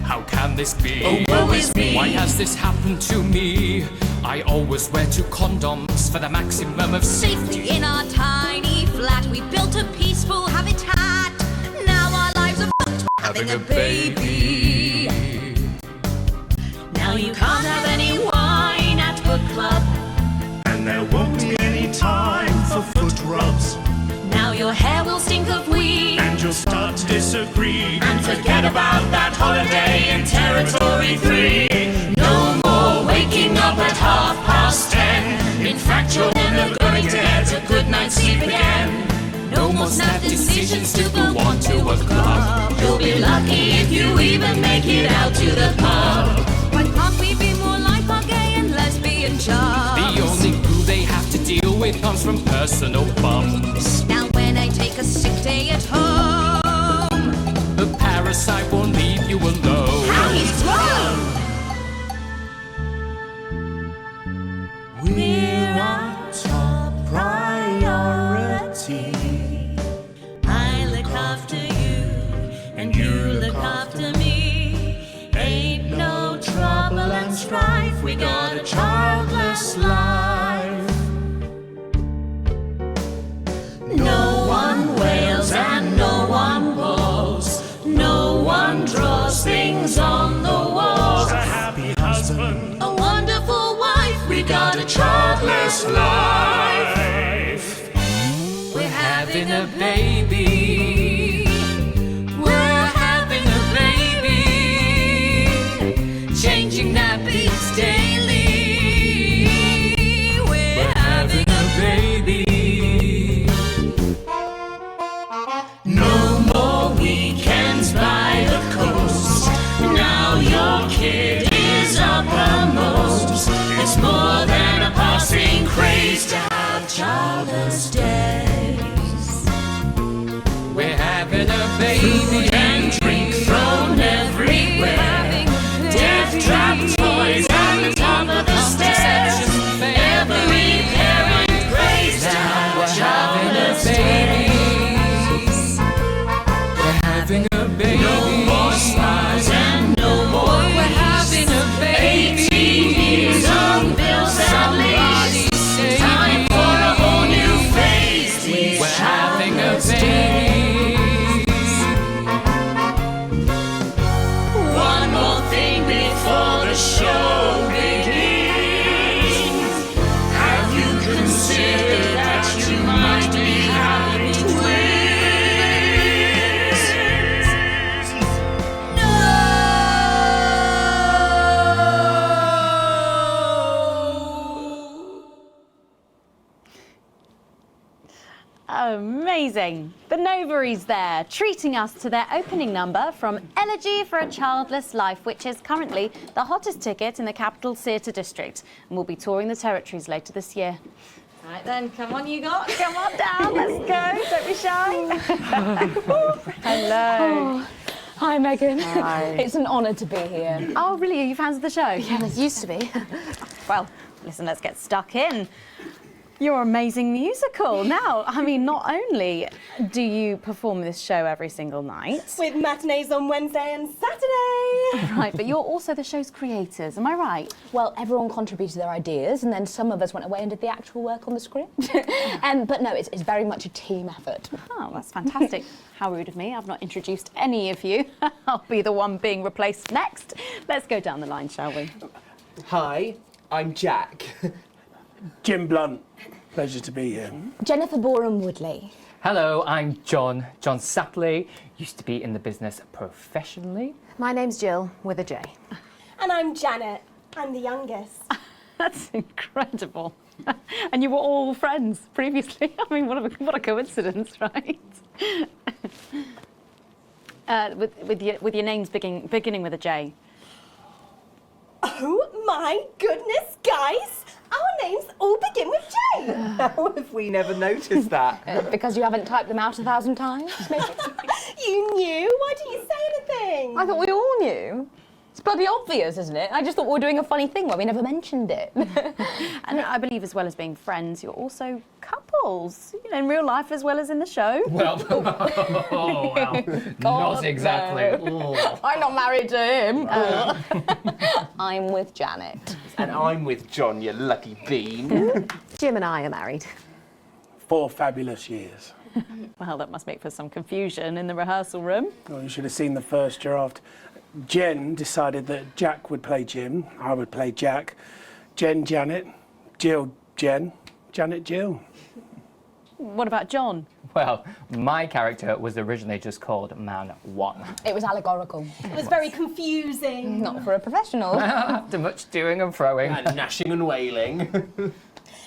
How can this be? Oh, woe is me. Why has this happened to me? I always wear 2 condoms for the maximum of Safety in our tiny flat. We built a peaceful habitat. Now our lives are fucked. Having a baby. Now you can't have any wine at book club. And there won't be any time for foot rubs. Now your hair will stink of weed. And you'll start to disagree. And forget about that holiday in Territory 3. No more waking up at 10:30. In fact, you're never going to get a good night's sleep again. No more snap decisions to go on to a club. You'll be lucky if you even make it out to the pub. Why can't we be more like our gay and lesbian chums? The only glue they have to deal with comes from personal bums. Now when I take a sick day at home, The parasite won't leave you alone. how he's grown! We're our top priority. I look after you, and you look after me. Ain't no trouble and strife. We got a childless life. No one wails and no one walls. No one draws things on the walls. A happy husband. A wonderful wife. We got a childless life. We're having a baby. We're having a baby. Changing nappies daily. We're having a baby. No more weekends by the coast. Now your kid is uppermost. It's more than a passing craze to have childless days. Amazing. The Novaries there, treating us to their opening number from Elegy for a Childless Life, which is currently the hottest ticket in the Capital Theatre District, and will be touring the territories later this year. Right then, come on you lot, come on down, let's go, don't be shy. Hello. Oh, hi, Megan. Hi. It's an honour to be here. Oh, really? Are you fans of the show? Yeah, it used to be. Well, listen, let's get stuck in. Your amazing musical. Now, I mean, not only do you perform this show every single night, with matinees on Wednesday and Saturday. right, but you're also the show's creators, am I right? Well, everyone contributed their ideas, and then some of us went away and did the actual work on the script. But no, it's very much a team effort. Oh, that's fantastic. How rude of me. I've not introduced any of you. I'll be the one being replaced next. Let's go down the line, shall we? Hi, I'm Jack. Jim Blunt. Pleasure to be here. Jennifer Boreham Woodley. Hello, I'm John Sapley. Used to be in the business professionally. My name's Jill, with a J. And I'm Janet. I'm the youngest. That's incredible. And you were all friends previously. I mean, what a coincidence, right? With your names beginning with a J. Oh my goodness, guys! Our names all begin with J. How have we never noticed that? Because you haven't typed them out 1,000 times, maybe? You knew? Why didn't you say anything? I thought we all knew. It's bloody obvious, isn't it? I just thought we were doing a funny thing where we never mentioned it. And I believe as well as being friends, you're also couples, you know, in real life as well as in the show. Well, oh, well, not exactly. No. I'm not married to him. I'm with Janet. And I'm with John, you lucky bean. Jim and I are married. 4 fabulous years. Well, that must make for some confusion in the rehearsal room. Well, you should have seen the first draft. Jen decided that Jack would play Jim, I would play Jack, Jen Janet, Jill Jen, Janet Jill. What about John? Well, my character was originally just called Man 1. It was allegorical. It was very confusing. Not for a professional. After much doing and throwing. And gnashing and wailing.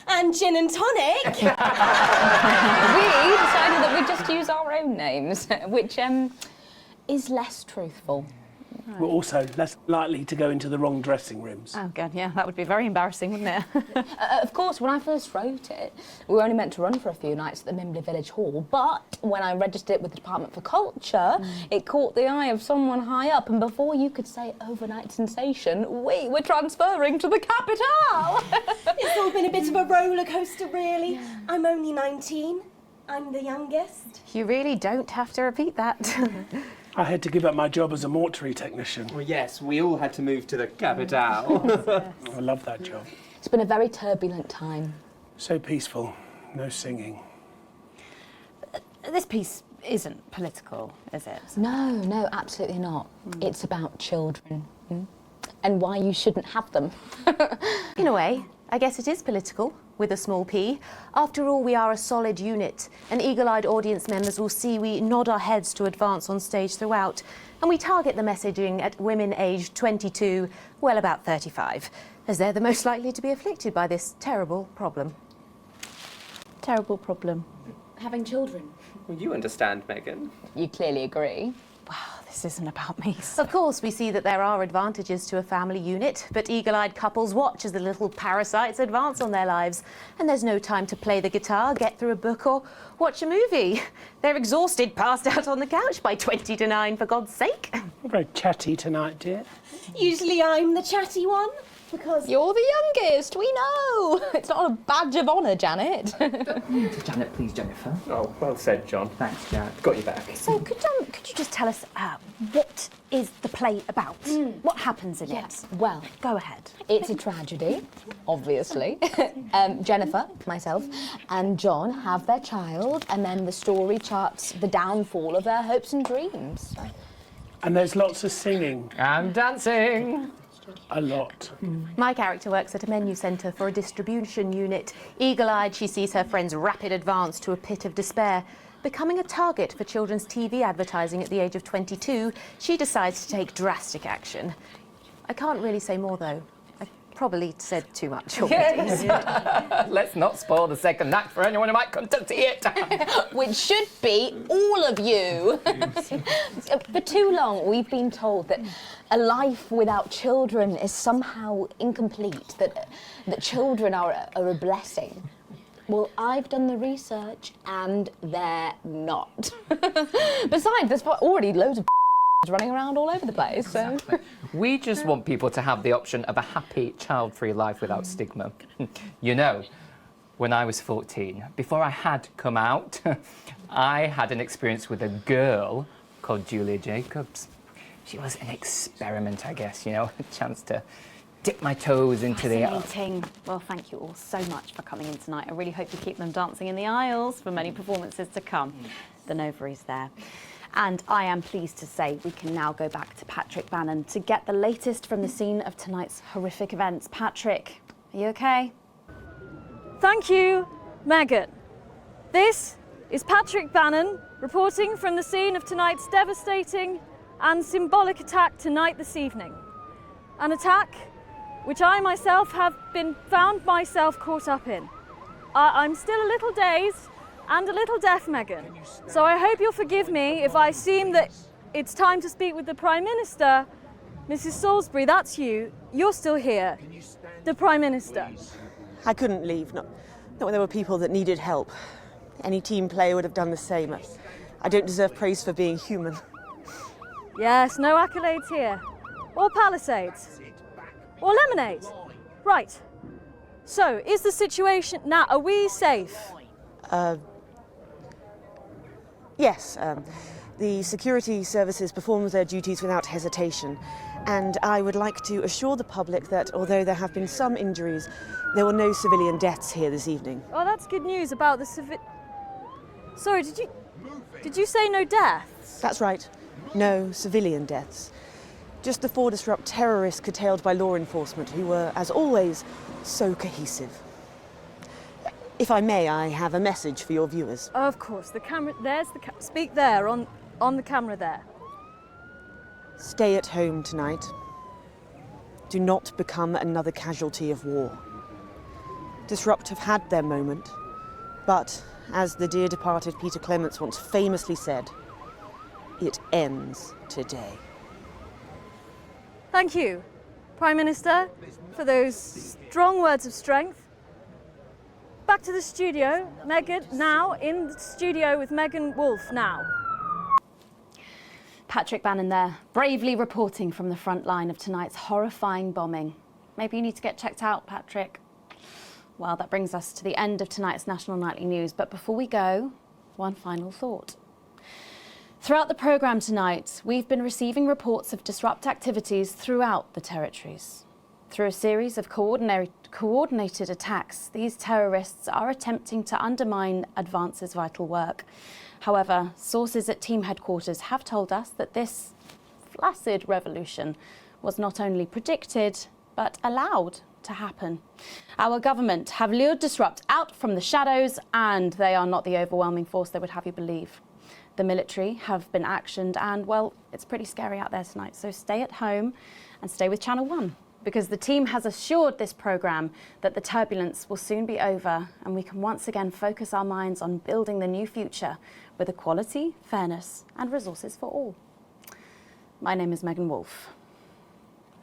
And gin and tonic. We decided that we'd just use our own names, which is less truthful. Right. We're also less likely to go into the wrong dressing rooms. Oh, God, yeah, that would be very embarrassing, wouldn't it? Of course, when I first wrote it, we were only meant to run for a few nights at the Mimbley Village Hall, but when I registered it with the Department for Culture, it caught the eye of someone high up, and before you could say overnight sensation, we were transferring to the capital. It's all been a bit of a roller coaster, really. I'm only 19. I'm the youngest. You really don't have to repeat that. I had to give up my job as a mortuary technician. Well, yes, we all had to move to the capital. I love that job. It's been a very turbulent time. So peaceful, no singing. This piece isn't political, is it? No, absolutely not. It's about children and why you shouldn't have them. In a way, I guess it is political, with a small p. After all, we are a solid unit, and eagle-eyed audience members will see we nod our heads to advance on stage throughout, and we target the messaging at women aged 22, well, about 35, as they're the most likely to be afflicted by this terrible problem. Terrible problem. Having children. Well, you understand, Megan. You clearly agree. Wow, this isn't about me. Of course, we see that there are advantages to a family unit, but eagle-eyed couples watch as the little parasites advance on their lives, and there's no time to play the guitar, get through a book, or watch a movie. They're exhausted, passed out on the couch by 20 to 9, for God's sake. You're very chatty tonight, dear. Usually I'm the chatty one, because... You're the youngest, we know. It's not a badge of honour, Janet. Janet, please, Jennifer. Oh, well said, John. Thanks, Jack. Got you back. So, could you just tell us what is the play about? What happens in it? Well, go ahead. It's a tragedy, obviously. Jennifer, myself, and John have their child, and then the story charts the downfall of their hopes and dreams. And there's lots of singing. And dancing. A lot. My character works at a menu centre for a distribution unit. Eagle-eyed, she sees her friend's rapid advance to a pit of despair. Becoming a target for children's TV advertising at the age of 22, she decides to take drastic action. I can't really say more, though. I probably said too much already. Let's not spoil the second act for anyone who might come to see it. Which should be all of you. For too long, we've been told that a life without children is somehow incomplete, that children are a blessing. Well, I've done the research, and they're not. Besides, there's already loads of running around all over the place, so... Exactly. We just want people to have the option of a happy, child-free life without stigma. You know, when I was 14, before I had come out, I had an experience with a girl called Julia Jacobs. She was an experiment, I guess, you know, a chance to dip my toes into the... Fascinating. Well, thank you all so much for coming in tonight. I really hope you keep them dancing in the aisles for many performances to come. The Nova is there. And I am pleased to say we can now go back to Patrick Bannon to get the latest from the scene of tonight's horrific events. Patrick, are you okay? Thank you, Megan. This is Patrick Bannon reporting from the scene of tonight's devastating and symbolic attack tonight this evening. An attack which I myself have found myself caught up in. I'm still a little dazed and a little deaf, Megan. So I hope you'll forgive me if I seem that it's time to speak with the Prime Minister. Mrs. Salisbury, that's you. You're still here. The Prime Minister. I couldn't leave, not when there were people that needed help. Any team player would have done the same. I don't deserve praise for being human. Yes, no accolades here. Or Palisades. Or lemonade. Right. So, is the situation... Now, are we safe? Yes, the security services performed their duties without hesitation, and I would like to assure the public that although there have been some injuries, there were no civilian deaths here this evening. Oh, that's good news about the Sorry, did you say no deaths? That's right, no civilian deaths. Just the 4 disrupt terrorists curtailed by law enforcement, who were, as always, so cohesive. If I may, I have a message for your viewers. Of course, the camera, there's the speak there, on the camera there. Stay at home tonight. Do not become another casualty of war. Disrupt have had their moment, but as the dear departed Peter Clements once famously said, it ends today. Thank you, Prime Minister, for those strong words of strength. Back to the studio. Megan, now in the studio with Megan Wolf now. Patrick Bannon there, bravely reporting from the front line of tonight's horrifying bombing. Maybe you need to get checked out, Patrick. Well, that brings us to the end of tonight's National Nightly News. But before we go, one final thought. Throughout the programme tonight, we've been receiving reports of disrupt activities throughout the territories. Through a series of coordinated attacks, these terrorists are attempting to undermine Advance's vital work. However, sources at team headquarters have told us that this flaccid revolution was not only predicted, but allowed to happen. Our government have lured Disrupt out from the shadows, and they are not the overwhelming force they would have you believe. The military have been actioned, and, well, it's pretty scary out there tonight. So stay at home and stay with Channel 1, because the team has assured this programme that the turbulence will soon be over and we can once again focus our minds on building the new future with equality, fairness and resources for all. My name is Megan Wolf.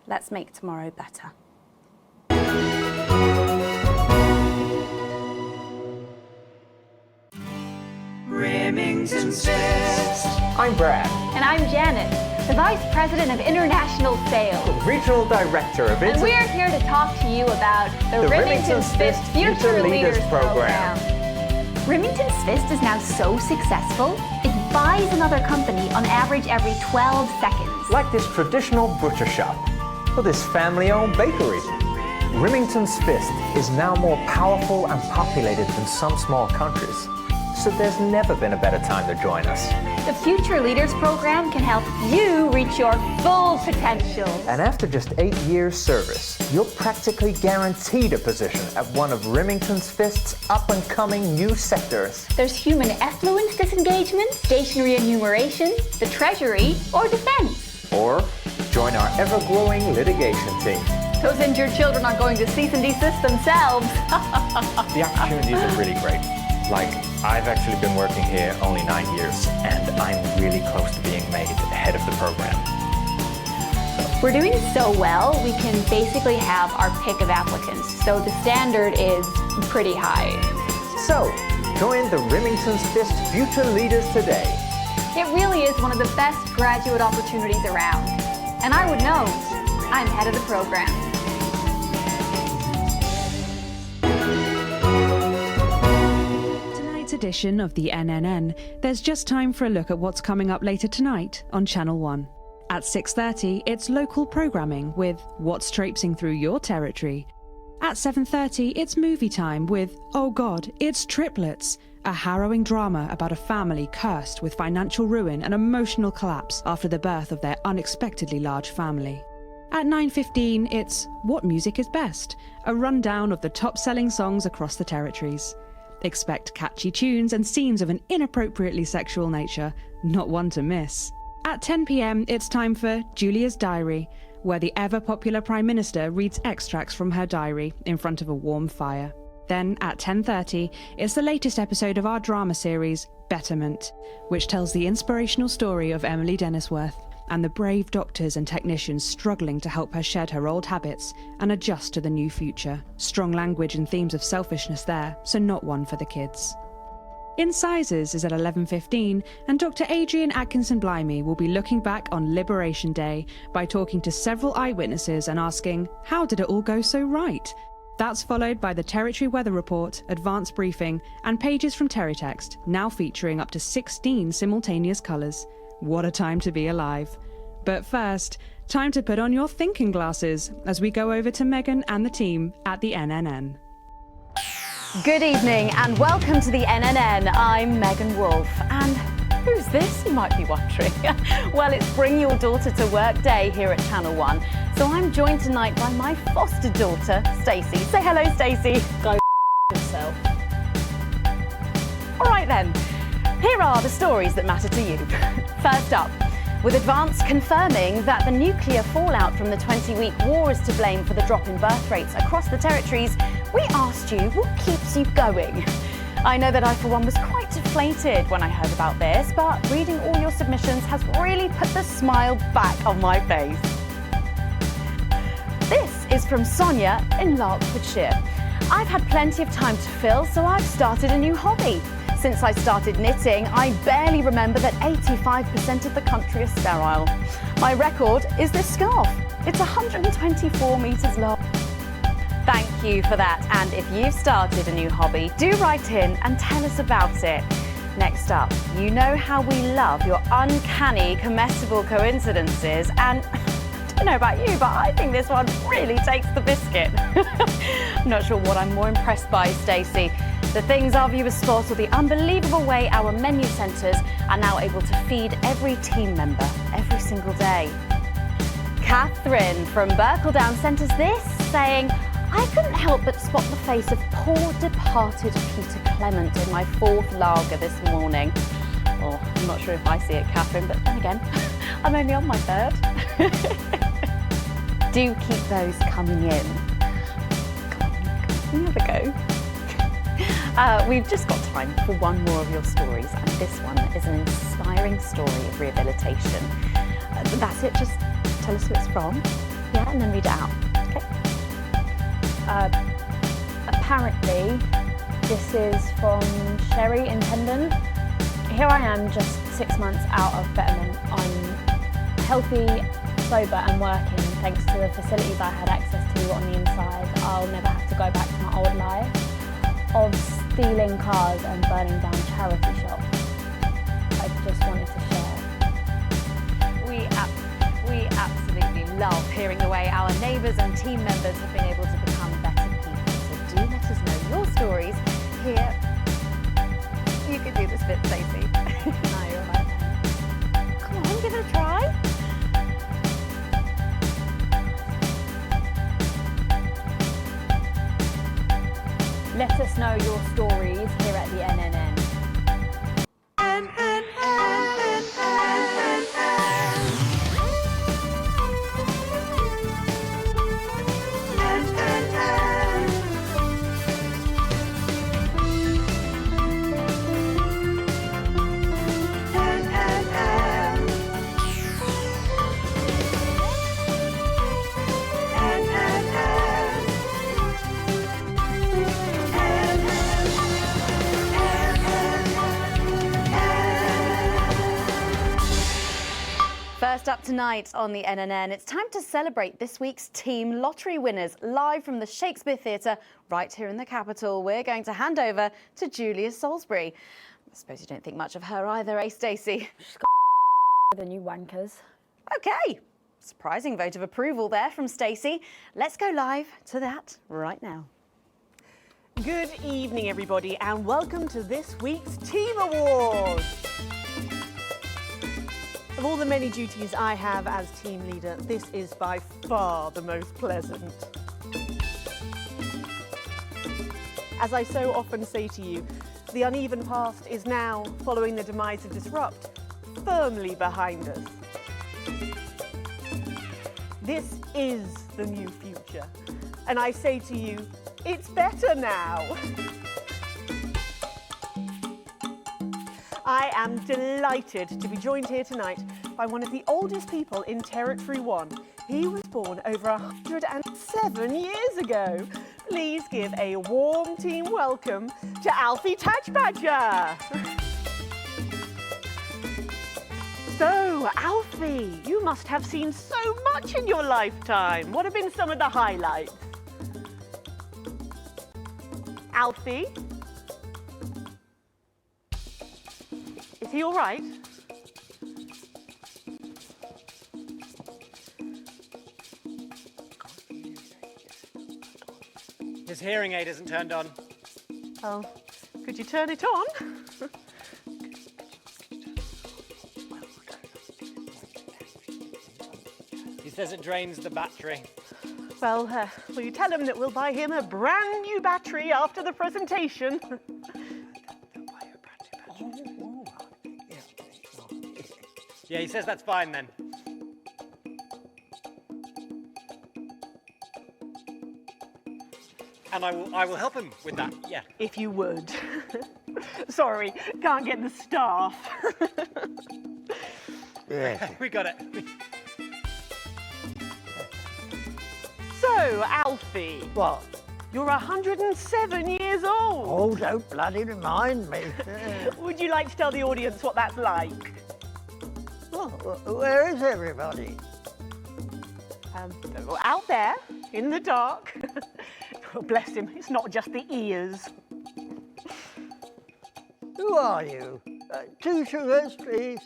Let's make tomorrow better. Remington's Fist. I'm Brad. And I'm Janet, the Vice President of International Sales. Regional Director of And we're here to talk to you about the Remington's Fist Future Leaders Program. Remington's Fist is now so successful, it buys another company on average every 12 seconds. Like this traditional butcher shop, or this family-owned bakery. Remington's Fist is now more powerful and populated than some small countries. So there's never been a better time to join us. The Future Leaders Program can help you reach your full potential. And after just 8 years service, you're practically guaranteed a position at one of Remington's Fist's up-and-coming new sectors. There's human effluent disengagement, stationary enumeration, the Treasury, or defense. Or join our ever-growing litigation team. Those injured children are going to cease and desist themselves. The opportunities are really great. Like, I've actually been working here only 9 years, and I'm really close to being made head of the program. We're doing so well, we can basically have our pick of applicants. So the standard is pretty high. So, join the Remington's Fist Future Leaders today. It really is one of the best graduate opportunities around. And I would know. I'm head of the program. Tonight's edition of the NNN, there's just time for a look at what's coming up later tonight on Channel 1. At 6:30, it's local programming with What's Traipsing Through Your Territory. At 7:30, it's movie time with Oh God, It's Triplets, a harrowing drama about a family cursed with financial ruin and emotional collapse after the birth of their unexpectedly large family. At 9:15, it's What Music Is Best, a rundown of the top-selling songs across the territories. Expect catchy tunes and scenes of an inappropriately sexual nature, not one to miss. At 10 p.m, it's time for Julia's Diary, where the ever-popular Prime Minister reads extracts from her diary in front of a warm fire. Then at 10:30, it's the latest episode of our drama series, Betterment, which tells the inspirational story of Emily Dennisworth and the brave doctors and technicians struggling to help her shed her old habits and adjust to the new future. Strong language and themes of selfishness there, so not one for the kids. Incisors is at 11:15, and Dr. Adrian Atkinson-Blimey will be looking back on Liberation Day by talking to several eyewitnesses and asking, how did it all go so right? That's followed by the Territory Weather Report, Advanced Briefing, and pages from Terrytext, now featuring up to 16 simultaneous colours. What a time to be alive. But first, time to put on your thinking glasses as we go over to Megan and the team at the NNN. Good evening and welcome to the NNN. I'm Megan Wolfe. And who's this, you might be wondering? Well, it's Bring Your Daughter to Work Day here at Channel 1. So I'm joined tonight by my foster daughter, Stacey. Say hello, Stacey. Go yourself. All right then, here are the stories that matter to you. First up, with Advance confirming that the nuclear fallout from the 20-week war is to blame for the drop in birth rates across the territories, we asked you what keeps you going. I know that I, for one, was quite deflated when I heard about this, but reading all your submissions has really put the smile back on my face. This is from Sonia in Larkwoodshire. I've had plenty of time to fill, so I've started a new hobby. Since I started knitting, I barely remember that 85% of the country is sterile. My record is this scarf. It's 124 metres long. Thank you for that. And if you've started a new hobby, do write in and tell us about it. Next up, you know how we love your uncanny comestible coincidences, and I don't know about you, but I think this one really takes the biscuit. I'm not sure what I'm more impressed by, Stacey. The things our viewers spot, or the unbelievable way our menu centres are now able to feed every team member every single day. Catherine from Berkeldown sent us this, saying, I couldn't help but spot the face of poor departed Peter Clement in my fourth lager this morning. Oh, I'm not sure if I see it, Catherine, but then again, I'm only on my third. Do keep those coming in. Come on, have a go. We've just got time for one more of your stories, and this one is an inspiring story of rehabilitation. That's it, just tell us who it's from, yeah, and then read it out, okay? Apparently, this is from Sherry in Pendon. Here I am, just 6 months out of betterment. I'm healthy, sober and working thanks to the facilities I had access to on the inside. I'll never have to go back to my old life of stealing cars and burning down charity shops. I just wanted to share. We absolutely love hearing the way our neighbours and team members have been able to become better people. So do let us know your stories here. You could do this bit, Stacey. No, you're right. Come on, give it a try. Let us know your stories here at the NNN. up tonight on the NNN. It's time to celebrate this week's team lottery winners live from the Shakespeare Theatre right here in the capital. We're going to hand over to Julia Salisbury. I suppose you don't think much of her either, eh, Stacey? The new wankers. Okay, surprising vote of approval there from Stacey. Let's go live to that right now. Good evening, everybody, and welcome to this week's Team Awards. Of all the many duties I have as team leader, this is by far the most pleasant. As I so often say to you, the uneven past is now, following the demise of Disrupt, firmly behind us. This is the new future, and I say to you, it's better now. I am delighted to be joined here tonight by one of the oldest people in Territory 1. He was born over 107 years ago. Please give a warm team welcome to Alfie Tatchbadger. So, Alfie, you must have seen so much in your lifetime. What have been some of the highlights? Alfie? Is he all right? His hearing aid isn't turned on. Oh, could you turn it on? He says it drains the battery. Well, will you tell him that we'll buy him a brand new battery after the presentation? Yeah, he says that's fine then. And I will help him with that, yeah. If you would. Sorry, can't get the staff. Yeah. We got it. So, Alfie. What? You're 107 years old. Oh, don't bloody remind me. Would you like to tell the audience what that's like? Well, where is everybody? Out there, in the dark. Oh, bless him, it's not just the ears. Who are you? 2 sugars, please.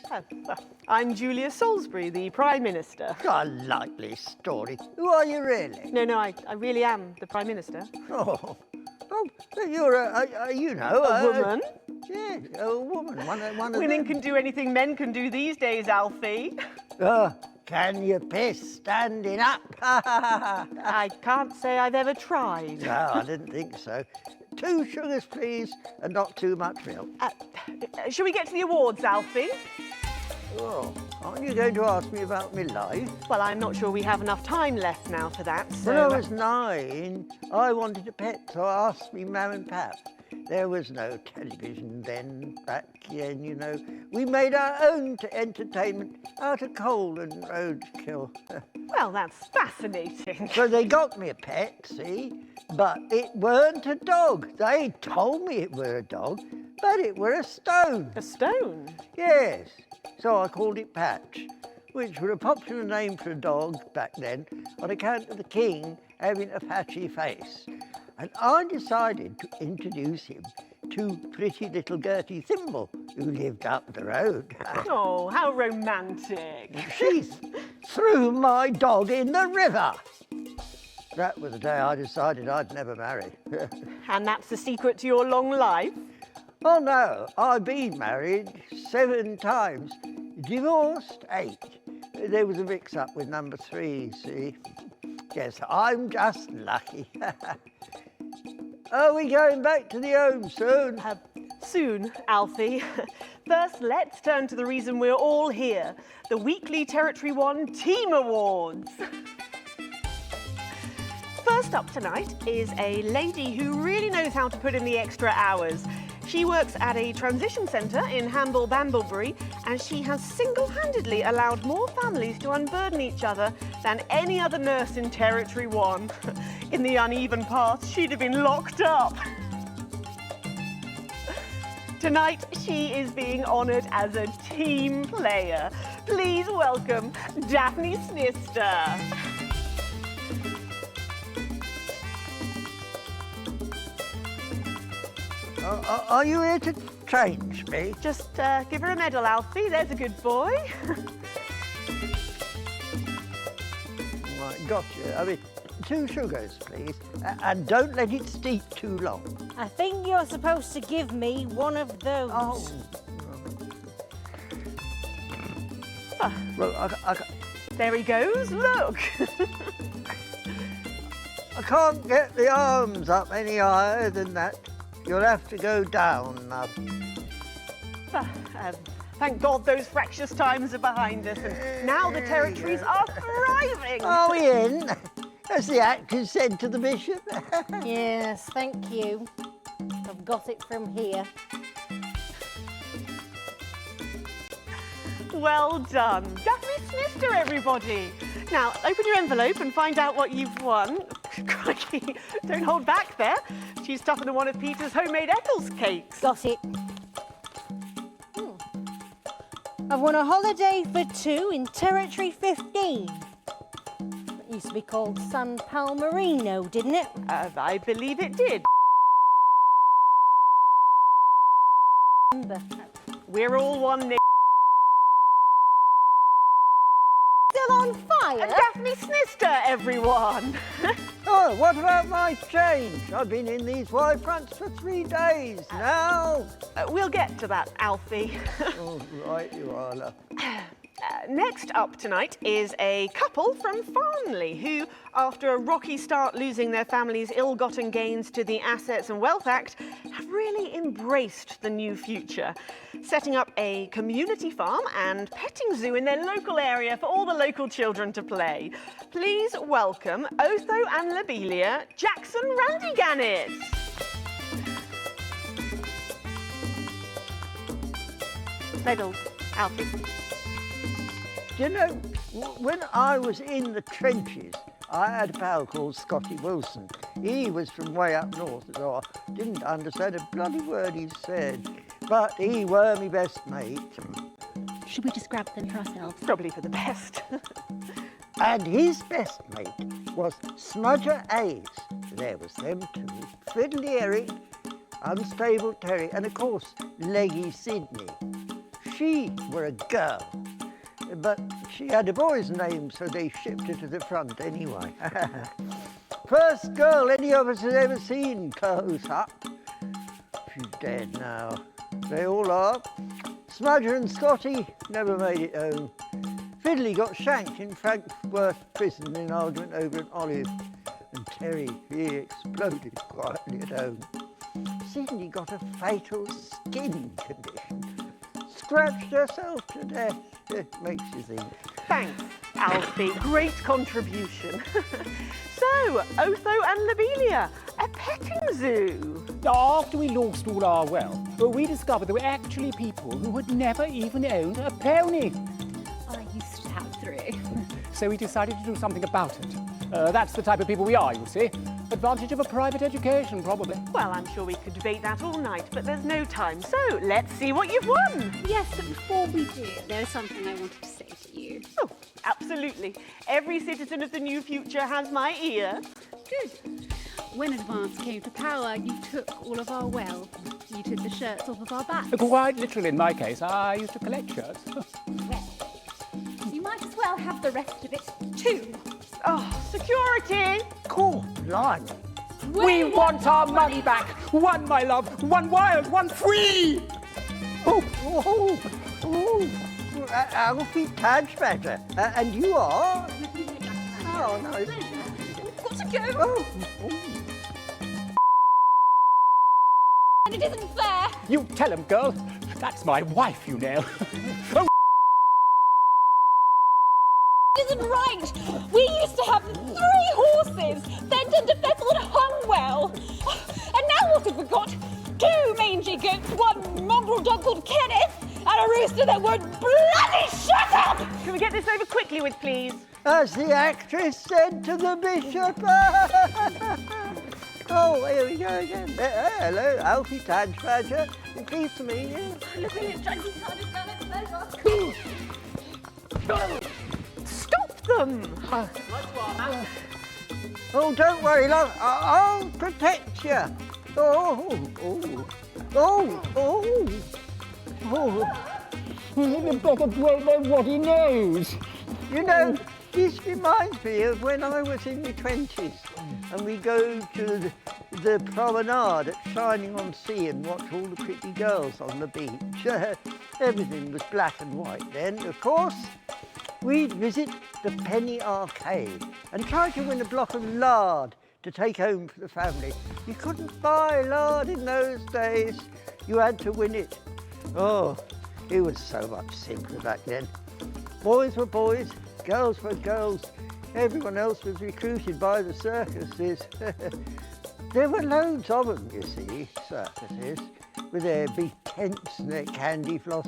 I'm Julia Salisbury, the Prime Minister. A likely story. Who are you really? No, I really am the Prime Minister. Oh, you're a woman? Yeah, a woman. One of Women can do anything men can do these days, Alfie. Can you piss standing up? I can't say I've ever tried. No, I didn't think so. 2 sugars, please, and not too much milk. Shall we get to the awards, Alfie? Oh, aren't you going to ask me about my life? Well, I'm not sure we have enough time left now for that, so... When I was 9, I wanted a pet, so I asked me Mam and Pap. There was no television then, back then, you know. We made our own entertainment out of coal and roadkill. Well, that's fascinating. So they got me a pet, see? But it weren't a dog. They told me it were a dog, but it were a stone. A stone? Yes. So I called it Patch, which was a popular name for a dog back then on account of the king having a patchy face. And I decided to introduce him to pretty little Gertie Thimble, who lived up the road. Oh, how romantic. She threw my dog in the river. That was the day I decided I'd never marry. And that's the secret to your long life? Oh, no. I've been married 7 times. Divorced 8. There was a mix-up with number 3, see? Yes, I'm just lucky. Are we going back to the home soon? Soon, Alfie. First, let's turn to the reason we're all here, the weekly Territory 1 Team Awards. First up tonight is a lady who really knows how to put in the extra hours. She works at a transition centre in Hamble-Bamblebury, and she has single-handedly allowed more families to unburden each other than any other nurse in Territory 1. In the uneven past, she'd have been locked up. Tonight, she is being honoured as a team player. Please welcome Daphne Snister. Are you here to change me? Just give her a medal, Alfie. There's a good boy. Right, gotcha. I mean, 2 sugars, please. And don't let it steep too long. I think you're supposed to give me one of those. Oh. Well, there he goes, look. I can't get the arms up any higher than that. You'll have to go down now. Thank God those fractious times are behind us, and now the territories are thriving. Are we in? As the actress said to the bishop. Yes, thank you. I've got it from here. Well done. Daphne Snister, everybody. Now, open your envelope and find out what you've won. Crikey, don't hold back there. She's tougher than one of Peter's homemade Eccles cakes. Got it. I've won a holiday for 2 in Territory 15. It used to be called San Palmerino, didn't it? I believe it did. We're all one, Nick. Still on fire? And Daphne Snister, everyone. Oh, what about my change? I've been in these wide fronts for 3 days now. We'll get to that, Alfie. Oh, right you are, love. Next up tonight is a couple from Farnley who, after a rocky start losing their family's ill-gotten gains to the Assets and Wealth Act, have really embraced the new future, setting up a community farm and petting zoo in their local area for all the local children to play. Please welcome Otho and Lobelia Jackson Randy-Gannett. Medals, Alfie. Do you know, when I was in the trenches, I had a pal called Scotty Wilson. He was from way up north, so I didn't understand a bloody word he said. But he were my best mate. Should we just grab them for ourselves? Probably for the best. And his best mate was Smudger Ace. There was them two. Fiddly Eric, Unstable Terry, and of course, Leggy Sydney. She were a girl. But she had a boy's name, so they shipped her to the front anyway. First girl any of us has ever seen close up. She's dead now. They all are. Smudger and Scotty never made it home. Fiddly got shanked in Frankworth prison in an argument over an olive. And Terry, he exploded quietly at home. Sydney got a fatal skin condition. Scratched herself to death. It makes you think. Thanks, Alfie. Great contribution. So, Otho and Lobelia, a petting zoo. After we lost all our wealth, we discovered there were actually people who had never even owned a pony. I used to have 3. So we decided to do something about it. That's the type of people we are, you see. Advantage of a private education, probably. Well, I'm sure we could debate that all night, but there's no time. So, let's see what you've won. Yes, but before we do, there's something I wanted to say to you. Oh, absolutely. Every citizen of the new future has my ear. Good. When Advance came to power, you took all of our wealth. You took the shirts off of our backs. Quite literally, in my case, I used to collect shirts. Well, you might as well have the rest of it, too. Oh, security! Cool, line. We want our money back. One, my love. One wild, one free. Alfie Tadgebatter. And you are? Oh, nice. Got to go. And it isn't fair. You tell him, girl. That's my wife, you know. Oh. It isn't right. We used to have 3 horses, Fenton to Pfeffel and Hungwell. And now what have we got? 2 mangy goats, 1 mongrel dog called Kenneth, and a rooster that would bloody shut up! Can we get this over quickly with, please? As the actress said to the bishop. Oh, here we go again. Hello, Alfie Tadgebatter. Piece of me, yeah. Look at it, Jack, you can't have done it clever. Stop them! Oh, don't worry, love. I'll protect you. You better break that ruddy nose. You know, this reminds me of when I was in my 20s and we go to the promenade at Shining on Sea and watch all the pretty girls on the beach. Everything was black and white then, of course. We'd visit the Penny Arcade and try to win a block of lard to take home for the family. You couldn't buy lard in those days. You had to win it. Oh, it was so much simpler back then. Boys were boys, girls were girls. Everyone else was recruited by the circuses. There were loads of them, you see, circuses, with their big tents and their candy floss.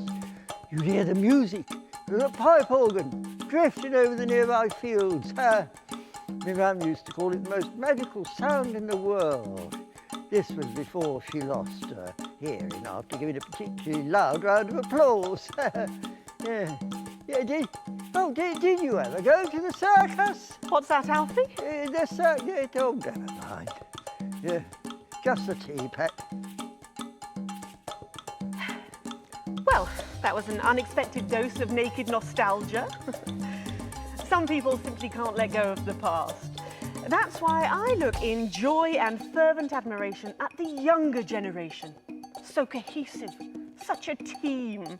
You'd hear the music, the pipe organ, drifting over the nearby fields. My mum used to call it the most magical sound in the world. This was before she lost her hearing after giving a particularly loud round of applause. Yeah, did you ever go to the circus? What's that, Alfie? The circus, oh, never mind. Yeah, just the tea, Pet. Well, that was an unexpected dose of naked nostalgia. Some people simply can't let go of the past. That's why I look in joy and fervent admiration at the younger generation. So cohesive, such a team.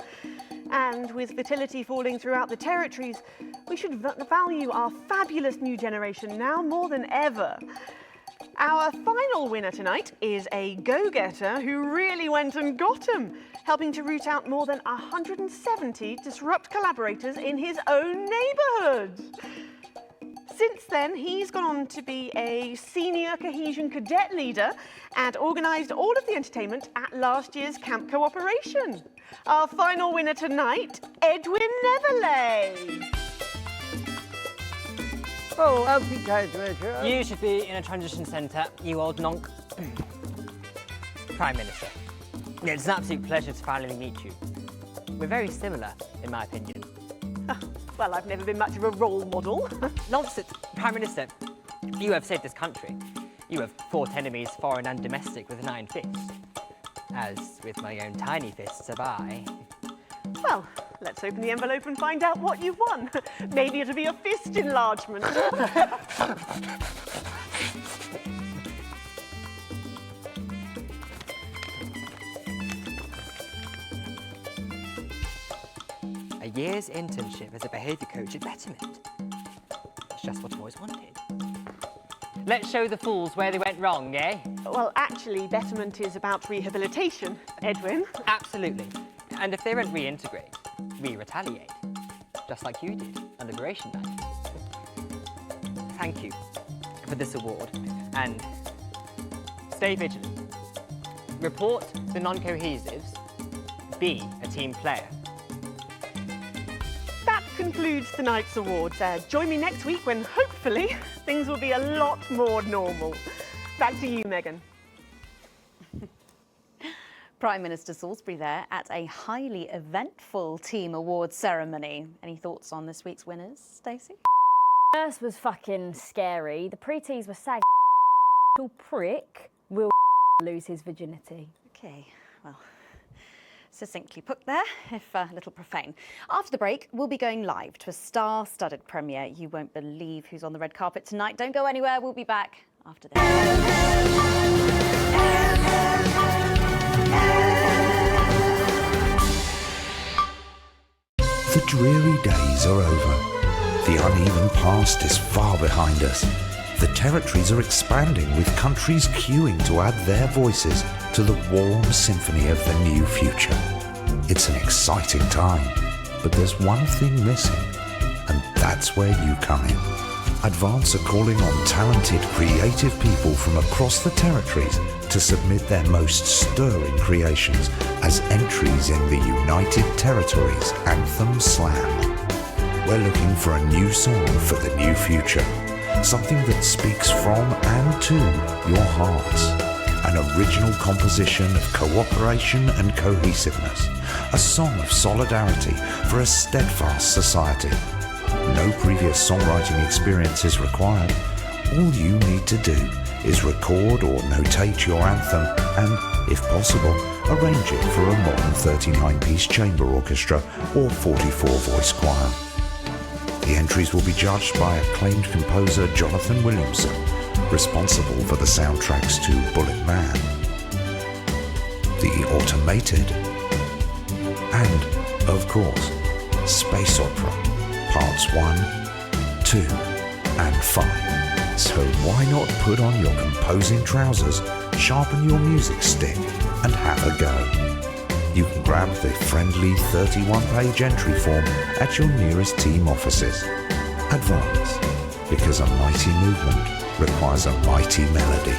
And with fertility falling throughout the territories, we should value our fabulous new generation now more than ever. Our final winner tonight is a go-getter who really went and got 'em, helping to root out more than 170 disrupt collaborators in his own neighbourhood. Since then, he's gone on to be a senior cohesion cadet leader and organised all of the entertainment at last year's Camp Cooperation. Our final winner tonight, Edwin Neverley. Oh, happy congratulations. You should be in a transition centre, you old nonk. Prime Minister, it's an absolute pleasure to finally meet you. We're very similar, in my opinion. Well, I've never been much of a role model. Nonsense, Prime Minister. You have saved this country. You have fought enemies, foreign and domestic, with 9 fists. As with my own tiny fists have I. Well, let's open the envelope and find out what you've won. Maybe it'll be a fist enlargement. A year's internship as a behaviour coach at Betterment. It's just what I've always wanted. Let's show the fools where they went wrong, eh? Well, actually, Betterment is about rehabilitation, Edwin. Absolutely. And if they don't reintegrate, we retaliate. Just like you did on Liberation Night. Thank you for this award, and stay vigilant. Report the non-cohesives. Be a team player. That concludes tonight's awards. Join me next week when, hopefully, things will be a lot more normal. Back to you, Megan. Prime Minister Salisbury there at a highly eventful team awards ceremony. Any thoughts on this week's winners, Stacey? First was fucking scary. The pretties were saying prick will lose his virginity. Okay, well, succinctly put there, if a little profane. After the break, we'll be going live to a star-studded premiere. You won't believe who's on the red carpet tonight. Don't go anywhere. We'll be back after this. The dreary days are over. The uneven past is far behind us. The territories are expanding, with countries queuing to add their voices to the warm symphony of the new future. It's an exciting time, but there's one thing missing, and that's where you come in. Advance are calling on talented, creative people from across the territories to submit their most stirring creations as entries in the United Territories Anthem Slam. We're looking for a new song for the new future, something that speaks from and to your hearts. an original composition of cooperation and cohesiveness, a song of solidarity for a steadfast society. No previous songwriting experience is required. All you need to do is record or notate your anthem and, if possible, arrange it for a modern 39-piece chamber orchestra or 44-voice choir. The entries will be judged by acclaimed composer Jonathan Williamson, responsible for the soundtracks to Bullet Man, The Automated, and, of course, Space Opera, Parts 1, 2, and 5. So why not put on your composing trousers, sharpen your music stick, and have a go? You can grab the friendly 31-page entry form at your nearest team offices. Advance, because a mighty movement requires a mighty melody.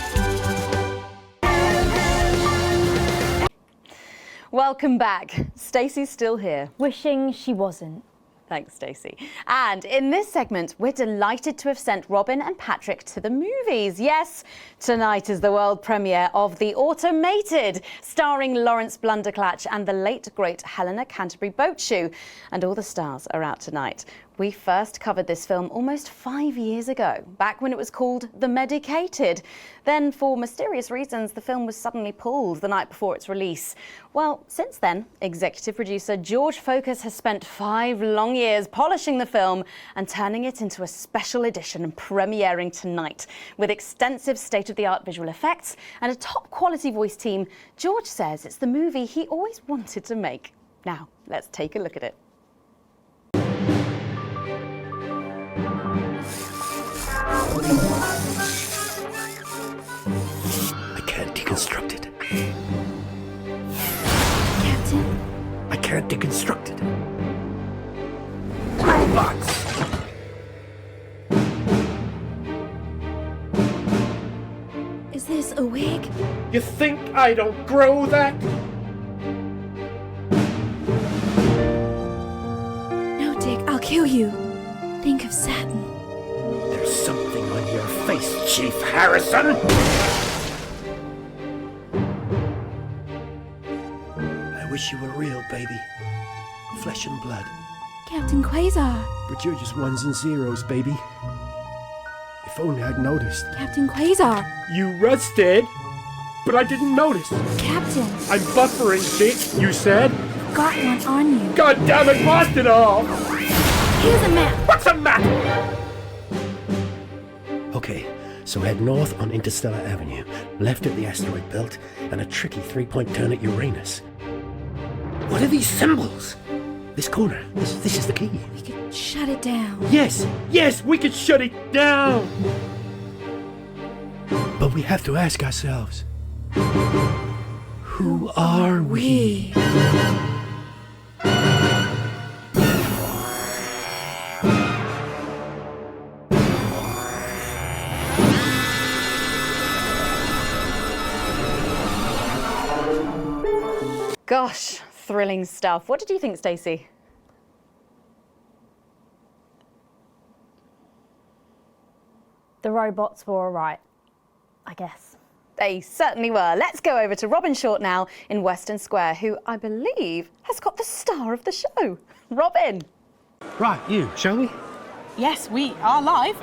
Welcome back. Stacey's still here. Wishing she wasn't. Thanks, Stacey. And in this segment, we're delighted to have sent Robin and Patrick to the movies. Yes, tonight is the world premiere of The Automated, starring Lawrence Blunderclatch and the late, great Helena Canterbury-Boatshoe. And all the stars are out tonight. We first covered this film almost 5 years ago, back when it was called The Medicated. Then, for mysterious reasons, the film was suddenly pulled the night before its release. Well, since then, executive producer George Focus has spent 5 long years polishing the film and turning it into a special edition and premiering tonight. With extensive state-of-the-art visual effects and a top-quality voice team, George says it's the movie he always wanted to make. Now, let's take a look at it. I can't deconstruct it. Captain? I can't deconstruct it. Robots! Is this a wig? You think I don't grow that? No, Dick, I'll kill you. Think of Saturn. There's something on your face, Chief Harrison! I wish you were real, baby. Flesh and blood. Captain Quasar. But you're just ones and zeros, baby. If only I'd noticed. Captain Quasar. You rusted, but I didn't notice. Captain. I'm buffering, Dick, you said. Got one on you. God damn it, blast it off! Here's a map. What's a map? Okay, so head north on Interstellar Avenue, left at the asteroid belt, and a tricky 3-point turn at Uranus. What are these symbols? This corner, this is the key. We could shut it down. Yes, we could shut it down! But we have to ask ourselves, who are we? Gosh, thrilling stuff. What did you think, Stacey? The robots were all right, I guess. They certainly were. Let's go over to Robin Short now in Western Square, who I believe has got the star of the show. Robin. Right, you, shall we? Yes, we are live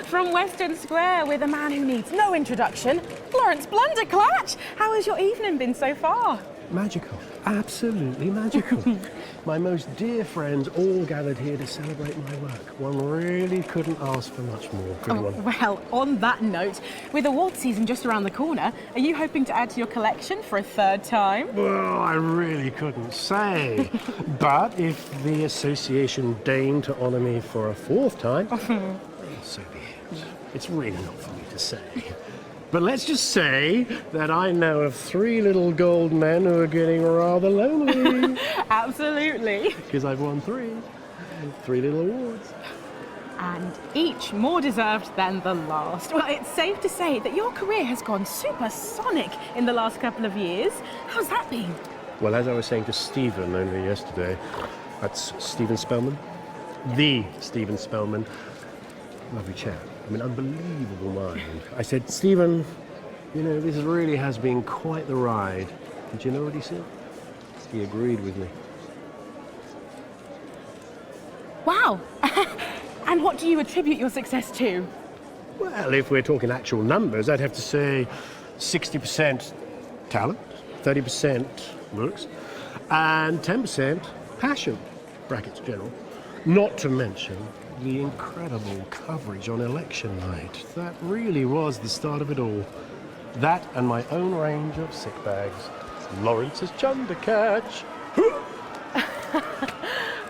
from Western Square with a man who needs no introduction, Lawrence Blunderclatch. How has your evening been so far? Magical. Absolutely magical. My most dear friends all gathered here to celebrate my work. One really couldn't ask for much more, could one? Well, on that note, with award season just around the corner, are you hoping to add to your collection for a 3rd time? Well, I really couldn't say. But if the association deigned to honour me for a 4th time, well, so be it. It's really not for me to say. But let's just say that I know of 3 little gold men who are getting rather lonely. Absolutely. Because I've won 3 little awards. And each more deserved than the last. Well, it's safe to say that your career has gone supersonic in the last couple of years. How's that been? Well, as I was saying to Stephen only yesterday, that's Stephen Spellman. Yeah. The Stephen Spellman. Lovely chap. I mean, unbelievable mind. I said, Stephen, You know, this really has been quite the ride. Did you know what he said? He agreed with me. Wow! And what do you attribute your success to? Well, if we're talking actual numbers, I'd have to say 60% talent, 30% looks, and 10% passion, brackets general. Not to mention the incredible coverage on election night. That really was the start of it all. That and my own range of sick bags. Lawrence's Chundercatch.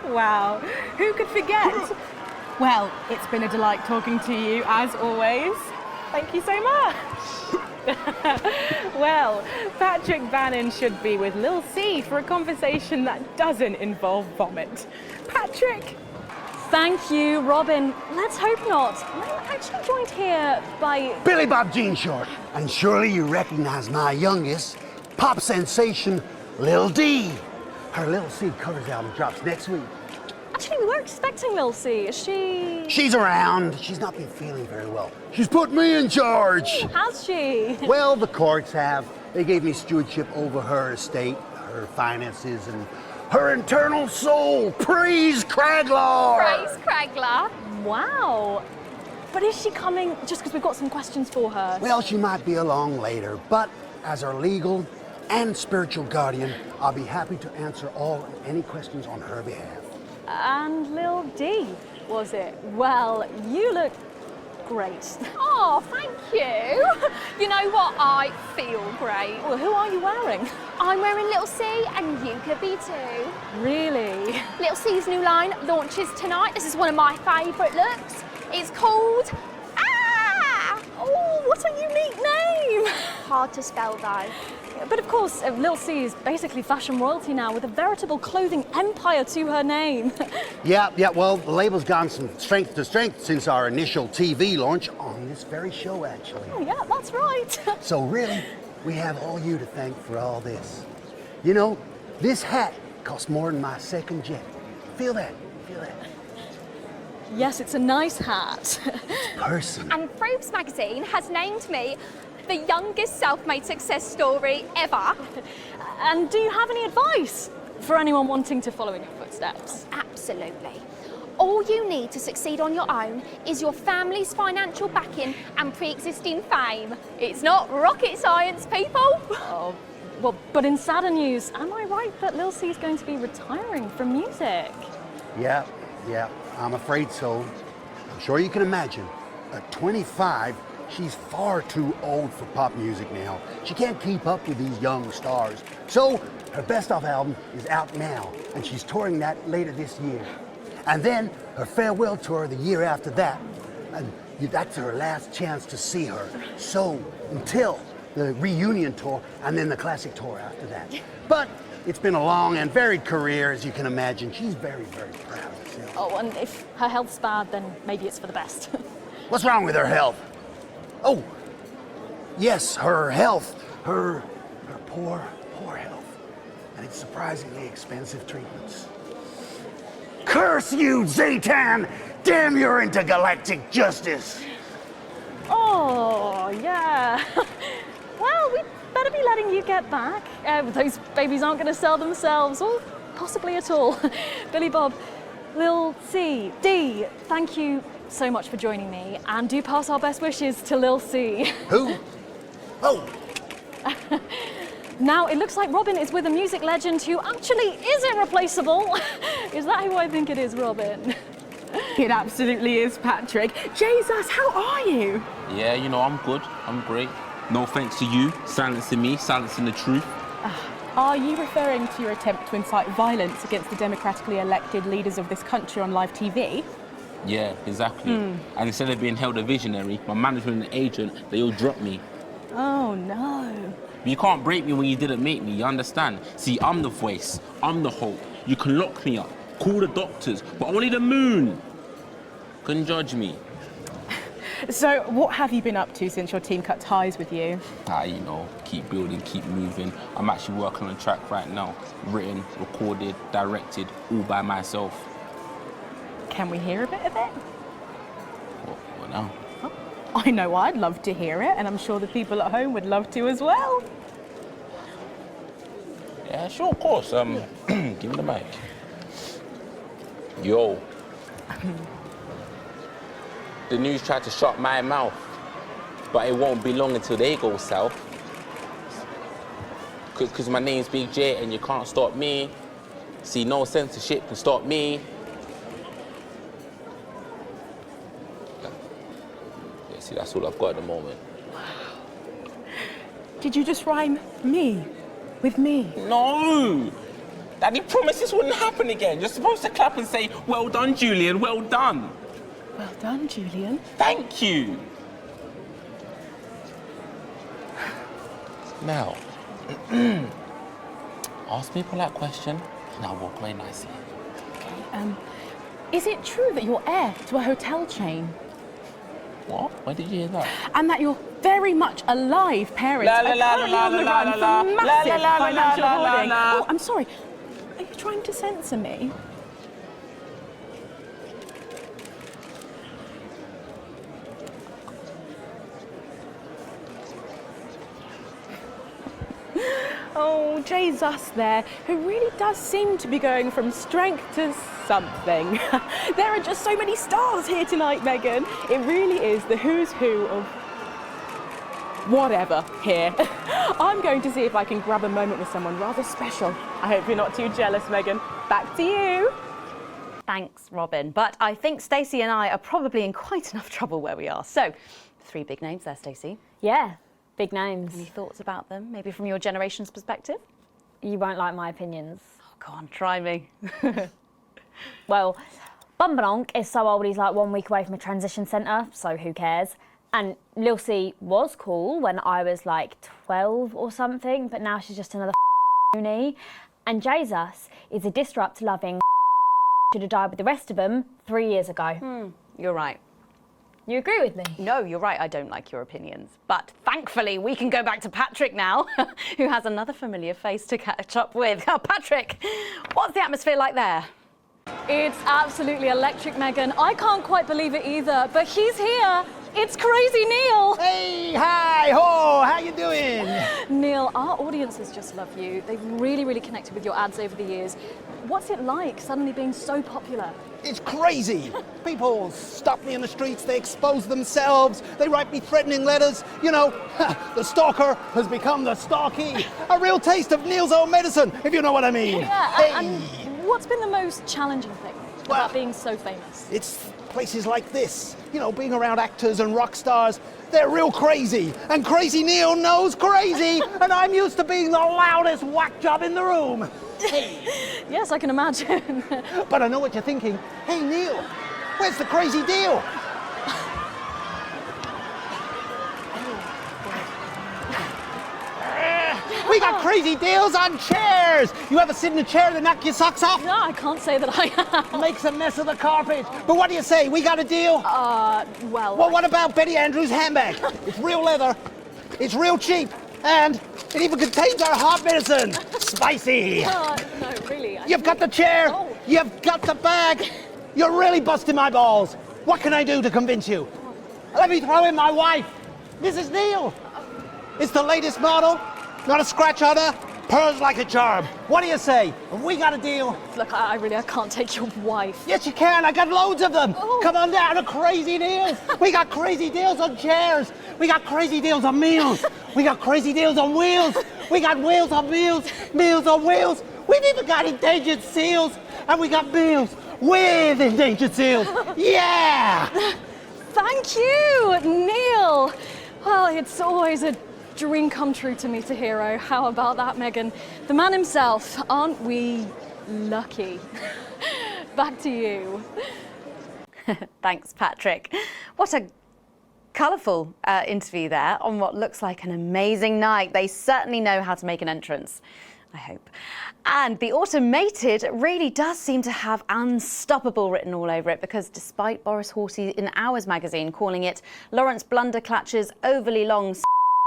Wow, who could forget? Well, it's been a delight talking to you, as always. Thank you so much. Well, Patrick Bannon should be with Lil C for a conversation that doesn't involve vomit. Patrick! Thank you, Robin. Let's hope not. I'm actually joined here by... Billy Bob Jean Short. And surely you recognize my youngest, pop sensation, Lil D. Her Lil C covers album drops next week. Actually, we were expecting Lil C. Is she... She's around. She's not been feeling very well. She's put me in charge. Ooh, has she? Well, the courts have. They gave me stewardship over her estate, her finances, and her internal soul. Praise Craglar! Praise Craglar? Wow. But is she coming just because we've got some questions for her? Well, she might be along later, but as our legal and spiritual guardian, I'll be happy to answer all and any questions on her behalf. And Lil D, was it? Well, you look great. Oh, thank you. You know what? I feel great. Well, who are you wearing? I'm wearing Little C, and you could be too. Really? Little C's new line launches tonight. This is one of my favourite looks. It's called... Ah! Oh, what a unique name. Hard to spell, though. But of course, Lil C is basically fashion royalty now with a veritable clothing empire to her name. Yeah, well, the label's gone from strength to strength since our initial TV launch on this very show, actually. Oh, yeah, that's right. So really, we have all you to thank for all this. You know, this hat cost more than my second jet. Feel that, feel that. Yes, it's a nice hat. Person. And Forbes magazine has named me the youngest self-made success story ever. And do you have any advice for anyone wanting to follow in your footsteps? Absolutely. All you need to succeed on your own is your family's financial backing and pre-existing fame. It's not rocket science, people. Oh, well, but in sadder news, am I right that Lil C is going to be retiring from music? Yeah, I'm afraid so. I'm sure you can imagine. At 25, she's far too old for pop music now. She can't keep up with these young stars. So her best of album is out now, and she's touring that later this year. And then her farewell tour the year after that. And that's her last chance to see her. So until the reunion tour and then the classic tour after that. But it's been a long and varied career, as you can imagine. She's very, very proud of herself. Oh, and if her health's bad, then maybe it's for the best. What's wrong with her health? Oh, yes, her health. Her poor health. And it's surprisingly expensive treatments. Curse you, Zaytan! Damn your intergalactic justice! Oh, yeah. Well, we'd better be letting you get back. Those babies aren't going to sell themselves, or possibly at all. Billy Bob, Lil C, D, thank you so much for joining me, and do pass our best wishes to Lil C. Who? Oh! Now, it looks like Robin is with a music legend who actually is irreplaceable. Is that who I think it is, Robin? It absolutely is, Patrick. Jesus, how are you? Yeah, you know, I'm good. I'm great. No thanks to you, silencing me, silencing the truth. Are you referring to your attempt to incite violence against the democratically elected leaders of this country on live TV? Yeah, exactly. And instead of being held a visionary, my management and agent, they all dropped me. Oh, no. You can't break me when you didn't make me, you understand? See, I'm the voice, I'm the hope. You can lock me up, call the doctors, but only the moon can judge me. So, what have you been up to since your team cut ties with you? You know, keep building, keep moving. I'm actually working on a track right now. Written, recorded, directed, all by myself. Can we hear a bit of it? What now? Oh, I know I'd love to hear it, and I'm sure the people at home would love to as well. Yeah, sure, of course. Give me the mic. Yo. The news tried to shut my mouth, but it won't be long until they go south. Cause my name's Big J and you can't stop me. See, no censorship can stop me. Yeah, see, that's all I've got at the moment. Did you just rhyme me with me? No! Daddy promised this wouldn't happen again. You're supposed to clap and say, well done, Julian, well done. Well done, Julian. Thank you. Now, ask me a polite question and I'll walk away nicely. Okay, is it true that you're heir to a hotel chain? What? Where did you hear that? And that you're very much a live parent, La, la, la, currently la, on the la, run la, for la, massive la, la, la, financial la, la, hoarding. la. Oh, I'm sorry. Are you trying to censor me? Oh, Jesus there, who really does seem to be going from strength to something. There are just so many stars here tonight, Megan. It really is the who's who of whatever here. I'm going to see if I can grab a moment with someone rather special. I hope you're not too jealous, Megan. Back to you. Thanks, Robin. But I think Stacey and I are probably in quite enough trouble where we are. So, 3 big names there, Stacey. Yeah, big names. Any thoughts about them, maybe from your generation's perspective? You won't like my opinions. Oh, go on, try me. Well, Bumbanonk is so old he's like 1 week away from a transition centre, so who cares? And Lil C was cool when I was like 12 or something, but now she's just another uni. And Jesus is a disrupt-loving should have died with the rest of them 3 years ago. You're right. You agree with me? No, you're right. I don't like your opinions. But thankfully, we can go back to Patrick now, who has another familiar face to catch up with. Oh, Patrick, what's the atmosphere like there? It's absolutely electric, Megan. I can't quite believe it either, but he's here. It's Crazy Neil. Hey, hi, ho, how you doing? Neil, our audiences just love you. They've really, really connected with your ads over the years. What's it like suddenly being so popular? It's crazy. People stop me in the streets, they expose themselves, they write me threatening letters. You know, the stalker has become the stalky. A real taste of Neil's own medicine, if you know what I mean. Yeah, Hey. and what's been the most challenging thing about being so famous? It's places like this, you know, being around actors and rock stars. They're real crazy, and Crazy Neil knows crazy, and I'm used to being the loudest whack job in the room. Hey. Yes, I can imagine. But I know what you're thinking. Hey, Neil, where's the crazy deal? We got crazy deals on chairs. You ever sit in a chair that knock your socks off? No, I can't say that I have. Makes a mess of the carpet. But what do you say? We got a deal? Well, what about Betty Andrews' handbag? It's real leather. It's real cheap. And it even contains our heart medicine. Spicy. No, really. You've got the chair. Oh. You've got the bag. You're really busting my balls. What can I do to convince you? Let me throw in my wife, Mrs. Neil. It's the latest model. Not a scratch on her. Pearls like a charm. What do you say? Have we got a deal? Look, I can't take your wife. Yes, you can. I got loads of them. Oh. Come on down to Crazy Deals. We got crazy deals on chairs. We got crazy deals on meals. We got crazy deals on wheels. We got wheels on meals, meals on wheels. We've even got endangered seals. And we got meals with endangered seals. Yeah! Thank you, Neil. Well, it's always a dream come true to meet a hero. How about that, Megan? The man himself. Aren't we lucky? Back to you. Thanks, Patrick. What a colourful interview there on what looks like an amazing night. They certainly know how to make an entrance, I hope. And the automated really does seem to have unstoppable written all over it, because despite Boris Hawsey in Hours magazine calling it Lawrence Blunderclatch's overly long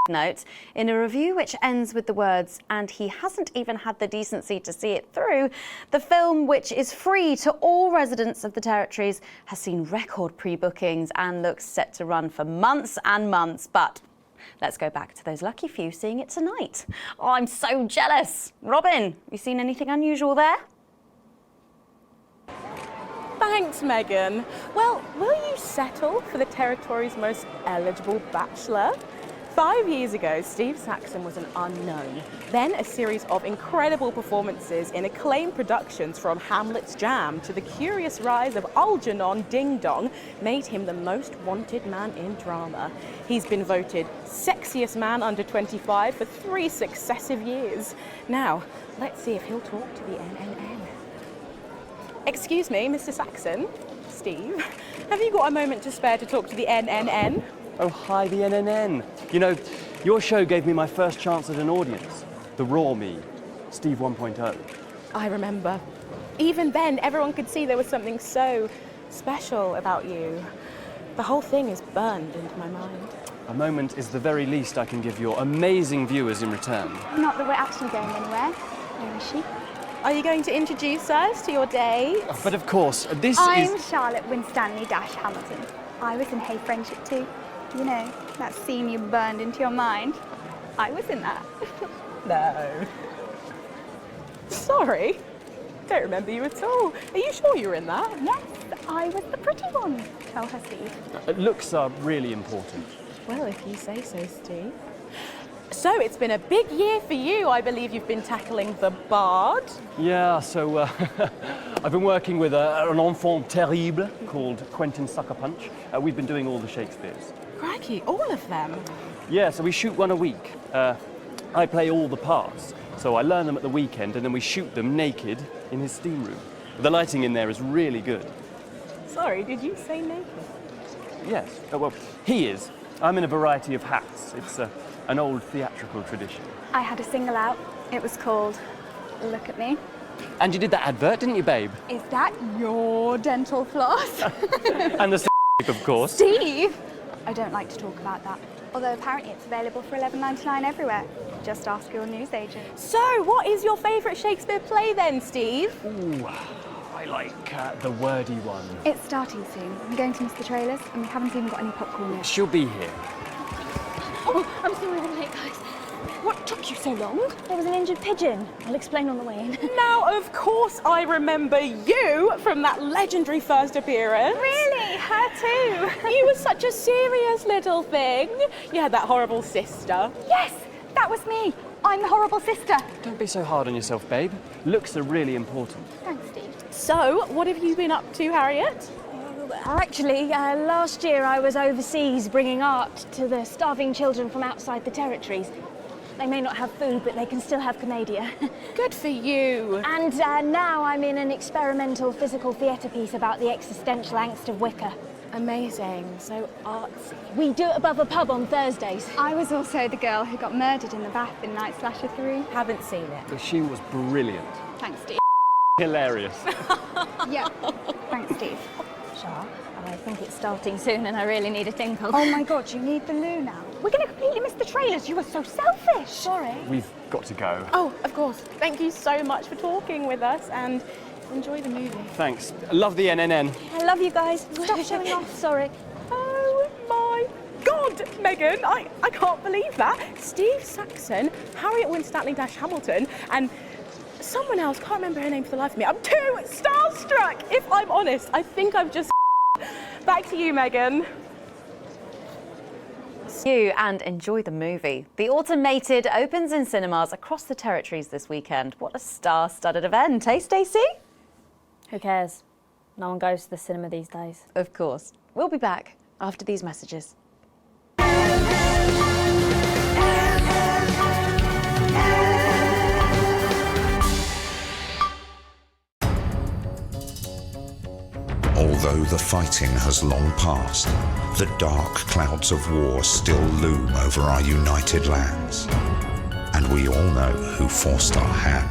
note in a review which ends with the words, "and he hasn't even had the decency to see it through." The film, which is free to all residents of the territories, has seen record pre-bookings and looks set to run for months and months. But let's go back to those lucky few seeing it tonight. Oh, I'm so jealous. Robin, you seen anything unusual there? Thanks, Megan. Well, will you settle for the territory's most eligible bachelor? 5 years ago, Steve Saxon was an unknown. Then a series of incredible performances in acclaimed productions from Hamlet's Jam to the curious rise of Algernon Ding Dong made him the most wanted man in drama. He's been voted sexiest man under 25 for 3 successive years. Now, let's see if he'll talk to the NNN. Excuse me, Mr. Saxon. Steve, have you got a moment to spare to talk to the NNN? Oh, hi, the NNN. You know, your show gave me my first chance at an audience. The raw me, Steve 1.0. I remember. Even then, everyone could see there was something so special about you. The whole thing is burned into my mind. A moment is the very least I can give your amazing viewers in return. Not that we're actually going anywhere. Where is she? Are you going to introduce us to your date? But of course, this I'm is... Charlotte Winstanley Hamilton. I was in Hey Friendship too. You know, that scene you burned into your mind. I was in that. No. Sorry. Don't remember you at all. Are you sure you were in that? Yes, I was the pretty one. Tell her, Steve. Looks are really important. Well, if you say so, Steve. So, it's been a big year for you. I believe you've been tackling the Bard. Yeah, so I've been working with an enfant terrible called Quentin Suckerpunch. We've been doing all the Shakespeares. Crikey, all of them? Yeah, so we shoot one a week. I play all the parts, so I learn them at the weekend and then we shoot them naked in his steam room. The lighting in there is really good. Sorry, did you say naked? Yes, well, he is. I'm in a variety of hats. It's an old theatrical tradition. I had a single out. It was called Look at Me. And you did that advert, didn't you, babe? Is that your dental floss? And the of course. Steve! I don't like to talk about that. Although apparently it's available for $11.99 everywhere. Just ask your newsagent. So, what is your favourite Shakespeare play then, Steve? Ooh, I like the wordy one. It's starting soon. I'm going to miss the trailers and we haven't even got any popcorn yet. She'll be here. Oh, I'm sorry I'm late, guys. What took you so long? There was an injured pigeon. I'll explain on the way in. Now, of course, I remember you from that legendary first appearance. Really? Her too? You were such a serious little thing. You had that horrible sister. Yes, that was me. I'm the horrible sister. Don't be so hard on yourself, babe. Looks are really important. Thanks, Steve. So, what have you been up to, Harriet? Actually, last year I was overseas bringing art to the starving children from outside the territories. They may not have food, but they can still have commedia. Good for you. And now I'm in an experimental physical theatre piece about the existential angst of Wicker. Amazing. So artsy. We do it above a pub on Thursdays. I was also the girl who got murdered in the bath in Night Slasher 3. Haven't seen it. But she was brilliant. Thanks, Steve. Hilarious. Yeah. Thanks, Steve. Char, I think it's starting soon and I really need a tinkle. Oh my God, you need the loo now. We're going to completely miss the trailers. You were so selfish. Sorry. We've got to go. Oh, of course. Thank you so much for talking with us and enjoy the movie. Thanks. Love the NNN. I love you guys. Stop showing off. Sorry. Oh my God, Megan, I can't believe that. Steve Saxon, Harriet Winstanley Hamilton, and someone else, can't remember her name for the life of me. I'm too starstruck, if I'm honest. I think I've just back to you, Megan. You and enjoy the movie. The Automated opens in cinemas across the territories this weekend. What a star-studded event, eh, Stacey? Who cares? No one goes to the cinema these days. Of course. We'll be back after these messages. Although the fighting has long passed, the dark clouds of war still loom over our united lands. And we all know who forced our hand.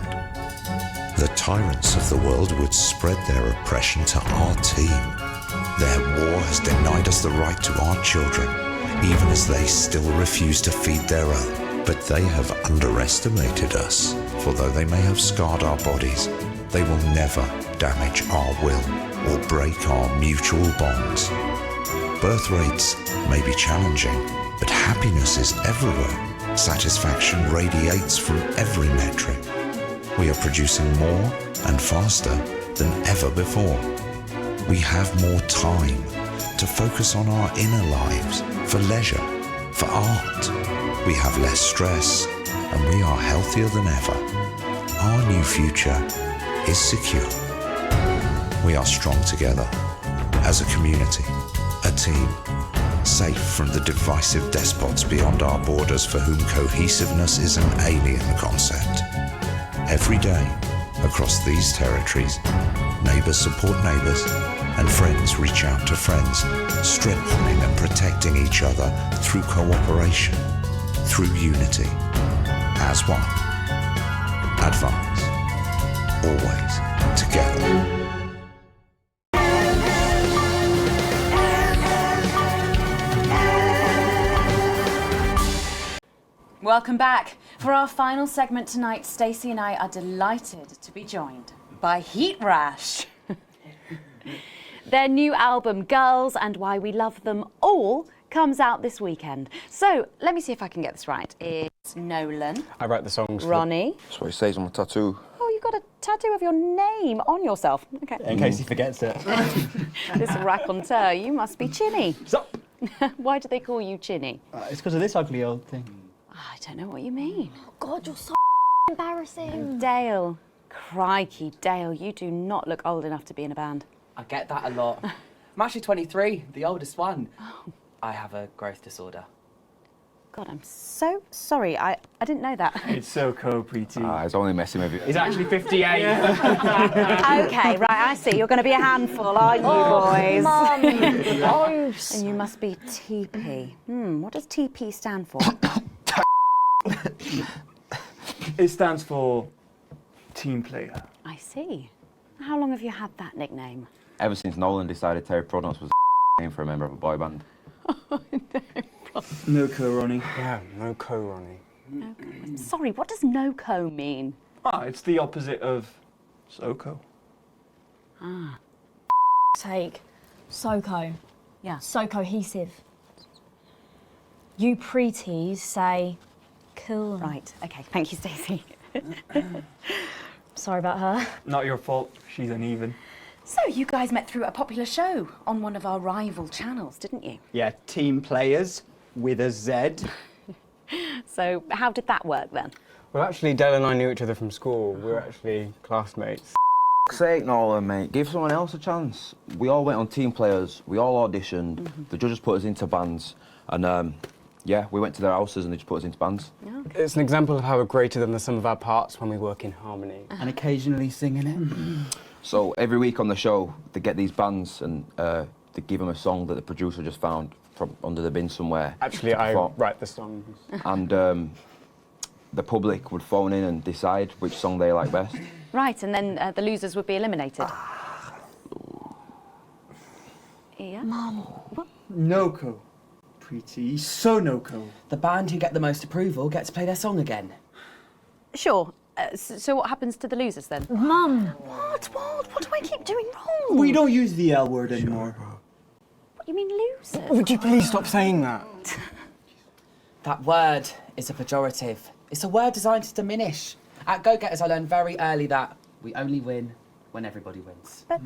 The tyrants of the world would spread their oppression to our team. Their war has denied us the right to our children, even as they still refuse to feed their own. But they have underestimated us, for though they may have scarred our bodies, they will never damage our will or break our mutual bonds. Birth rates may be challenging, but happiness is everywhere. Satisfaction radiates from every metric. We are producing more and faster than ever before. We have more time to focus on our inner lives, for leisure, for art. We have less stress, and we are healthier than ever. Our new future is secure. We are strong together, as a community, a team, safe from the divisive despots beyond our borders for whom cohesiveness is an alien concept. Every day, across these territories, neighbours support neighbours, and friends reach out to friends, strengthening and protecting each other through cooperation, through unity, as one. Advance, always together. Welcome back. For our final segment tonight, Stacey and I are delighted to be joined by Heat Rash. Their new album, Girls and Why We Love Them All, comes out this weekend. So, let me see if I can get this right. It's Nolan. I write the songs. Ronnie. That's what it says on my tattoo. Oh, you've got a tattoo of your name on yourself. Okay. In case he forgets it. This raconteur, you must be Chinny. Stop. Why do they call you Chinny? It's because of this ugly old thing. I don't know what you mean. Oh God, you're so embarrassing. Dale. Crikey, Dale, you do not look old enough to be in a band. I get that a lot. I'm actually 23, the oldest one. I have a growth disorder. God, I'm so sorry. I didn't know that. It's so cool, Preeti. He's only messing with you. He's actually 58. Okay, right, I see. You're going to be a handful, aren't you, boys? Mum. And you must be TP. What does TP stand for? It stands for team player. I see. How long have you had that nickname? Ever since Nolan decided Terry Prodance was a name for a member of a boy band. No co, Ronnie. Yeah, no co, Ronnie. No-co. Sorry, what does no-co mean? It's the opposite of SoCo. Ah. Take. SoCo. Yeah. So cohesive. You preties say cool. Right, okay. Thank you, Stacey. Sorry about her. Not your fault. She's uneven. So, you guys met through a popular show on one of our rival channels, didn't you? Yeah, Team Players with a Z. So, how did that work then? Well, actually, Dale and I knew each other from school. We were actually classmates. Sake, Nolan, mate. Give someone else a chance. We all went on Team Players. We all auditioned. The judges put us into bands. And, yeah, we went to their houses and they just put us into bands. Okay. It's an example of how we're greater than the sum of our parts when we work in harmony. And occasionally singing it. So every week on the show, they get these bands and they give them a song that the producer just found from under the bin somewhere. Actually, I write the songs. And the public would phone in and decide which song they like best. Right, and then the losers would be eliminated. Yeah? Mum. What? No-co. Preeti, so no-co. The band who get the most approval get to play their song again. Sure. So what happens to the losers then? Mum. What do I keep doing wrong? We don't use the L word anymore. What, you mean losers? Would you please stop saying that? That word is a pejorative. It's a word designed to diminish. At Go-Getters, I learned very early that we only win when everybody wins. But,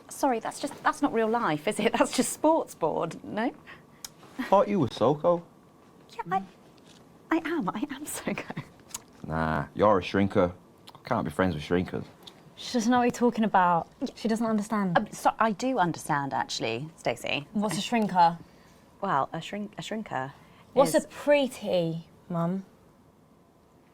sorry, that's not real life, is it? That's just sports board, no? Thought you were SoCo. Yeah, I am SoCo. Nah, you're a shrinker. Can't be friends with shrinkers. She doesn't know what you're talking about. She doesn't understand. So I do understand, actually, Stacey. What's a shrinker? Well, a shrinker. What's is... a preety, Mum?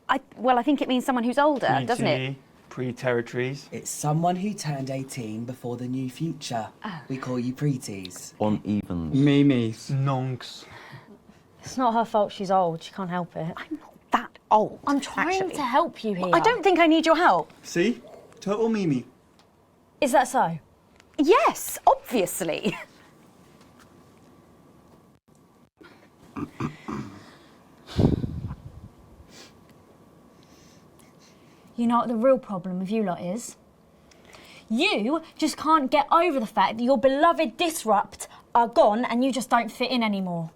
I think it means someone who's older, doesn't it? Pre-territories. It's someone who turned 18 before the new future. We call you preties. Unevens. Mimis. Nonks. It's not her fault she's old. She can't help it. I'm not that old. I'm trying to help you here. I don't think I need your help. See? Total Mimi. Is that so? Yes, obviously. You know what the real problem with you lot is? You just can't get over the fact that your beloved Disrupt are gone and you just don't fit in anymore.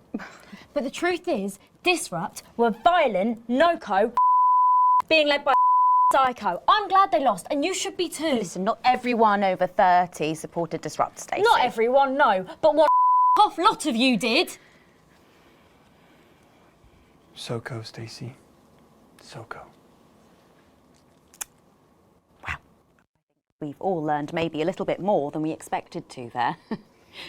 But the truth is, Disrupt were violent, no-co, being led by psycho. I'm glad they lost, and you should be too. Listen, not everyone over 30 supported Disrupt, Stacey. Not everyone, no, but one off lot of you did. SoCo, Stacey. SoCo. We've all learned maybe a little bit more than we expected to there.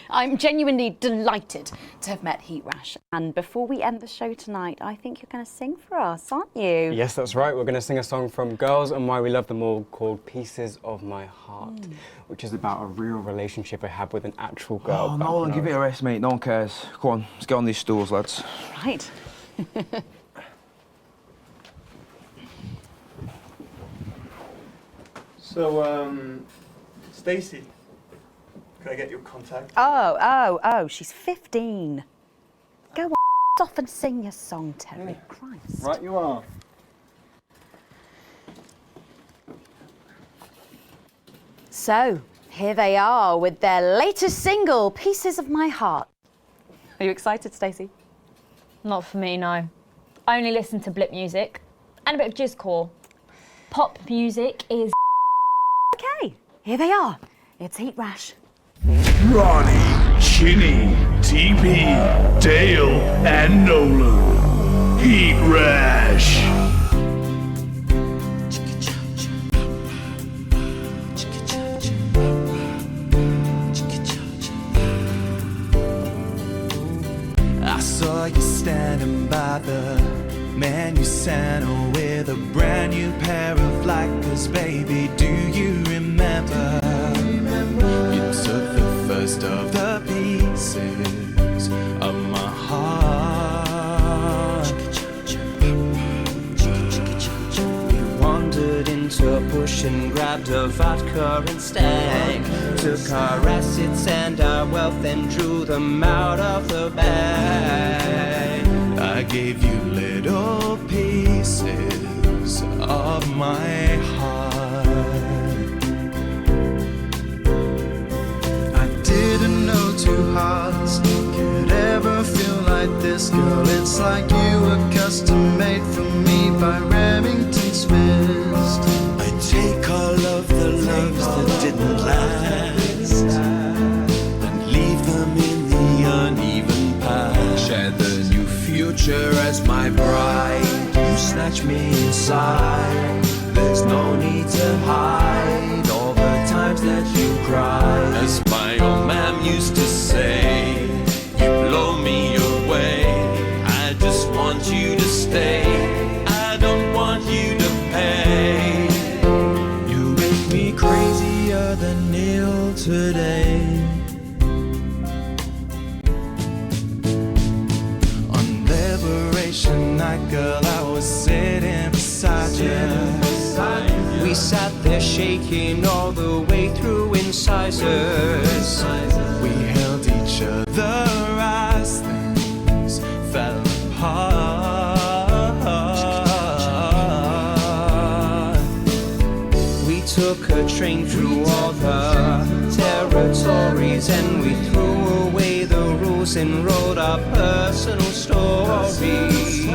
I'm genuinely delighted to have met Heat Rash. And before we end the show tonight, I think you're going to sing for us, aren't you? Yes, that's right. We're going to sing a song from Girls and Why We Love Them All called Pieces of My Heart, which is about a real relationship I had with an actual girl. Oh, Nolan, give it a rest, mate. No one cares. Go on, let's get on these stools, lads. Right. So, Stacey, can I get your contact? Oh, she's 15. Go on, off and sing your song, Terry. Christ. Right you are. So, here they are with their latest single, Pieces of My Heart. Are you excited, Stacey? Not for me, no. I only listen to blip music and a bit of jizzcore. Pop music is Okay, here they are. It's Heat Rash. Ronnie, Chinny, TP, Dale, and Nolan. Heat Rash. I saw you standing by the menu center with a brand new pair of Lakers, baby. Do you remember? You took the first of the pieces of my heart. We wandered into a bush and grabbed a vodka and stank. Took our assets and our wealth and drew them out of the bag. I gave you little pieces of my heart. I didn't know two hearts could ever feel like this, girl. It's like you were custom made for me by Remington Smith. I take all of the loves that didn't last and leave them in the uneven past. Share the new future as my bride. You snatch me inside. There's no need to hide all the times that you cried. As my old man used to say, you blow me away. I just want you to stay. I don't want you to pay. You make me crazier than Neil today. On Liberation Night, girl, I was sitting beside you. We sat there shaking all the way through incisors. We held each other as things fell apart. We took a train through all the territories and we threw away the rules and wrote our personal stories. You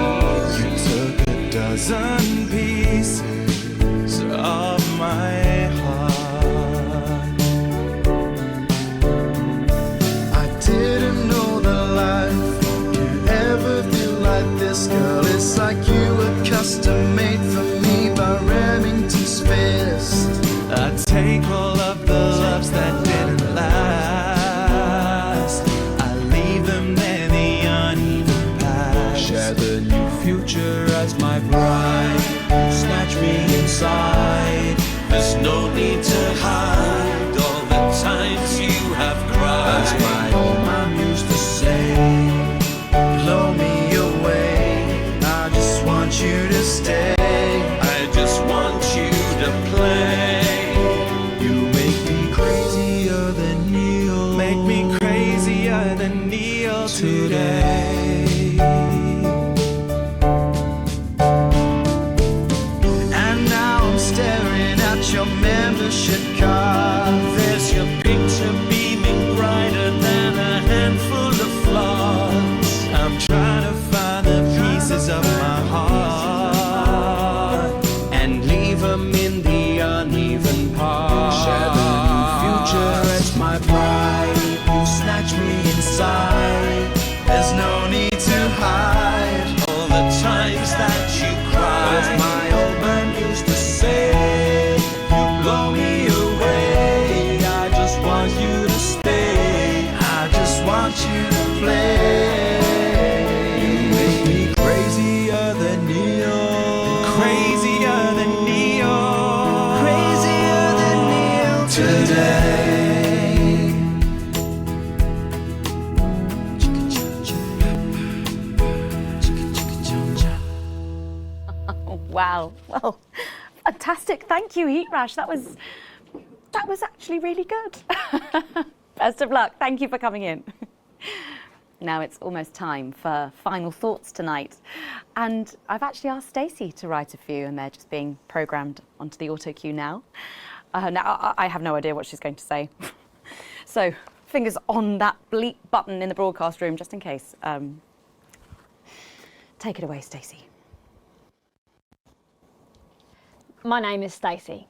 took a dozen pieces of my heart. I didn't know that life could ever feel like this, girl. It's like you were custom made for me by Remington's fist. I take all of the loves that didn't last. I leave them there, the uneven past. Share the new future as my bride. Snatch me inside. There's no need to hide all the times you have cried. As my old mom used to say, blow me away. I just want you to stay. want you to play. You make me crazier than neon. Crazier than neon. Crazier than neon today. Wow. Well, fantastic. Thank you, Heat Rash. That was actually really good. Best of luck. Thank you for coming in. Now it's almost time for final thoughts tonight. And I've actually asked Stacey to write a few, and they're just being programmed onto the auto cue now. Now, I have no idea what she's going to say. So, fingers on that bleep button in the broadcast room, just in case. Take it away, Stacey. My name is Stacey.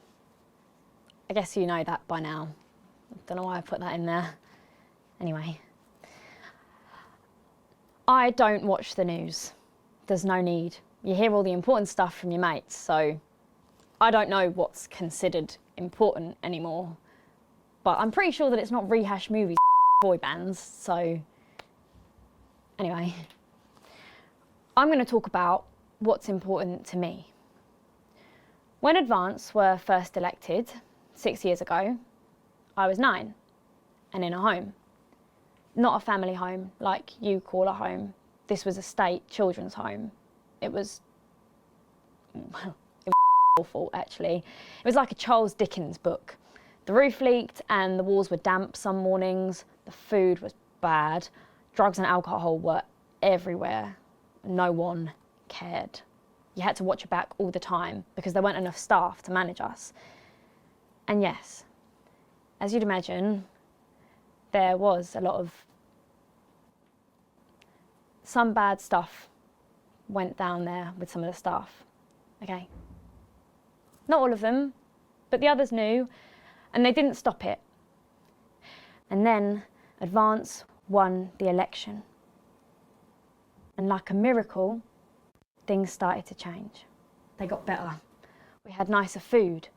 I guess you know that by now. Don't know why I put that in there. Anyway. I don't watch the news. There's no need. You hear all the important stuff from your mates, so I don't know what's considered important anymore. But I'm pretty sure that it's not rehash movies, boy bands, so anyway. I'm going to talk about what's important to me. When Advance were first elected 6 years ago, I was 9 and in a home. Not a family home like you call a home. This was a state children's home. It was awful, actually. It was like a Charles Dickens book. The roof leaked and the walls were damp some mornings. The food was bad. Drugs and alcohol were everywhere. No one cared. You had to watch your back all the time because there weren't enough staff to manage us. And yes, as you'd imagine, there was a lot of some bad stuff went down there with some of the staff, okay? Not all of them, but the others knew, and they didn't stop it. And then Advance won the election. And like a miracle, things started to change. They got better. We had nicer food.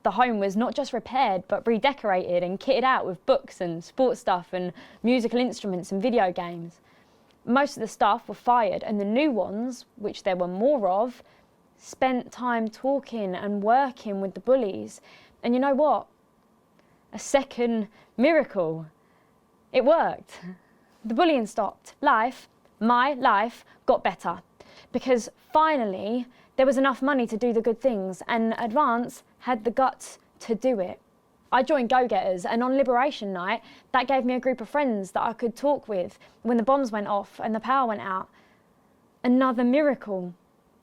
The home was not just repaired, but redecorated and kitted out with books and sports stuff and musical instruments and video games. Most of the staff were fired, and the new ones, which there were more of, spent time talking and working with the bullies. And you know what? A second miracle. It worked. The bullying stopped. Life, my life, got better. Because finally, there was enough money to do the good things, and Advance had the guts to do it. I joined Go Getters, and on Liberation Night, that gave me a group of friends that I could talk with when the bombs went off and the power went out. Another miracle.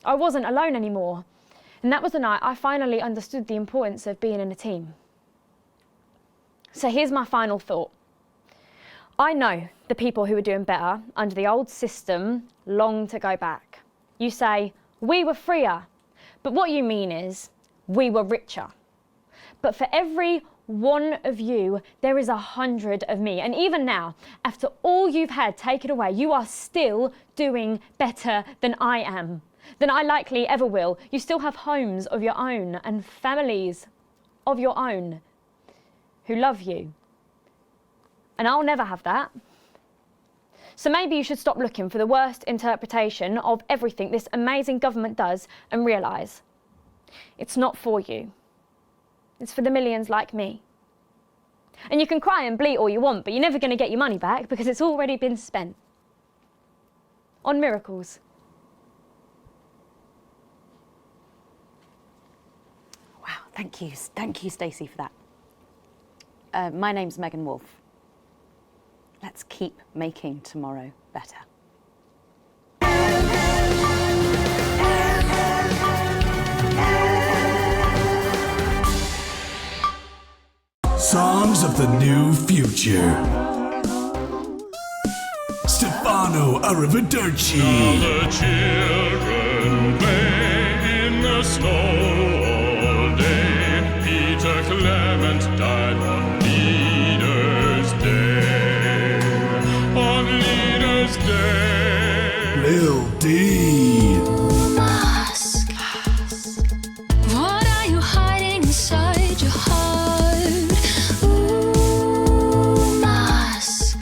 I wasn't alone anymore. And that was the night I finally understood the importance of being in a team. So here's my final thought. I know the people who were doing better under the old system long to go back. You say, we were freer, but what you mean is, we were richer. But for every one of you, there is 100 of me. And even now, after all you've had taken away, you are still doing better than I am, than I likely ever will. You still have homes of your own and families of your own who love you. And I'll never have that. So maybe you should stop looking for the worst interpretation of everything this amazing government does and realise it's not for you. It's for the millions like me. And you can cry and bleat all you want, but you're never going to get your money back because it's already been spent on miracles. Wow, thank you, Stacey, for that. My name's Megan Wolf. Let's keep making tomorrow better. Songs of the New Future. Stefano Arrivederci. Now the children play in the snow all day. Peter Clement died on Leaders' Day. On Leaders' Day. Lil D. Mask. What are you hiding inside your heart? Ooh, mask.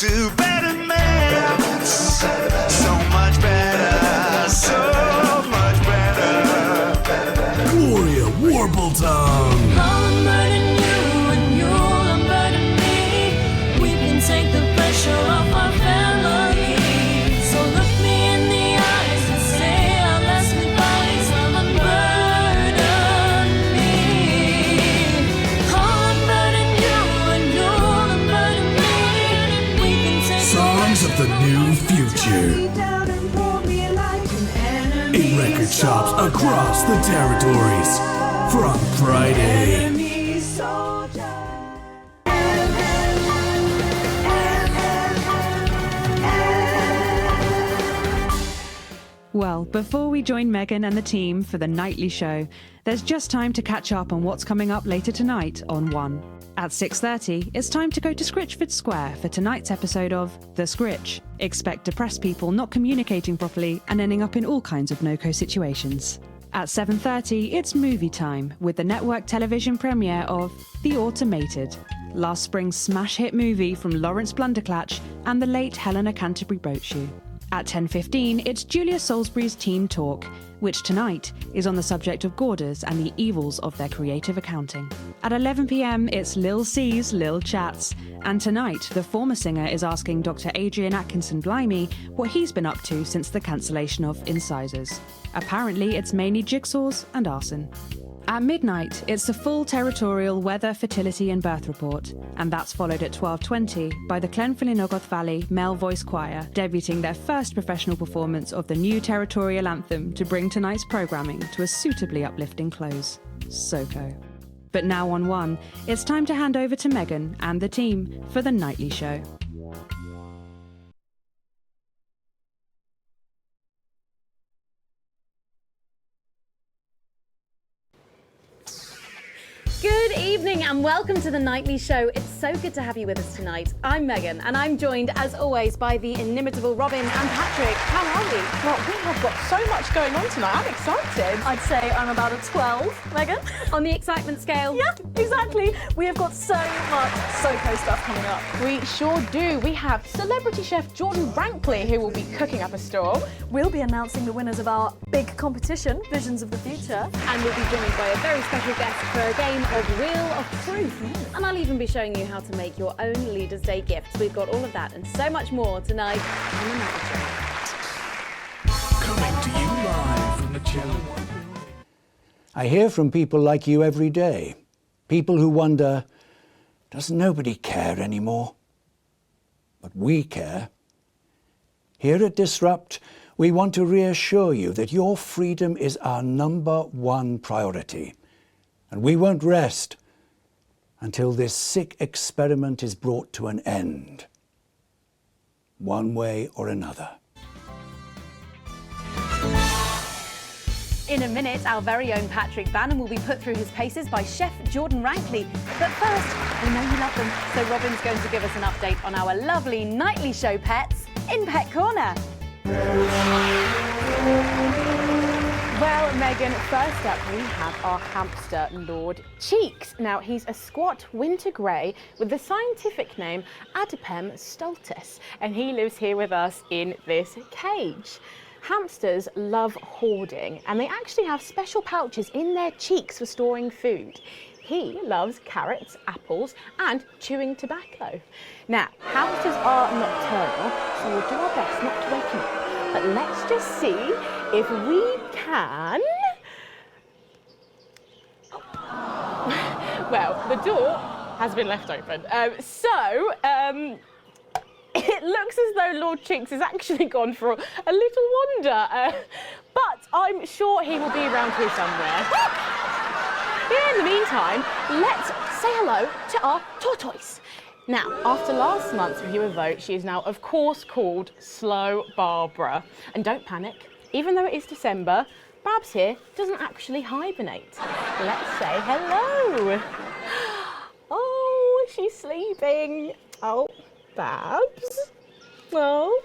to better men. So much better, so much better. Warrior Warble Tongue. I'll unburden you and you'll unburden me. We can take the pressure off our family. So look me in the eyes and say our last goodbyes. I'll unburden me. I'll unburden you and you'll unburden me. We can take Songs of the new future. In record shops across the territories. From Friday. Well, before we join Megan and the team for the nightly show, there's just time to catch up on what's coming up later tonight on 1. At 6:30, it's time to go to Scritchford Square for tonight's episode of The Scritch. Expect depressed people not communicating properly and ending up in all kinds of no-co situations. At 7:30, it's movie time with the network television premiere of The Automated, last spring's smash hit movie from Lawrence Blunderclatch and the late Helena Canterbury Boatshoe. At 10:15, it's Julia Salisbury's Team Talk, which tonight is on the subject of Gorders and the evils of their creative accounting. At 11 p.m, it's Lil C's Lil Chats, and tonight the former singer is asking Dr. Adrian Atkinson Blimey what he's been up to since the cancellation of Incisors. Apparently, it's mainly jigsaws and arson. At midnight, it's the full territorial weather, fertility and birth report, and that's followed at 12:20 by the Clenfillinogorth Valley Male Voice Choir, debuting their first professional performance of the new territorial anthem to bring tonight's programming to a suitably uplifting close. SoCo. But now on 1, it's time to hand over to Megan and the team for the nightly show. Good evening and welcome to the Nightly Show. It's so good to have you with us tonight. I'm Megan and I'm joined as always by the inimitable Robin and Patrick. How are we? Well, we have got so much going on tonight. I'm excited. I'd say I'm about a 12, Megan. On the excitement scale? Yeah, exactly. We have got so much SoCo stuff coming up. We sure do. We have celebrity chef Jordan Brankley, who will be cooking up a storm. We'll be announcing the winners of our big competition, Visions of the Future. And we'll be joined by a very special guest for a game of Wheel of Truth. And I'll even be showing you how to make your own Leaders' Day gifts. We've got all of that and so much more tonight on the Nightly Show. Coming to you live from the Channel. I hear from people like you every day. People who wonder, does nobody care anymore? But we care. Here at Disrupt, we want to reassure you that your freedom is our #1 priority. And we won't rest until this sick experiment is brought to an end, one way or another. In a minute, our very own Patrick Bannon will be put through his paces by Chef Jordan Rankley. But first, we know you love them, so Robin's going to give us an update on our lovely Nightly Show pets in Pet Corner. Well, Megan, first up we have our hamster, Lord Cheeks. Now, he's a squat winter grey with the scientific name Adipem stultus, and he lives here with us in this cage. Hamsters love hoarding, and they actually have special pouches in their cheeks for storing food. He loves carrots, apples, and chewing tobacco. Now, hamsters are nocturnal, so we'll do our best not to wake him up. But let's just see if we can... Well, the door has been left open. It looks as though Lord Cheeks has actually gone for a little wander, but I'm sure he will be around here somewhere. In the meantime, let's say hello to our tortoise. Now, after last month's viewer vote, she is now, of course, called Slow Barbara. And don't panic, even though it is December, Babs here doesn't actually hibernate. Let's say hello. Oh, she's sleeping. Oh, Babs. Oh.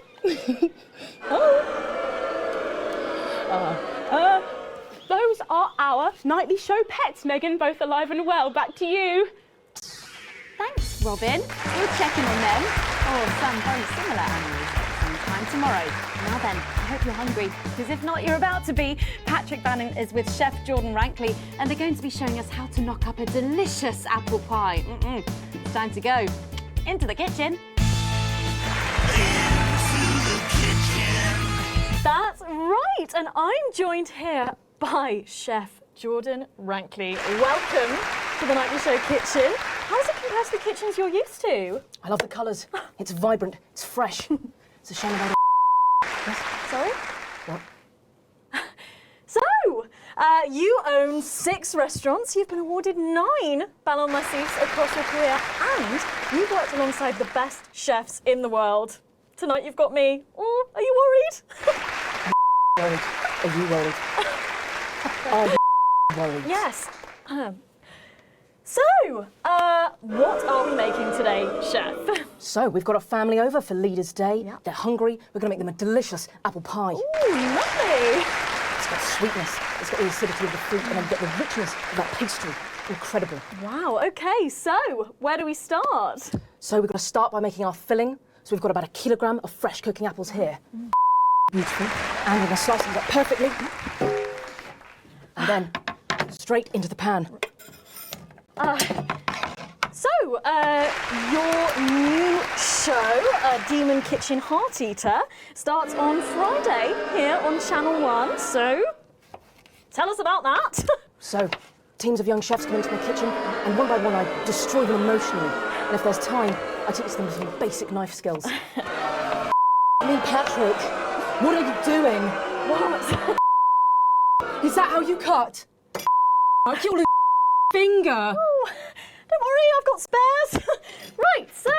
Those are our Nightly Show pets, Megan, both alive and well. Back to you. Thanks, Robin. We'll check in on them. Oh, some very similar animals at some time tomorrow. Now then, I hope you're hungry, because if not, you're about to be. Patrick Bannon is with Chef Jordan Rankley, and they're going to be showing us how to knock up a delicious apple pie. It's time to go into the kitchen. That's right, and I'm joined here by Chef Jordan Rankley. Welcome to the Nightly Show kitchen. How does it compare to the kitchens you're used to? I love the colours. It's vibrant. It's fresh. It's a shame about Yes? Sorry? What? So, you own 6 restaurants. You've been awarded 9 Ballon d'Or across your career, and you've worked alongside the best chefs in the world. Tonight you've got me. Oh, are you worried? Worried. Are you worried? Are you worried? Yes. So, what are we making today, Chef? So, we've got a family over for Leaders' Day. They're hungry. We're going to make them a delicious apple pie. Ooh, lovely. It's got sweetness. It's got the acidity of the fruit, and then you get the richness of that pastry. Incredible. Wow, okay, so where do we start? So, we've got to start by making our filling. So, we've got about 1 kilogram of fresh cooking apples here. Beautiful. And we're going to slice them up perfectly. And then straight into the pan. Your new show, Demon Kitchen Heart Eater, starts on Friday here on Channel 1. So, tell us about that. So, teams of young chefs come into my kitchen, and one by one I destroy them emotionally. And if there's time, I teach them some basic knife skills. I mean, Patrick, what are you doing? What? Is that how you cut? I'll kill his finger. Oh, don't worry, I've got spares. Right, so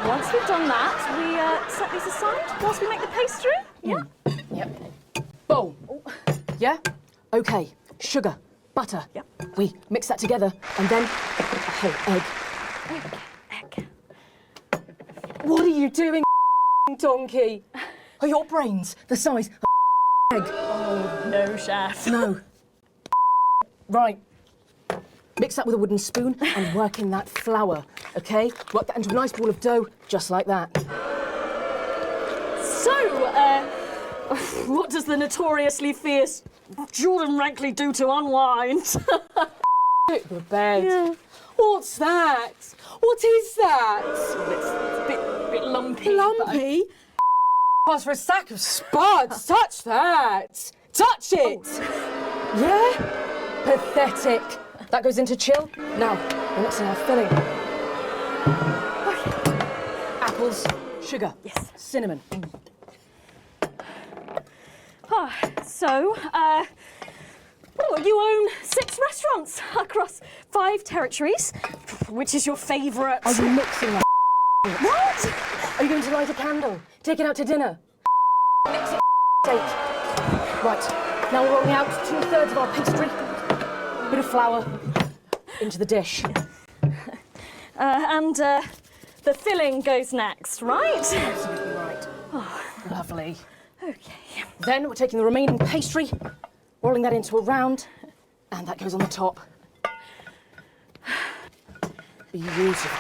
once we've done that, we set these aside whilst we make the pastry. Yeah? Yep. Bowl. Yeah? Okay. Sugar, butter. Yep. We mix that together, and then a whole egg. Egg. What are you doing, donkey? Are your brains the size of an egg? Oh, no, Chef. No. Right. Mix that with a wooden spoon and work in that flour, okay? Work that into a nice ball of dough, just like that. So, what does the notoriously fierce Jordan Rankley do to unwind? Sit the bed. Yeah. What's that? What is that? It's a bit lumpy. Lumpy? Pass for a sack of spuds. Touch that. Touch it. Yeah? Pathetic. That goes into chill. Now, we're mixing our filling. Apples, sugar, yes, cinnamon. So, you own 6 restaurants across 5 territories. Which is your favourite? Are you mixing that? What? Are you going to light a candle? Take it out to dinner? Mix it, steak. Right, now we're rolling out 2/3 of our pastry. Bit of flour into the dish. And the filling goes next, right? Absolutely right. Oh. Lovely. Okay. Then we're taking the remaining pastry, rolling that into a round, and that goes on the top. Beautiful.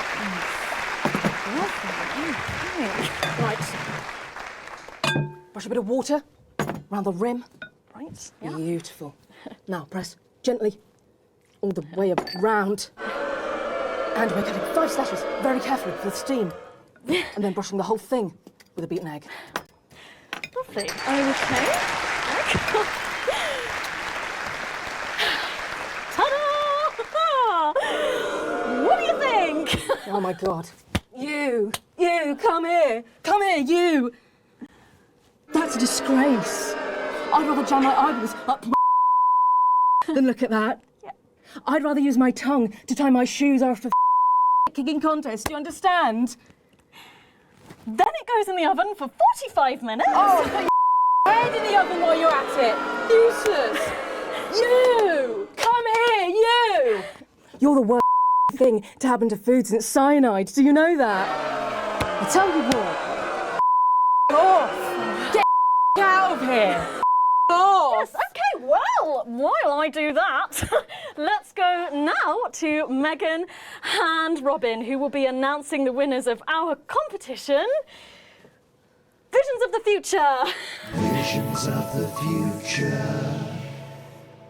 Right. Brush a bit of water around the rim. Right. Yeah. Beautiful. Now press gently all the way around. And we're cutting 5 slashes very carefully for the steam. And then brushing the whole thing with a beaten egg. Lovely. Okay. Ta-da! What do you think? Oh my God. You, come here, you. That's a disgrace. I'd rather jam my eyeballs up my than look at that. Yeah. I'd rather use my tongue to tie my shoes after a kicking contest, do you understand? Then it goes in the oven for 45 minutes. Oh, put your head in the oven while you're at it. Useless. You, come here, you. You're the worst thing to happen to food since cyanide. Do you know that? I tell you what. Off. Get out of here. Off. Yes, okay, well, Well, while I do that, let's go now to Megan and Robin, who will be announcing the winners of our competition. Visions of the Future. Visions of the future.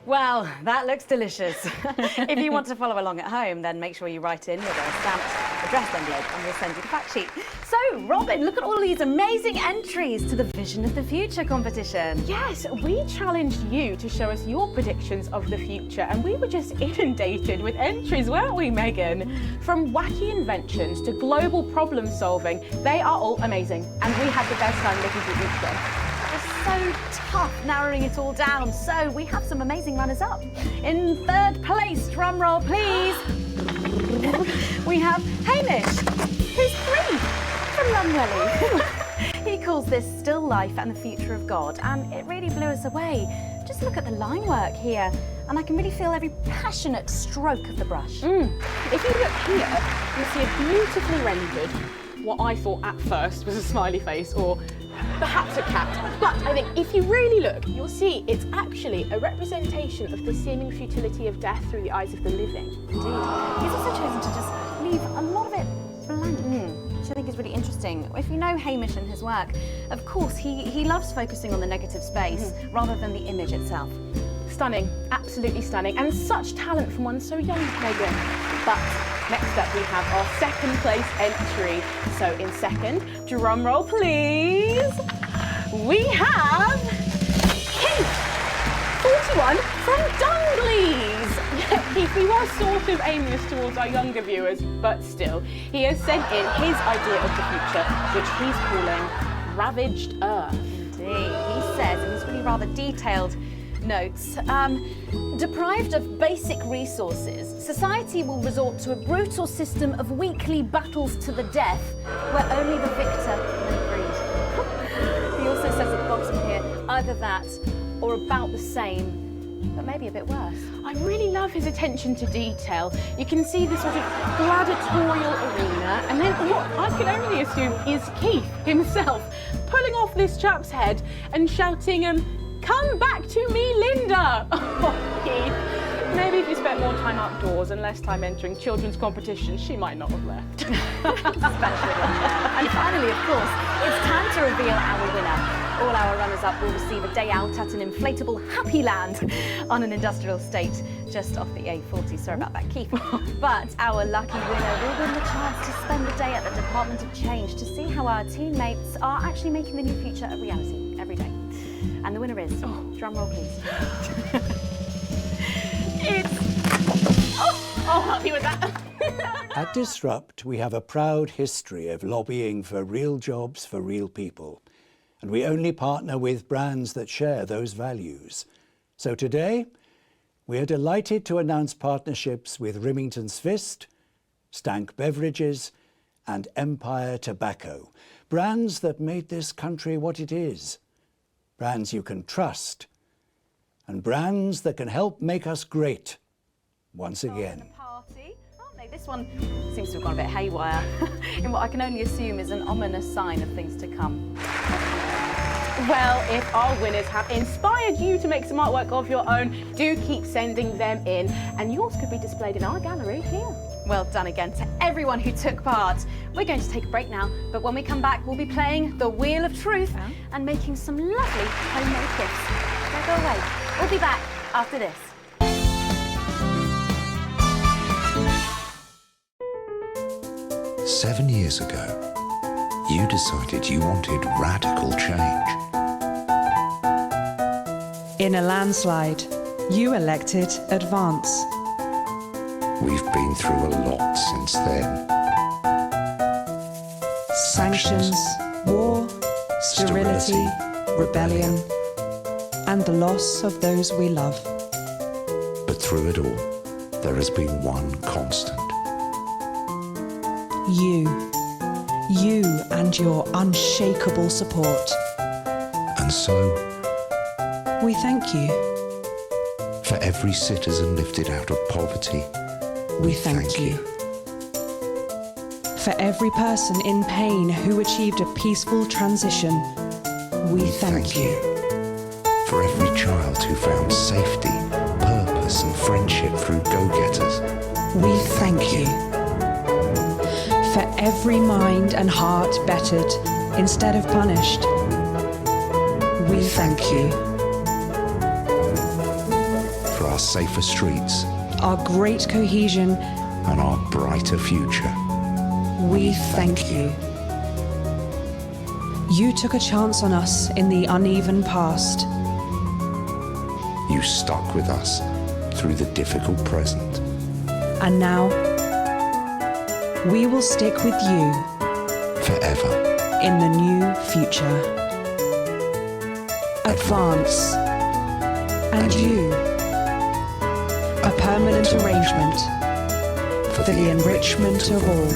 Well, that looks delicious. If you want to follow along at home, then make sure you write in with a stamped address envelope and we'll send you the fact sheet. So, Robin, look at all these amazing entries to the Vision of the Future competition. Yes, we challenged you to show us your predictions of the future, and we were just inundated with entries, weren't we, Megan? From wacky inventions to global problem solving, they are all amazing, and we had the best time looking through each one. It's so tough narrowing it all down, so we have some amazing runners-up. In third place, drum roll please, we have Hamish, who's 3 from Lunwelly. He calls this Still Life and the Future of God, and it really blew us away. Just look at the line work here, and I can really feel every passionate stroke of the brush. If you look here, you see a beautifully rendered, what I thought at first was a smiley face or perhaps a cat. But I think if you really look, you'll see it's actually a representation of the seeming futility of death through the eyes of the living. Indeed. He's also chosen to just leave a lot of it blank, which I think is really interesting. If you know Hamish and his work, of course, he loves focusing on the negative space rather than the image itself. Stunning, absolutely stunning, and such talent from one so young, Megan. But next up we have our second place entry. So in second, drum roll please, we have Keith, 41 from Dungleys. Keith, we were sort of aiming this towards our younger viewers, but still, he has sent in his idea of the future, which he's calling Ravaged Earth. Indeed, he says in his really rather detailed notes, deprived of basic resources, society will resort to a brutal system of weekly battles to the death, where only the victor may breed. He also says at the bottom here, either that or about the same, but maybe a bit worse. I really love his attention to detail. You can see the sort of gladiatorial arena, and then what I can only assume is Keith himself pulling off this chap's head and shouting, "Come back to me, Linda!" Oh, Keith. Maybe if you spent more time outdoors and less time entering children's competitions, she might not have left. And finally, of course, it's time to reveal our winner. All our runners-up will receive a day out at an inflatable Happy Land on an industrial estate just off the A40. Sorry about that, Keith. But our lucky winner will win the chance to spend the day at the Department of Change to see how our teammates are actually making the new future a reality every day. And the winner is, drum roll please. I'll help you with that. At Disrupt, we have a proud history of lobbying for real jobs for real people. And we only partner with brands that share those values. So today, we are delighted to announce partnerships with Remington's Fist, Stank Beverages, and Empire Tobacco. Brands that made this country what it is. Brands you can trust. And brands that can help make us great once again. Party, aren't they? This one seems to have gone a bit haywire in what I can only assume is an ominous sign of things to come. Well, if our winners have inspired you to make some artwork of your own, do keep sending them in, and yours could be displayed in our gallery here. Well done again to everyone who took part. We're going to take a break now, but when we come back, we'll be playing the Wheel of Truth and making some lovely homemade gifts. Don't go away. We'll be back after this. "7 years ago, you decided you wanted radical change. In a landslide, you elected Advance. We've been through a lot since then. Sanctions, war, sterility, rebellion, and the loss of those we love. But through it all, there has been one constant. You and your unshakable support. And so, We thank you. for every citizen lifted out of poverty, We thank you. For every person in pain who achieved a peaceful transition, we thank you. for every child who found safety and heart bettered instead of punished. We thank you. For our safer streets Our great cohesion, and our brighter future. we thank you. You took a chance on us in the uneven past. You stuck with us through the difficult present. And now, we will stick with you Forever. in the new future. Advance. And you. A permanent arrangement for the enrichment of all.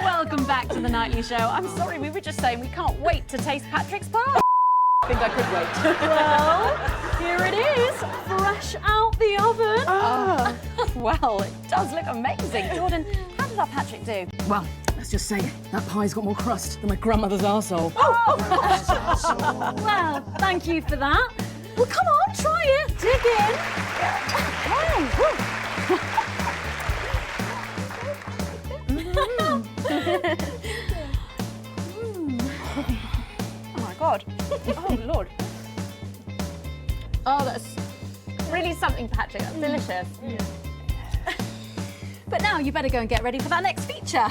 Welcome back to the Nightly Show. I'm sorry, we were just saying we can't wait to taste Patrick's pie. I think I could wait. Well, here it is, fresh out the oven. Well, it does look amazing. Jordan, how did our Patrick do? Well, let's just say that pie's got more crust than my grandmother's arsehole. Well, thank you for that. Well, come on, try it. Dig in. Oh my God. Oh Lord. Oh, that's really something, Patrick. That's delicious. But now you better go and get ready for that next feature.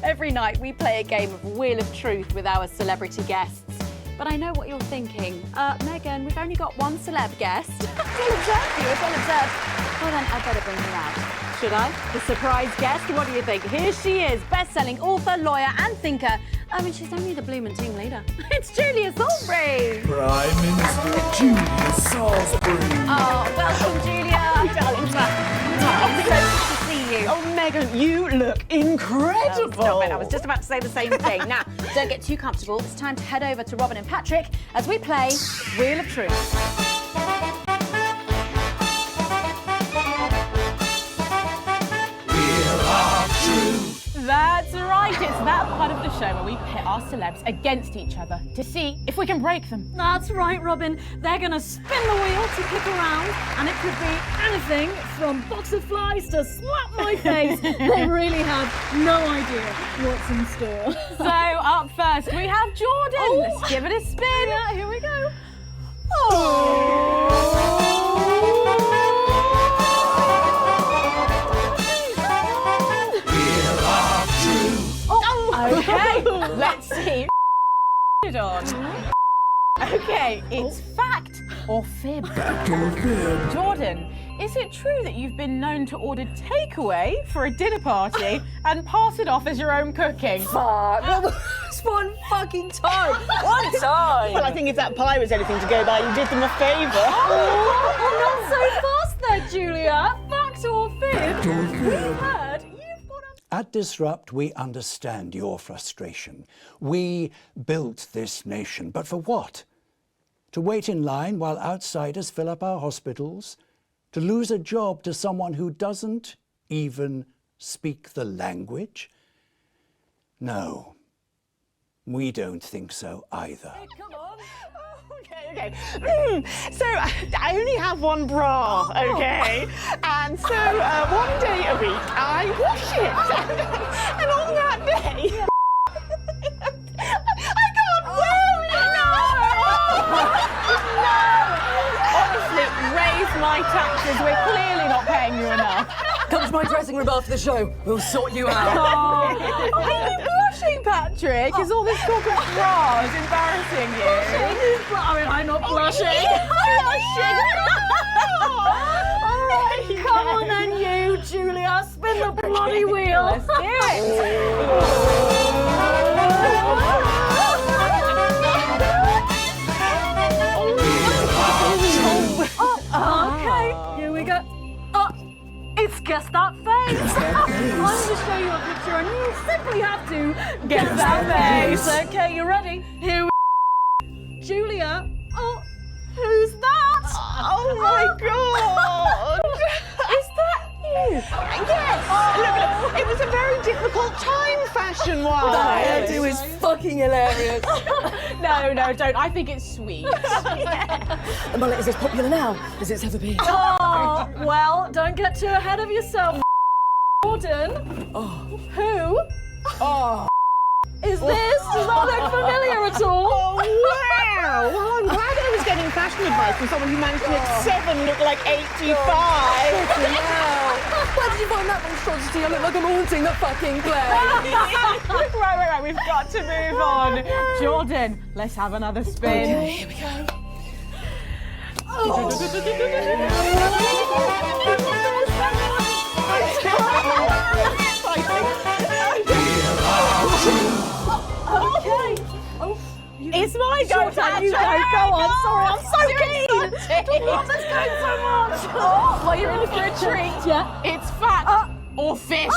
Every night we play a game of Wheel of Truth with our celebrity guests. But I know what you're thinking. Megan, we've only got one celeb guest. It's all observed you, it's all observed. Well then, I better bring her out. Should I? The surprise guest? What do you think? Here she is, best-selling author, lawyer and thinker. I mean, she's only the bloomin' team leader. It's Julia Salisbury. Prime Minister Julia Salisbury. Oh, welcome, Julia. Darling. So good to see you. Oh, Megan, you look incredible. Oh, stop it. I was just about to say the same thing. Now, don't get too comfortable. It's time to head over to Robin and Patrick as we play Wheel of Truth. That's right, it's that part of the show where we pit our celebs against each other to see if we can break them. That's right, Robin. They're going to spin the wheel to kick around, and it could be anything from box of flies to slap my face. They really have no idea what's in store. So, up first, we have Jordan. Oh. Let's give it a spin. Yeah, here we go. Okay, let's see. It on. Okay, it's fact or fib. Jordan, is it true that you've been known to order takeaway for a dinner party and pass it off as your own cooking? Fuck. It's one fucking time. One time. Well, I think if that pie was anything to go by, you did them a favour. Not so fast there, Julia. Fact or fib? We heard you've got a... At Disrupt, we understand your frustration. We built this nation, but for what? To wait in line while outsiders fill up our hospitals? To lose a job to someone who doesn't even speak the language? No, we don't think so either. Okay. So I only have one bra, okay? And so one day a week I wash it. And on that day, I can't wear it. No! Honestly, raise my taxes. We're clearly not paying you enough. Come to my dressing room after the show. We'll sort you out. Are you blushing, Patrick? Is all this talk of bras embarrassing you? I'm not blushing. Alright, come on then, you, Julia. Spin the bloody wheel. Let's do it. Okay, here we go. It's Guess That Face. I'm going to show you a picture and you simply have to Guess that face. Okay, you ready? Here we Julia. Oh, who's that? Oh my God! Is that you? Yes! Look, it was a very difficult time, Fashion. question The why. hairdo is fucking hilarious. No, don't. I think it's sweet. The mullet is as popular now as it's ever been. Oh, well, don't get too ahead of yourself, Jordan. Who is this? Does that look familiar at all? Oh, wow! Well, I'm glad I was getting fashion advice from someone who managed to make 7 look like 85. Where did you find that monstrosity? I look like I'm haunting the fucking place. Right. We've got to move on. Jordan, let's have another spin. Okay, here we go. Okay. It's my go time. You go. Go on. Sorry, I'm so keen. Seriously. The water's going so much. Well, you're in for a treat. Yeah. It's fat or fish.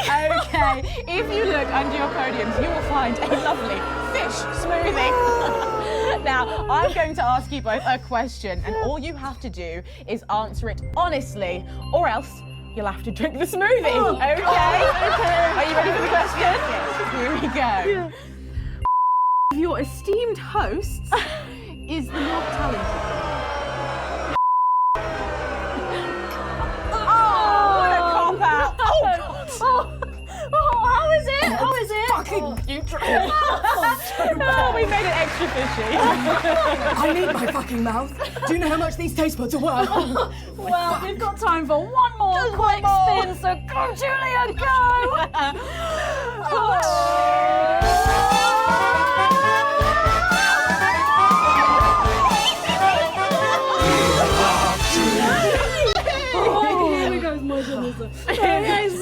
Okay, if you look under your podiums, you will find a lovely fish smoothie. Now, I'm going to ask you both a question, and all you have to do is answer it honestly, or else you'll have to drink the smoothie. Okay? Are you ready for the question? Yes. Here we go. Your esteemed hosts is the more talented. What a cop-out. Oh, How is it? How is it? Fucking nutrient. Oh, we made it extra fishy. I need my fucking mouth. Do you know how much these taste buds are worth? Well, we've got time for one more quick spin, so go, Julia, go! Here we go, my goodness. Okay, so,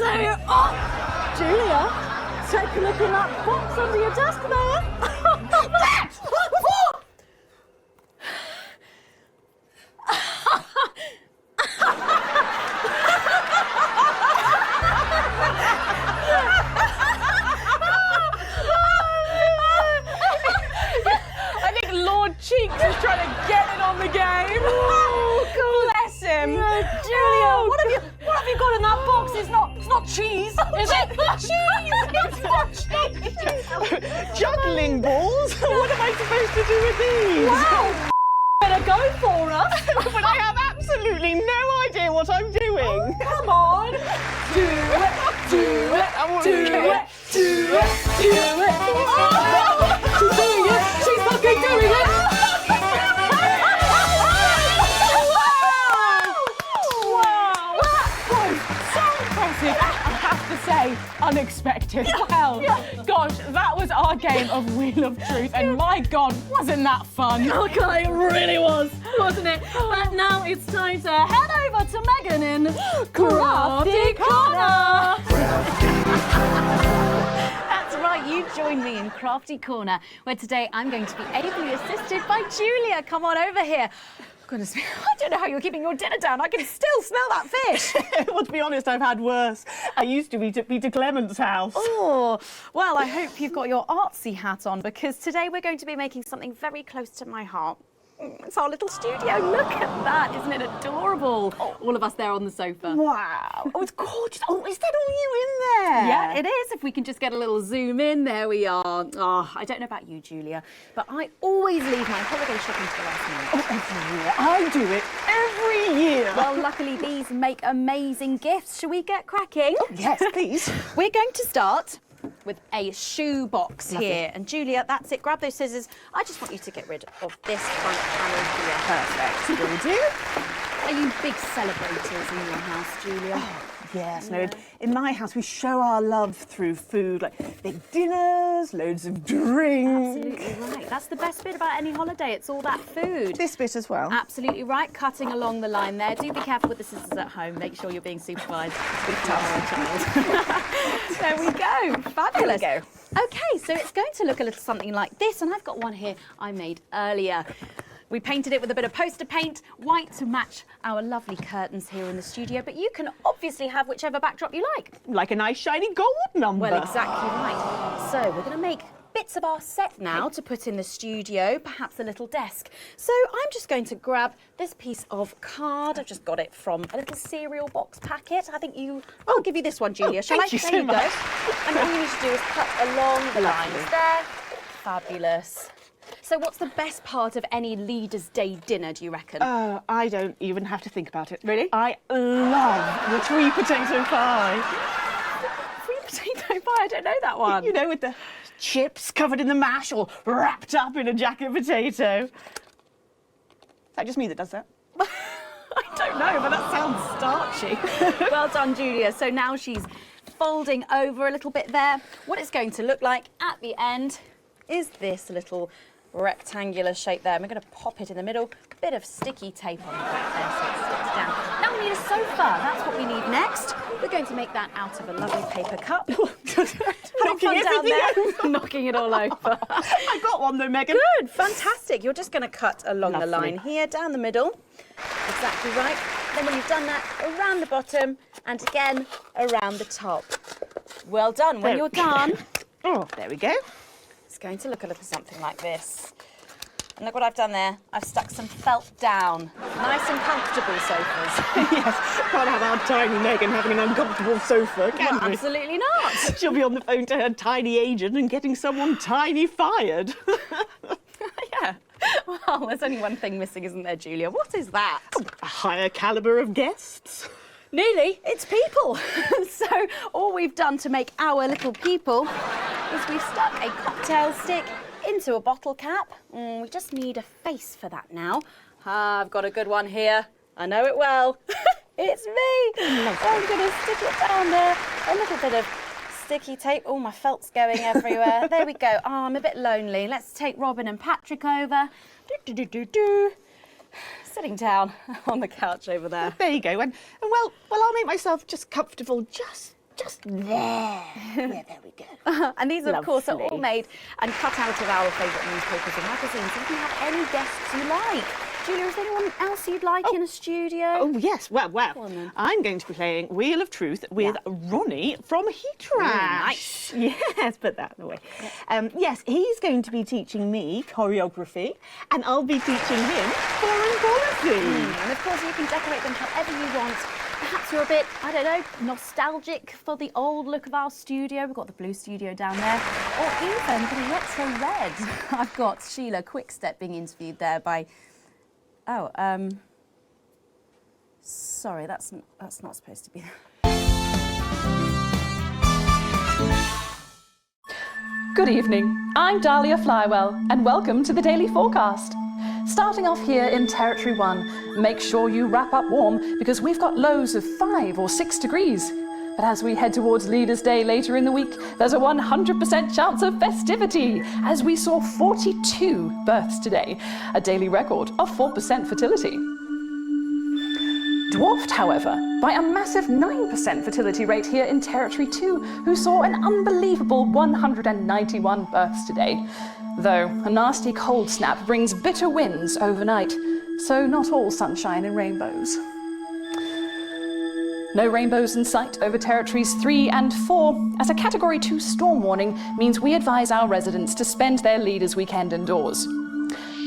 Julia, take a look in that box under your desk there. I think Lord Cheeks is trying to get it on the game. Oh, bless him. Julia, what have you got in that box? It's not cheese, is it? It's not cheese. Juggling balls? What am I supposed to do with these? Wow. Better go for us. But I have absolutely no idea what I'm doing. Come on. Do it. I want to do it. She's doing it. She's fucking doing it. Wow. That was so impressive. I have to say, unexpected. Well, gosh, that was our game of Wheel of Truth, and my God, wasn't that fun? Okay, it really was, wasn't it? But now it's time to head over to Megan in Crafty Corner. That's right, you joined me in Crafty Corner, where today I'm going to be ably assisted by Julia. Come on over here. Goodness me, I don't know how you're keeping your dinner down. I can still smell that fish. Well, to be honest, I've had worse. I used to eat at Peter Clement's house. Oh, well, I hope you've got your artsy hat on, because today we're going to be making something very close to my heart. It's our little studio. Look at that. Isn't it adorable? All of us there on the sofa. Wow. Oh, it's gorgeous. Oh, is that all you in there? Yeah, it is. If we can just get a little zoom in, there we are. Oh, I don't know about you, Julia, but I always leave my holiday shopping to the last minute. Oh, every year. I do it every year. Well, luckily these make amazing gifts. Shall we get cracking? Yes, please. We're going to start with a shoe box here. And Julia, that's it. Grab those scissors. I just want you to get rid of this front panel here. Perfect. Will do. Are you big celebrators in your house, Julia? Yes, no. In my house, we show our love through food, like big dinners, loads of drinks. Absolutely right. That's the best bit about any holiday. It's all that food. This bit as well. Absolutely right. Cutting along the line there. Do be careful with the scissors at home. Make sure you're being supervised. There we go. Fabulous. There we go. Okay, so it's going to look a little something like this, and I've got one here I made earlier. We painted it with a bit of poster paint, white to match our lovely curtains here in the studio, but you can obviously have whichever backdrop you like. Like a nice shiny gold number. Well, exactly right. So we're going to make bits of our set now to put in the studio, perhaps a little desk. So I'm just going to grab this piece of card. I've just got it from a little cereal box packet. I think I'll give you this one, Julia. Shall I? thank you There so you much. go. And all you need to do is cut along the lines there. Fabulous. So what's the best part of any Leaders' Day dinner, do you reckon? I don't even have to think about it. Really? I love the sweet potato pie. Sweet potato pie? I don't know that one. You know, with the chips covered in the mash, all wrapped up in a jacket potato. Is that just me that does that? I don't know, but that sounds starchy. Well done, Julia. So now she's folding over a little bit there. What it's going to look like at the end is this little rectangular shape there. And we're going to pop it in the middle. A bit of sticky tape on the back there so it sticks down. Now we need a sofa. That's what we need next. We're going to make that out of a lovely paper cup. Having fun down there, knocking it all over. I got one though, Megan. Good, fantastic. You're just going to cut along the Lovely. line here, down the middle. Exactly right. Then when you've done that, around the bottom and again around the top. Well done. When There. you're done, Oh, there we go. it's going to look a little something like this. And look what I've done there. I've stuck some felt down. Nice and comfortable sofas. Yes, can't have our tiny Megan having an uncomfortable sofa, can Well, we? absolutely not. She'll be on the phone to her tiny agent and getting someone tiny fired. Yeah. Well, there's only one thing missing, isn't there, Julia? What is that? A higher calibre of guests. Nearly, it's people. So all we've done to make our little people is we've stuck a cocktail stick into a bottle cap. We just need a face for that now. I've got a good one here. I know it well. It's me. I'm going to stick it down there. A little bit of sticky tape. Oh, my felt's going everywhere. There we go. Oh, I'm a bit lonely. Let's take Robin and Patrick over. Sitting down on the couch over there. There you go. And well, I'll make myself just comfortable just there. Yeah, there we go. And these, of course, are all Lovely. made and cut out of our favourite newspapers and magazines. You can have any guests you like. Julia, is there anyone else you'd like in a studio? Oh, yes. Well, Go on then. I'm going to be playing Wheel of Truth with Ronnie from Heat Rash. nice. Yes, put that away. Yes, he's going to be teaching me choreography, and I'll be teaching him foreign policy. And of course, you can decorate them however you want. Perhaps you're a bit, I don't know, nostalgic for the old look of our studio. We've got the blue studio down there. Or even the retro red. I've got Sheila Quickstep being interviewed there by... Oh, sorry, that's not supposed to be there. Good evening. I'm Dahlia Flywell, and welcome to the Daily Forecast. Starting off here in Territory 1, make sure you wrap up warm because we've got lows of 5 or 6 degrees. But as we head towards Leaders' Day later in the week, there's a 100% chance of festivity, as we saw 42 births today, a daily record of 4% fertility. Dwarfed, however, by a massive 9% fertility rate here in Territory 2, who saw an unbelievable 191 births today. Though a nasty cold snap brings bitter winds overnight, so not all sunshine and rainbows. No rainbows in sight over Territories 3 and 4, as a Category 2 storm warning means we advise our residents to spend their Leaders' Weekend indoors.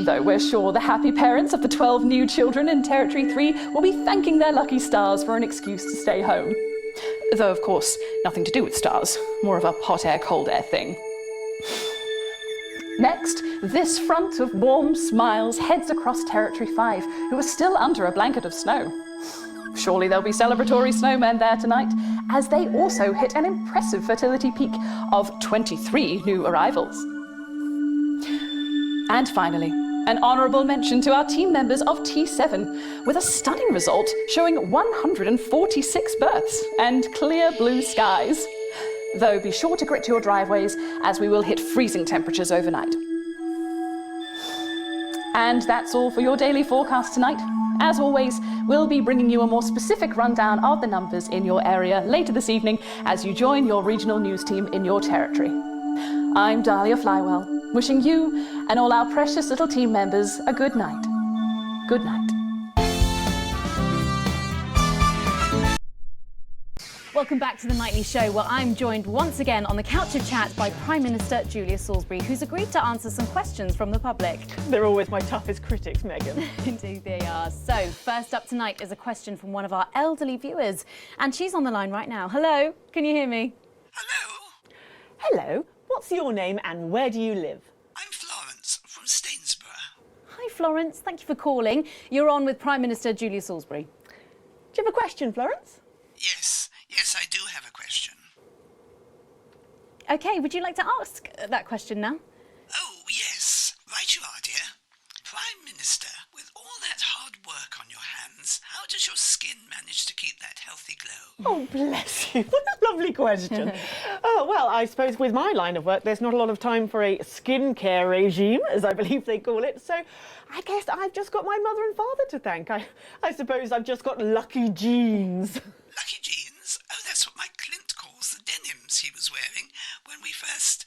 Though we're sure the happy parents of the 12 new children in Territory 3 will be thanking their lucky stars for an excuse to stay home. Though, of course, nothing to do with stars, more of a hot air, cold air thing. Next, this front of warm smiles heads across Territory 5, who are still under a blanket of snow. Surely there'll be celebratory snowmen there tonight, as they also hit an impressive fertility peak of 23 new arrivals. And finally, an honourable mention to our team members of T7, with a stunning result showing 146 births and clear blue skies. Though be sure to grit your driveways, as we will hit freezing temperatures overnight. And that's all for your daily forecast tonight. As always, we'll be bringing you a more specific rundown of the numbers in your area later this evening as you join your regional news team in your territory. I'm Dahlia Flywell, wishing you and all our precious little team members a good night. Good night. Welcome back to the Nightly Show, where I'm joined once again on the couch of chat by Prime Minister Julia Salisbury, who's agreed to answer some questions from the public. They're always my toughest critics, Megan. Indeed they are. So, first up tonight is a question from one of our elderly viewers, and she's on the line right now. Hello, can you hear me? Hello, what's your name and where do you live? Florence from Stainsborough. Hi, Florence. Thank you for calling. You're on with Prime Minister Julia Salisbury. Do you have a question, Florence? Yes, I do have a question. OK, would you like to ask that question now? Oh, yes. Right you are, dear. Prime Minister, with all that hard work on your hands, how does your skin manage to keep that healthy glow? Oh, bless you. What a lovely question. Oh, well, I suppose with my line of work, there's not a lot of time for a skincare regime, as I believe they call it. So I guess I've just got my mother and father to thank. I suppose I've just got lucky genes. Lucky jeans? Oh, that's what my Clint calls the denims he was wearing when we first,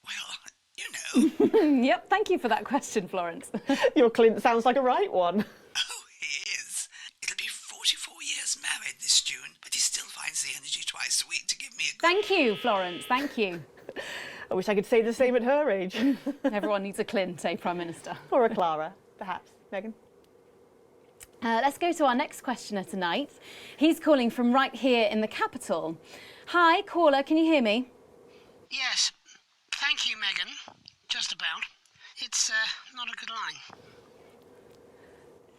well, you know. Yep, thank you for that question, Florence. Your Clint sounds like a right one. Oh, he is. It'll be 44 years married this June, but he still finds the energy twice a week to give me a... Thank you, Florence, thank you. I wish I could say the same at her age. Everyone needs a Clint, eh, Prime Minister? Or a Clara, perhaps. Megan? Let's go to our next questioner tonight. He's calling from right here in the capital. Hi, caller, can you hear me? Yes. Thank you, Megan. Just about. It's not a good line.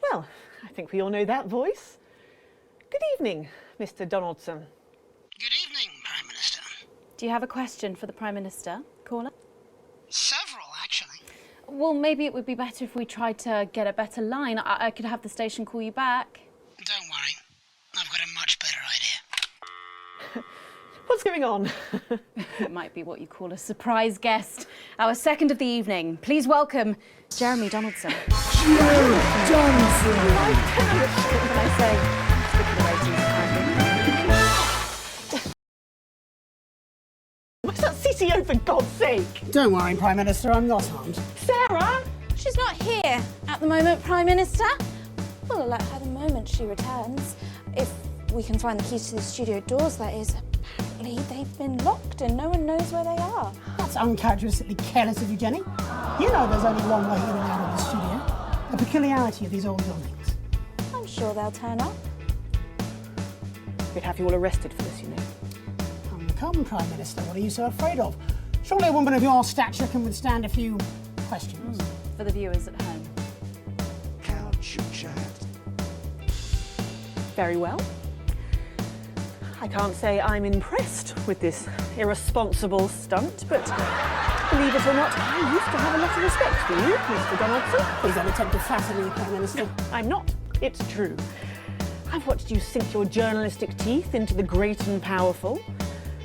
Well, I think we all know that voice. Good evening, Mr. Donaldson. Good evening, Prime Minister. Do you have a question for the Prime Minister, caller? Several, actually. Well, maybe it would be better if we tried to get a better line. I could have the station call you back. Don't worry. I've got a much better idea. What's going on? It might be what you call a surprise guest. Our second of the evening. Please welcome Jeremy Donaldson. Jeremy Donaldson! What can I say? Stick to the ratings, Where's that CCO, for God's sake? Don't worry, Prime Minister, I'm not harmed. Sarah? She's not here at the moment, Prime Minister. We'll let her the moment she returns. If we can find the keys to the studio doors, that is. Apparently, they've been locked and no one knows where they are. That's uncharacteristically careless of you, Jenny. You know there's only one way in and out of the studio. A peculiarity of these old buildings. I'm sure they'll turn up. We'd have you all arrested for this, you know. Come, Prime Minister, what are you so afraid of? Surely a woman of your stature can withstand a few questions. For the viewers at home. Couch chat. Very well. I can't say I'm impressed with this irresponsible stunt, but believe it or not, I used to have a lot of respect for you, Mr. Donaldson. Please don't attempt to flatter me, Prime Minister. No, I'm not. It's true. I've watched you sink your journalistic teeth into the great and powerful.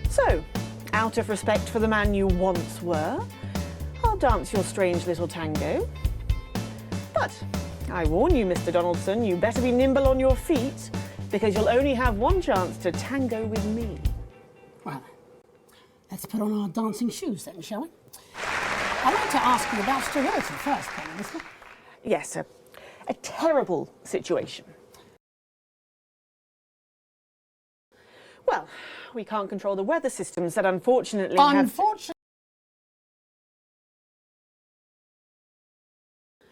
So, out of respect for the man you once were, I'll dance your strange little tango. But I warn you, Mr. Donaldson, you better be nimble on your feet, because you'll only have one chance to tango with me. Well, let's put on our dancing shoes then, shall we? I'd like to ask you about sterility first, Prime Minister. Yes, a terrible situation. Well, we can't control the weather systems that unfortunately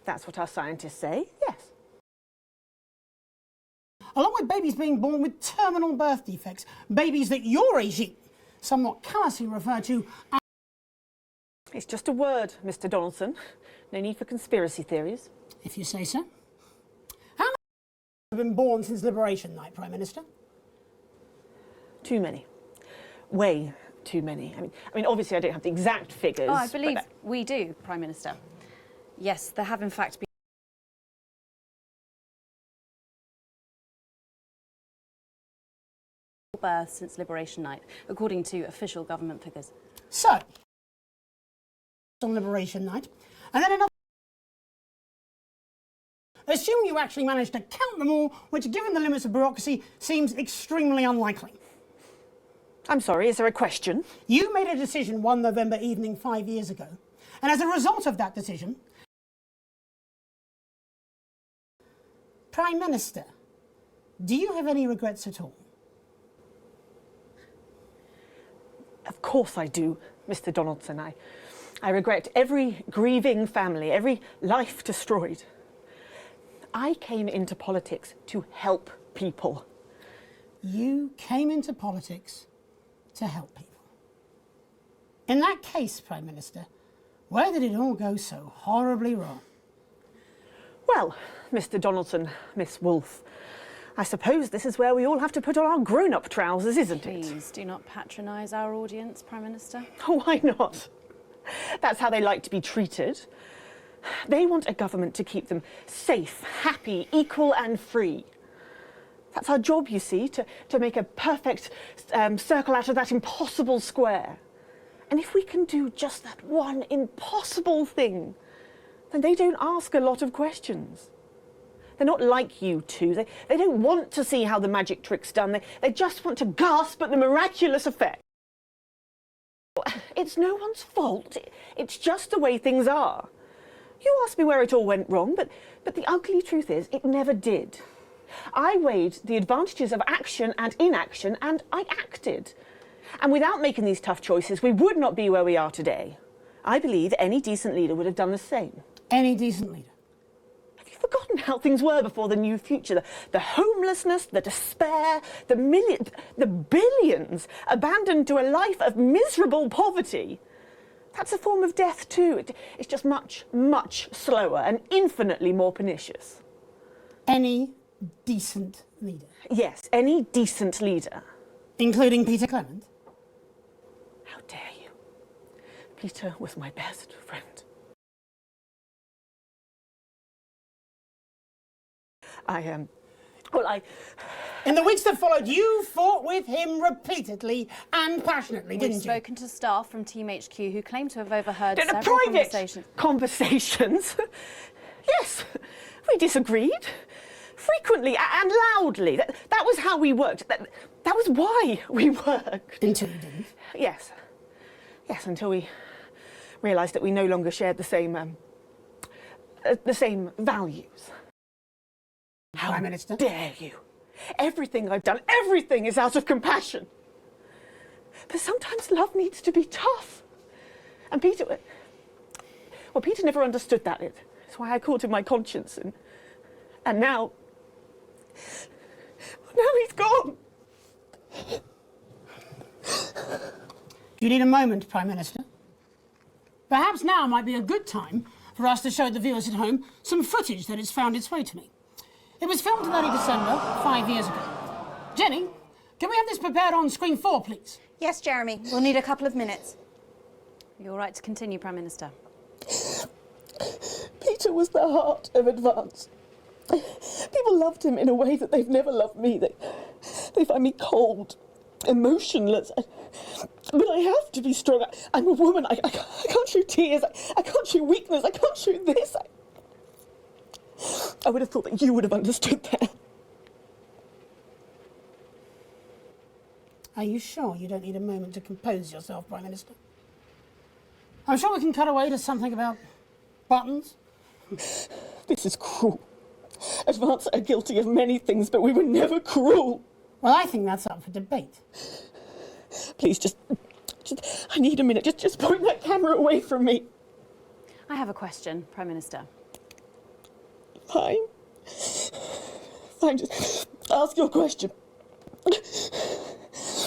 That's what our scientists say, yes. Along with babies being born with terminal birth defects, babies that your regime somewhat callously refer to as... It's just a word, Mr. Donaldson. No need for conspiracy theories. If you say so. How many have been born since Liberation Night, Prime Minister? Too many. Way too many. I mean, obviously I don't have the exact figures. Oh, I believe we do, Prime Minister. Yes, there have in fact been births since Liberation Night, according to official government figures. So, on Liberation Night, and then another... Assume you actually managed to count them all, which, given the limits of bureaucracy, seems extremely unlikely. I'm sorry, is there a question? You made a decision one November evening 5 years ago, and as a result of that decision, Prime Minister, do you have any regrets at all? Of course I do, Mr. Donaldson. I regret every grieving family, every life destroyed. I came into politics to help people. You came into politics to help people. In that case, Prime Minister, where did it all go so horribly wrong? Well, Mr. Donaldson, Miss Wolfe, I suppose this is where we all have to put on our grown-up trousers, isn't it? Please do not patronise our audience, Prime Minister. Why not? That's how they like to be treated. They want a government to keep them safe, happy, equal and free. That's our job, you see, to make a perfect circle out of that impossible square. And if we can do just that one impossible thing, then they don't ask a lot of questions. They're not like you two. They don't want to see how the magic trick's done. They just want to gasp at the miraculous effect. It's no one's fault. It's just the way things are. You asked me where it all went wrong, but the ugly truth is it never did. I weighed the advantages of action and inaction, and I acted. And without making these tough choices, we would not be where we are today. I believe any decent leader would have done the same. Any decent leader? Have you forgotten how things were before the new future? The homelessness, the despair, the billions abandoned to a life of miserable poverty. That's a form of death too. It's just much, much slower and infinitely more pernicious. Any decent leader? Yes, any decent leader. Including Peter Clement? How dare you? Peter was my best friend. In the weeks that followed, you fought with him repeatedly and passionately, didn't you? We've spoken to staff from Team HQ who claim to have overheard The several private conversations? Yes, we disagreed. Frequently and loudly. That was how we worked. That was why we worked. Until you didn't? Yes. Yes, until we realised that we no longer shared the same values. How Prime Minister? dare you? Everything I've done, everything is out of compassion. But sometimes love needs to be tough. And Peter never understood that. That's why I called him my conscience. And now he's gone. You need a moment, Prime Minister. Perhaps now might be a good time for us to show the viewers at home some footage that has found its way to me. It was filmed in early December, 5 years ago. Jenny, can we have this prepared on screen 4, please? Yes, Jeremy. We'll need a couple of minutes. You're all right to continue, Prime Minister. Peter was the heart of Advance. People loved him in a way that they've never loved me. They find me cold, emotionless. But I have to be strong. I'm a woman. I can't show tears. I can't show weakness. I can't show this. I would have thought that you would have understood that. Are you sure you don't need a moment to compose yourself, Prime Minister? I'm sure we can cut away to something about buttons. This is cruel. Advance are guilty of many things, but we were never cruel. Well, I think that's up for debate. Please, just I need a minute. Just point that camera away from me. I have a question, Prime Minister. Fine, just ask your question.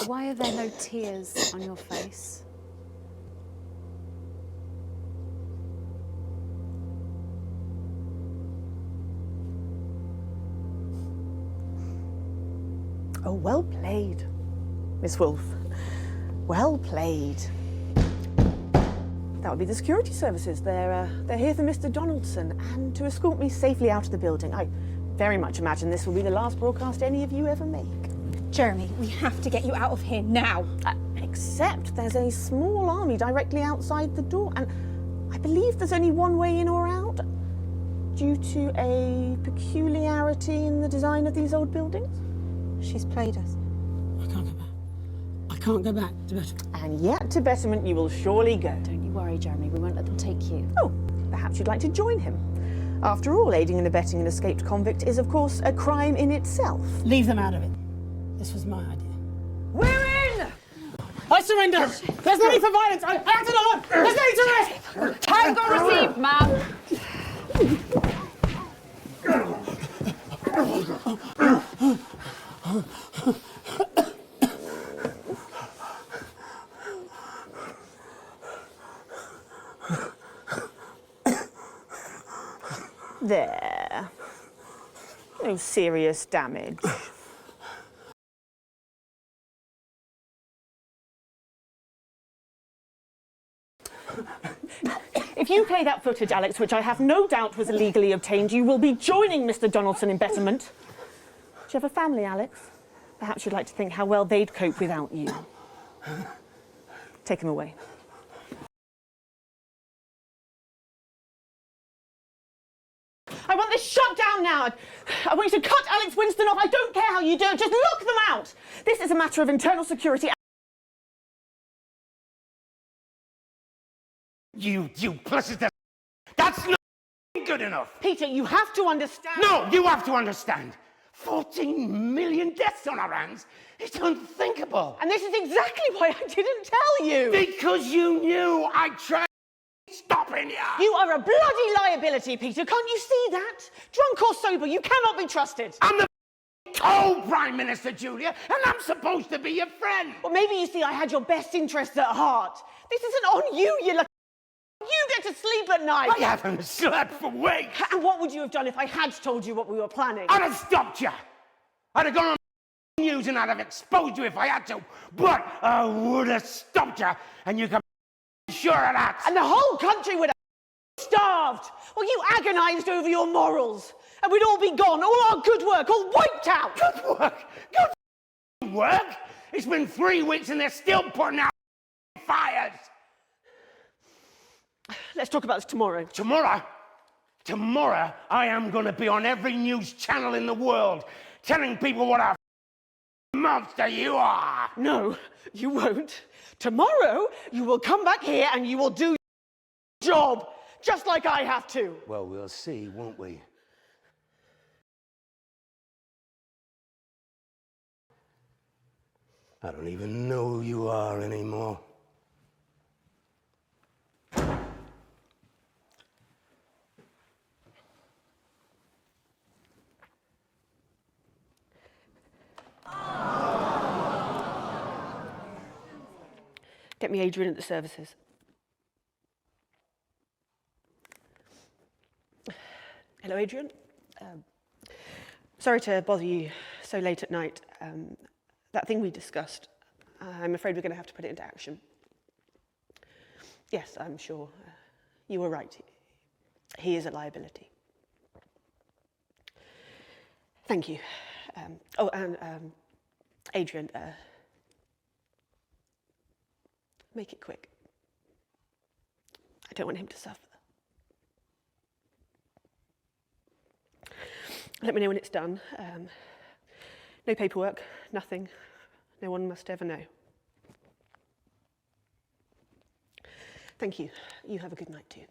Why are there no tears on your face? Oh, well played, Miss Wolfe. Well played. That would be the security services. They're here for Mr. Donaldson and to escort me safely out of the building. I very much imagine this will be the last broadcast any of you ever make. Jeremy, we have to get you out of here now. Except there's a small army directly outside the door, and I believe there's only one way in or out, due to a peculiarity in the design of these old buildings. She's played us. I can't go back. I can't go back to Betterment. And yet to Betterment you will surely go. Don't you worry, Jeremy. We won't let them take you. Oh, perhaps you'd like to join him. After all, aiding and abetting an escaped convict is, of course, a crime in itself. Leave them out of it. This was my idea. We're in! I surrender. There's no need for violence. I acted alone. There's no need to risk. Tango received, ma'am. There. No serious damage. If you play that footage, Alex, which I have no doubt was illegally obtained, you will be joining Mr. Donaldson in betterment. Do you have a family, Alex? Perhaps you'd like to think how well they'd cope without you. Take him away. I want this shut down now. I want you to cut Alex Winston off. I don't care how you do it. Just lock them out. This is a matter of internal security. You duplicitous. That's not good enough. Peter, you have to understand. No, you have to understand. 14 million deaths on our hands. It's unthinkable. And this is exactly why I didn't tell you. Because you knew I'd try stopping you. You are a bloody liability, Peter. Can't you see that? Drunk or sober, you cannot be trusted. I'm the co-Prime Minister, Julia, and I'm supposed to be your friend. Well, maybe you see I had your best interests at heart. This isn't on you, you lucky. You get to sleep at night. I haven't slept for weeks. And what would you have done if I had told you what we were planning? I'd have stopped you. I'd have gone on the news and I'd have exposed you if I had to. But I would have stopped you, and you can be sure of that. And the whole country would have starved. Well, you agonised over your morals. And we'd all be gone. All our good work, all wiped out. Good work? Good work? It's been 3 weeks and they're still putting out fires. Let's talk about this tomorrow. Tomorrow? Tomorrow, I am going to be on every news channel in the world telling people what a monster you are. No, you won't. Tomorrow, you will come back here and you will do your job, just like I have to. Well, we'll see, won't we? I don't even know who you are anymore. Get me Adrian at the services. Hello, Adrian. Sorry to bother you so late at night. That thing we discussed, I'm afraid we're going to have to put it into action. Yes, I'm sure. You were right. He is a liability. Thank you. Adrian, make it quick. I don't want him to suffer. Let me know when it's done. No paperwork, nothing. No one must ever know. Thank you. You have a good night too.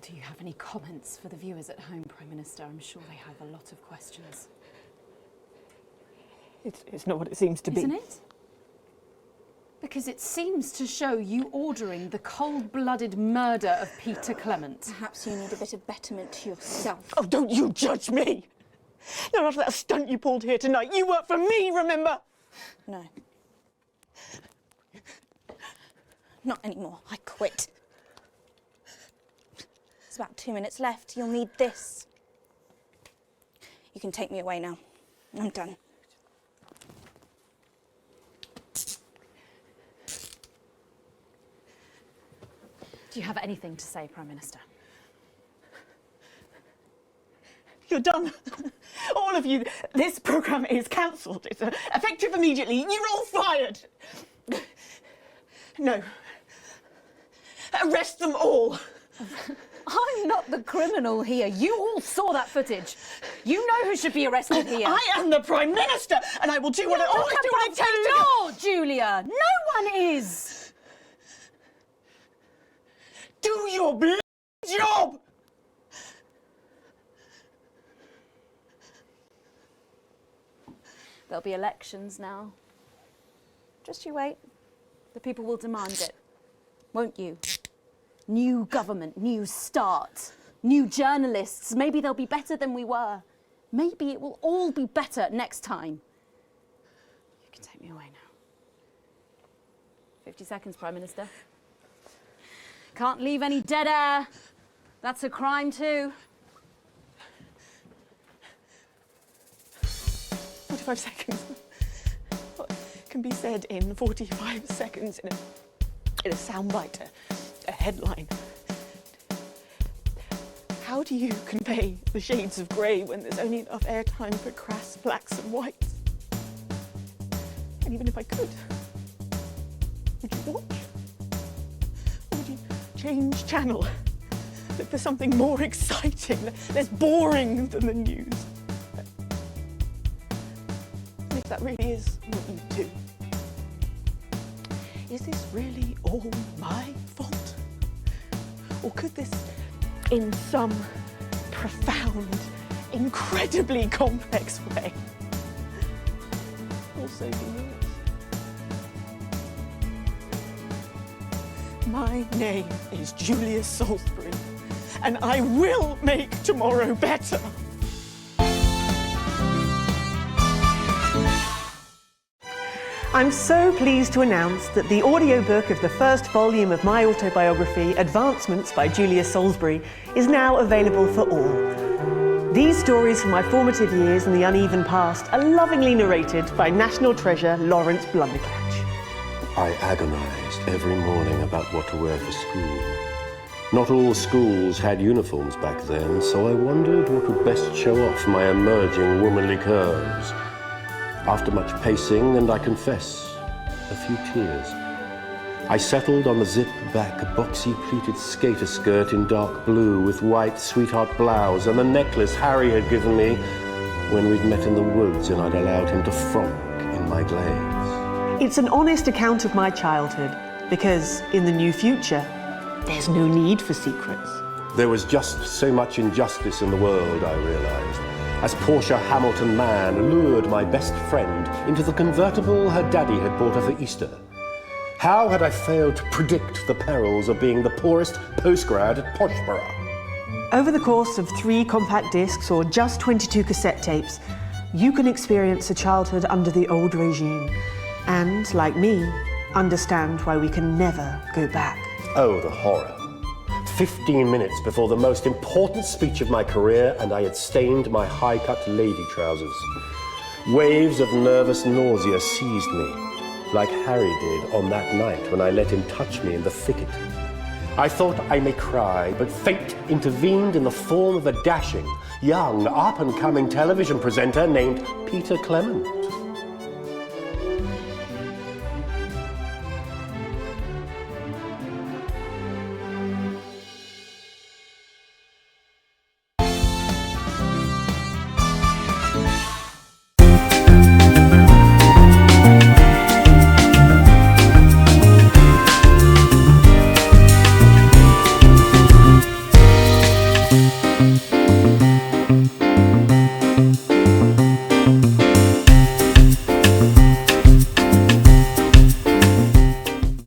Do you have any comments for the viewers at home, Prime Minister? I'm sure they have a lot of questions. It's not what it seems to be. Isn't it? Because it seems to show you ordering the cold-blooded murder of Peter Clement. Perhaps you need a bit of betterment to yourself. Oh, don't you judge me! Not after that stunt you pulled here tonight. You work for me, remember? No. Not anymore. I quit. There's about 2 minutes left. You'll need this. You can take me away now. I'm done. Do you have anything to say, Prime Minister? You're done. All of you. This programme is cancelled. It's effective immediately. You're all fired. No. Arrest them all. I'm not the criminal here. You all saw that footage. You know who should be arrested here. I am the Prime Minister, and I will do what I always do when it takes to law, Julia. No one is. Do your bloody job. There'll be elections now. Just you wait. The people will demand it. Won't you? New government, new start, new journalists. Maybe they'll be better than we were. Maybe it will all be better next time. You can take me away now. 50 seconds, Prime Minister. Can't leave any dead air. That's a crime too. 45 seconds. What can be said in 45 seconds in a soundbite, a headline? How do you convey the shades of grey when there's only enough airtime for crass blacks and whites? And even if I could, would you watch? Or would you change channel? Look for something more exciting, less boring than the news? And if that really is what you do, is this really all my fault? Or could this, in some profound, incredibly complex way, also be yours? My name is Julia Salisbury, and I will make tomorrow better. I'm so pleased to announce that the audiobook of the first volume of my autobiography, Advancements by Julia Salisbury, is now available for all. These stories from my formative years in the uneven past are lovingly narrated by national treasure Lawrence Blunderclatch. I agonised every morning about what to wear for school. Not all schools had uniforms back then, so I wondered what would best show off my emerging womanly curves. After much pacing, and I confess, a few tears, I settled on the zip-back, boxy-pleated skater skirt in dark blue with white sweetheart blouse and the necklace Harry had given me when we'd met in the woods and I'd allowed him to frolic in my glades. It's an honest account of my childhood, because in the new future, there's no need for secrets. There was just so much injustice in the world, I realised, as Portia Hamilton Mann lured my best friend into the convertible her daddy had bought her for Easter. How had I failed to predict the perils of being the poorest postgrad at Poshborough? Over the course of 3 compact discs or just 22 cassette tapes, you can experience a childhood under the old regime and, like me, understand why we can never go back. Oh, the horror. 15 minutes before the most important speech of my career, and I had stained my high-cut lady trousers. Waves of nervous nausea seized me, like Harry did on that night when I let him touch me in the thicket. I thought I may cry, but fate intervened in the form of a dashing, young, up-and-coming television presenter named Peter Clement.